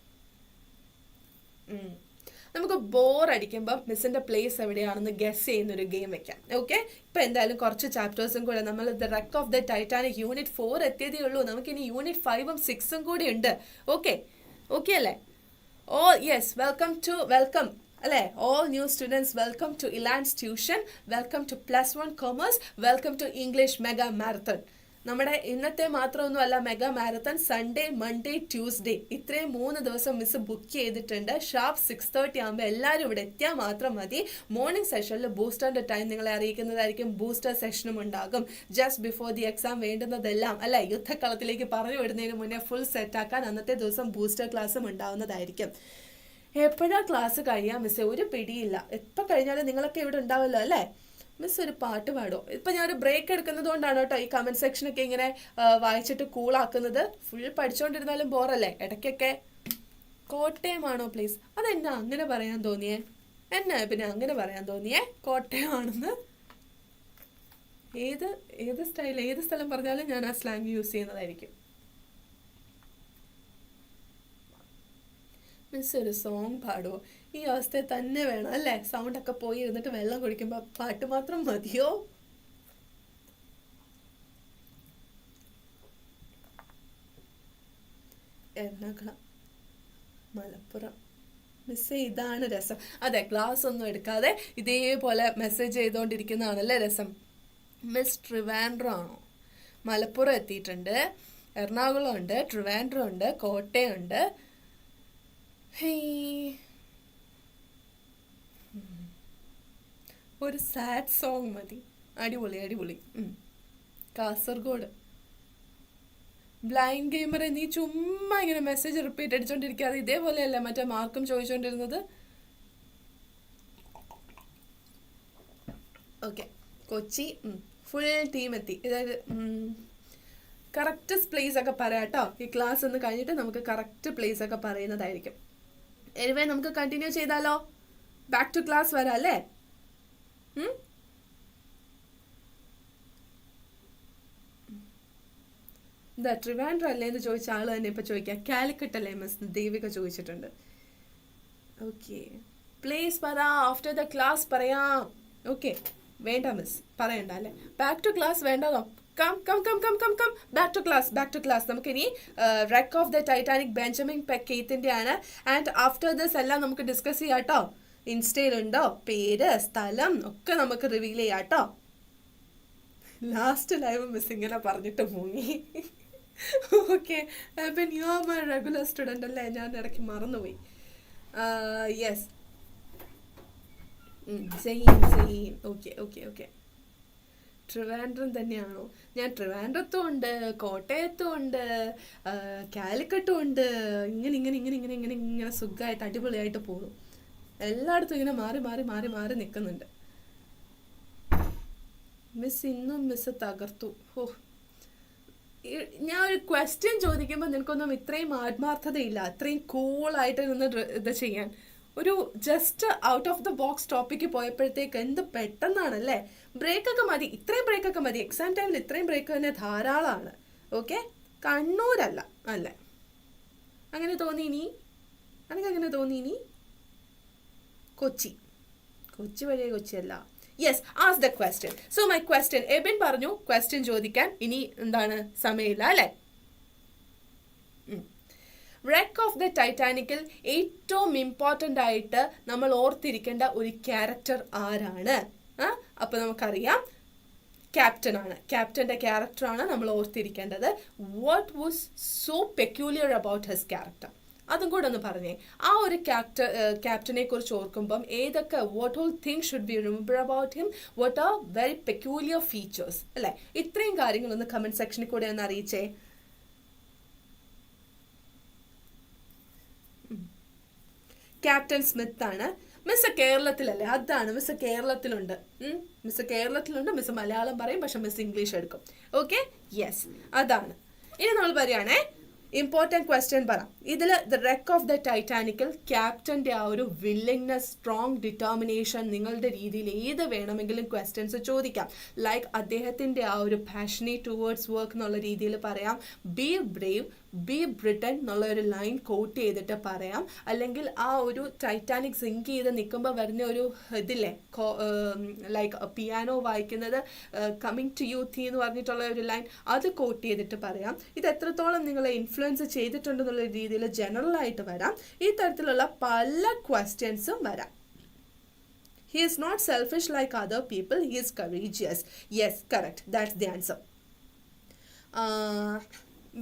നമുക്ക് ബോർ അടിക്കുമ്പോൾ മിസ്സിന്റെ പ്ലേസ് എവിടെയാണെന്ന് ഗസ് ചെയ്യുന്ന ഒരു ഗെയിം വെക്കാം. ഓക്കെ, ഇപ്പൊ എന്തായാലും കുറച്ച് ചാപ്റ്റേഴ്സും കൂടെ, നമ്മൾ the wreck of the Titanic unit 4 എത്തിയതേ ഉള്ളൂ. നമുക്കിനി യൂണിറ്റ് 5ഉം 6ഉം കൂടി ഉണ്ട്. ഓക്കെ, ഓക്കെ അല്ലേ? ഓ യെസ്, വെൽക്കം അല്ലേ, all new students, welcome to ഇലാൻസ് tuition, welcome to +1 commerce, welcome to English mega marathon. നമ്മുടെ ഇന്നത്തെ മാത്രമൊന്നും അല്ല mega marathon, Sunday, Monday, Tuesday, ഇത്രയും 3 ദിവസം മിസ് ബുക്ക് ചെയ്തിട്ടുണ്ട്. ഷാർപ്പ് 6:30 ആകുമ്പോൾ എല്ലാവരും ഇവിടെ എത്തിയാൽ മാത്രം മതി. മോർണിംഗ് സെഷനിൽ ബൂസ്റ്ററിന്റെ ടൈം നിങ്ങളെ അറിയിക്കുന്നതായിരിക്കും. ബൂസ്റ്റർ സെഷനും ഉണ്ടാകും. ജസ്റ്റ് ബിഫോർ ദി എക്സാം വേണ്ടുന്നതെല്ലാം അല്ല, യുദ്ധക്കളത്തിലേക്ക് പറഞ്ഞു വിടുന്നതിന് മുന്നേ ഫുൾ സെറ്റാക്കാൻ അന്നത്തെ ദിവസം ബൂസ്റ്റർ ക്ലാസ്സും ഉണ്ടാവുന്നതായിരിക്കും. എപ്പോഴാ ക്ലാസ് കഴിയാൻ മിസ്സേ ഒരു പിടിയില്ല. എപ്പോൾ കഴിഞ്ഞാലും നിങ്ങളൊക്കെ ഇവിടെ ഉണ്ടാവല്ലോ അല്ലേ? മിസ് ഒരു പാട്ട് പാടോ? ഇപ്പം ഞാനൊരു ബ്രേക്ക് എടുക്കുന്നത് കൊണ്ടാണ് കേട്ടോ ഈ കമൻറ്റ് സെക്ഷനൊക്കെ ഇങ്ങനെ വായിച്ചിട്ട് കൂളാക്കുന്നത്. ഫുൾ പഠിച്ചുകൊണ്ടിരുന്നാലും ബോറല്ലേ? ഇടയ്ക്കൊക്കെ കോട്ടയമാണോ പ്ലീസ്? അതെന്നാ അങ്ങനെ പറയാൻ തോന്നിയേ? എന്നാ പിന്നെ അങ്ങനെ പറയാൻ തോന്നിയേ കോട്ടയമാണെന്ന്? ഏത് സ്ഥലം പറഞ്ഞാലും ഞാൻ ആ സ്ലാങ് യൂസ് ചെയ്യുന്നതായിരിക്കും. മിസ് ഒരു സോങ് പാടുമോ? ഈ അവസ്ഥയിൽ തന്നെ വേണം അല്ലേ? സൗണ്ടൊക്കെ പോയി ഇരുന്നിട്ട് വെള്ളം കുടിക്കുമ്പോൾ പാട്ട് മാത്രം മതിയോ? എറണാകുളം, മലപ്പുറം. മിസ്സേ ഇതാണ് രസം. അതെ, ക്ലാസ് ഒന്നും എടുക്കാതെ ഇതേപോലെ മെസ്സേജ് ചെയ്തുകൊണ്ടിരിക്കുന്നതാണല്ലേ രസം. മിസ് ട്രിവാൻഡ്രം ആണോ? മലപ്പുറം എത്തിയിട്ടുണ്ട്, എറണാകുളം ഉണ്ട്, ട്രിവാൻഡ്രം ഉണ്ട്, കോട്ടയം ഉണ്ട്. ഒരു സാഡ് സോങ് മതി. അടിപൊളി. കാസർഗോഡ്. ബ്ലൈൻഡ് ഗെയിമറെ, നീ ചുമ്മാ ഇങ്ങനെ മെസ്സേജ് റിപ്പീറ്റ് അടിച്ചോണ്ടിരിക്കാതെ ഇതേപോലെയല്ല മറ്റേ മാർക്കും ചോദിച്ചോണ്ടിരുന്നത്. ഓക്കെ, കൊച്ചി ഫുൾ ടീം എത്തി. അതായത് കറക്റ്റ് പ്ലേസ് ഒക്കെ പറയാം കേട്ടോ. ഈ ക്ലാസ് ഒന്ന് കഴിഞ്ഞിട്ട് നമുക്ക് കറക്റ്റ് പ്ലേസ് ഒക്കെ പറയുന്നതായിരിക്കും. എനിവേ നമുക്ക് കണ്ടിന്യൂ ചെയ്താലോ? ബാക്ക് ടു ക്ലാസ് വരാം അല്ലേ? എന്താ ട്രിവാൻഡ്രം അല്ലേ എന്ന് ചോദിച്ച ആൾ തന്നെ ഇപ്പൊ ചോദിക്കാം. കാലിക്കറ്റ് അല്ലേ മിസ് ദേവിക ചോദിച്ചിട്ടുണ്ട്. ഓക്കെ, പ്ലേസ് പറ, ആഫ്റ്റർ ദ ക്ലാസ് പറയാം. ഓക്കെ, വേണ്ട മിസ് പറയണ്ട അല്ലേ? ബാക്ക് ടു ക്ലാസ് വേണ്ടതോ? Come back to class. നമുക്കിനി wreck of the Titanic Benjamin പെക്കേറ്റിന്റെ ആണ്. ആൻഡ് ആഫ്റ്റർ ദിസ് എല്ലാം നമുക്ക് ഡിസ്കസ് ചെയ്യാം കേട്ടോ. ഇൻസ്റ്റയിലുണ്ടോ പേര്, സ്ഥലം ഒക്കെ നമുക്ക് റിവീൽ ചെയ്യാം കേട്ടോ. ലാസ്റ്റ് ലൈവ് മിസ് ഇങ്ങനെ പറഞ്ഞിട്ട് മുങ്ങി. ഓക്കെ, അപ്പം U are my regular student അല്ലേ? ഞാൻ ഇടയ്ക്ക് മറന്നുപോയി. Yes, same. ഓക്കെ. ട്രിവാൻഡ്രം തന്നെയാണോ? ഞാൻ ട്രിവാൻഡ്രത്തും ഉണ്ട്, കോട്ടയത്തും ഉണ്ട്, കാലിക്കട്ടും ഉണ്ട്. ഇങ്ങനെ സുഖമായിട്ട് അടിപൊളിയായിട്ട് പോകുന്നു. എല്ലായിടത്തും ഇങ്ങനെ മാറി നിൽക്കുന്നുണ്ട്. മിസ് ഇന്നും മിസ് തകർത്തു. ഞാൻ ഒരു ക്വസ്റ്റ്യൻ ചോദിക്കുമ്പോൾ നിനക്കൊന്നും ഇത്രയും ആത്മാർത്ഥതയില്ല, ഇത്രയും കൂളായിട്ട് നിന്ന് ഇത് ചെയ്യാൻ. ഒരു just out of the box topic പോയപ്പോഴത്തേക്ക് എന്ത് പെട്ടെന്നാണല്ലേ? ബ്രേക്കൊക്കെ മതി, ഇത്രയും ബ്രേക്കൊക്കെ മതി. എക്സാം ടൈമിൽ ഇത്രയും ബ്രേക്ക് തന്നെ ധാരാളമാണ്. ഓക്കെ, കണ്ണൂരല്ല അല്ലേ? അങ്ങനെ തോന്നി. കൊച്ചി വഴിയെ കൊച്ചിയല്ല. Yes, ask the question. So my question, Ebin പറഞ്ഞു ക്വസ്റ്റ്യൻ ചോദിക്കാൻ ഇനി എന്താണ് സമയമില്ല അല്ലേ. റെക്ക് ഓഫ് ദ ടൈറ്റാനിക്കിൽ ഏറ്റവും ഇമ്പോർട്ടൻ്റ് ആയിട്ട് നമ്മൾ ഓർത്തിരിക്കേണ്ട ഒരു ക്യാരക്ടർ ആരാണ്? അപ്പോൾ നമുക്കറിയാം ക്യാപ്റ്റൻ ആണ്. ക്യാപ്റ്റൻ്റെ ക്യാരക്ടറാണ് നമ്മൾ ഓർത്തിരിക്കേണ്ടത്. What was so peculiar about his character, അതും കൂടെ ഒന്ന് പറഞ്ഞേ. ആ ഒരു ക്യാപ്റ്റനെ കുറിച്ച് ഓർക്കുമ്പം ഏതൊക്കെ what all things should be remember about him, what are very peculiar features അല്ലേ? ഇത്രയും കാര്യങ്ങളൊന്ന് കമൻറ്റ് സെക്ഷനിൽ കൂടെ ഒന്ന് അറിയിച്ചേ. ക്യാപ്റ്റൻ സ്മിത്ത് ആണ്. മിസ് കേരളത്തിലല്ലേ? അതാണ്, മിസ് കേരളത്തിലുണ്ട്. മിസ് മലയാളം പറയും, പക്ഷെ മിസ് ഇംഗ്ലീഷ് എടുക്കും. ഓക്കെ, യെസ്, അതാണ്. ഇനി നമ്മൾ പറയുകയാണേ, ഇമ്പോർട്ടൻറ്റ് ക്വസ്റ്റ്യൻ പറ. ഇതിൽ ദ റെക്ക് ഓഫ് ദ ടൈറ്റാനിക്കിൽ ക്യാപ്റ്റൻ്റെ ആ ഒരു വില്ലിങ്നെസ്, സ്ട്രോങ് ഡിറ്റർമിനേഷൻ, നിങ്ങളുടെ രീതിയിൽ ഏത് വേണമെങ്കിലും ക്വസ്റ്റ്യൻസ് ചോദിക്കാം. ലൈക്ക് അദ്ദേഹത്തിൻ്റെ ആ ഒരു പാഷനേറ്റ് ടുവേർഡ്സ് വർക്ക് എന്നുള്ള രീതിയിൽ പറയാം. ബി ബ്രേവ്, ബി ബ്രിട്ടൻ എന്നുള്ള ഒരു ലൈൻ കോട്ട് ചെയ്തിട്ട് പറയാം. അല്ലെങ്കിൽ ആ ഒരു ടൈറ്റാനിക് സിങ്ക് ചെയ്ത് നിൽക്കുമ്പോൾ വരുന്ന ഒരു ഇതില്ലേ, ലൈക്ക് പിയാനോ വായിക്കുന്നത് കമ്മിങ് ടു യു തീ എന്ന് പറഞ്ഞിട്ടുള്ള ഒരു ലൈൻ, അത് കോട്ട് ചെയ്തിട്ട് പറയാം. ഇത് എത്രത്തോളം നിങ്ങളെ ഇൻഫ്ലുവൻസ് ചെയ്തിട്ടുണ്ടെന്നുള്ള രീതിയിൽ ജനറൽ ആയിട്ട് വരാം. ഈ തരത്തിലുള്ള പല ക്വസ്റ്റ്യൻസും വരാം. He is not selfish like other people, he is courageous. Yes, correct, that's the answer.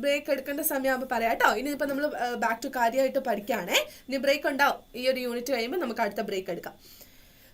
Break എടുക്കേണ്ട സമയമാകുമ്പോൾ പറയാം കേട്ടോ. ഇനിയിപ്പോൾ നമ്മൾ ബാക്ക് ടു കാര്യമായിട്ട് പഠിക്കുകയാണേ. ഇനി ബ്രേക്ക് ഉണ്ടാവും. ഈ ഒരു യൂണിറ്റ് കഴിയുമ്പോൾ നമുക്ക് അടുത്ത ബ്രേക്ക് എടുക്കാം.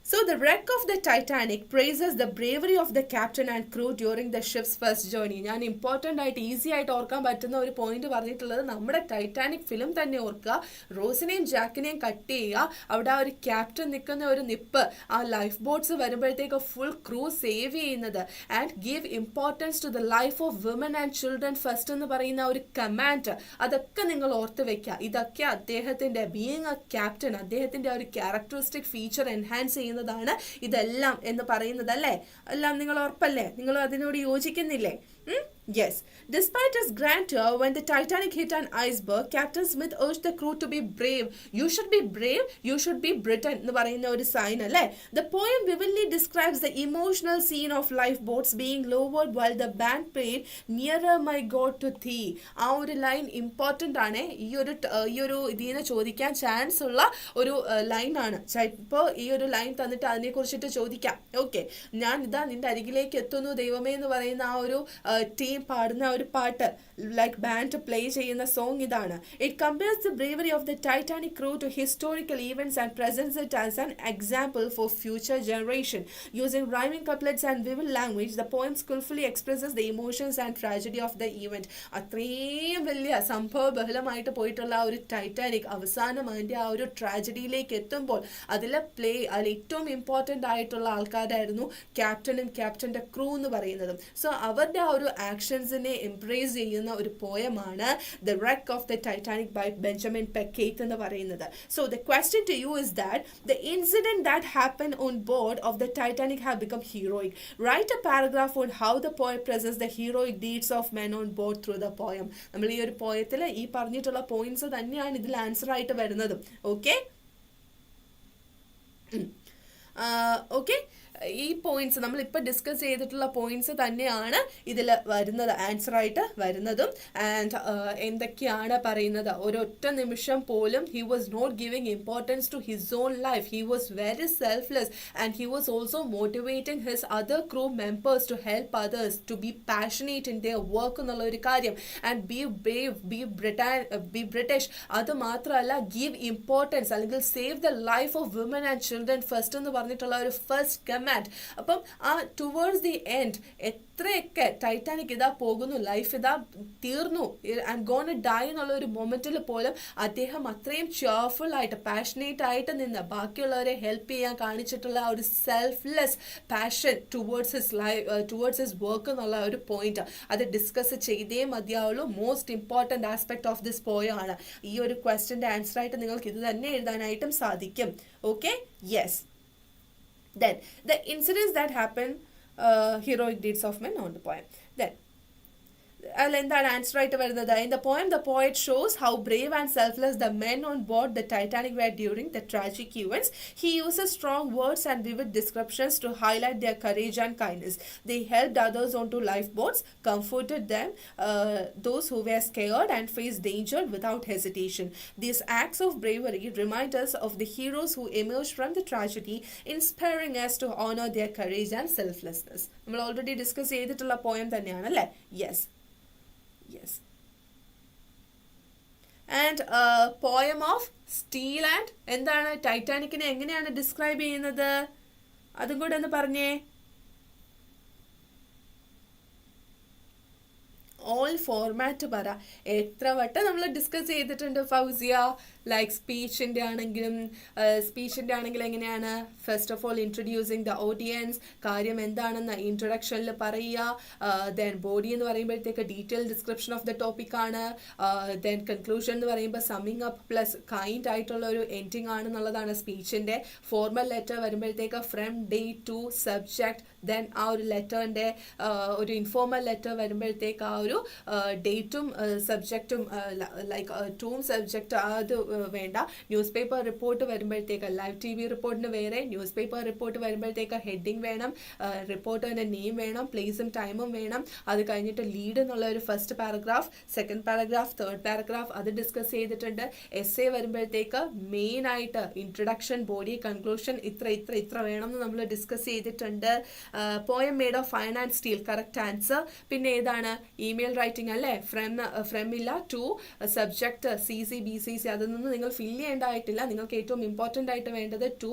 So the wreck of the Titanic praises the bravery of the captain and crew during the ship's first journey. ഞാൻ ഇമ്പോർട്ടൻ്റ് ആയിട്ട് ഈസി ആയിട്ട് ഓർക്കാൻ പറ്റുന്ന ഒരു പോയിന്റ് പറഞ്ഞിട്ടുള്ളത് നമ്മുടെ ടൈറ്റാനിക് ഫിലിം തന്നെ ഓർക്കുക. റോസിനെയും ജാക്കിനെയും കട്ട് ചെയ്യുക, അവിടെ ആ ഒരു ക്യാപ്റ്റൻ നിൽക്കുന്ന ഒരു നിപ്പ്, ആ ലൈഫ് ബോട്ട്സ് വരുമ്പോഴത്തേക്ക് ഫുൾ ക്രൂ സേവ് ചെയ്യുന്നത്, and give importance to the life of women and children first എന്ന് പറയുന്ന ഒരു കമാൻഡ്, അതൊക്കെ നിങ്ങൾ ഓർത്ത് വെക്കുക. ഇതൊക്കെ അദ്ദേഹത്തിൻ്റെ ബീയിങ് എ ക്യാപ്റ്റൻ, അദ്ദേഹത്തിൻ്റെ ഒരു ക്യാരക്ടറിസ്റ്റിക് ഫീച്ചർ എൻഹാൻസ് ചെയ്യുന്ന ഇതെല്ലാം എന്ന് പറയുന്നതല്ലേ. എല്ലാം നിങ്ങൾ ഉറപ്പല്ലേ? നിങ്ങൾ അതിനോട് യോജിക്കുന്നില്ലേ? Yes. Despite his grandeur, when the Titanic hit an iceberg, Captain Smith urged the crew to be brave. You should be brave, you should be Britain എന്ന് പറയുന്ന ഒരു സൈൻ അല്ലേ. The poem vividly describes the emotional scene of lifeboats being lowered while the band played Nearer My God to Thee. ആ ഒരു line important ആണ്. ഈ ഒരു ഇതിന് ചോദിക്കാൻ ചാൻസ് ഉള്ള ഒരു ലൈനാണ്. ഇപ്പോൾ ഈ ഒരു ലൈൻ തന്നിട്ട് അതിനെക്കുറിച്ചിട്ട് ചോദിക്കാം. ഓക്കെ, ഞാൻ ഇതാ നിന്റെ അരികിലേക്ക് എത്തുന്നു ദൈവമേ എന്ന് പറയുന്ന ആ ഒരു ടീം പാടുന്ന ഒരു പാട്ട്, ലൈക്ക് ബാൻഡ് പ്ലേ ചെയ്യുന്ന സോങ് ഇതാണ്. It compares the bravery of the Titanic crew to historical events and presents it as an example for future generation. Using rhyming couplets and vivid language, the poem skilfully expresses the emotions and tragedy of the event. അത്രയും വലിയ സംഭവ ബഹലമായിട്ട് പോയിട്ടുള്ള ആ ഒരു Titanic അവസാനം അതിൻ്റെ ആ ഒരു ട്രാജഡിയിലേക്ക് എത്തുമ്പോൾ അതിൽ ഏറ്റവും ഇമ്പോർട്ടൻ്റ് ആയിട്ടുള്ള ആൾക്കാരായിരുന്നു ക്യാപ്റ്റനും ക്യാപ്റ്റൻ്റെ ക്രൂ എന്ന് പറയുന്നതും. സോ അവരുടെ ആ ഒരു ആക്ഷൻസിനെ എംബ്രേസ് ചെയ്യുന്ന ഒരു പോയമാണ് the wreck of the Titanic by Benjamin Pecket എന്ന് പറയുന്നത്. So the question to you is that the incident that happen on board of the Titanic have become heroic. Write a paragraph on how the poem presents the heroic deeds of men on board through the poem. നമ്മൾ ഈ ഒരു പോയത്തിൽ ഈ പറഞ്ഞിട്ടുള്ള points തന്നെയാണ് ഇതിൽ answer ആയിട്ട് വരുന്നതും. Okay, okay, ഈ പോയിന്റ്സ് നമ്മളിപ്പോൾ ഡിസ്കസ് ചെയ്തിട്ടുള്ള പോയിന്റ്സ് തന്നെയാണ് ഇതിൽ വരുന്നത്, ആൻസർ ആയിട്ട് വരുന്നതും. ആൻഡ് എന്തൊക്കെയാണ് പറയുന്നത്? ഒരൊറ്റ നിമിഷം പോലും he was not giving importance to his own life. He was very selfless and he was also motivating his other crew members to help others to be passionate in their work എന്നുള്ള ഒരു കാര്യം. And be brave, be British. അത് മാത്രമല്ല, give importance അല്ലെങ്കിൽ save the life of women and children first എന്ന് പറഞ്ഞിട്ടുള്ള ഒരു first command. അപ്പം ആ ടുവേർഡ്സ് ദി എൻഡ് എത്രയൊക്കെ ടൈറ്റാനിക് ഇതാ പോകുന്നു, ലൈഫ് ഇതാ തീർന്നു, ആൻഡ് ഗോൺ ഡൈ എന്നുള്ള ഒരു മൊമെന്റിൽ പോലും അദ്ദേഹം അത്രയും ചെയർഫുൾ ആയിട്ട് പാഷനേറ്റ് ആയിട്ട് നിന്ന് ബാക്കിയുള്ളവരെ ഹെൽപ്പ് ചെയ്യാൻ കാണിച്ചിട്ടുള്ള ആ ഒരു selfless passion towards his work എന്നുള്ള ഒരു പോയിന്റ് അത് ഡിസ്കസ് ചെയ്തേ മതിയാവുള്ളൂ. Most important aspect of this poem ആണ്. ഈ ഒരു ക്വസ്റ്റ്യൻ്റെ ആൻസർ ആയിട്ട് നിങ്ങൾക്ക് ഇത് തന്നെ എഴുതാനായിട്ടും സാധിക്കും. Okay, yes. Then the incidents that happen, heroic deeds of men on the poem. Then അതിൽ എന്താണ് ആൻസർ ആയിട്ട് വരുന്നത്? In the poem the poet shows how Brave and selfless the men on board the Titanic were during the tragic events. He uses strong words and vivid descriptions to highlight their courage and kindness. They helped others onto lifeboats, comforted them, those who were scared, and faced danger without hesitation. These acts of bravery remind us of the heroes who emerged from the tragedy, inspiring us to honor their courage and selflessness. നമ്മൾ already discuss ചെയ്തിട്ടുള്ള poem തന്നെയാണ് അല്ലേ? Yes. And poem of steel and എന്താണ് ടൈറ്റാനിക്കിനെ എങ്ങനെയാണ് describe ചെയ്യുന്നത്? അതും കൂടെ ഒന്ന് പറഞ്ഞേ. ഓൾ ഫോർമാറ്റ് പറ. എത്ര വട്ടം നമ്മൾ ഡിസ്കസ് ചെയ്തിട്ടുണ്ട് ഫൗസിയ? ലൈക്ക് സ്പീച്ചിൻ്റെ ആണെങ്കിൽ എങ്ങനെയാണ്? First of all introducing the audience, കാര്യം എന്താണെന്ന് ഇൻട്രൊഡക്ഷനിൽ പറയുക. ദെൻ ബോഡി എന്ന് പറയുമ്പോഴത്തേക്ക് detail description of the topic ആണ്. ദെൻ കൺക്ലൂഷൻ എന്ന് പറയുമ്പോൾ സമ്മിങ് അപ്പ് പ്ലസ് കൈൻഡ് ആയിട്ടുള്ള ഒരു എൻഡിങ് ആണെന്നുള്ളതാണ് സ്പീച്ചിൻ്റെ. ഫോർമൽ ലെറ്റർ വരുമ്പോഴത്തേക്ക് from date to subject. Then ആ ഒരു ലെറ്ററിൻ്റെ ഒരു ഇൻഫോർമൽ ലെറ്റർ വരുമ്പോഴത്തേക്ക് ആ ഒരു ഡേറ്റും സബ്ജക്റ്റും ലൈക്ക് ടൂം സബ്ജക്റ്റ് അത് വേണ്ട. ന്യൂസ് പേപ്പർ റിപ്പോർട്ട് വരുമ്പോഴത്തേക്ക് ലൈവ് TV റിപ്പോർട്ടിന് വേറെ, ന്യൂസ് പേപ്പർ റിപ്പോർട്ട് വരുമ്പോഴത്തേക്ക് ഹെഡിങ് വേണം, റിപ്പോർട്ടറിൻ്റെ നെയിം വേണം, പ്ലേസും ടൈമും വേണം. അത് കഴിഞ്ഞിട്ട് ലീഡ് എന്നുള്ള ഒരു first paragraph, second paragraph, third paragraph അത് ഡിസ്കസ് ചെയ്തിട്ടുണ്ട്. എസ്സേ വരുമ്പോഴത്തേക്ക് മെയിൻ ആയിട്ട് ഇൻട്രഡക്ഷൻ, ബോഡി, കൺക്ലൂഷൻ ഇത്ര വേണം എന്ന് നമ്മൾ ഡിസ്കസ് ചെയ്തിട്ടുണ്ട്. Poem made of iron and steel correct answer. പിന്നെ ഏതാണ്? ഇമെയിൽ റൈറ്റിംഗ് അല്ലേ? ഫ്രം ഇല്ല ടു സബ്ജക്ട് CC BCC അതൊന്നും നിങ്ങൾ ഫില്ല് ചെയ്യേണ്ടതായിട്ടില്ല. നിങ്ങൾക്ക് ഏറ്റവും ഇമ്പോർട്ടൻ്റ് ആയിട്ട് വേണ്ടത് ടു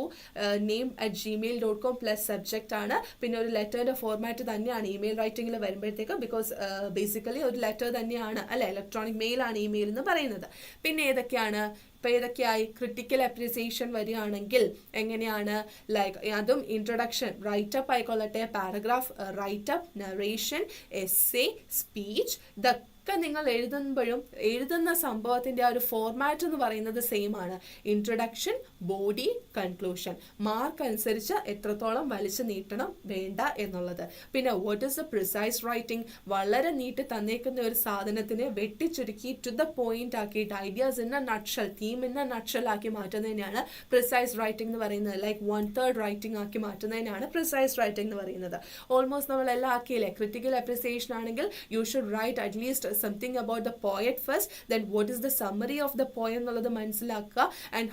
name@gmail.com പ്ലസ് സബ്ജക്റ്റ് ആണ്. പിന്നെ ഒരു ലെറ്ററിൻ്റെ ഫോർമാറ്റ് തന്നെയാണ് ഇമെയിൽ റൈറ്റിംഗിൽ വരുമ്പോഴത്തേക്ക്. ബിക്കോസ് ബേസിക്കലി ഒരു ലെറ്റർ തന്നെയാണ് അല്ലെ? ഇലക്ട്രോണിക് മെയിലാണ് ഇമെയിൽ എന്ന് പറയുന്നത്. പിന്നെ ഏതൊക്കെയാണ്? ഇപ്പം ഏതൊക്കെയായി? ക്രിട്ടിക്കൽ അപ്രിസിയേഷൻ വരികയാണെങ്കിൽ എങ്ങനെയാണ്? ലൈക്ക് അതും ഇൻട്രൊഡക്ഷൻ, റൈറ്റപ്പ് ആയിക്കൊള്ളട്ടെ, paragraph writeup, narration, essay, speech, ഇതൊക്കെ നിങ്ങൾ എഴുതുമ്പോഴും എഴുതുന്ന സംഭവത്തിൻ്റെ ആ ഒരു ഫോർമാറ്റ് എന്ന് പറയുന്നത് സെയിം ആണ്. Introduction, body, conclusion. മാർക്ക് അനുസരിച്ച് എത്രത്തോളം വലിച്ചു നീട്ടണം വേണ്ട എന്നുള്ളത്. പിന്നെ what is the precise writing? വളരെ നീട്ടി തന്നേക്കുന്ന ഒരു സാധനത്തിനെ വെട്ടിച്ചുരുക്കി ടു ദ പോയിന്റ് ആക്കിയിട്ട് ideas in a nutshell, theme in a nutshell ആക്കി മാറ്റുന്നതിനാണ് പ്രിസൈസ് റൈറ്റിംഗ് എന്ന് പറയുന്നത്. ലൈക്ക് 1/3 റൈറ്റിംഗ് ആക്കി മാറ്റുന്നതിനാണ് പ്രിസൈസ് റൈറ്റിംഗ് എന്ന് പറയുന്നത്. ഓൾമോസ്റ്റ് നമ്മളെല്ലാം ആക്കിയില്ലേ? ക്രിട്ടിക്കൽ അപ്രിസിയേഷൻ ആണെങ്കിൽ you should write at least something about the poet first, then what is the summary of the poem എന്നുള്ളത് മനസ്സിലാക്കുക. and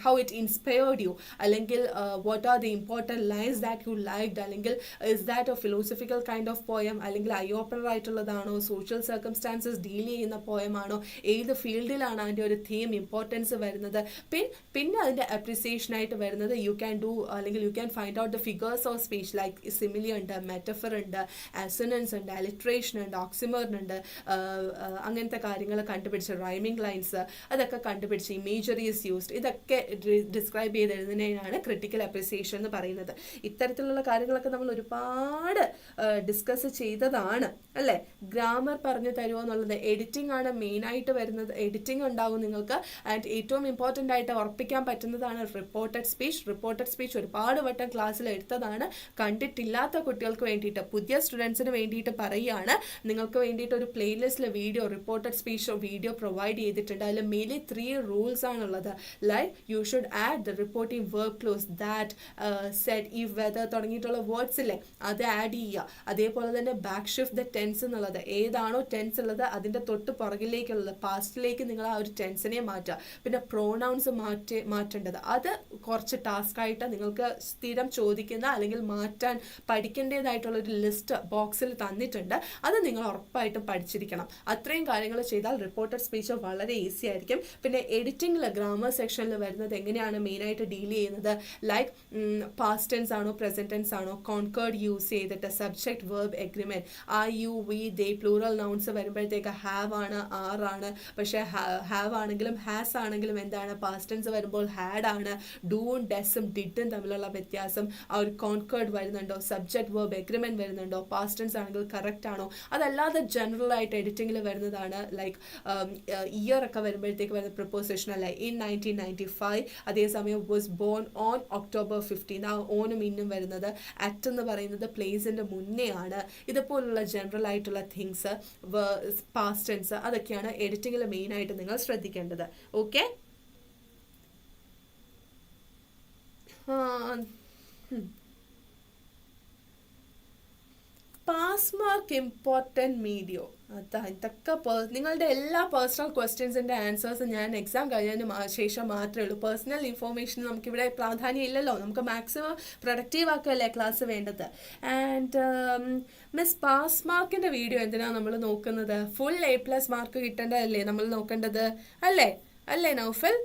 how it inspired you, അല്ലെങ്കിൽ what are the important lines that you liked, അല്ലെങ്കിൽ is that a philosophical kind of poem, അല്ലെങ്കിൽ eye opener ആയിട്ടുള്ളതാണോ, social circumstances deal ചെയ്യുന്ന poem ആണോ, ഏത് ഫീൽഡിലാണ് അതിൻ്റെ ഒരു തീം ഇമ്പോർട്ടൻസ് വരുന്നത്. പിന്നെ അതിൻ്റെ അപ്രിസിയേഷൻ ആയിട്ട് വരുന്നത് യു ക്യാൻ ഡു, അല്ലെങ്കിൽ you can find out the figures of speech like simile ഉണ്ട്, മെറ്റഫർ ഉണ്ട്, അസൊനൻസ് ഉണ്ട്, അലിട്രേഷൻ ഉണ്ട്, ഓക്സിമോർൺ ഉണ്ട്, അങ്ങനത്തെ കാര്യങ്ങൾ കണ്ടുപിടിച്ച് റൈമിംഗ് ലൈൻസ് അതൊക്കെ കണ്ടുപിടിച്ച് ഇമേജറീസ് യൂസ്ഡ് ഇതൊക്കെ ഡിസ്ക്രൈബ് ചെയ്ത് എഴുതുന്നതിനാണ് ക്രിട്ടിക്കൽ അപ്രിസിയേഷൻ എന്ന് പറയുന്നത്. ഇത്തരത്തിലുള്ള കാര്യങ്ങളൊക്കെ നമ്മൾ ഒരുപാട് ഡിസ്കസ് ചെയ്തതാണ് അല്ലേ? ഗ്രാമർ പറഞ്ഞു തരുമോ എന്നുള്ളത്. എഡിറ്റിംഗ് ആണ് മെയിനായിട്ട് വരുന്നത്. എഡിറ്റിംഗ് ഉണ്ടാവും നിങ്ങൾക്ക്. ആൻഡ് ഏറ്റവും ഇമ്പോർട്ടൻ്റ് ആയിട്ട് ഉറപ്പിക്കാൻ പറ്റുന്നതാണ് റിപ്പോർട്ടഡ് സ്പീച്ച്. റിപ്പോർട്ടഡ് സ്പീച്ച് ഒരുപാട് വട്ടം ക്ലാസ്സിൽ എടുത്തതാണ്. കണ്ടിട്ടില്ലാത്ത കുട്ടികൾക്ക് വേണ്ടിയിട്ട്, പുതിയ സ്റ്റുഡൻസിന് വേണ്ടിയിട്ട് പറയുകയാണ്. നിങ്ങൾക്ക് വേണ്ടിയിട്ട് ഒരു പ്ലേലിസ്റ്റിൽ video, reported speech video provide ചെയ്തിട്ടുണ്ട്. അതിൽ മെയിൻലി 3 റൂൾസ് ആണുള്ളത്. Like you should add the reporting verb clause, that, said, if, whether തുടങ്ങിയിട്ടുള്ള വേർഡ്സ് ഇല്ലേ അത് ആഡ് ചെയ്യുക. അതേപോലെ തന്നെ ബാക്ക് ഷിഫ്റ്റ് ദ ടെൻസ് എന്നുള്ളത്, ഏതാണോ ടെൻസ് ഉള്ളത് അതിൻ്റെ തൊട്ട് പുറകിലേക്കുള്ളത് പാസ്റ്റിലേക്ക് നിങ്ങൾ ആ ഒരു ടെൻസിനെ മാറ്റുക. പിന്നെ പ്രോനൗൺസ് മാറ്റേണ്ടത് അത് കുറച്ച് ടാസ്ക് ആയിട്ട് നിങ്ങൾക്ക് സ്ഥിരം ചോദിക്കുന്ന അല്ലെങ്കിൽ മാറ്റാൻ പഠിക്കേണ്ടതായിട്ടുള്ള ഒരു ലിസ്റ്റ് ബോക്സിൽ തന്നിട്ടുണ്ട്. അത് നിങ്ങൾ ഉറപ്പായിട്ടും പഠിച്ചിരിക്കണം. അത്രയും കാര്യങ്ങൾ ചെയ്താൽ റിപ്പോർട്ടഡ് സ്പീച്ച് വളരെ ഈസി ആയിരിക്കും. പിന്നെ എഡിറ്റിംഗിൽ ഗ്രാമർ സെക്ഷനിൽ വരുന്നത് എങ്ങനെയാണ് മെയിനായിട്ട് ഡീൽ ചെയ്യുന്നത്? ലൈക്ക് പാസ്റ്റ് ടെൻസ് ആണോ, പ്രസന്റ് ടെൻസ് ആണോ, കോൺകേർഡ് യൂസ് ചെയ്തിട്ട് subject, verb, agreement, I, you, we, they, plural nouns വരുമ്പോഴത്തേക്ക് ഹാവ് ആണ്, ആർ ആണ്. പക്ഷേ ഹാവ് ആണെങ്കിലും ഹാസ് ആണെങ്കിലും എന്താണ്? പാസ്റ്റ് ടെൻസ് വരുമ്പോൾ ഹാഡ് ആണ്. ഡൂവും ഡെസും ഡിഡും തമ്മിലുള്ള വ്യത്യാസം. ആ ഒരു കോൺകേർഡ് വരുന്നുണ്ടോ, സബ്ജക്ട്, വെർബ്, എഗ്രിമെന്റ് വരുന്നുണ്ടോ, പാസ്റ്റ് ടെൻസ് ആണെങ്കിൽ കറക്റ്റ് ആണോ, അതല്ലാതെ ജനറൽ ആയിട്ട് എഡിറ്റിംഗിൽ വരുന്നതാണ് ലൈക്ക് ഇയർ ഒക്കെ വരുമ്പോഴത്തേക്ക് വരുന്ന പ്രിപ്പോസിഷൻ അല്ലേ, ഇൻ 1995, അതേസമയം വാസ് ബോൺ ഓൺ October 15, ആ ഓനും ഇന്നും വരുന്നത്, അറ്റ് എന്ന് പറയുന്നത് പ്ലേസിന്റെ മുന്നേ ആണ്. ഇതുപോലുള്ള ജനറൽ ആയിട്ടുള്ള തിങ്സ്, പാസ്റ്റ് ടെൻസ്, അതൊക്കെയാണ് എഡിറ്റിംഗിൽ മെയിൻ ആയിട്ട് നിങ്ങൾ ശ്രദ്ധിക്കേണ്ടത്. ഓക്കെ, പാസ് മാർക്ക് ഇമ്പോർട്ടൻറ്റ് മീഡിയോ, ഇതൊക്കെ നിങ്ങളുടെ എല്ലാ പേഴ്സണൽ ക്വസ്റ്റ്യൻസിൻ്റെ ആൻസേഴ്സ് ഞാൻ എക്സാം കഴിഞ്ഞതിന് ശേഷം മാത്രമേ ഉള്ളൂ. പേഴ്സണൽ ഇൻഫോർമേഷൻ നമുക്കിവിടെ പ്രാധാന്യം ഇല്ലല്ലോ, നമുക്ക് മാക്സിമം പ്രൊഡക്റ്റീവ് ആക്കുകയല്ലേ ക്ലാസ് വേണ്ടത്. ആൻഡ് മിസ്, പാസ് മാർക്കിൻ്റെ വീഡിയോ എന്തിനാണ് നമ്മൾ നോക്കുന്നത്? ഫുൾ A+ മാർക്ക് കിട്ടേണ്ടതല്ലേ നമ്മൾ നോക്കേണ്ടത്, അല്ലേ നൗഫൽ?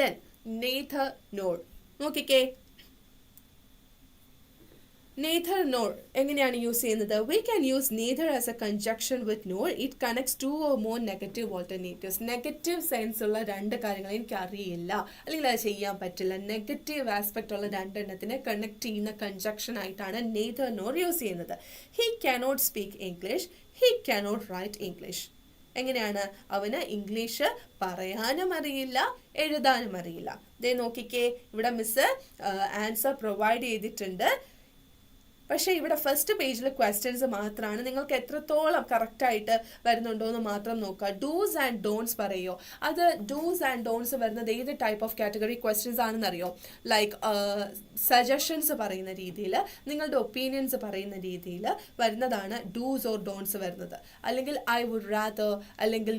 ദെൻ നെയ്തർ നോർ നോക്കിക്കേ. Neither nor എങ്ങനെയാണ് യൂസ് ചെയ്യുന്നത്? We can use neither as a conjunction with nor. It connects two or more negative alternatives. Negative sense ഉള്ള രണ്ട് കാര്യങ്ങൾ എനിക്കറിയില്ല അല്ലെങ്കിൽ അത് ചെയ്യാൻ പറ്റില്ല, നെഗറ്റീവ് ആസ്പെക്റ്റ് ഉള്ള രണ്ടെണ്ണത്തിനെ കണക്ട് ചെയ്യുന്ന കൺജക്ഷൻ ആയിട്ടാണ് neither nor യൂസ് ചെയ്യുന്നത്. He cannot speak English. He cannot write English. എങ്ങനെയാണ്? അവന് ഇംഗ്ലീഷ് പറയാനും അറിയില്ല, എഴുതാനും അറിയില്ല. ദേ നോക്കിക്കേ, ഇവിടെ മിസ് ആൻസർ പ്രൊവൈഡ് ചെയ്തിട്ടുണ്ട്. പക്ഷേ ഇവിടെ ഫസ്റ്റ് പേജിൽ ക്വസ്റ്റ്യൻസ് മാത്രമാണ്, നിങ്ങൾക്ക് എത്രത്തോളം കറക്റ്റായിട്ട് വരുന്നുണ്ടോ എന്ന് മാത്രം നോക്കുക. ഡൂസ് ആൻഡ് ഡോൺസ് പറയുമോ? അത് ഡൂസ് ആൻഡ് ഡോൺസ് വരുന്നത് ഏത് ടൈപ്പ് ഓഫ് കാറ്റഗറി ക്വസ്റ്റ്യൻസ് ആണെന്നറിയോ? ലൈക്ക് സജഷൻസ് പറയുന്ന രീതിയിൽ, നിങ്ങളുടെ ഒപ്പീനിയൻസ് പറയുന്ന രീതിയിൽ വരുന്നതാണ് ഡൂസ് ഓർ ഡോൺസ് വരുന്നത്. അല്ലെങ്കിൽ ഐ വുഡ് റാദർ, അല്ലെങ്കിൽ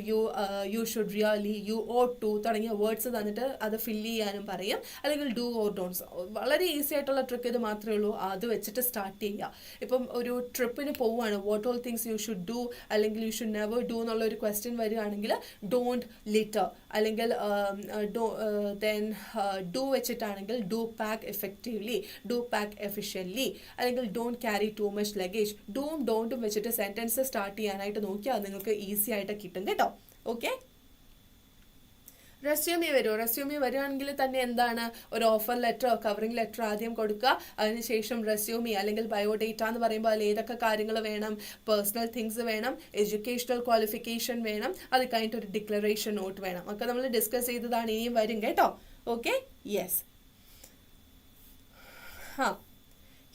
you should really, you ought to തുടങ്ങിയ വേർഡ്സ് തന്നിട്ട് അത് ഫില്ല് ചെയ്യാനും പറയും. അല്ലെങ്കിൽ ഡു ഓർ ഡോൺസ്, വളരെ ഈസി ആയിട്ടുള്ള ട്രിക്ക് ഇത് മാത്രമേ ഉള്ളൂ, അത് വെച്ചിട്ട് സ്റ്റാർട്ട് ചെയ്യുക. ഇപ്പം ഒരു ട്രിപ്പിന് പോവുകയാണ്, what all things you should do അല്ലെങ്കിൽ യു ഷുഡ് നെവർ ഡു എന്നുള്ള ഒരു ക്വസ്റ്റ്യൻ വരികയാണെങ്കിൽ ഡോണ്ട് ലിറ്റർ, അല്ലെങ്കിൽ ദെൻ ഡു വെച്ചിട്ടാണെങ്കിൽ do pack effectively, do pack efficiently, അല്ലെങ്കിൽ don't carry too much luggage. ഡൂം ഡോണ്ടും വെച്ചിട്ട് സെൻറ്റൻസ് സ്റ്റാർട്ട് ചെയ്യാനായിട്ട് നോക്കിയാൽ അത് നിങ്ങൾക്ക് ഈസി ആയിട്ട് കിട്ടും കേട്ടോ. ഓക്കെ, റെസ്യൂമി വരുമോ? റെസ്യൂമി വരുവാണെങ്കിൽ തന്നെ എന്താണ്, ഒരു ഓഫർ ലെറ്ററോ കവറിംഗ് ലെറ്റർ ആദ്യം കൊടുക്കുക, അതിനുശേഷം റെസ്യൂമി അല്ലെങ്കിൽ ബയോഡേറ്റ എന്ന് പറയുമ്പോൾ അതിൽ ഏതൊക്കെ കാര്യങ്ങൾ വേണം? പേഴ്സണൽ തിങ്സ് വേണം, എഡ്യൂക്കേഷണൽ ക്വാളിഫിക്കേഷൻ വേണം, അത് കഴിഞ്ഞിട്ട് ഒരു ഡിക്ലറേഷൻ നോട്ട് വേണം. ഒക്കെ നമ്മൾ ഡിസ്കസ് ചെയ്തതാണ്, ഇനിയും വരും കേട്ടോ. Okay, yes.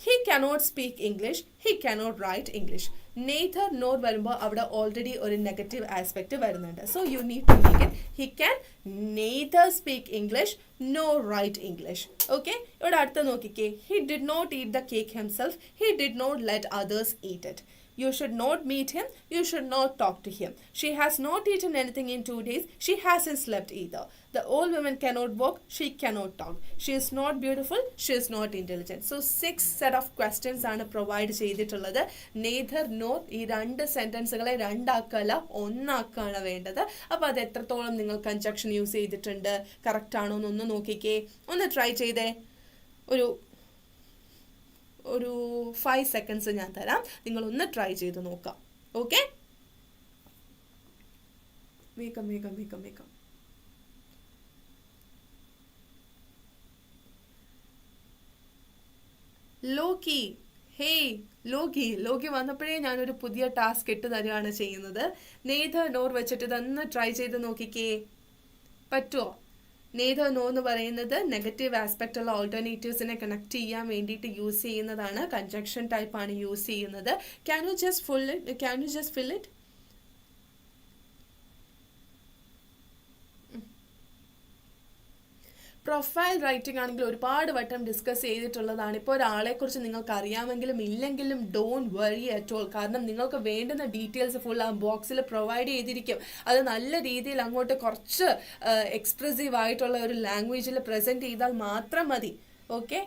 He cannot speak English. He cannot write English. Neither nor വരുമ്പോൾ അവിടെ ഓൾറെഡി ഒരു നെഗറ്റീവ് ആസ്പെക്റ്റ് വരുന്നുണ്ട്. So you need to make it he can neither speak English nor write English. Okay, ഇവിടെ അടുത്ത നോക്കിക്കേ. He did not eat the cake himself. He did not let others eat it. You should not meet him. You should not talk to him. She has not eaten anything in 2 days. She hasn't slept either. The old woman cannot walk. She cannot talk. She is not beautiful. She is not intelligent. So 6 set of questions ആണ് provide ചെയ്തിട്ടുള്ളത്. neither nor ഈ രണ്ട് സെന്റൻസുകളെ രണ്ടാക്കല്ല ഒന്നാക്കാണ് വേണ്ടത്. അപ്പോൾ അത് എത്രത്തോളം നിങ്ങൾ congestion use ചെയ്തിട്ടുണ്ട്, കറക്റ്റ് ആണോ എന്നൊന്ന് നോക്കിക്കേ, ഒന്ന് ട്രൈ ചെയ്തേ. ഒരു 5 seconds ഞാൻ തരാം, നിങ്ങളൊന്ന് ട്രൈ ചെയ്ത് നോക്കാം. ഓക്കെ, വേഗം. ലോക്കി, ഹേയ് ലോക്കി വന്നപ്പോഴേ ഞാനൊരു പുതിയ ടാസ്ക് ഇട്ട് തരികയാണ് ചെയ്യുന്നത്. നെയ്തർ നോർ വെച്ചിട്ട് ഇതൊന്ന് ട്രൈ ചെയ്ത് നോക്കിക്കേ, പറ്റുമോ? നെയ്തർ നോ എന്ന് പറയുന്നത് നെഗറ്റീവ് ആസ്പെക്റ്റ് ഉള്ള ഓൾട്ടർനേറ്റീവ്സിനെ കണക്ട് ചെയ്യാൻ വേണ്ടിയിട്ട് യൂസ് ചെയ്യുന്നതാണ്, കൺജക്ഷൻ ടൈപ്പ് ആണ് യൂസ് ചെയ്യുന്നത്. Can you just fill it? Profile writing ആണെങ്കിൽ ഒരുപാട് വട്ടം ഡിസ്കസ് ചെയ്തിട്ടുള്ളതാണ്. ഇപ്പോൾ ഒരാളെക്കുറിച്ച് നിങ്ങൾക്ക് അറിയാമെങ്കിലും ഇല്ലെങ്കിലും ഡോണ്ട് വറി അറ്റ് ഓൾ. കാരണം നിങ്ങൾക്ക് വേണ്ടുന്ന ഡീറ്റെയിൽസ് ഫുൾ ആ ബോക്സിൽ പ്രൊവൈഡ് ചെയ്തിരിക്കും. അത് നല്ല രീതിയിൽ അങ്ങോട്ട് കുറച്ച് എക്സ്പ്രസീവ് ആയിട്ടുള്ള ഒരു ലാംഗ്വേജിൽ പ്രസൻറ്റ് ചെയ്താൽ മാത്രം മതി. ഓക്കെ,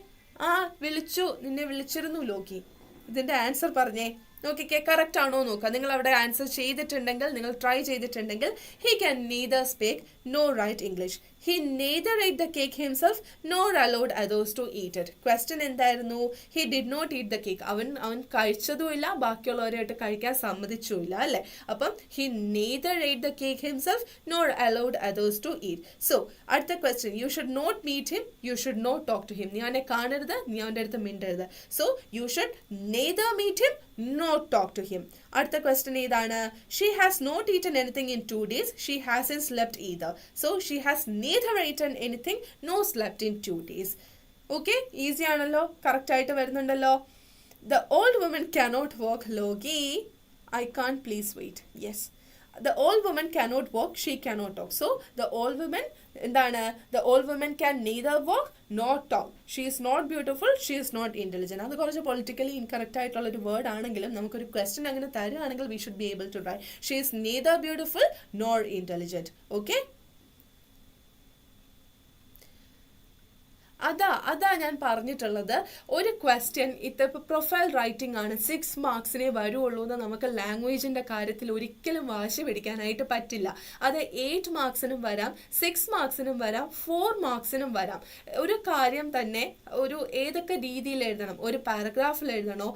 നിന്നെ വിളിച്ചിരുന്നു ലോക്കി, ഇതിൻ്റെ ആൻസർ പറഞ്ഞേ. നോക്കിക്കേ, കറക്റ്റ് ആണോ നോക്കുക. നിങ്ങൾ അവിടെ ആൻസർ ചെയ്തിട്ടുണ്ടെങ്കിൽ, നിങ്ങൾ ട്രൈ ചെയ്തിട്ടുണ്ടെങ്കിൽ, he can neither speak nor write English. He neither ate the cake himself nor allowed others to eat it. Question എന്തായിരുന്നു? He did not eat the cake. അവൻ കഴിച്ചതുമില്ല, ബാക്കിയുള്ളവരായിട്ട് കഴിക്കാൻ സമ്മതിച്ചുമില്ല അല്ലേ? അപ്പം he neither ate the cake himself nor allowed others to eat. So അടുത്ത question, you should not meet him, you should not talk to him. നീ അവനെ കാണരുത്, നീ അവൻ്റെ അടുത്ത് മിണ്ടരുത്. So you should neither meet him nor talk to him. അടുത്ത question ഏതാണ്? She has not eaten anything in 2 days. She hasn't slept either. So she has neither eaten anything nor slept in 2 days. Okay, easy ആണല്ലോ, correct ആയിട്ട് വരുന്നുണ്ടല്ലോ. The old woman cannot walk. Logi, I can't, please wait. Yes. The old woman cannot walk, she cannot talk. So the old woman എന്താണ്? The old woman can neither walk nor talk. She is not beautiful, she is not intelligent. അത് കുറച്ച് politically incorrect ആയിട്ടുള്ള ഒരു word ആണെങ്കിലും നമുക്കൊരു question അങ്ങനെ തരുകയാണെങ്കിൽ we should be able to write she is neither beautiful nor intelligent. Okay? അതാ ഞാൻ പറഞ്ഞിട്ടുള്ളത്, ഒരു ക്വസ്റ്റ്യൻ ഇതിപ്പോൾ പ്രൊഫൈൽ റൈറ്റിംഗ് ആണ്, 6 മാർക്സിനെ വരുള്ളൂ എന്ന് നമുക്ക് ലാംഗ്വേജിൻ്റെ കാര്യത്തിൽ ഒരിക്കലും വാശി പിടിക്കാനായിട്ട് പറ്റില്ല. അത് 8 മാർക്സിനും വരാം, 6 മാർക്സിനും വരാം, 4 മാർക്സിനും വരാം. ഒരു കാര്യം തന്നെ ഒരു ഏതൊക്കെ രീതിയിൽ എഴുതണം, ഒരു പാരഗ്രാഫിൽ എഴുതണോ,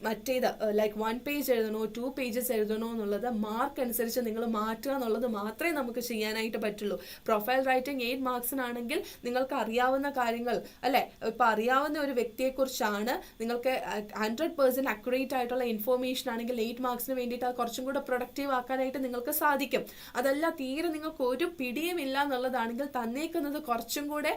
മറ്റേത് ലൈക്ക് 1 പേജ് എഴുതണോ 2 പേജസ് എഴുതണോ എന്നുള്ളത് മാർക്ക് അനുസരിച്ച് നിങ്ങൾ മാറ്റുക എന്നുള്ളത് മാത്രമേ നമുക്ക് ചെയ്യാനായിട്ട് പറ്റുള്ളൂ. പ്രൊഫൈൽ റൈറ്റിംഗ് 8 മാർക്സിനാണെങ്കിൽ നിങ്ങൾക്ക് അറിയാവുന്ന കാര്യങ്ങൾ അല്ലേ, ഇപ്പം അറിയാവുന്ന ഒരു വ്യക്തിയെക്കുറിച്ചാണ്, നിങ്ങൾക്ക് 100% അക്യുറേറ്റ് ആയിട്ടുള്ള ഇൻഫോർമേഷൻ ആണെങ്കിൽ 8 മാർക്സിന് വേണ്ടിയിട്ട് അത് കുറച്ചും കൂടെ പ്രൊഡക്റ്റീവ് ആക്കാനായിട്ട് നിങ്ങൾക്ക് സാധിക്കും. അതല്ല തീരെ നിങ്ങൾക്ക് ഒരു പിടിയും ഇല്ല എന്നുള്ളതാണെങ്കിൽ തന്നേക്കുന്നത് കുറച്ചും കൂടെ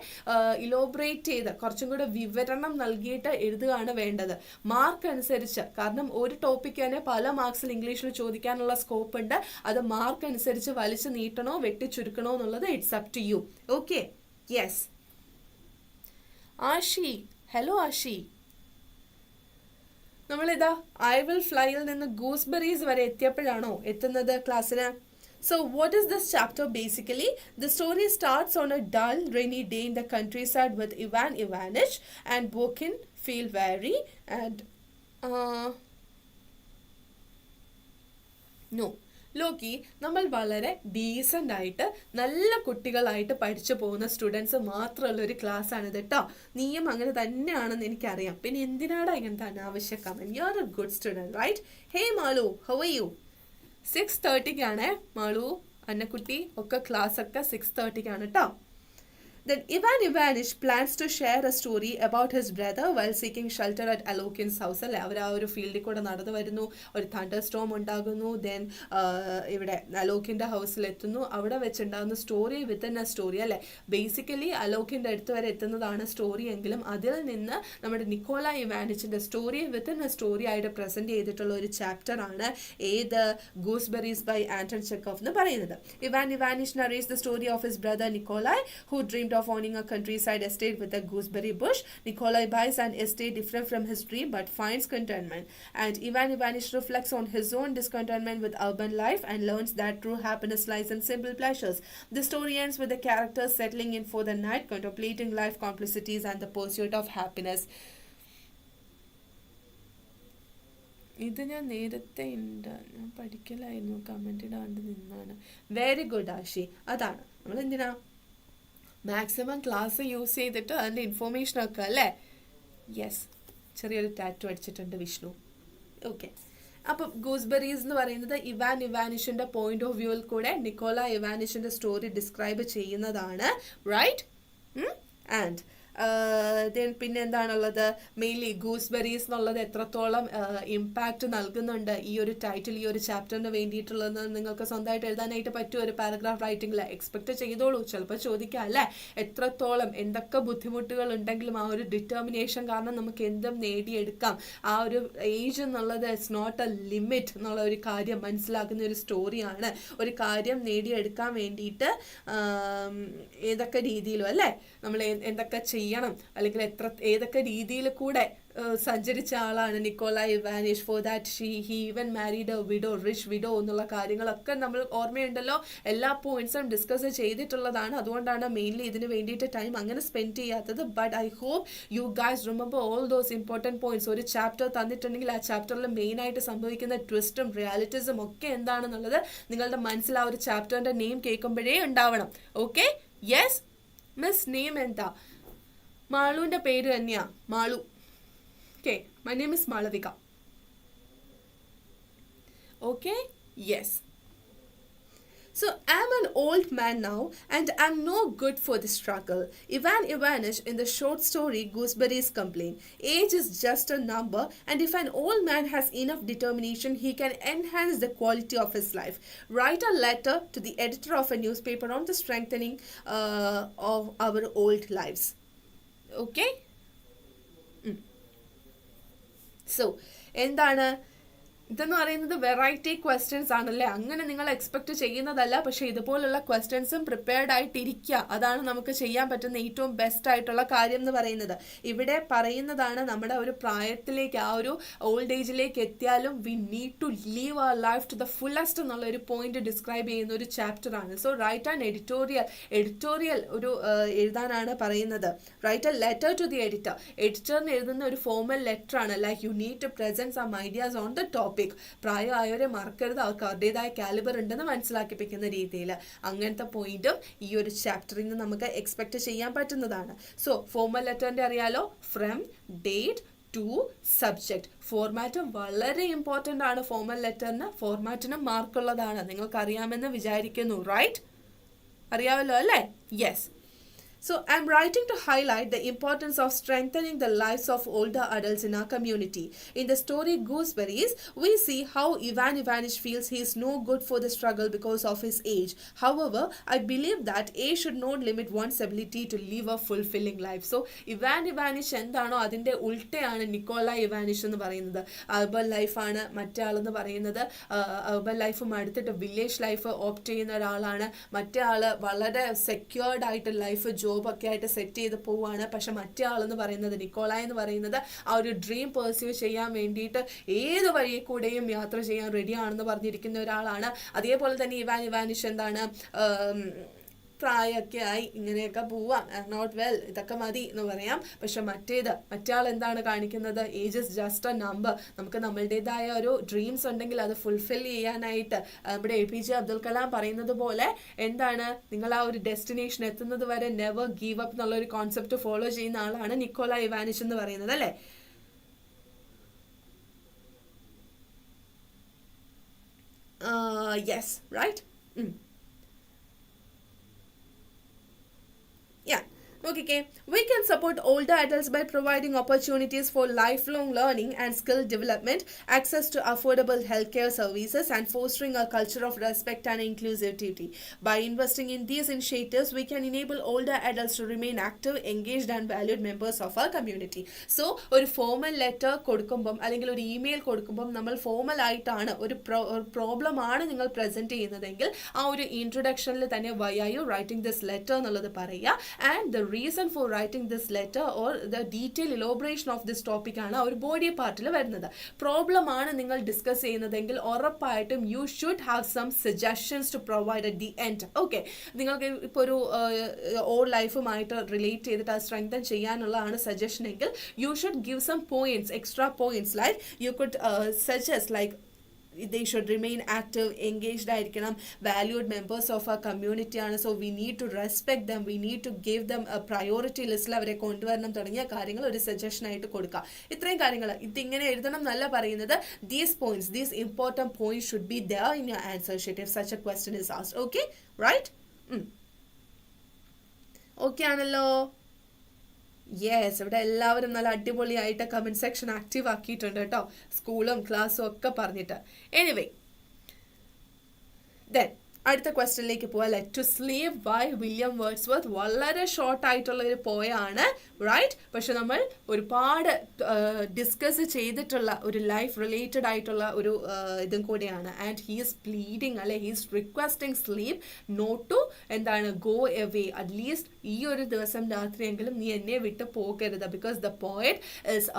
ഇലോബറേറ്റ് ചെയ്ത് കുറച്ചും കൂടെ വിവരണം നൽകിയിട്ട് എഴുതുകയാണ് വേണ്ടത് മാർക്ക് അനുസരിച്ച്. കാരണം ഒരു ടോപ്പിക്ക് തന്നെ പല മാർക്സിൽ ഇംഗ്ലീഷിൽ ചോദിക്കാനുള്ള സ്കോപ്പ് ഉണ്ട്. അത് മാർക്ക് അനുസരിച്ച് വലിച്ചു നീട്ടണോ വെട്ടിച്ചുരുക്കണോ എന്നുള്ളത് it's up to you. Okay, yes. Ashi, hello Ashi. നമ്മളിതാ ഐ വിൽ ഫ്ലൈയിൽ നിന്ന് ഗൂസ്ബെറീസ് വരെ എത്തിയപ്പോഴാണോ എത്തുന്നത് ക്ലാസ്സിന്? So what is this chapter basically? The story starts on a dull rainy day in the countryside with Ivan Ivanich and Bokin feel weary and no. Loki, നമ്മൾ വളരെ decent ആയിട്ട് നല്ല കുട്ടികളായിട്ട് പഠിച്ചു പോകുന്ന സ്റ്റുഡൻസ് മാത്രമുള്ള ഒരു ക്ലാസ് ആണ് കേട്ടോ. നീയും അങ്ങനെ തന്നെയാണെന്ന് എനിക്കറിയാം. പിന്നെ എന്തിനാടാ ഇങ്ങനത്തെ അനാവശ്യ comment? You are a good student, right? Hey Malu, how are you? 6:30 Malu, Annakutty ഒക്കെ ക്ലാസ് ഒക്കെ 6:30 കേട്ടോ. Then Ivan Ivanich plans to share a story about his brother while seeking shelter at Alokin's house. അല്ലേ, അവർ ആ ഒരു ഫീൽഡിൽ കൂടെ നടന്നു വരുന്നു, ഒരു തണ്ടർ സ്റ്റോം ഉണ്ടാകുന്നു, ദെൻ ഇവിടെ അലോക്കിൻ്റെ ഹൗസിൽ എത്തുന്നു. അവിടെ വെച്ചുണ്ടാകുന്ന സ്റ്റോറി വിത്തിൻ എ സ്റ്റോറി അല്ലേ. ബേസിക്കലി അലോക്കിൻ്റെ അടുത്ത് വരെ എത്തുന്നതാണ് സ്റ്റോറി എങ്കിലും അതിൽ നിന്ന് നമ്മുടെ നിക്കോള ഇവാനിച്ചിൻ്റെ സ്റ്റോറി വിത്തിൻ എ സ്റ്റോറി ആയിട്ട് പ്രസൻറ്റ് ചെയ്തിട്ടുള്ള ഒരു ചാപ്റ്റർ ആണ് ഏത് ഗൂസ്ബെറീസ് ബൈ ആന്റൺ ചെക്കോഫ് എന്ന് പറയുന്നത്. Ivan Ivanich narrates the story of his brother Nikolai, who dreamed of owning a countryside estate with a gooseberry bush. Nikolai buys an estate different from his dream but finds contentment, and Ivan Ivanich reflects on his own discontentment with urban life and learns that true happiness lies in simple pleasures. The story ends with the characters settling in for the night, contemplating life complicities and the pursuit of happiness. ഇത് ഞാൻ നേരത്തെ ഉണ്ട്, ഞാൻ പഠിക്കലായിരുന്നു, comment ഇടാണ്ട് നിന്നാണ്. Very good Ashi. അതാണ് നമ്മൾ എന്തിനാ maximum class use ചെയ്തിട്ട് അതിൻ്റെ ഇൻഫോർമേഷനൊക്കെ അല്ലേ. യെസ്, ചെറിയൊരു ടാറ്റു അടിച്ചിട്ടുണ്ട് വിഷ്ണു. ഓക്കെ, അപ്പം ഗൂസ്ബെറീസ് എന്ന് പറയുന്നത് ഇവാൻ ഇവാനിഷിൻ്റെ പോയിന്റ് ഓഫ് വ്യൂവിൽ കൂടെ നിക്കോള ഇവാനിഷിൻ്റെ സ്റ്റോറി ഡിസ്ക്രൈബ് ചെയ്യുന്നതാണ്, റൈറ്റ്? ആൻഡ് ദെൻ പിന്നെ എന്താണുള്ളത്, മെയിൻലി ഗൂസ്ബെറീസ് എന്നുള്ളത് എത്രത്തോളം ഇമ്പാക്റ്റ് നൽകുന്നുണ്ട് ഈ ഒരു ടൈറ്റിൽ, ഈ ഒരു ചാപ്റ്ററിന് വേണ്ടിയിട്ടുള്ളത് നിങ്ങൾക്ക് സ്വന്തമായിട്ട് എഴുതാനായിട്ട് പറ്റും ഒരു പാരഗ്രാഫ് റൈറ്റിംഗിൽ. എക്സ്പെക്റ്റ് ചെയ്തോളൂ, ചിലപ്പോൾ ചോദിക്കാം അല്ലേ. എത്രത്തോളം എന്തൊക്കെ ബുദ്ധിമുട്ടുകൾ ഉണ്ടെങ്കിലും ആ ഒരു ഡിറ്റർമിനേഷൻ കാരണം നമുക്ക് എന്തും നേടിയെടുക്കാം. ആ ഒരു ഏജ് എന്നുള്ളത് ഇറ്റ്സ് നോട്ട് എ ലിമിറ്റ് എന്നുള്ള ഒരു കാര്യം മനസ്സിലാക്കുന്ന ഒരു സ്റ്റോറിയാണ്. ഒരു കാര്യം നേടിയെടുക്കാൻ വേണ്ടിയിട്ട് ഏതൊക്കെ രീതിയിലും അല്ലേ നമ്മൾ എന്തൊക്കെ ചെയ്യും ചെയ്യണം, അല്ലെങ്കിൽ ഏതൊക്കെ രീതിയിൽ കൂടെ സഞ്ചരിച്ച ആളാണ് Nikolai Ivanich. For that he even married a widow, rich widow എന്നുള്ള കാര്യങ്ങളൊക്കെ നമ്മൾ ഓർമ്മയുണ്ടല്ലോ. എല്ലാ പോയിന്റ്സും ഡിസ്കസ് ചെയ്തിട്ടുള്ളതാണ്. അതുകൊണ്ടാണ് മെയിൻലി ഇതിന് വേണ്ടിയിട്ട് ടൈം അങ്ങനെ സ്പെൻഡ് ചെയ്യാത്തത്. But I hope you guys remember all those important points. ഒരു ചാപ്റ്റർ തന്നിട്ടുണ്ടെങ്കിൽ ആ ചാപ്റ്ററിൽ മെയിനായിട്ട് സംഭവിക്കുന്ന ട്വിസ്റ്റും റിയാലിറ്റീസും ഒക്കെ എന്താണെന്നുള്ളത് നിങ്ങളുടെ മനസ്സിൽ ആ ഒരു ചാപ്റ്ററിന്റെ നെയിം കേൾക്കുമ്പോഴേ ഉണ്ടാവണം. Okay, yes miss. നെയിം എന്താ? മാളുവിന്റെ പേര് തന്നെയാ, Malu. Okay, my name is Malavika. Okay, yes. So I'm an old man now and I'm no good for the struggle. Ivan Ivanich in the short story Gooseberries complain. Age is just a number, and if an old man has enough determination, he can enhance the quality of his life. Write a letter to the editor of a newspaper on the strengthening of our old lives. Okay? So എന്താണ് ഇതെന്ന് പറയുന്നത്? Variety questions ആണല്ലേ. അങ്ങനെ നിങ്ങൾ expect ചെയ്യുന്നതല്ല, പക്ഷെ ഇതുപോലുള്ള ക്വസ്റ്റ്യൻസും പ്രിപ്പയർഡ് ആയിട്ടിരിക്കുക. അതാണ് നമുക്ക് ചെയ്യാൻ പറ്റുന്ന ഏറ്റവും ബെസ്റ്റ് ആയിട്ടുള്ള കാര്യം എന്ന് പറയുന്നത്. ഇവിടെ പറയുന്നതാണ് നമ്മുടെ ഒരു പ്രായത്തിലേക്ക്, ആ ഒരു ഓൾഡ് ഏജിലേക്ക് എത്തിയാലും we need to live our life to the fullest എന്നുള്ള ഒരു പോയിന്റ് ഡിസ്ക്രൈബ് ചെയ്യുന്ന ഒരു ചാപ്റ്റർ ആണ്. സോ റൈറ്റ് ആൻ എഡിറ്റോറിയൽ ഒരു എഴുതാനാണ് പറയുന്നത്. Write a letter to the editor. എഡിറ്ററിന് എഴുതുന്ന ഒരു ഫോർമൽ ലെറ്റർ ആണ്. Like you need to present some ideas on the topic. പ്രായമായവരെ മറക്കരുത്, അവർക്ക് അവരുടേതായ കാലിബർ ഉണ്ടെന്ന് മനസ്സിലാക്കിപ്പിക്കുന്ന രീതിയിൽ അങ്ങനത്തെ പോയിന്റും ഈ ഒരു ചാപ്റ്ററിൽ നിന്ന് നമുക്ക് എക്സ്പെക്ട് ചെയ്യാൻ പറ്റുന്നതാണ്. സോ ഫോർമൽ ലെറ്ററിന്റെ അറിയാലോ, from, date, to, subject. Format വളരെ ഇമ്പോർട്ടൻ്റ് ആണ്. ഫോർമൽ ലെറ്ററിന് ഫോർമാറ്റിന് മാർക്കുള്ളതാണ്. നിങ്ങൾക്ക് അറിയാമെന്ന് വിചാരിക്കുന്നു. റൈറ്റ്? അറിയാമല്ലോ അല്ലേ? Yes. So I'm writing to highlight the importance of strengthening the lives of older adults in our community. In the story Gooseberries, we see how Ivan Ivanich feels he is no good for the struggle because of his age. However, I believe that age should not limit one's ability to live a fulfilling life. So Ivan Ivanich എന്താണോ അതിൻ്റെ ഉൾട്ടയാണ് Nikolai ഇവാനിഷ് എന്ന് പറയുന്നത്. Urban ലൈഫാണ് മറ്റേ ആളെന്ന് പറയുന്നത്. Urban ലൈഫും അടുത്തിട്ട് village life opt ചെയ്യുന്ന ഒരാളാണ്. മറ്റേ ആള് വളരെ സെക്യൂർഡ് ആയിട്ട് ലൈഫ് ജോബൊക്കെ ആയിട്ട് സെറ്റ് ചെയ്ത് പോവുകയാണ്. പക്ഷെ മറ്റേ ആളെന്ന് പറയുന്നത്, നിക്കോളായ് എന്ന് പറയുന്നത്, ആ ഒരു ഡ്രീം പെർസ്യൂ ചെയ്യാൻ വേണ്ടിയിട്ട് ഏത് വഴി കൂടെയും യാത്ര ചെയ്യാൻ റെഡിയാണെന്ന് പറഞ്ഞിരിക്കുന്ന ഒരാളാണ്. അതേപോലെ തന്നെ ഇവാൻ ഇവാനിഷ് എന്താണ്, പ്രായമൊക്കെ ആയി ഇങ്ങനെയൊക്കെ പോവാം, നോട്ട് വെൽ, ഇതൊക്കെ മതി എന്ന് പറയാം. പക്ഷെ മറ്റേ ആൾ എന്താണ് കാണിക്കുന്നത്? Age is just A number. നമുക്ക് നമ്മളുടേതായ ഒരു ഡ്രീംസ് ഉണ്ടെങ്കിൽ അത് ഫുൾഫിൽ ചെയ്യാനായിട്ട് നമ്മുടെ APJ അബ്ദുൽ കലാം പറയുന്നത് പോലെ എന്താണ്, നിങ്ങൾ ആ ഒരു ഡെസ്റ്റിനേഷൻ എത്തുന്നത് വരെ നെവർ ഗീവ് അപ്പ് എന്നുള്ള ഒരു കോൺസെപ്റ്റ് ഫോളോ ചെയ്യുന്ന ആളാണ് നിക്കോളായ് ഇവാനിഷ് എന്ന് പറയുന്നത് അല്ലേ? Yes, right. Yeah. Okay, we can support older adults by providing opportunities for lifelong learning and skill development, access to affordable healthcare services, and fostering a culture of respect and inclusivity. By investing in these initiatives, we can enable older adults to remain active, engaged, and valued members of our community. So, ഒരു formal letter കൊടുക്കുമ്പം അല്ലെങ്കിൽ ഒരു email കൊടുക്കുമ്പം നമ്മൾ formal ആയിട്ടാണ് ഒരു problem ആണ് നിങ്ങൾ പ്രസന്റ് ചെയ്യുന്നതെങ്കിൽ ആ ഒരു ഇൻട്രൊഡക്ഷനിൽ തന്നെ why are you writing this letter എന്നുള്ളത് പറയുക. And the reason for writing this letter or the detailed elaboration of this topic ആണ് ഒരു ബോഡി പാർട്ടിൽ വരുന്നത്. പ്രോബ്ലം ആണ് നിങ്ങൾ ഡിസ്കസ് ചെയ്യുന്നതെങ്കിൽ ഉറപ്പായിട്ടും you should have some suggestions to provide at the end. Okay, നിങ്ങൾക്ക് ഇപ്പോൾ ഒരു ഓൾഡ് ലൈഫുമായിട്ട് റിലേറ്റ് ചെയ്തിട്ട് അത് സ്ട്രെങ്തൻ ചെയ്യാനുള്ളതാണ് സജഷൻ എങ്കിൽ you should give some points, extra points. Like you could suggest like they should remain active, engaged ആയിരിക്കണം, valued members of our community ആണ്, so we need to respect them, we need to give them a priority ലിസ്റ്റിൽ അവരെ കൊണ്ടുവരണം തുടങ്ങിയ കാര്യങ്ങൾ ഒരു suggestion ആയിട്ട് കൊടുക്കുക. ഇത്രയും കാര്യങ്ങൾ ഇതിങ്ങനെ എഴുതണം എന്നല്ല പറയുന്നത്. These points, these important points should be there in your answer sheet if such a question is asked. Okay, right? Okay ആണല്ലോ? യെസ്, ഇവിടെ എല്ലാവരും നല്ല അടിപൊളിയായിട്ട് കമൻറ്റ് സെക്ഷൻ ആക്റ്റീവ് ആക്കിയിട്ടുണ്ട് കേട്ടോ, സ്കൂളും ക്ലാസ്സും ഒക്കെ പറഞ്ഞിട്ട്. എനിവേ, then അടുത്ത ക്വസ്റ്റ്യനിലേക്ക് പോവാം. Let to sleep by William Wordsworth. വളരെ ഷോർട്ട് ആയിട്ടുള്ള ഒരു പോയാണ്, റൈറ്റ്? പക്ഷെ നമ്മൾ ഒരുപാട് ഡിസ്കസ് ചെയ്തിട്ടുള്ള ഒരു ലൈഫ് റിലേറ്റഡ് ആയിട്ടുള്ള ഒരു ഇതും കൂടെയാണ്. ആൻഡ് ഹീസ് പ്ലീഡിങ്, അല്ലെ, he's requesting sleep not to എന്താണ് ഗോ എവേ. അറ്റ്ലീസ്റ്റ് ഈ ഒരു ദിവസം രാത്രിയെങ്കിലും നീ എന്നെ വിട്ട് പോകരുത്. Because the poet is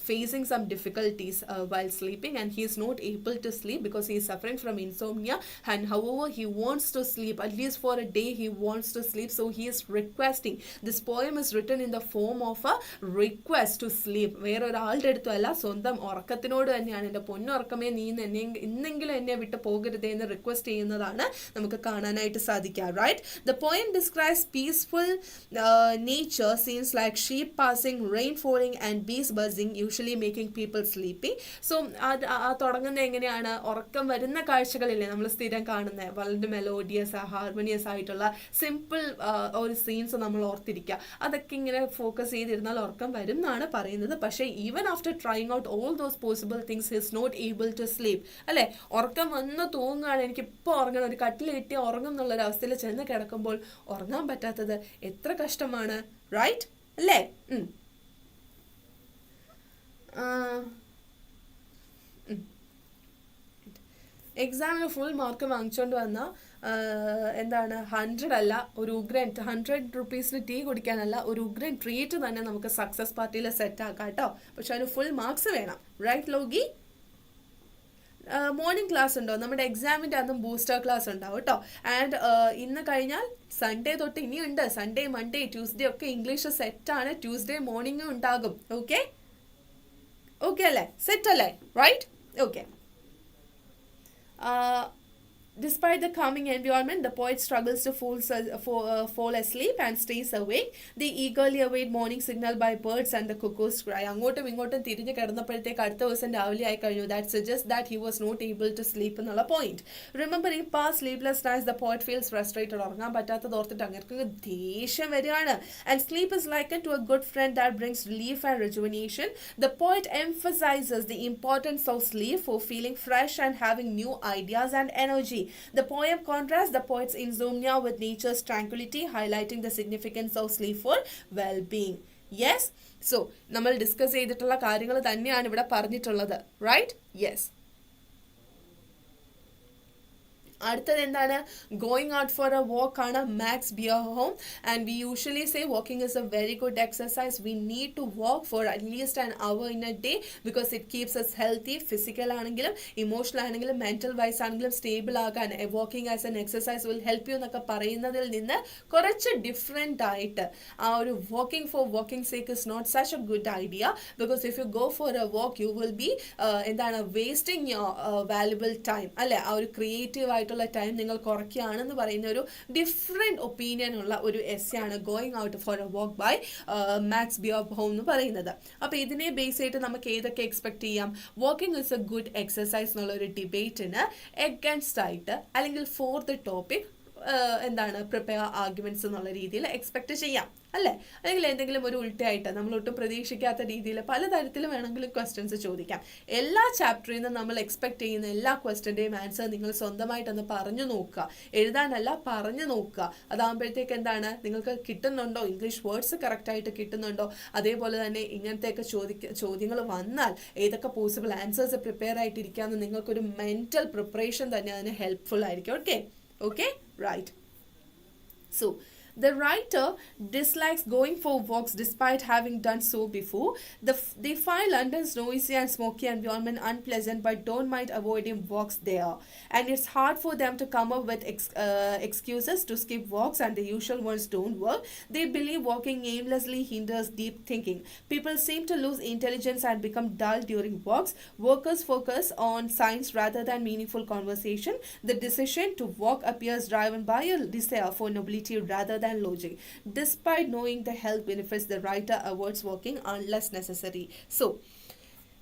facing some difficulties while sleeping and he is not able to sleep because he is suffering from insomnia, and however he wants to sleep, at least for a day he wants to sleep, so he is requesting. This poem is written in the form of a request to sleep. വേറൊരാളുടെ അടുത്തല്ല, സ്വന്തം ഉറക്കത്തിനോട് തന്നെയാണ്. എൻ്റെ പൊന്നുറക്കമേ നീ ഇന്നെങ്കിലും എന്നെ വിട്ട് പോകരുതേ എന്ന് റിക്വസ്റ്റ് ചെയ്യുന്നതാണ് നമുക്ക് കാണാനായിട്ട് സാധിക്കുക, right? The poem describes peaceful nature scenes like sheep passing, rain falling and bees buzzing, usually making people sleepy. So തുടങ്ങുന്നത് എങ്ങനെയാണ്? ഉറക്കം വരുന്ന കാഴ്ചകളില്ലേ നമ്മൾ സ്ഥിരം കാണുന്നത്, വളരെ മെലോഡിയസ് ഹാർമോണിയസ് ആയിട്ടുള്ള സിമ്പിൾ ഒരു സീൻസ് നമ്മൾ ഓർത്തിരിക്കുക. അതൊക്കെ ഇങ്ങനെ ഫോക്കസ് ചെയ്തിരുന്നാൽ ഉറക്കം വരും എന്നാണ് പറയുന്നത്. പക്ഷേ even after trying out all those possible things he's not able to sleep. അല്ലേ, ഉറക്കം വന്ന് തൂങ്ങുകയാണ്, എനിക്കിപ്പോൾ ഉറങ്ങണം, ഒരു കട്ടിൽ കിട്ടി ഉറങ്ങും എന്നുള്ളൊരവസ്ഥയിൽ ചെന്ന് കിടക്കുമ്പോൾ ഉറങ്ങാൻ പറ്റാത്തത് എത്ര കഷ്ടമാണ്, റൈറ്റ്? അല്ലേ? എക്സാമിന് ഫുൾ മാർക്ക് വാങ്ങിച്ചുകൊണ്ട് വന്ന എന്താണ് 100 അല്ല, ഒരു ഉഗ്രൻ 100 റുപ്പീസിന് ടീ കുടിക്കാനല്ല, ഒരു ഉഗ്രൻ ട്രീറ്റ് തന്നെ നമുക്ക് സക്സസ് പാർട്ടിയിൽ സെറ്റ് ആക്കാം കേട്ടോ. പക്ഷെ അതിന് ഫുൾ മാർക്സ് വേണം, റൈറ്റ് ലോഗി? മോർണിംഗ് ക്ലാസ് ഉണ്ടോ? നമ്മുടെ എക്സാമിൻ്റെ അതും ബൂസ്റ്റർ ക്ലാസ് ഉണ്ടാവും കേട്ടോ. ആൻഡ് ഇന്ന് കഴിഞ്ഞാൽ സൺഡേ തൊട്ട് ഇനിയുണ്ട്. സൺഡേ, മൺഡേ, ട്യൂസ്ഡേ ഒക്കെ ഇംഗ്ലീഷ് സെറ്റാണ്. ട്യൂസ്ഡേ മോർണിംഗും ഉണ്ടാകും. ഓക്കെ ഓക്കെ അല്ലേ? സെറ്റ് അല്ലേ? Right? Okay. Despite the calming environment, the poet struggles to fall asleep and stays awake. They eagerly await morning signal by birds and the cuckoo's cry. അങ്ങോട്ടും ഇങ്ങോട്ടും തിരിഞ്ഞ് കിടന്നപ്പോഴത്തേക്ക് അടുത്ത ദിവസം രാവിലെ ആയി കഴിഞ്ഞു. That suggests that he was not able to sleep എന്നുള്ള point. Remembering past sleepless nights, the poet feels frustrated. ഉറങ്ങാൻ പറ്റാത്തത് ഓർത്തിട്ട് അങ്ങനെ ദേഷ്യം വരികയാണ്. And sleep is likened to a good friend that brings relief and rejuvenation. The poet emphasizes the importance of sleep for feeling fresh and having new ideas and energy. The poem contrasts the poet's insomnia with nature's tranquility, highlighting the significance of sleep for well-being. Yes? So, നമ്മൾ discuss ചെയ്തിട്ടുള്ള കാര്യങ്ങൾ തന്നെയാണ് ഇവിടെ പറഞ്ഞിട്ടുള്ളത്, right? Yes. അടുത്തത് എന്താണ്? Going out for a walk ആണ്. Max beer home. And we usually say walking is a very good exercise. We need to walk for at least an hour in a day because it keeps us healthy. Physical ആണെങ്കിലും emotional ആണെങ്കിലും mental wise ആണെങ്കിലും stable ആകാൻ walking as an exercise will help you എന്നൊക്കെ പറയുന്നതിൽ നിന്ന് കുറച്ച് different ആയിട്ട് ആ ഒരു walking for walking sake is not such a good idea. Because if you go for a walk you will be എന്താണ് വേസ്റ്റിംഗ് യുവർ വാല്യുബിൾ ടൈം, അല്ലേ? ആ ഒരു ക്രിയേറ്റീവ് ആയിട്ടുള്ള ടൈം നിങ്ങൾ കുറയ്ക്കുകയാണെന്ന് പറയുന്ന ഒരു ഡിഫറെൻറ്റ് ഒപ്പീനിയൻ ഉള്ള ഒരു എസ്സേ ആണ് going out for a walk by Max beer home എന്ന് പറയുന്നത്. അപ്പോൾ ഇതിനെ ബേസ് ചെയ്തിട്ട് നമുക്ക് ഏതൊക്കെ എക്സ്പെക്ട് ചെയ്യാം? Walking is A good exercise എന്നുള്ള ഒരു ഡിബേറ്റിന് എഗൻസ്റ്റ് ആയിട്ട് അല്ലെങ്കിൽ ഫോർ ദ ടോപ്പിക് എന്താണ് പ്രിപ്പയർ ആർഗ്യുമെന്റ്സ് എന്നുള്ള രീതിയിൽ എക്സ്പെക്ട് ചെയ്യാം, അല്ലേ? അല്ലെങ്കിൽ എന്തെങ്കിലും ഒരു ഉൾട്ടയായിട്ട് നമ്മൾ ഒട്ടും പ്രതീക്ഷിക്കാത്ത രീതിയിൽ പലതരത്തിൽ വേണമെങ്കിലും ക്വസ്റ്റ്യൻസ് ചോദിക്കാം. എല്ലാ ചാപ്റ്ററിൽ നിന്നും നമ്മൾ എക്സ്പെക്ട് ചെയ്യുന്ന എല്ലാ ക്വസ്റ്റ്യൻ്റെയും ആൻസർ നിങ്ങൾ സ്വന്തമായിട്ടൊന്ന് പറഞ്ഞു നോക്കുക. എഴുതാനല്ല, പറഞ്ഞു നോക്കുക. അതാകുമ്പോഴത്തേക്ക് എന്താണ്, നിങ്ങൾക്ക് കിട്ടുന്നുണ്ടോ, ഇംഗ്ലീഷ് വേർഡ്സ് കറക്റ്റായിട്ട് കിട്ടുന്നുണ്ടോ, അതേപോലെ തന്നെ ഇങ്ങനത്തെയൊക്കെ ചോദ്യങ്ങൾ വന്നാൽ ഏതൊക്കെ പോസിബിൾ ആൻസേഴ്സ് പ്രിപ്പയർ ആയിട്ടിരിക്കാമെന്ന് നിങ്ങൾക്കൊരു മെൻറ്റൽ പ്രിപ്പറേഷൻ തന്നെ അതിന് ഹെൽപ്ഫുൾ ആയിരിക്കും. Okay, right. So, the writer dislikes going for walks despite having done so before. They find London's noisy and smoky environment unpleasant but don't mind avoiding walks there. And it's hard for them to come up with excuses to skip walks, and the usual ones don't work. They believe walking aimlessly hinders deep thinking. People seem to lose intelligence and become dull during walks. Workers focus on science rather than meaningful conversation. The decision to walk appears driven by a desire for nobility rather than logic. Despite knowing the health benefits, the writer avoids walking unless necessary. So,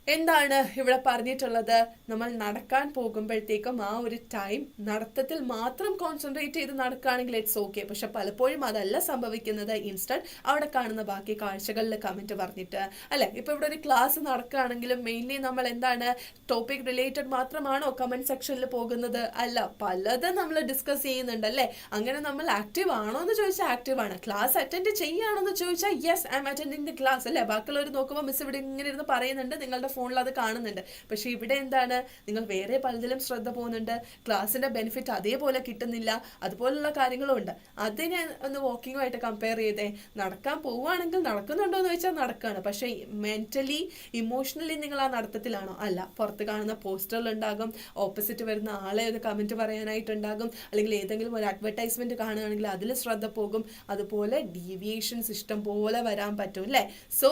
എന്താണ് ഇവിടെ പറഞ്ഞിട്ടുള്ളത്? നമ്മൾ നടക്കാൻ പോകുമ്പോഴത്തേക്കും ആ ഒരു time നടത്തത്തിൽ മാത്രം concentrate ചെയ്ത് നടക്കുകയാണെങ്കിൽ ഇറ്റ്സ് ഓക്കെ. പക്ഷെ പലപ്പോഴും അതല്ല സംഭവിക്കുന്നത്. ഇൻസ്റ്റന്റ് അവിടെ കാണുന്ന ബാക്കി കാഴ്ചകളിൽ കമന്റ് പറഞ്ഞിട്ട് അല്ലെ, ഇപ്പൊ ഇവിടെ ഒരു ക്ലാസ് നടക്കുകയാണെങ്കിലും മെയിൻലി നമ്മൾ എന്താണ്, ടോപ്പിക് റിലേറ്റഡ് മാത്രമാണോ കമന്റ് സെക്ഷനിൽ പോകുന്നത്? അല്ല, പലതും നമ്മൾ ഡിസ്കസ് ചെയ്യുന്നുണ്ട് അല്ലെ. അങ്ങനെ നമ്മൾ ആക്റ്റീവ് ആണോ എന്ന് ചോദിച്ചാൽ ആക്റ്റീവ് ആണ്. ക്ലാസ് അറ്റൻഡ് ചെയ്യാണോ എന്ന് ചോദിച്ചാൽ yes, I M attending the class അല്ലെ. ബാക്കിയുള്ളവർ നോക്കുമ്പോൾ മിസ് ഇവിടെ ഇങ്ങനെ ഇരുന്ന് പറയുന്നുണ്ട്, നിങ്ങളുടെ ഫോണിൽ അത് കാണുന്നുണ്ട്. പക്ഷെ ഇവിടെ എന്താണ്, നിങ്ങൾ വേറെ പലതിലും ശ്രദ്ധ പോകുന്നുണ്ട്, ക്ലാസ്സിന്റെ ബെനിഫിറ്റ് അതേപോലെ കിട്ടുന്നില്ല. അതുപോലുള്ള കാര്യങ്ങളും ഉണ്ട്. അതിനെ ഒന്ന് വാക്കിങ്ങുമായിട്ട് കമ്പയർ ചെയ്തേ. നടക്കാൻ പോവുകയാണെങ്കിൽ നടക്കുന്നുണ്ടോ എന്ന് ചോദിച്ചാൽ നടക്കുകയാണ്. പക്ഷെ മെന്റലി ഇമോഷണലി നിങ്ങൾ ആ നടത്തത്തിലാണോ? അല്ല. പുറത്ത് കാണുന്ന പോസ്റ്ററിലുണ്ടാകും, ഓപ്പോസിറ്റ് വരുന്ന ആളെ ഒരു കമന്റ് പറയാനായിട്ടുണ്ടാകും, അല്ലെങ്കിൽ ഏതെങ്കിലും ഒരു അഡ്വർടൈസ്മെന്റ് കാണുകയാണെങ്കിൽ അതിൽ ശ്രദ്ധ പോകും. അതുപോലെ ഡീവിയേഷൻസ് ഇഷ്ടം പോലെ വരാൻ പറ്റും അല്ലേ. സോ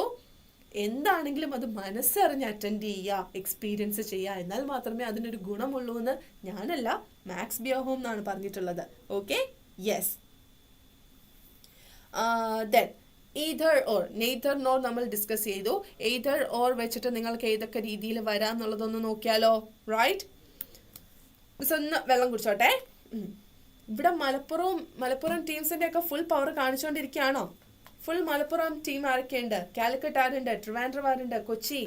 എന്താണെങ്കിലും അത് മനസ്സറിഞ്ഞ് അറ്റൻഡ് ചെയ്യുക, എക്സ്പീരിയൻസ് ചെയ്യുക. എന്നാൽ മാത്രമേ അതിനൊരു ഗുണമുള്ളൂ എന്ന് ഞാനല്ല, മാക്സ് ബിയോഹോം എന്നാണ് പറഞ്ഞിട്ടുള്ളത്. Okay, yes. Then either or, neither nor നമ്മൾ ഡിസ്കസ് ചെയ്തു. either or വെച്ചിട്ട് നിങ്ങൾക്ക് ഏതൊക്കെ രീതിയിൽ വരാന്നുള്ളതൊന്ന് നോക്കിയാലോ. റൈറ്റ്, മിസ് ഒന്ന് വെള്ളം കുടിച്ചോട്ടെ. ഇവിടെ മലപ്പുറം ടീംസിന്റെ ഒക്കെ ഫുൾ പവർ കാണിച്ചുകൊണ്ടിരിക്കുകയാണോ? ഫുൾ മലപ്പുറം ടീം ആരൊക്കെയുണ്ട്? കാലിക്കറ്റ് ആരുണ്ട്? ട്രിവാൻഡ്രം ആരുണ്ട്? കൊച്ചി,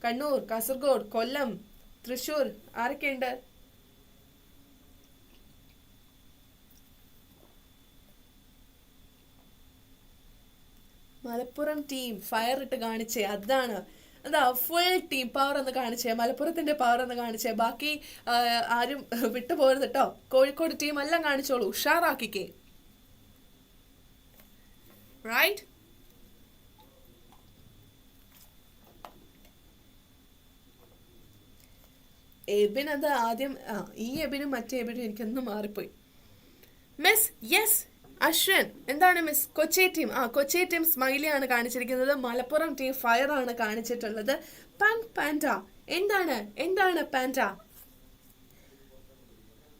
കണ്ണൂർ, കാസർഗോഡ്, കൊല്ലം, തൃശ്ശൂർ ആരൊക്കെയുണ്ട്? മലപ്പുറം ടീം ഫയർ ഇട്ട് കാണിച്ചേ. അതാ ഫുൾ ടീം പവർ ഒന്ന് കാണിച്ചേ, മലപ്പുറത്തിന്റെ പവർ ഒന്ന് കാണിച്ചേ. ബാക്കി ആരും വിട്ടുപോകരുത് കേട്ടോ. കോഴിക്കോട് ടീം എല്ലാം കാണിച്ചോളൂ, ഉഷാറാക്കിക്കേ. റൈറ്റ്, എബിൻ അത് ആദ്യം, ഈ എബിനും മറ്റേ എബിനും എനിക്കൊന്ന് മാറിപ്പോയി. മിസ് യെസ് അശ്വിൻ, എന്താണ് miss? Kochi team, Kochi team smiley ആണ് കാണിച്ചിരിക്കുന്നത്. മലപ്പുറം ടീം ഫയർ ആണ് കാണിച്ചിട്ടുള്ളത്. പാൻഡ, എന്താണ് പാൻഡ?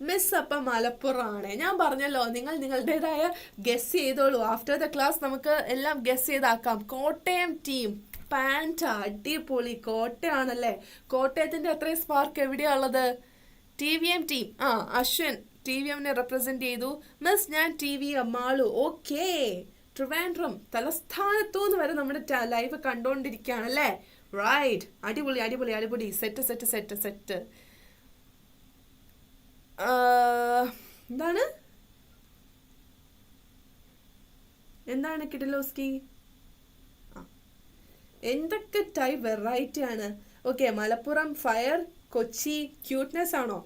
മിസ് അപ്പം മലപ്പുറം ആണ്. ഞാൻ പറഞ്ഞല്ലോ, നിങ്ങൾ നിങ്ങളുടേതായ ഗസ് ചെയ്തോളൂ. ആഫ്റ്റർ ദ ക്ലാസ് നമുക്ക് എല്ലാം ഗസ് ചെയ്താക്കാം. കോട്ടയം ടീം പാൻഡ, അടിപൊളി. കോട്ടയാണല്ലേ. കോട്ടയത്തിന്റെ അത്രയും സ്പാർക്ക് എവിടെയാണുള്ളത്? TVM ടീം, അശ്വിൻ TVMനെ റെപ്രസെന്റ് ചെയ്തു. മിസ് ഞാൻ TVM മാളു. ഓക്കെ, ട്രിവാൻഡ്രം തലസ്ഥാനത്തുനിന്ന് വരെ നമ്മുടെ ലൈവ് കണ്ടോണ്ടിരിക്കുകയാണ് അല്ലേ. റൈറ്റ്, അടിപൊളി അടിപൊളി അടിപൊളി. Set set set set. എന്താണ് കിഡിലോസ്കി? എന്തൊക്കെ ടൈപ്പ് വെറൈറ്റി ആണ്. Okay, Malappuram fire, Kochi cuteness ആണോ?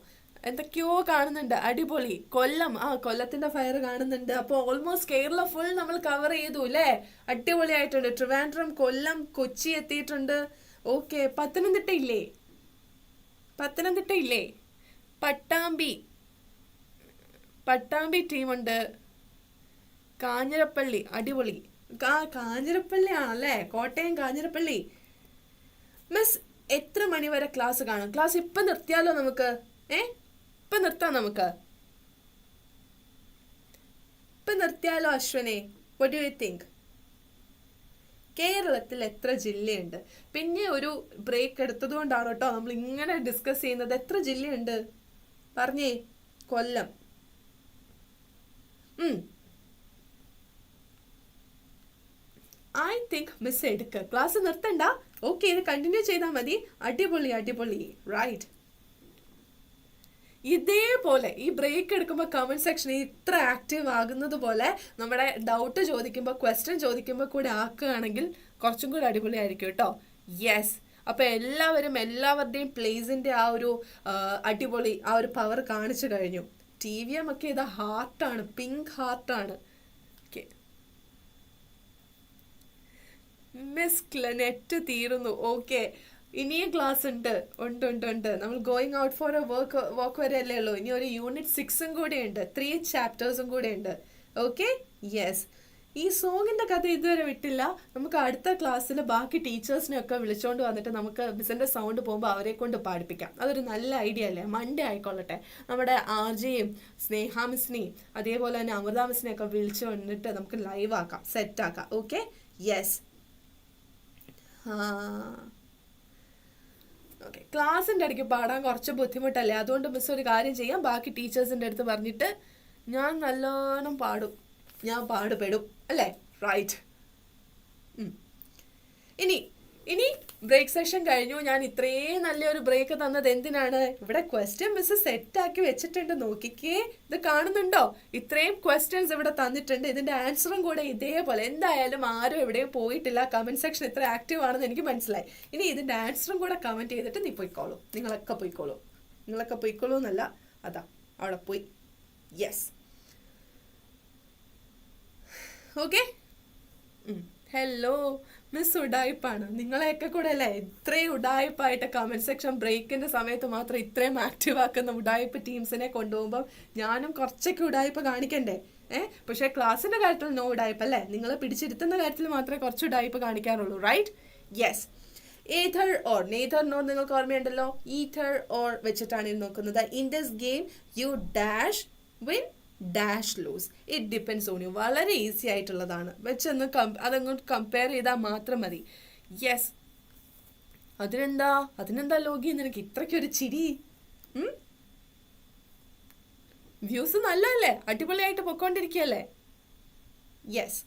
എന്തൊക്കെയോ കാണുന്നുണ്ട്, അടിപൊളി. കൊല്ലം, കൊല്ലത്തിന്റെ ഫയർ കാണുന്നുണ്ട്. അപ്പോൾ ഓൾമോസ്റ്റ് കേരള ഫുൾ നമ്മൾ കവർ ചെയ്തു അല്ലേ. അടിപൊളിയായിട്ടുണ്ട്. ട്രിവാൻഡ്രം, കൊല്ലം, കൊച്ചി എത്തിയിട്ടുണ്ട്. ഓക്കെ, പത്തനംതിട്ട ഇല്ലേ? പട്ടാമ്പി ടീമുണ്ട്. കാഞ്ഞിരപ്പള്ളി, അടിപൊളി. കാഞ്ഞിരപ്പള്ളി ആണല്ലേ, കോട്ടയം കാഞ്ഞിരപ്പള്ളി. മിസ് എത്ര മണി വരെ ക്ലാസ് കാണും? ക്ലാസ് ഇപ്പൊ നിർത്തിയാലോ നമുക്ക്? ഇപ്പൊ നിർത്താം നമുക്ക്. ഇപ്പൊ നിർത്തിയാലോ അശ്വനെ? What do you think? കേരളത്തിൽ എത്ര ജില്ലയുണ്ട്? പിന്നെ ഒരു ബ്രേക്ക് എടുത്തത് കൊണ്ടാണ് കേട്ടോ നമ്മൾ ഇങ്ങനെ ഡിസ്കസ് ചെയ്യുന്നത്. എത്ര ജില്ലയുണ്ട് പറഞ്ഞേ? കൊല്ലം. ഐ തിങ്ക് മിസ് എടുക്ക, ക്ലാസ് നിർത്തണ്ട. ഓക്കെ, ഇത് കണ്ടിന്യൂ ചെയ്താൽ മതി. അടിപൊളി അടിപൊളി. റൈറ്റ്, ഇതേപോലെ ഈ ബ്രേക്ക് എടുക്കുമ്പോൾ കമന്റ് സെക്ഷൻ ഇത്ര ആക്റ്റീവ് ആകുന്നത് പോലെ നമ്മുടെ ഡൗട്ട് ചോദിക്കുമ്പോൾ, ക്വസ്റ്റ്യൻ ചോദിക്കുമ്പോൾ കൂടെ ആക്കുകയാണെങ്കിൽ കുറച്ചും കൂടി അടിപൊളിയായിരിക്കും കേട്ടോ. യെസ്, അപ്പൊ എല്ലാവരുടെയും പ്ലേസിന്റെ ആ ഒരു അടിപൊളി ആ ഒരു പവർ കാണിച്ചു കഴിഞ്ഞു. TVM ഒക്കെ ഇത് ഹാർട്ടാണ്, പിങ്ക് ഹാർട്ടാണ്. ഓക്കെ മിസ്, നെറ്റ് തീരുന്നു. ഓക്കെ, ഇനിയും ക്ലാസ് ഉണ്ട്. നമ്മൾ going out for A work വരെ അല്ലേ ഉള്ളൂ. ഇനി ഒരു യൂണിറ്റ് 6 കൂടെ ഉണ്ട്, 3 ചാപ്റ്റേഴ്സും കൂടെ ഉണ്ട്. Okay, yes. ഈ സോങ്ങിന്റെ കഥ ഇതുവരെ വിട്ടില്ല. നമുക്ക് അടുത്ത ക്ലാസ്സിൽ ബാക്കി ടീച്ചേഴ്സിനെ ഒക്കെ വിളിച്ചോണ്ട് വന്നിട്ട് നമുക്ക് മിസ്സിന്റെ സൗണ്ട് പോകുമ്പോൾ അവരെ കൊണ്ട് പാടിപ്പിക്കാം. അതൊരു നല്ല ഐഡിയ അല്ലേ? മൺഡേ ആയിക്കൊള്ളട്ടെ. നമ്മുടെ RJയും സ്നേഹ മിസ്സിനെയും അതേപോലെ തന്നെ അമൃത മിസ്സിനെ ഒക്കെ വിളിച്ചു വന്നിട്ട് നമുക്ക് ലൈവ് ആക്കാം, സെറ്റ് ആക്കാം. Okay, yes. ഓക്കെ, ക്ലാസ്സിൻ്റെ ഇടയ്ക്ക് പാടാൻ കുറച്ച് ബുദ്ധിമുട്ടല്ലേ, അതുകൊണ്ട് മിസ് ഒരു കാര്യം ചെയ്യാം, ബാക്കി ടീച്ചേഴ്സിൻ്റെ അടുത്ത് പറഞ്ഞിട്ട് ഞാൻ നല്ലോണം പാടും, ഞാൻ പാടുപെടും അല്ലേ? റൈറ്റ്. ഇനി ഇനി ബ്രേക്ക് സെഷൻ കഴിഞ്ഞു. ഞാൻ ഇത്രയും നല്ലൊരു ബ്രേക്ക് തന്നത് എന്തിനാണ്? ഇവിടെ ക്വസ്റ്റ്യൻ മിസ് സെറ്റാക്കി വെച്ചിട്ടുണ്ട്, നോക്കിക്കേ, ഇത് കാണുന്നുണ്ടോ? ഇത്രയും ക്വസ്റ്റ്യൻസ് ഇവിടെ തന്നിട്ടുണ്ട്, ഇതിന്റെ ആൻസറും കൂടെ ഇതേപോലെ. എന്തായാലും ആരും എവിടെയും പോയിട്ടില്ല, കമന്റ് സെക്ഷൻ ഇത്ര ആക്റ്റീവ് ആണെന്ന് എനിക്ക് മനസ്സിലായി. ഇനി ഇതിന്റെ ആൻസറും കൂടെ കമന്റ് ചെയ്തിട്ട് നീ പോയിക്കോളൂ, നിങ്ങളൊക്കെ പോയിക്കോളൂ എന്നല്ല, അതാ അവിടെ പോയി. Yes, okay. ഹലോ മിസ് ഉഡായിപ്പാണ്, നിങ്ങളെയൊക്കെ കൂടെ അല്ലേ ഇത്രയും ഉഡായിപ്പായിട്ട് കമന്റ് സെക്ഷൻ ബ്രേക്കിന്റെ സമയത്ത് മാത്രം ഇത്രയും ആക്റ്റീവ് ആക്കുന്ന ഉഡായിപ്പ് ടീംസിനെ കൊണ്ടുപോകുമ്പോൾ ഞാനും കുറച്ചൊക്കെ ഉഡായിപ്പ് കാണിക്കണ്ടേ? പക്ഷേ ക്ലാസ്സിന്റെ കാര്യത്തിൽ നോ ഉഡായിപ്പ് അല്ലേ, നിങ്ങൾ പിടിച്ചിരുത്തുന്ന കാര്യത്തിൽ മാത്രമേ കുറച്ച് ഉഡായിപ്പ് കാണിക്കാറുള്ളൂ, right? Yes. either or, neither nor നിങ്ങൾക്ക് ഓർമ്മയുണ്ടല്ലോ, either or വെച്ചിട്ടാണ് ഇത് നോക്കുന്നത്. In this game you dash win dash lose, it depends on you. വളരെ ഈസി ആയിട്ടുള്ളതാണ്, വെച്ചൊന്ന് അതങ്ങോട്ട് കമ്പയർ ചെയ്താൽ മാത്രം മതി. യെസ്, അതിനെന്താ ലോഗി നിനക്ക് ഇത്രയ്ക്കൊരു ചിരി? വ്യൂസ് നല്ലല്ലേ, അടിപൊളിയായിട്ട് പൊക്കോണ്ടിരിക്കുകയല്ലേ? Yes.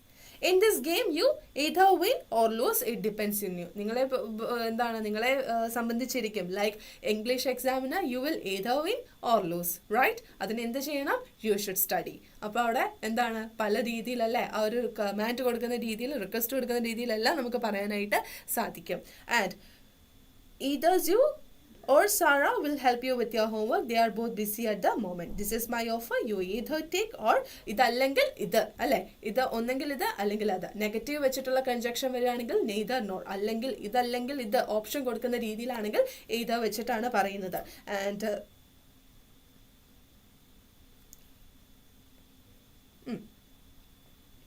In this game you either win or lose, it depends on you. നിങ്ങളെ സംബന്ധിച്ചിരിക്കും. ലൈക്ക് ഇംഗ്ലീഷ് എക്സാമിന് you will either win or lose, right? അതിന് എന്ത് ചെയ്യണം? You should study. അപ്പോൾ അവിടെ എന്താണ്, പല രീതിയിലല്ലേ, ആ ഒരു കമാൻഡ് കൊടുക്കുന്ന രീതിയിൽ, റിക്വസ്റ്റ് കൊടുക്കുന്ന രീതിയിലെല്ലാം നമുക്ക് പറയാനായിട്ട് സാധിക്കും. And either you or Sarah will help you with your homework. They are both busy at the moment. This is my offer. You either take or ഇതല്ലെങ്കിൽ ഇത് അല്ലേ, ഇത് ഒന്നെങ്കിൽ ഇത് അല്ലെങ്കിൽ അത്. നെഗറ്റീവ് വെച്ചിട്ടുള്ള കൺജക്ഷൻ വരികയാണെങ്കിൽ നെയ്തർ നോർ, അല്ലെങ്കിൽ ഇതല്ലെങ്കിൽ ഇത് ഓപ്ഷൻ കൊടുക്കുന്ന രീതിയിലാണെങ്കിൽ either വെച്ചിട്ടാണ് പറയുന്നത്. ആൻഡ്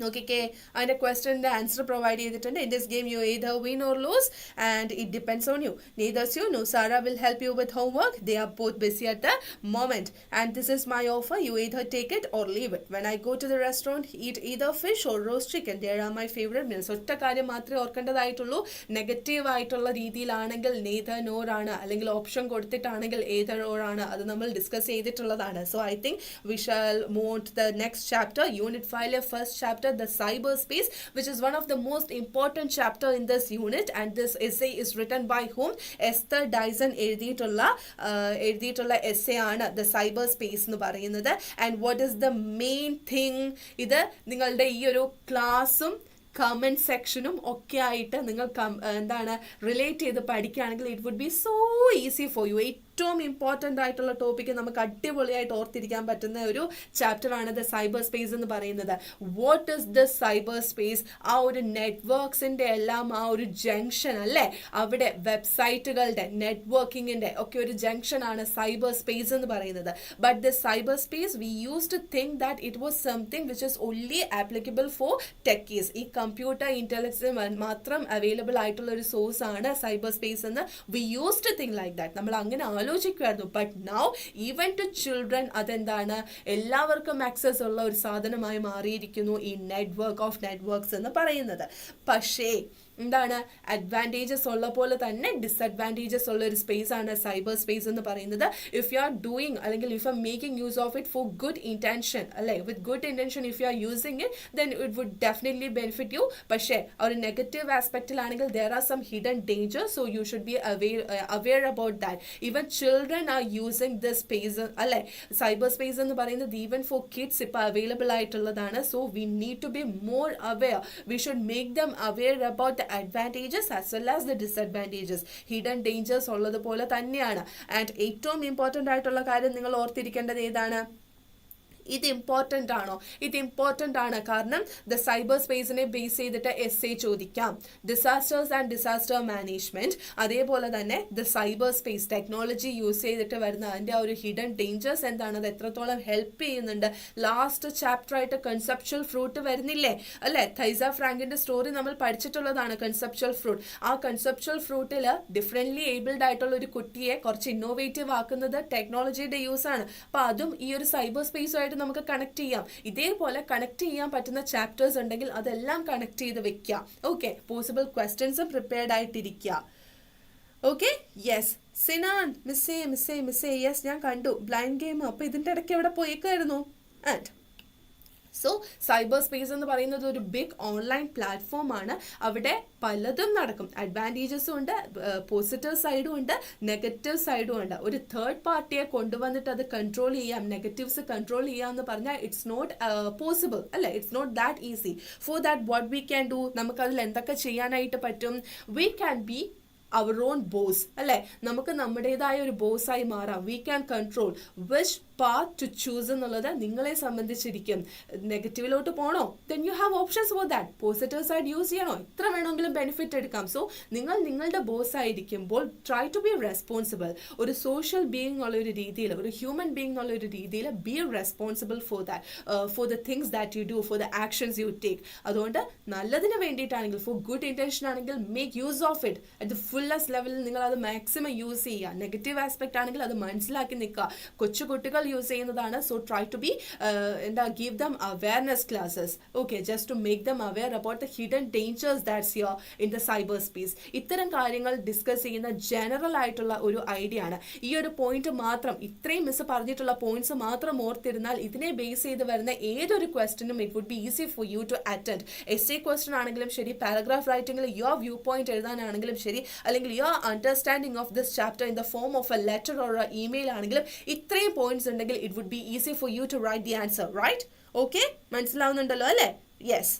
നോക്കിക്കേ, അതിൻ്റെ ക്വസ്റ്റ്യൻ്റെ ആൻസർ പ്രൊവൈഡ് ചെയ്തിട്ടുണ്ട്. In this game U either win or lose and it depends on you. Neither you nor Sarah will help you with homework. They are both busy at the moment. And this is my offer. You either take it or leave it. When I go to the restaurant, eat either fish or roast chicken. They are my favorite meals. ഒറ്റ കാര്യം മാത്രമേ ഓർക്കേണ്ടതായിട്ടുള്ളൂ, negative ആയിട്ടുള്ള രീതിയിലാണെങ്കിൽ neither nor ആണ്, അല്ലെങ്കിൽ option കൊടുത്തിട്ടാണെങ്കിൽ either or ആണ്. അത് നമ്മൾ ഡിസ്കസ് ചെയ്തിട്ടുള്ളതാണ്. So I think we shall move on to the next chapter, Unit 5, first chapter, the cyberspace, which is one of the most important chapter in this unit. And this essay is written by whom? Esther Dyson എഴുതിയിട്ടുള്ള essay ആണ് the cyberspace എന്ന് പറയുന്നത്. And what is the main thing? ഇത് നിങ്ങളുടെ ഈ ഒരു ക്ലാസ്സും comment സെക്ഷനും ഒക്കെ ആയിട്ട് നിങ്ങൾ എന്താണ് റിലേറ്റ് ചെയ്ത് പഠിക്കുകയാണെങ്കിൽ it would be so easy for you. ഏറ്റവും ഇമ്പോർട്ടൻ്റ് ആയിട്ടുള്ള ടോപ്പിക്ക് നമുക്ക് അടിപൊളിയായിട്ട് ഓർത്തിരിക്കാൻ പറ്റുന്ന ഒരു ചാപ്റ്ററാണ് ദ സൈബർ സ്പേസ് എന്ന് പറയുന്നത്. What is the cyber space? ആ ഒരു നെറ്റ്വർക്ക്സിൻ്റെ എല്ലാം ആ ഒരു ജംഗ്ഷൻ അല്ലേ, അവിടെ വെബ്സൈറ്റുകളുടെ നെറ്റ്വർക്കിങ്ങിൻ്റെ ഒക്കെ ഒരു ജംഗ്ഷനാണ് സൈബർ സ്പേസ് എന്ന് പറയുന്നത്. But the cyber space we use to think that it was something which is only applicable for techies. ഈ കമ്പ്യൂട്ടർ ഇൻ്റലിജൻസിന് മാത്രം അവൈലബിൾ ആയിട്ടുള്ള ഒരു സോഴ്സ് ആണ് സൈബർ സ്പേസ് എന്ന് we use to think like that. നമ്മൾ അങ്ങനെ ആലോചിക്കുമായിരുന്നു. But now even to children അതെന്താണ്, എല്ലാവർക്കും ആക്സസ് ഉള്ള ഒരു സാധനമായി മാറിയിരിക്കുന്നു ഈ നെറ്റ്വർക്ക് ഓഫ് നെറ്റ്വർക്ക്സ് എന്ന് പറയുന്നത്. പക്ഷേ എന്താണ്, അഡ്വാൻറ്റേജസ് ഉള്ള പോലെ തന്നെ ഡിസഡ്വാൻറ്റേജസ് ഉള്ള ഒരു സ്പേസ് ആണ് സൈബർ സ്പേസ് എന്ന് പറയുന്നത്. ഇഫ് യു ആർ ഡൂയിങ് അല്ലെങ്കിൽ if you are making use of it for good intention അല്ലേ, with good intention if you are using it then it would definitely benefit you. പക്ഷേ ഒരു negative ആസ്പെക്റ്റിലാണെങ്കിൽ there are some hidden danger, so you should be aware about that. Even children are using this space അല്ലേ, cyber space എന്ന് പറയുന്നത് even for kids ഇപ്പോൾ available ആയിട്ടുള്ളതാണ്. So we need to be more aware. We should make them aware about advantages as well as the disadvantages. Hidden dangers ഉള്ളതുപോലെ തന്നെയാണ്. And ഏറ്റവും important ആയിട്ടുള്ള കാര്യം നിങ്ങൾ ഓർത്തിരിക്കേണ്ടത് ഏതാണ്? ഇത് ഇമ്പോർട്ടൻ്റ് ആണോ? ഇത് ഇമ്പോർട്ടൻ്റ് ആണ്. കാരണം ദ സൈബർ സ്പേസിനെ ബേസ് ചെയ്തിട്ട് essay ചോദിക്കാം. ഡിസാസ്റ്റേഴ്സ് ആൻഡ് ഡിസാസ്റ്റർ മാനേജ്മെൻറ്റ്, അതേപോലെ തന്നെ the cyber space technology use ചെയ്തിട്ട് വരുന്ന അതിൻ്റെ ആ ഒരു ഹിഡൻ ഡേഞ്ചേഴ്സ് എന്താണ്, അത് എത്രത്തോളം ഹെൽപ്പ് ചെയ്യുന്നുണ്ട്. ലാസ്റ്റ് ചാപ്റ്റർ ആയിട്ട് കൺസെപ്ച്വൽ ഫ്രൂട്ട് വരുന്നില്ലേ അല്ലേ, തൈസ ഫ്രാങ്കിൻ്റെ സ്റ്റോറി നമ്മൾ പഠിച്ചിട്ടുള്ളതാണ് കൺസെപ്ച്വൽ ഫ്രൂട്ട്. ആ കൺസെപ്ച്വൽ ഫ്രൂട്ടിൽ ഡിഫറെൻ്റ്ലി ഏബിൾഡ് ആയിട്ടുള്ള ഒരു കുട്ടിയെ കുറച്ച് ഇന്നോവേറ്റീവ് ആക്കുന്നത് ടെക്നോളജിയുടെ യൂസ് ആണ്. അപ്പോൾ അതും ഈ ഒരു സൈബർ സ്പേസുമായിട്ട് നമുക്ക് കണക്ട് ചെയ്യാം. ഇതേപോലെ കണക്ട് ചെയ്യാൻ പറ്റുന്ന ചാപ്റ്റേഴ്സ് ഉണ്ടെങ്കിൽ അതെല്ലാം കണക്ട് ചെയ്ത് വെക്കുക. ഓക്കെ, പോസിബിൾ ക്വസ്റ്റ്യൻസും പ്രിപ്പയർഡ് ആയിട്ടിരിക്കുക. ഓക്കെ യെസ് സിനാൻ മിസ്സേ യെസ് ഞാൻ കണ്ടു ബ്ലൈൻഡ് ഗെയിം. അപ്പോൾ ഇതിൻ്റെ ഇടയ്ക്ക് എവിടെ പോയേക്കായിരുന്നു? ആൻഡ് സോ സൈബർ സ്പേസ് എന്ന് പറയുന്നത് ഒരു ബിഗ് ഓൺലൈൻ പ്ലാറ്റ്ഫോം ആണ്. അവിടെ പലതും നടക്കും. അഡ്വാൻറ്റേജസും ഉണ്ട്, പോസിറ്റീവ് സൈഡും ഉണ്ട്, നെഗറ്റീവ് സൈഡും ഉണ്ട്. ഒരു തേർഡ് പാർട്ടിയെ കൊണ്ടുവന്നിട്ട് അത് കൺട്രോൾ ചെയ്യാം, നെഗറ്റീവ്സ് കൺട്രോൾ ചെയ്യാം എന്ന് പറഞ്ഞാൽ ഇറ്റ്സ് നോട്ട് പോസിബിൾ അല്ലേ, it's not that easy. For that what we can do, നമുക്കതിൽ എന്തൊക്കെ ചെയ്യാനായിട്ട് പറ്റും? We can be our own boss അല്ലേ, നമുക്ക് നമ്മുടേതായ ഒരു ബോസായി മാറാം. We can control which path to choose എന്നുള്ളത് നിങ്ങളെ സംബന്ധിച്ചിരിക്കും. നെഗറ്റീവിലോട്ട് പോകണോ, then you have options for that. Positive side use ചെയ്യണോ, എത്ര വേണമെങ്കിലും ബെനിഫിറ്റ് എടുക്കാം. സോ നിങ്ങൾ നിങ്ങളുടെ ബോസ് ആയിരിക്കുമ്പോൾ ട്രൈ ടു ബി റെസ്പോൺസിബിൾ. ഒരു സോഷ്യൽ ബീയിങ് ഉള്ള ഒരു രീതിയിൽ, ഒരു ഹ്യൂമൻ ബീയിങ് ഉള്ള ഒരു രീതിയിൽ be responsible for that, for the things that you do, for the actions you take. അതുകൊണ്ട് നല്ലതിന് വേണ്ടിയിട്ടാണെങ്കിൽ, ഫോർ ഗുഡ് ഇന്റൻഷൻ ആണെങ്കിൽ make use of it at the fullest ലെവലിൽ. നിങ്ങൾ അത് മാക്സിമം യൂസ് ചെയ്യുക. നെഗറ്റീവ് ആസ്പെക്ട് ആണെങ്കിൽ അത് മനസ്സിലാക്കി നിൽക്കുക. കൊച്ചു കുട്ടികൾ യൂസ് ചെയ്യുന്നതാണ്. So try to be give them awareness classes, okay, just to make them aware about the hidden dangers that's here in the cyberspace. ഇത്തരം കാര്യങ്ങൾ ഡിസ്കസ് ചെയ്യുന്ന ജനറൽ ആയിട്ടുള്ള ഒരു ഐഡിയ ആണ്. ഈ ഒരു പോയിന്റ് മാത്രം, ഇത്രയും മിസ് പറഞ്ഞിട്ടുള്ള പോയിന്റ്സ് മാത്രം ഓർത്തിരുന്നാൽ ഇതിനെ ബേസ് ചെയ്ത് വരുന്ന ഏതൊരു ക്വസ്റ്റ്യനും it would be easy for you to attend. Essay question ആണെങ്കിലും ശരി, പാരഗ്രാഫ് റൈറ്റിംഗിൽ യുവർ വ്യൂ പോയിന്റ് എഴുതാനാണെങ്കിലും ശരി, അല്ലെങ്കിൽ your understanding of this chapter in the form of a letter or email ആണെങ്കിലും ഇത്രയും പോയിന്റ്സ് ഉണ്ടെങ്കിൽ it would be easy for you to write the answer, right? Okay, മനസ്സിലാവുന്നുണ്ടല്ലോ അല്ലേ? Yes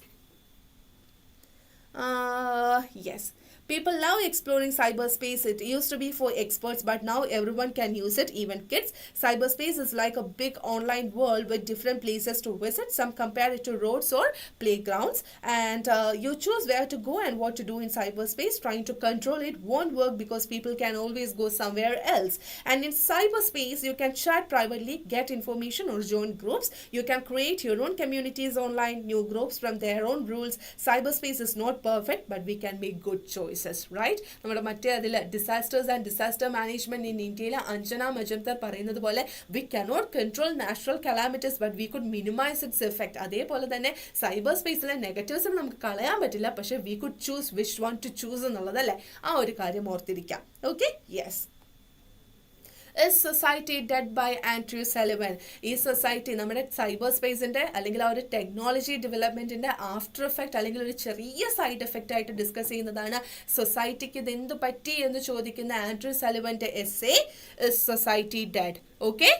yes People love exploring cyberspace. It used to be for experts, but now everyone can use it, even kids. Cyberspace is like a big online world with different places to visit. Some compare it to roads or playgrounds, and you choose where to go and what to do in cyberspace. Trying to control it won't work because people can always go somewhere else. And in cyberspace, you can chat privately, get information, or join groups. You can create your own communities online, new groups from their own rules. Cyberspace is not perfect, but we can make good choices. Right? നമ്മുടെ മറ്റേ അതിൽ disasters and disaster management in ഇന്ത്യയിലെ അഞ്ജന മജുംദാർ പറയുന്നത് പോലെ we cannot control natural calamities but we could minimise its effect. അതേപോലെ തന്നെ cyber സ്പേസിലെ negatives നമുക്ക് കളയാൻ പറ്റില്ല, പക്ഷെ we could choose which one to choose എന്നുള്ളതല്ലേ, ആ ഒരു കാര്യം ഓർത്തിരിക്കാം. Okay yes Is society dead by Andrew Sullivan? ഈ സൊസൈറ്റി നമ്മുടെ സൈബർ സ്പേസിന്റെ അല്ലെങ്കിൽ ആ ഒരു ടെക്നോളജി ഡെവലപ്മെന്റിന്റെ ആഫ്റ്റർ എഫക്ട് അല്ലെങ്കിൽ ഒരു ചെറിയ സൈഡ് എഫക്റ്റ് ആയിട്ട് ഡിസ്കസ് ചെയ്യുന്നതാണ് സൊസൈറ്റിക്ക് ഇത് എന്ത് പറ്റി എന്ന് ചോദിക്കുന്ന ആൻഡ്രൂ സലിവന്റെ essay Is Society Dead? Okay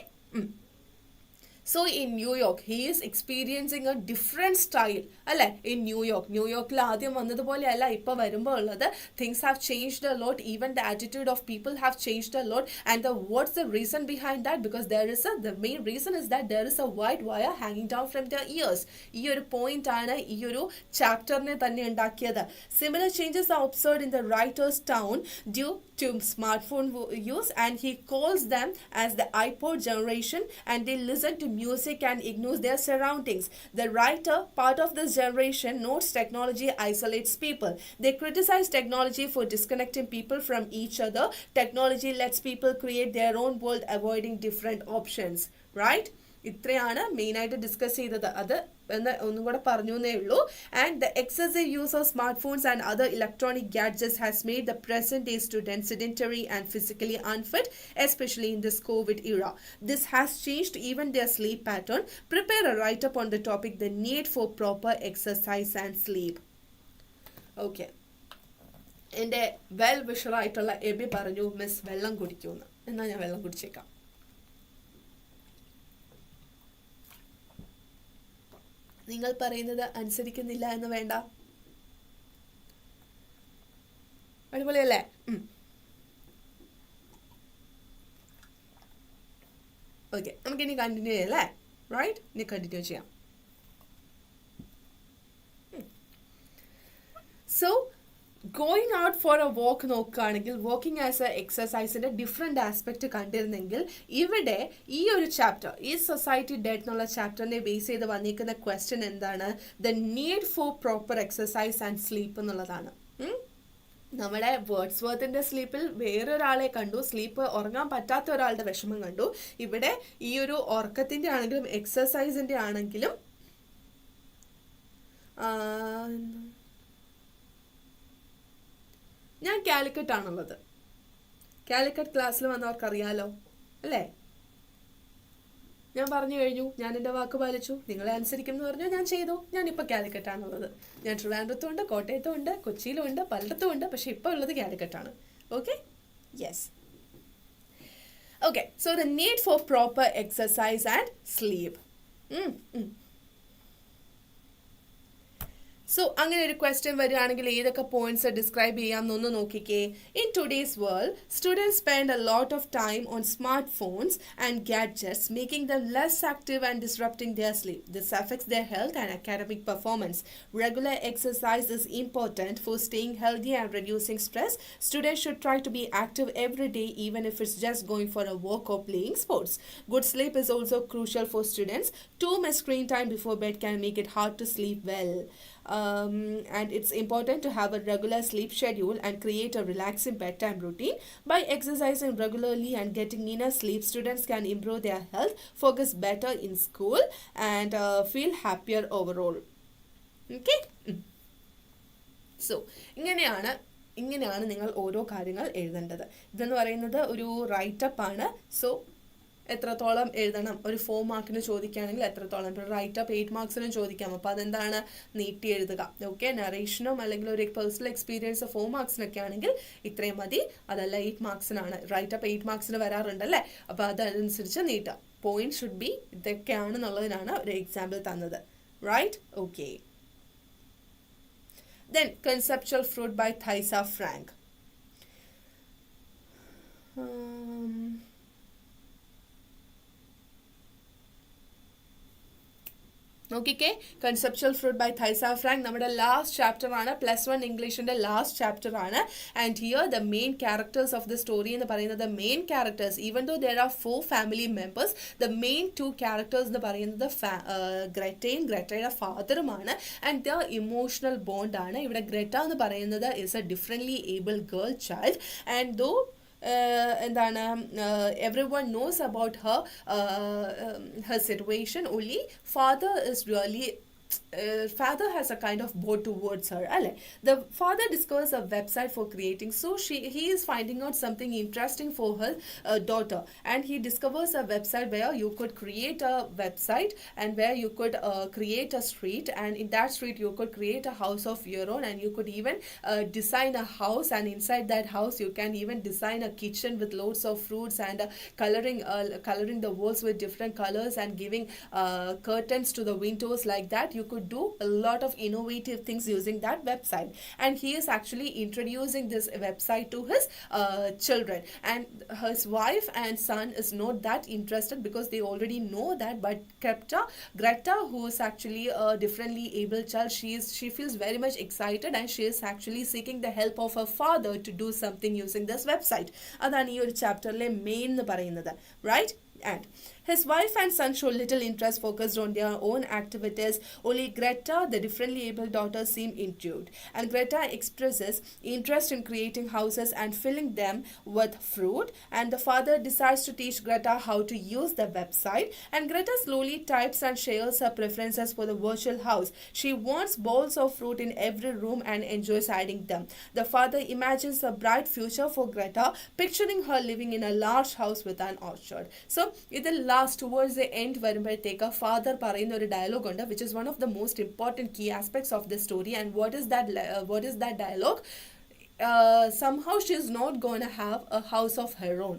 So in New York, he is experiencing a different style. അല്ലെ, in New York, ന്യൂയോർക്കിൽ ആദ്യം വന്നതുപോലെ അല്ല ഇപ്പോൾ വരുമ്പോൾ ഉള്ളത്. Things have changed a lot. Even the attitude of people have changed a lot. And what's the reason behind that? Because the main reason is that there is a white wire hanging down from their ears. ഈ ഒരു point ആണ് ഈ ഒരു ചാപ്റ്ററിനെ തന്നെ ഉണ്ടാക്കിയത്. Similar changes are observed in the writer's town due to smartphone use, and he calls them as the iPod generation, and they listen to music and ignores their surroundings. The writer, part of this generation, notes technology isolates people. They criticize technology for disconnecting people from each other. Technology lets people create their own world, avoiding different options. Right? ഇത്രയാണ് മെയിനായിട്ട് discuss ചെയ്തത്. അത് എന്ന് ഒന്നും കൂടെ പറഞ്ഞു എന്നേ ഉള്ളൂ. And the excessive use of smart phones and other electronic gadgets has made the present day student sedentary and physically unfit, especially in this covid era. This has changed even their sleep pattern. Prepare a write up on the topic the need for proper exercise and sleep. Okay, എൻ്റെ well വിഷറായിട്ടുള്ള എബി പറഞ്ഞു miss വെള്ളം കുടിക്കുമെന്ന്. എന്നാൽ ഞാൻ വെള്ളം കുടിച്ചേക്കാം. നിങ്ങൾ പറയുന്നത് അനുസരിക്കുന്നില്ല എന്ന് വേണ്ട. അടിപൊളിയല്ലേ? ഓക്കെ, നമുക്കിനി കണ്ടിന്യൂ ചെയ്യാം അല്ലേ? റൈറ്റ്, ഇനി കണ്ടിന്യൂ ചെയ്യാം. So going out for a walk നോക്കുകയാണെങ്കിൽ വാക്കിംഗ് ആസ് എ എക്സസൈസിന്റെ ഡിഫറെന്റ് ആസ്പെക്ട് കണ്ടിരുന്നെങ്കിൽ ഇവിടെ ഈ ഒരു ചാപ്റ്റർ, ഈ സൊസൈറ്റി ഡെഡ് എന്നുള്ള ചാപ്റ്ററിനെ ബേസ് ചെയ്ത് വന്നിരിക്കുന്ന ക്വസ്റ്റ്യൻ എന്താണ്? The need for proper exercise and sleep എന്നുള്ളതാണ്. നമ്മുടെ വേർഡ്സ്വർത്തിന്റെ സ്ലീപ്പിൽ വേറൊരാളെ കണ്ടു, സ്ലീപ്പ് ഉറങ്ങാൻ പറ്റാത്ത ഒരാളുടെ വിഷമം കണ്ടു. ഇവിടെ ഈ ഒരു ഉറക്കത്തിന്റെ ആണെങ്കിലും എക്സസൈസിന്റെ ആണെങ്കിലും ഞാൻ കാലിക്കറ്റ് ആണുള്ളത്. കാലിക്കറ്റ് ക്ലാസ്സിൽ വന്നവർക്ക് അറിയാലോ അല്ലേ? ഞാൻ പറഞ്ഞു കഴിഞ്ഞു, ഞാൻ എൻ്റെ വാക്ക് പാലിച്ചു, നിങ്ങളെ അനുസരിക്കും എന്ന് പറഞ്ഞു, ഞാൻ ചെയ്തു. ഞാനിപ്പോൾ കാലിക്കറ്റാണുള്ളത്. ഞാൻ ട്രിവാൻഡ്രത്തും ഉണ്ട്, കോട്ടയത്തും ഉണ്ട്, കൊച്ചിയിലും ഉണ്ട്, പലയിടത്തും ഉണ്ട്, പക്ഷെ ഇപ്പോൾ ഉള്ളത് കാലിക്കറ്റാണ്. Okay, yes. Okay, so the need for proper exercise and sleep. So അങ്ങനെ ഒരു ക്വസ്റ്റ്യൻ വരികയാണെങ്കിൽ ഏതൊക്കെ പോയിന്റ്സ് ഡിസ്ക്രൈബ് ചെയ്യാമെന്നൊന്ന് നോക്കിക്കേ. In today's world students spend a lot of time on smart phones and gadgets, making them less active and disrupting their sleep. This affects their health and academic performance. Regular exercise is important for staying healthy and reducing stress. Students should try to be active every day, even if it's just going for a walk or playing sports. Good sleep is also crucial for students. Too much screen time before bed can make it hard to sleep well. And it's important to have a regular sleep schedule and create a relaxing bedtime routine. By exercising regularly and getting enough sleep, students can improve their health, focus better in school, and feel happier overall. Okay? So, ഇങ്ങനെയാണ് നിങ്ങൾ ഓരോ കാര്യങ്ങൾ എഴുതേണ്ടത്. ഇതെന്ന് പറയുന്നത് ഒരു writeup ആണ്. So എത്രത്തോളം എഴുതണം, ഒരു 4 മാർക്കിന് ചോദിക്കുകയാണെങ്കിൽ എത്രത്തോളം, ഇപ്പോൾ റൈറ്റപ്പ് 8 മാർക്സിനും ചോദിക്കാം. അപ്പോൾ അതെന്താണ്, നീട്ടി എഴുതുക. ഓക്കെ, നറേഷനും അല്ലെങ്കിൽ ഒരു പേഴ്സണൽ എക്സ്പീരിയൻസ് 4 മാർക്സിനൊക്കെ ആണെങ്കിൽ ഇത്രയും മതി. അതല്ല 8 മാർക്സിനാണ്, റൈറ്റപ്പ് 8 മാർക്സിന് വരാറുണ്ടല്ലേ, അപ്പോൾ അതനുസരിച്ച് നീട്ടുക. പോയിന്റ് ഷുഡ് ബി ഇതൊക്കെയാണെന്നുള്ളതിനാണ് ഒരു എക്സാമ്പിൾ തന്നത്. Right? Okay. Then Conceptual Fruit by Thaisa Frank. നോക്കിക്കേ, conceptual fruit by Thaisa Frank നമ്മുടെ ലാസ്റ്റ് ചാപ്റ്റർ ആണ്, +1 ഇംഗ്ലീഷിന്റെ ലാസ്റ്റ് ചാപ്റ്റർ ആണ്. And here the main characters of the story എന്ന് പറയുന്നത്, main characters even though there are 4 family members, the main 2 characters എന്ന് പറയുന്നത് ഗ്രറ്റയും ഗ്രറ്റയുടെ ഫാദറുമാണ്. ആൻഡ് ദ ഇമോഷണൽ ബോണ്ട് ആണ്. ഇവിടെ ഗ്രറ്റ എന്ന് പറയുന്നത് is a differently able girl child, and ദോ എന്താണ്, everyone knows about her situation, only father is really father has a kind of bond towards her. The father discovers a website for creating, so he is finding out something interesting for her daughter, and he discovers a website where you could create a website and where you could create a street, and in that street you could create a house of your own, and you could even design a house, and inside that house you can even design a kitchen with loads of fruits, and coloring the walls with different colors, and giving curtains to the windows. Like that you could do a lot of innovative things using that website, and he is actually introducing this website to his children, and his wife and son is not that interested because they already know that, but Greta, who is actually a differently able child, she feels very much excited, and she is actually seeking the help of her father to do something using this website. Adani ee oru chapter le main nu parayunnathu, right? And his wife and son show little interest, focused on their own activities. Only Greta, the differently able daughter, seem intrigued, and Greta expresses interest in creating houses and filling them with fruit, and the father decides to teach Greta how to use the website, and Greta slowly types and shares her preferences for the virtual house. She wants bowls of fruit in every room and enjoys hiding them. The father imagines a bright future for Greta, picturing her living in a large house with an orchard. So ഇതിൽ last towards the end വരുമ്പോഴത്തേക്ക് father പറയുന്ന ഒരു dialogue ഉണ്ട്, which is one of the most important key aspects of the story. And what is that dialogue? Somehow she is not going to have a house of her own,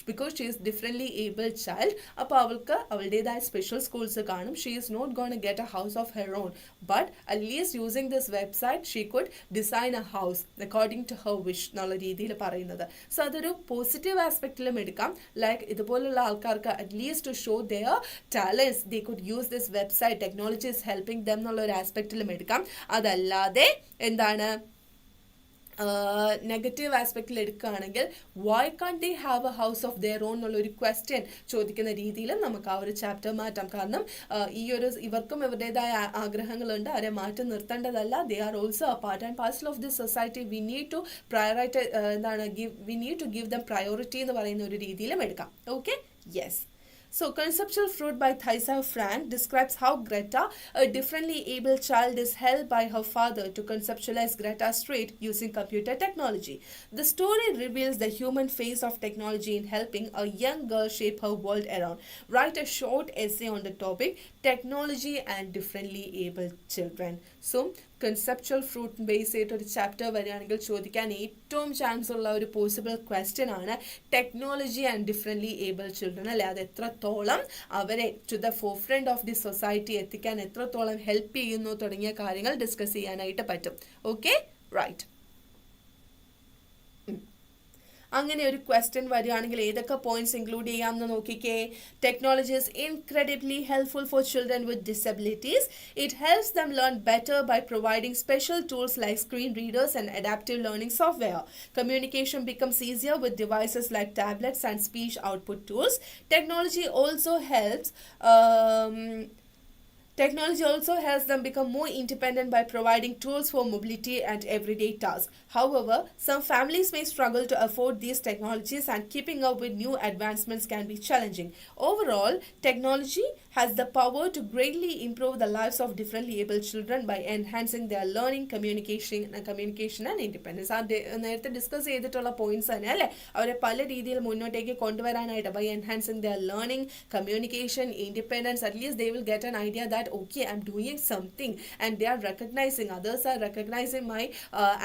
because she is differently able child. അപ്പോൾ അവൾക്ക് അവളുടേതായ special schools കാണും. She is not going to get a house of her own, but at least using this website she could design a house according to her wish എന്നുള്ള രീതിയിൽ പറയുന്നത്. So അതൊരു positive ആസ്പെക്റ്റിലും എടുക്കാം. Like ഇതുപോലുള്ള ആൾക്കാർക്ക് at least to show their talents they could use this website, technology is helping them എന്നുള്ള ഒരു ആസ്പെക്റ്റിലും എടുക്കാം. അതല്ലാതെ എന്താണ്, നെഗറ്റീവ് ആസ്പെക്റ്റിൽ എടുക്കുകയാണെങ്കിൽ വൈ കാണ്ട് they have A house of their own എന്നുള്ളൊരു ക്വസ്റ്റ്യൻ ചോദിക്കുന്ന രീതിയിലും നമുക്ക് ആ ഒരു ചാപ്റ്റർ മാറ്റാം. കാരണം ഇവർക്കും ഇവരുടേതായ ആഗ്രഹങ്ങളുണ്ട്, അവരെ മാറ്റി നിർത്തേണ്ടതല്ല. They are also a part and parcel of this society. We need to we need to give them priority എന്ന് പറയുന്ന ഒരു രീതിയിലും എടുക്കാം. Okay, yes. So, Conceptual Fruit by Thaisa Frank describes how Greta, a differently able child, is helped by her father to conceptualize Greta's trait using computer technology. The story reveals the human face of technology in helping a young girl shape her world around. Write a short essay on the topic, Technology and Differently Able Children. So, conceptual fruit base ചെയ്തിട്ട് ഒരു chapter വരികയാണെങ്കിൽ ചോദിക്കാൻ ഏറ്റവും chance ഉള്ള ഒരു possible question ആണ് technology and differently able children അല്ലെ. അത് എത്രത്തോളം അവരെ to the forefront of the society എത്തിക്കാൻ എത്രത്തോളം ഹെൽപ്പ് ചെയ്യുന്നു തുടങ്ങിയ കാര്യങ്ങൾ ഡിസ്കസ് ചെയ്യാനായിട്ട് പറ്റും. Okay, right. അങ്ങനെ ഒരു ക്വസ്റ്റ്യൻ വരികയാണെങ്കിൽ ഏതൊക്കെ പോയിന്റ്സ് ഇൻക്ലൂഡ് ചെയ്യാമെന്ന് നോക്കിക്കേ. Technology is incredibly helpful for children with disabilities. It helps them learn better by providing special tools like screen readers and adaptive learning software. Communication becomes easier with devices like tablets and speech output tools. Technology also helps them become more independent by providing tools for mobility and everyday tasks. However, some families may struggle to afford these technologies and keeping up with new advancements can be challenging. Overall, technology has the power to greatly improve the lives of differently able children by enhancing their learning, communication and independence. നേരത്തെ discuss ചെയ്തിട്ടുള്ള points തന്നെ അല്ലേ, അവരെ പല രീതിയിൽ മുന്നോട്ടേക്ക് കൊണ്ടുവരാനായിട്ട് by enhancing their learning, communication, independence, at least they will get an idea that okay, I'm doing something and they are recognizing, others are recognizing my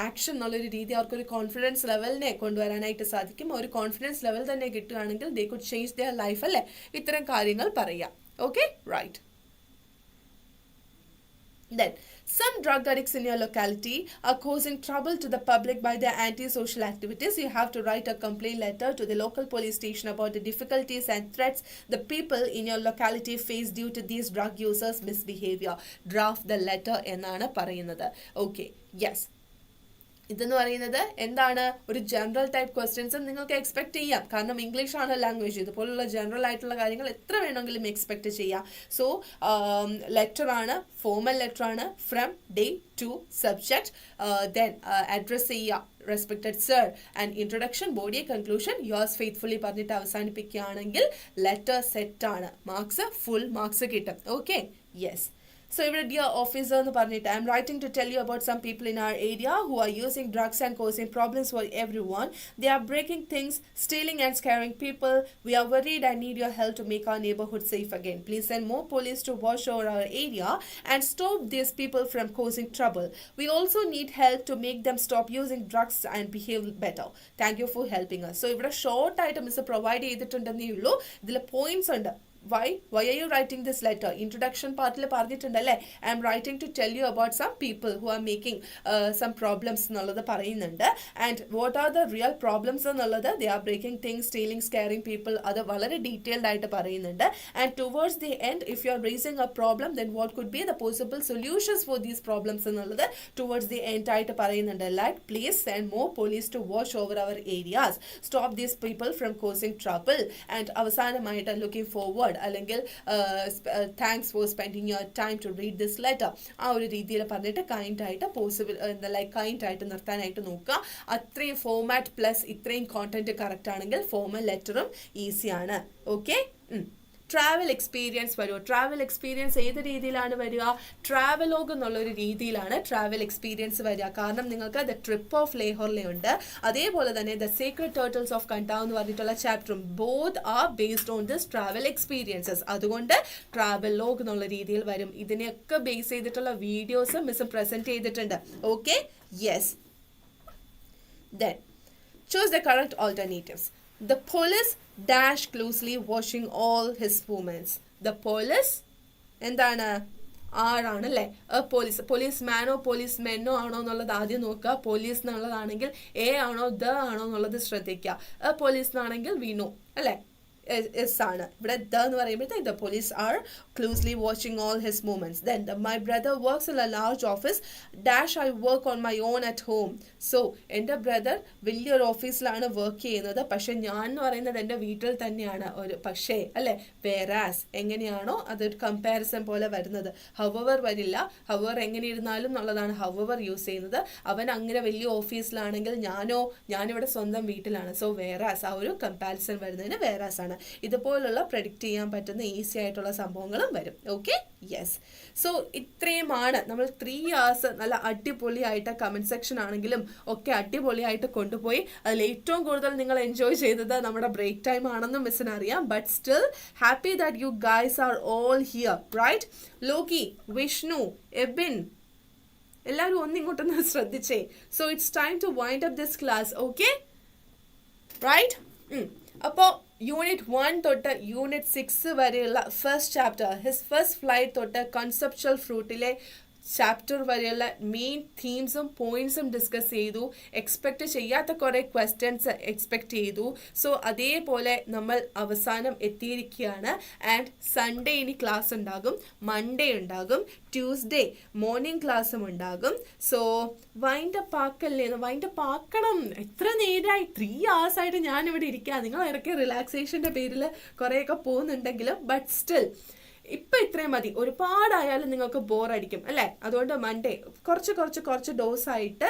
action എന്നുള്ളൊരു രീതി അവർക്കൊരു കോൺഫിഡൻസ് ലെവലിനെ കൊണ്ടുവരാനായിട്ട് സാധിക്കും. ഒരു കോൺഫിഡൻസ് ലെവൽ തന്നെ കിട്ടുകയാണെങ്കിൽ they could change their life അല്ലേ. ഇത്തരം കാര്യങ്ങൾ പറയാം. Okay, right. Then, some drug addicts in your locality are causing trouble to the public by their anti-social activities. You have to write a complaint letter to the local police station about the difficulties and threats the people in your locality face due to these drug users' misbehavior. Draft the letter എന്നാണ് പറയുന്നത്. Okay, yes. ഇതെന്ന് പറയുന്നത് എന്താണ്, ഒരു general type questions നിങ്ങൾക്ക് expect ചെയ്യാം. കാരണം English ആണ് ലാംഗ്വേജ്. ഇതുപോലുള്ള ജനറൽ ആയിട്ടുള്ള കാര്യങ്ങൾ എത്ര വേണമെങ്കിലും എക്സ്പെക്ട് ചെയ്യാം. സോ ലെറ്റർ ആണ്, ഫോർമൽ ലെറ്റർ ആണ്, from, date, to, subject, then address ചെയ്യുക, respected sir, and introduction, body, conclusion, yours faithfully പറഞ്ഞിട്ട് അവസാനിപ്പിക്കുകയാണെങ്കിൽ ലെറ്റർ സെറ്റ് ആണ്. മാർക്സ്, ഫുൾ മാർക്സ് കിട്ടും. Okay, yes. So, ഇവിടെ dear officer എന്ന് പറഞ്ഞിട്ട് I am writing to tell you about some people in our area who are using drugs and causing problems for everyone. They are breaking things, stealing and scaring people. We are worried and need your help to make our neighborhood safe again. Please send more police to watch over our area and stop these people from causing trouble. We also need help to make them stop using drugs and behave better. Thank you for helping us. So, ഇവിടെ short ആയിട്ട് miss provide ചെയ്തിട്ടുണ്ടെന്നേ ഉള്ളൂ. ഇതിൽ points ഉണ്ട്. Why are you writing this letter? Introduction പാർട്ടിൽ പറഞ്ഞിട്ടുണ്ടല്ലേ, I am writing to tell you about some people who are making some problems എന്നുള്ളത് പറയുന്നുണ്ട്. And what are the real problems എന്നുള്ളത്, they are breaking things, stealing, scaring people, അത് വളരെ detailed ആയിട്ട് പറയുന്നുണ്ട്. And towards the end, if you are raising a problem, then what could be the possible solutions for these problems എന്നുള്ളത് towards the end ആയിട്ട് പറയുന്നുണ്ട്. Like, please send more police to watch over our areas, stop these people from causing trouble, and അവസാനമായിട്ട് looking forward അല്ലെങ്കിൽ thanks for spending your time to read this letter, ആ ഒരു രീതിയിൽ പറഞ്ഞിട്ട് kind ആയിട്ട് possible like kind ആയിട്ട് നിർത്താനായിട്ട് നോക്കുക. അത്രയും ഫോമാറ്റ് പ്ലസ് ഇത്രയും കോണ്ടന്റ് കറക്റ്റ് ആണെങ്കിൽ ഫോമൽ ലെറ്ററും ഈസിയാണ്. ഓക്കെ, ട്രാവൽ എക്സ്പീരിയൻസ് വരുമോ? ട്രാവൽ എക്സ്പീരിയൻസ് ഏത് രീതിയിലാണ് വരിക? ട്രാവലോഗ് എന്നുള്ളൊരു രീതിയിലാണ് ട്രാവൽ എക്സ്പീരിയൻസ് വരിക. കാരണം നിങ്ങൾക്ക് ദ ട്രിപ്പ് ഓഫ് ലേഹോറിലെ ഉണ്ട്, അതേപോലെ തന്നെ ദ സീക്രട്ട് ടേർട്ടിൽസ് ഓഫ് കണ്ടാവ് എന്ന് പറഞ്ഞിട്ടുള്ള ചാപ്റ്ററും both are based on this travel experiences. അതുകൊണ്ട് ട്രാവലോഗ് എന്നുള്ള രീതിയിൽ വരും. ഇതിനെയൊക്കെ ബേസ് ചെയ്തിട്ടുള്ള വീഡിയോസ് മിസ് പ്രസന്റ് ചെയ്തിട്ടുണ്ട്. Okay, yes. Then choose the correct alternatives. The police dash closely watching all his movements. The police എന്താണ്, ആരാണല്ലേ, പോലീസ് മാനോ പോലീസ് മെന്നോ ആണോ എന്നുള്ളത് ആദ്യം നോക്കുക. പോലീസ് എന്നുള്ളതാണെങ്കിൽ എ ആണോ ദ ആണോ എന്നുള്ളത് ശ്രദ്ധിക്കുക. പോലീസ് എന്നാണെങ്കിൽ വി നോ അല്ലേ, എസ് ആണ്. ഇവിടെ ദ എന്ന് പറയുമ്പോഴത്തേക്ക് the police are closely watching all his movements. Then my brother works in a large office dash I work on my own at home. So എൻ്റെ ബ്രദർ വലിയൊരു ഓഫീസിലാണ് work ചെയ്യുന്നത്, പക്ഷെ ഞാൻ എന്ന് പറയുന്നത് എൻ്റെ വീട്ടിൽ തന്നെയാണ്. ഒരു പക്ഷേ അല്ലെ, whereas എങ്ങനെയാണോ അതൊരു കമ്പാരിസൺ പോലെ വരുന്നത്. however വരില്ല, however എങ്ങനെ ഇരുന്നാലും എന്നുള്ളതാണ് however യൂസ് ചെയ്യുന്നത്. അവൻ അങ്ങനെ വലിയ ഓഫീസിലാണെങ്കിൽ ഞാനിവിടെ സ്വന്തം വീട്ടിലാണ്. സോ whereas ആ ഒരു കമ്പാരിസൺ വരുന്നതിന് whereas ആണ് ആണ്. ഇതുപോലുള്ള പ്രെഡിക്റ്റ് ചെയ്യാൻ പറ്റുന്ന ഈസി ആയിട്ടുള്ള സംഭവങ്ങളും വരും. Okay, yes. സോ ഇത്രയുമാണ് നമ്മൾ 3 hours നല്ല അടിപൊളിയായിട്ട് കമൻറ്റ് സെക്ഷൻ ആണെങ്കിലും ഒക്കെ അടിപൊളിയായിട്ട് കൊണ്ടുപോയി. അതിൽ ഏറ്റവും കൂടുതൽ നിങ്ങൾ എൻജോയ് ചെയ്തത് നമ്മുടെ ബ്രേക്ക് ടൈം ആണെന്നും മിസ്സിന് അറിയാം. But still happy that you guys are all here, right? Loki, Vishnu, Ebin, എല്ലാവരും ഒന്നിങ്ങോട്ടൊന്ന് ശ്രദ്ധിച്ചേ. So it's time to wind up this class. Okay, right? അപ്പോൾ യൂണിറ്റ് 1 തൊട്ട് യൂണിറ്റ് 6 വരെയുള്ള first chapter his first flight തൊട്ട് കൺസെപ്ച്വൽ ഫ്രൂട്ടിലെ ചാപ്റ്റർ വരെയുള്ള മെയിൻ തീംസും പോയിന്റ്സും ഡിസ്കസ് ചെയ്തു. എക്സ്പെക്റ്റ് ചെയ്യാത്ത കുറേ ക്വസ്റ്റ്യൻസ് എക്സ്പെക്റ്റ് ചെയ്തു. സോ അതേപോലെ നമ്മൾ അവസാനം എത്തിയിരിക്കുകയാണ്. ആൻഡ് സൺഡേ ഇനി ക്ലാസ് ഉണ്ടാകും, മൺഡേ ഉണ്ടാകും, ട്യൂസ്ഡേ മോർണിംഗ് ക്ലാസ്സും ഉണ്ടാകും. സോ വൈൻഡപ്പ് ആക്കല്ലേ, വൈൻഡപ്പ് ആക്കണം. എത്ര നേരമായി? 3 hours ആയിട്ട് ഞാനിവിടെ ഇരിക്കുക. നിങ്ങൾ ഇടയ്ക്ക് റിലാക്സേഷൻ്റെ പേരിൽ കുറേയൊക്കെ പോകുന്നുണ്ടെങ്കിലും ബട്ട് സ്റ്റിൽ ഇപ്പം ഇത്രയും മതി. ഒരുപാടായാലും നിങ്ങൾക്ക് ബോറടിക്കും അല്ലേ? അതുകൊണ്ട് മൺഡേ കുറച്ച് ഡോസായിട്ട്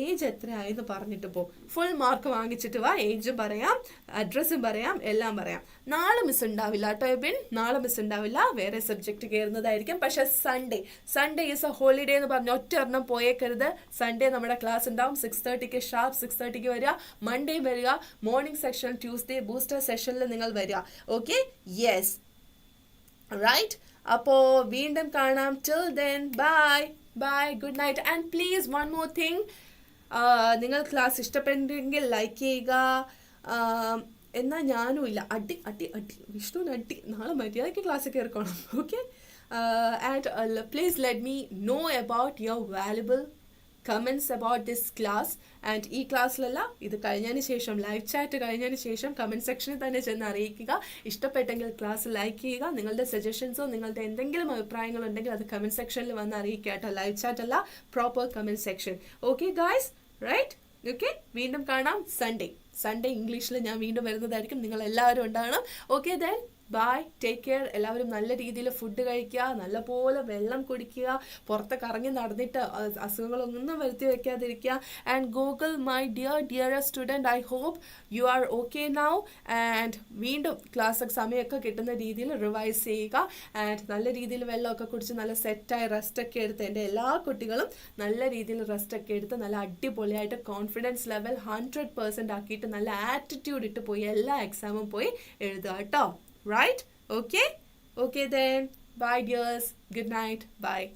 ഏജ് എത്രയായെന്ന് പറഞ്ഞിട്ട് പോകും. ഫുൾ മാർക്ക് വാങ്ങിച്ചിട്ട് വാ. ഏജും പറയാം, അഡ്രസ്സും പറയാം, എല്ലാം പറയാം. നാളെ മിസ് ഉണ്ടാവില്ല കേട്ടോ എബിൻ, നാളെ മിസ് ഉണ്ടാവില്ല. വേറെ സബ്ജക്റ്റ് കയറുന്നതായിരിക്കും. പക്ഷെ സൺഡേ ഈസ് എ ഹോളിഡേ എന്ന് പറഞ്ഞ് ഒറ്റ ഒരെണ്ണം പോയേക്കരുത്. സൺഡേ നമ്മുടെ ക്ലാസ് ഉണ്ടാവും 6:30 ഷാർപ്പ്. 6:30 വരിക. മൺഡേ വരിക, മോർണിംഗ് സെക്ഷൻ. ട്യൂസ്ഡേ ബൂസ്റ്റർ സെഷനിൽ നിങ്ങൾ വരിക. Okay, yes, right? അപ്പോൾ വീണ്ടും കാണാം. Till then bye, good night. And please one more thing, നിങ്ങൾ ക്ലാസ് ഇഷ്ടപ്പെട്ടെങ്കിൽ ലൈക്ക് ചെയ്യുക. എന്നാൽ ഞാനും ഇല്ല, അടി വിഷ്ണുവിന് അടി. നാളെ മര്യാദയ്ക്ക് ക്ലാസ്സിൽ കയറിക്കോണം. Okay, and please let me know about your valuable comments about this class. And ഈ ക്ലാസ്സിലല്ല, ഇത് കഴിഞ്ഞതിന് ശേഷം, ലൈവ് ചാറ്റ് കഴിഞ്ഞതിന് ശേഷം കമൻറ്റ് സെക്ഷനിൽ തന്നെ ചെന്ന് അറിയിക്കുക. ഇഷ്ടപ്പെട്ടെങ്കിൽ ക്ലാസ് ലൈക്ക് ചെയ്യുക. നിങ്ങളുടെ സജഷൻസോ നിങ്ങളുടെ എന്തെങ്കിലും അഭിപ്രായങ്ങളുണ്ടെങ്കിൽ അത് കമൻറ്റ് സെക്ഷനിൽ വന്ന് അറിയിക്കുക കേട്ടോ. ലൈവ് ചാറ്റ് അല്ല, proper comment section. Okay guys, right? Okay, വീണ്ടും കാണാം. സൺഡേ ഇംഗ്ലീഷിൽ ഞാൻ വീണ്ടും വരുന്നതായിരിക്കും. നിങ്ങൾ എല്ലാവരും ഉണ്ടാകണം. Okay, then bye, take care. എല്ലാവരും നല്ല രീതിയിൽ ഫുഡ് കഴിക്കുക, നല്ലപോലെ വെള്ളം കുടിക്കുക, പുറത്തൊക്കെ ഇറങ്ങി നടന്നിട്ട് അസുഖങ്ങളൊന്നും വരുത്തി വയ്ക്കാതിരിക്കുക. And Google my dear student, I hope you are okay now. And വീണ്ടും ക്ലാസ് സമയമൊക്കെ കിട്ടുന്ന രീതിയിൽ റിവൈസ് ചെയ്യുക. ആൻഡ് നല്ല രീതിയിൽ വെള്ളമൊക്കെ കുടിച്ച് നല്ല സെറ്റായി റെസ്റ്റൊക്കെ എടുത്ത്, എൻ്റെ എല്ലാ കുട്ടികളും നല്ല രീതിയിൽ റെസ്റ്റൊക്കെ എടുത്ത് നല്ല അടിപൊളിയായിട്ട് കോൺഫിഡൻസ് ലെവൽ 100% ആക്കിയിട്ട് നല്ല ആറ്റിറ്റ്യൂഡ് ഇട്ട് പോയി എല്ലാ എക്സാമും പോയി എഴുതുക കേട്ടോ. Right? Okay then. Bye dears. Good night. Bye.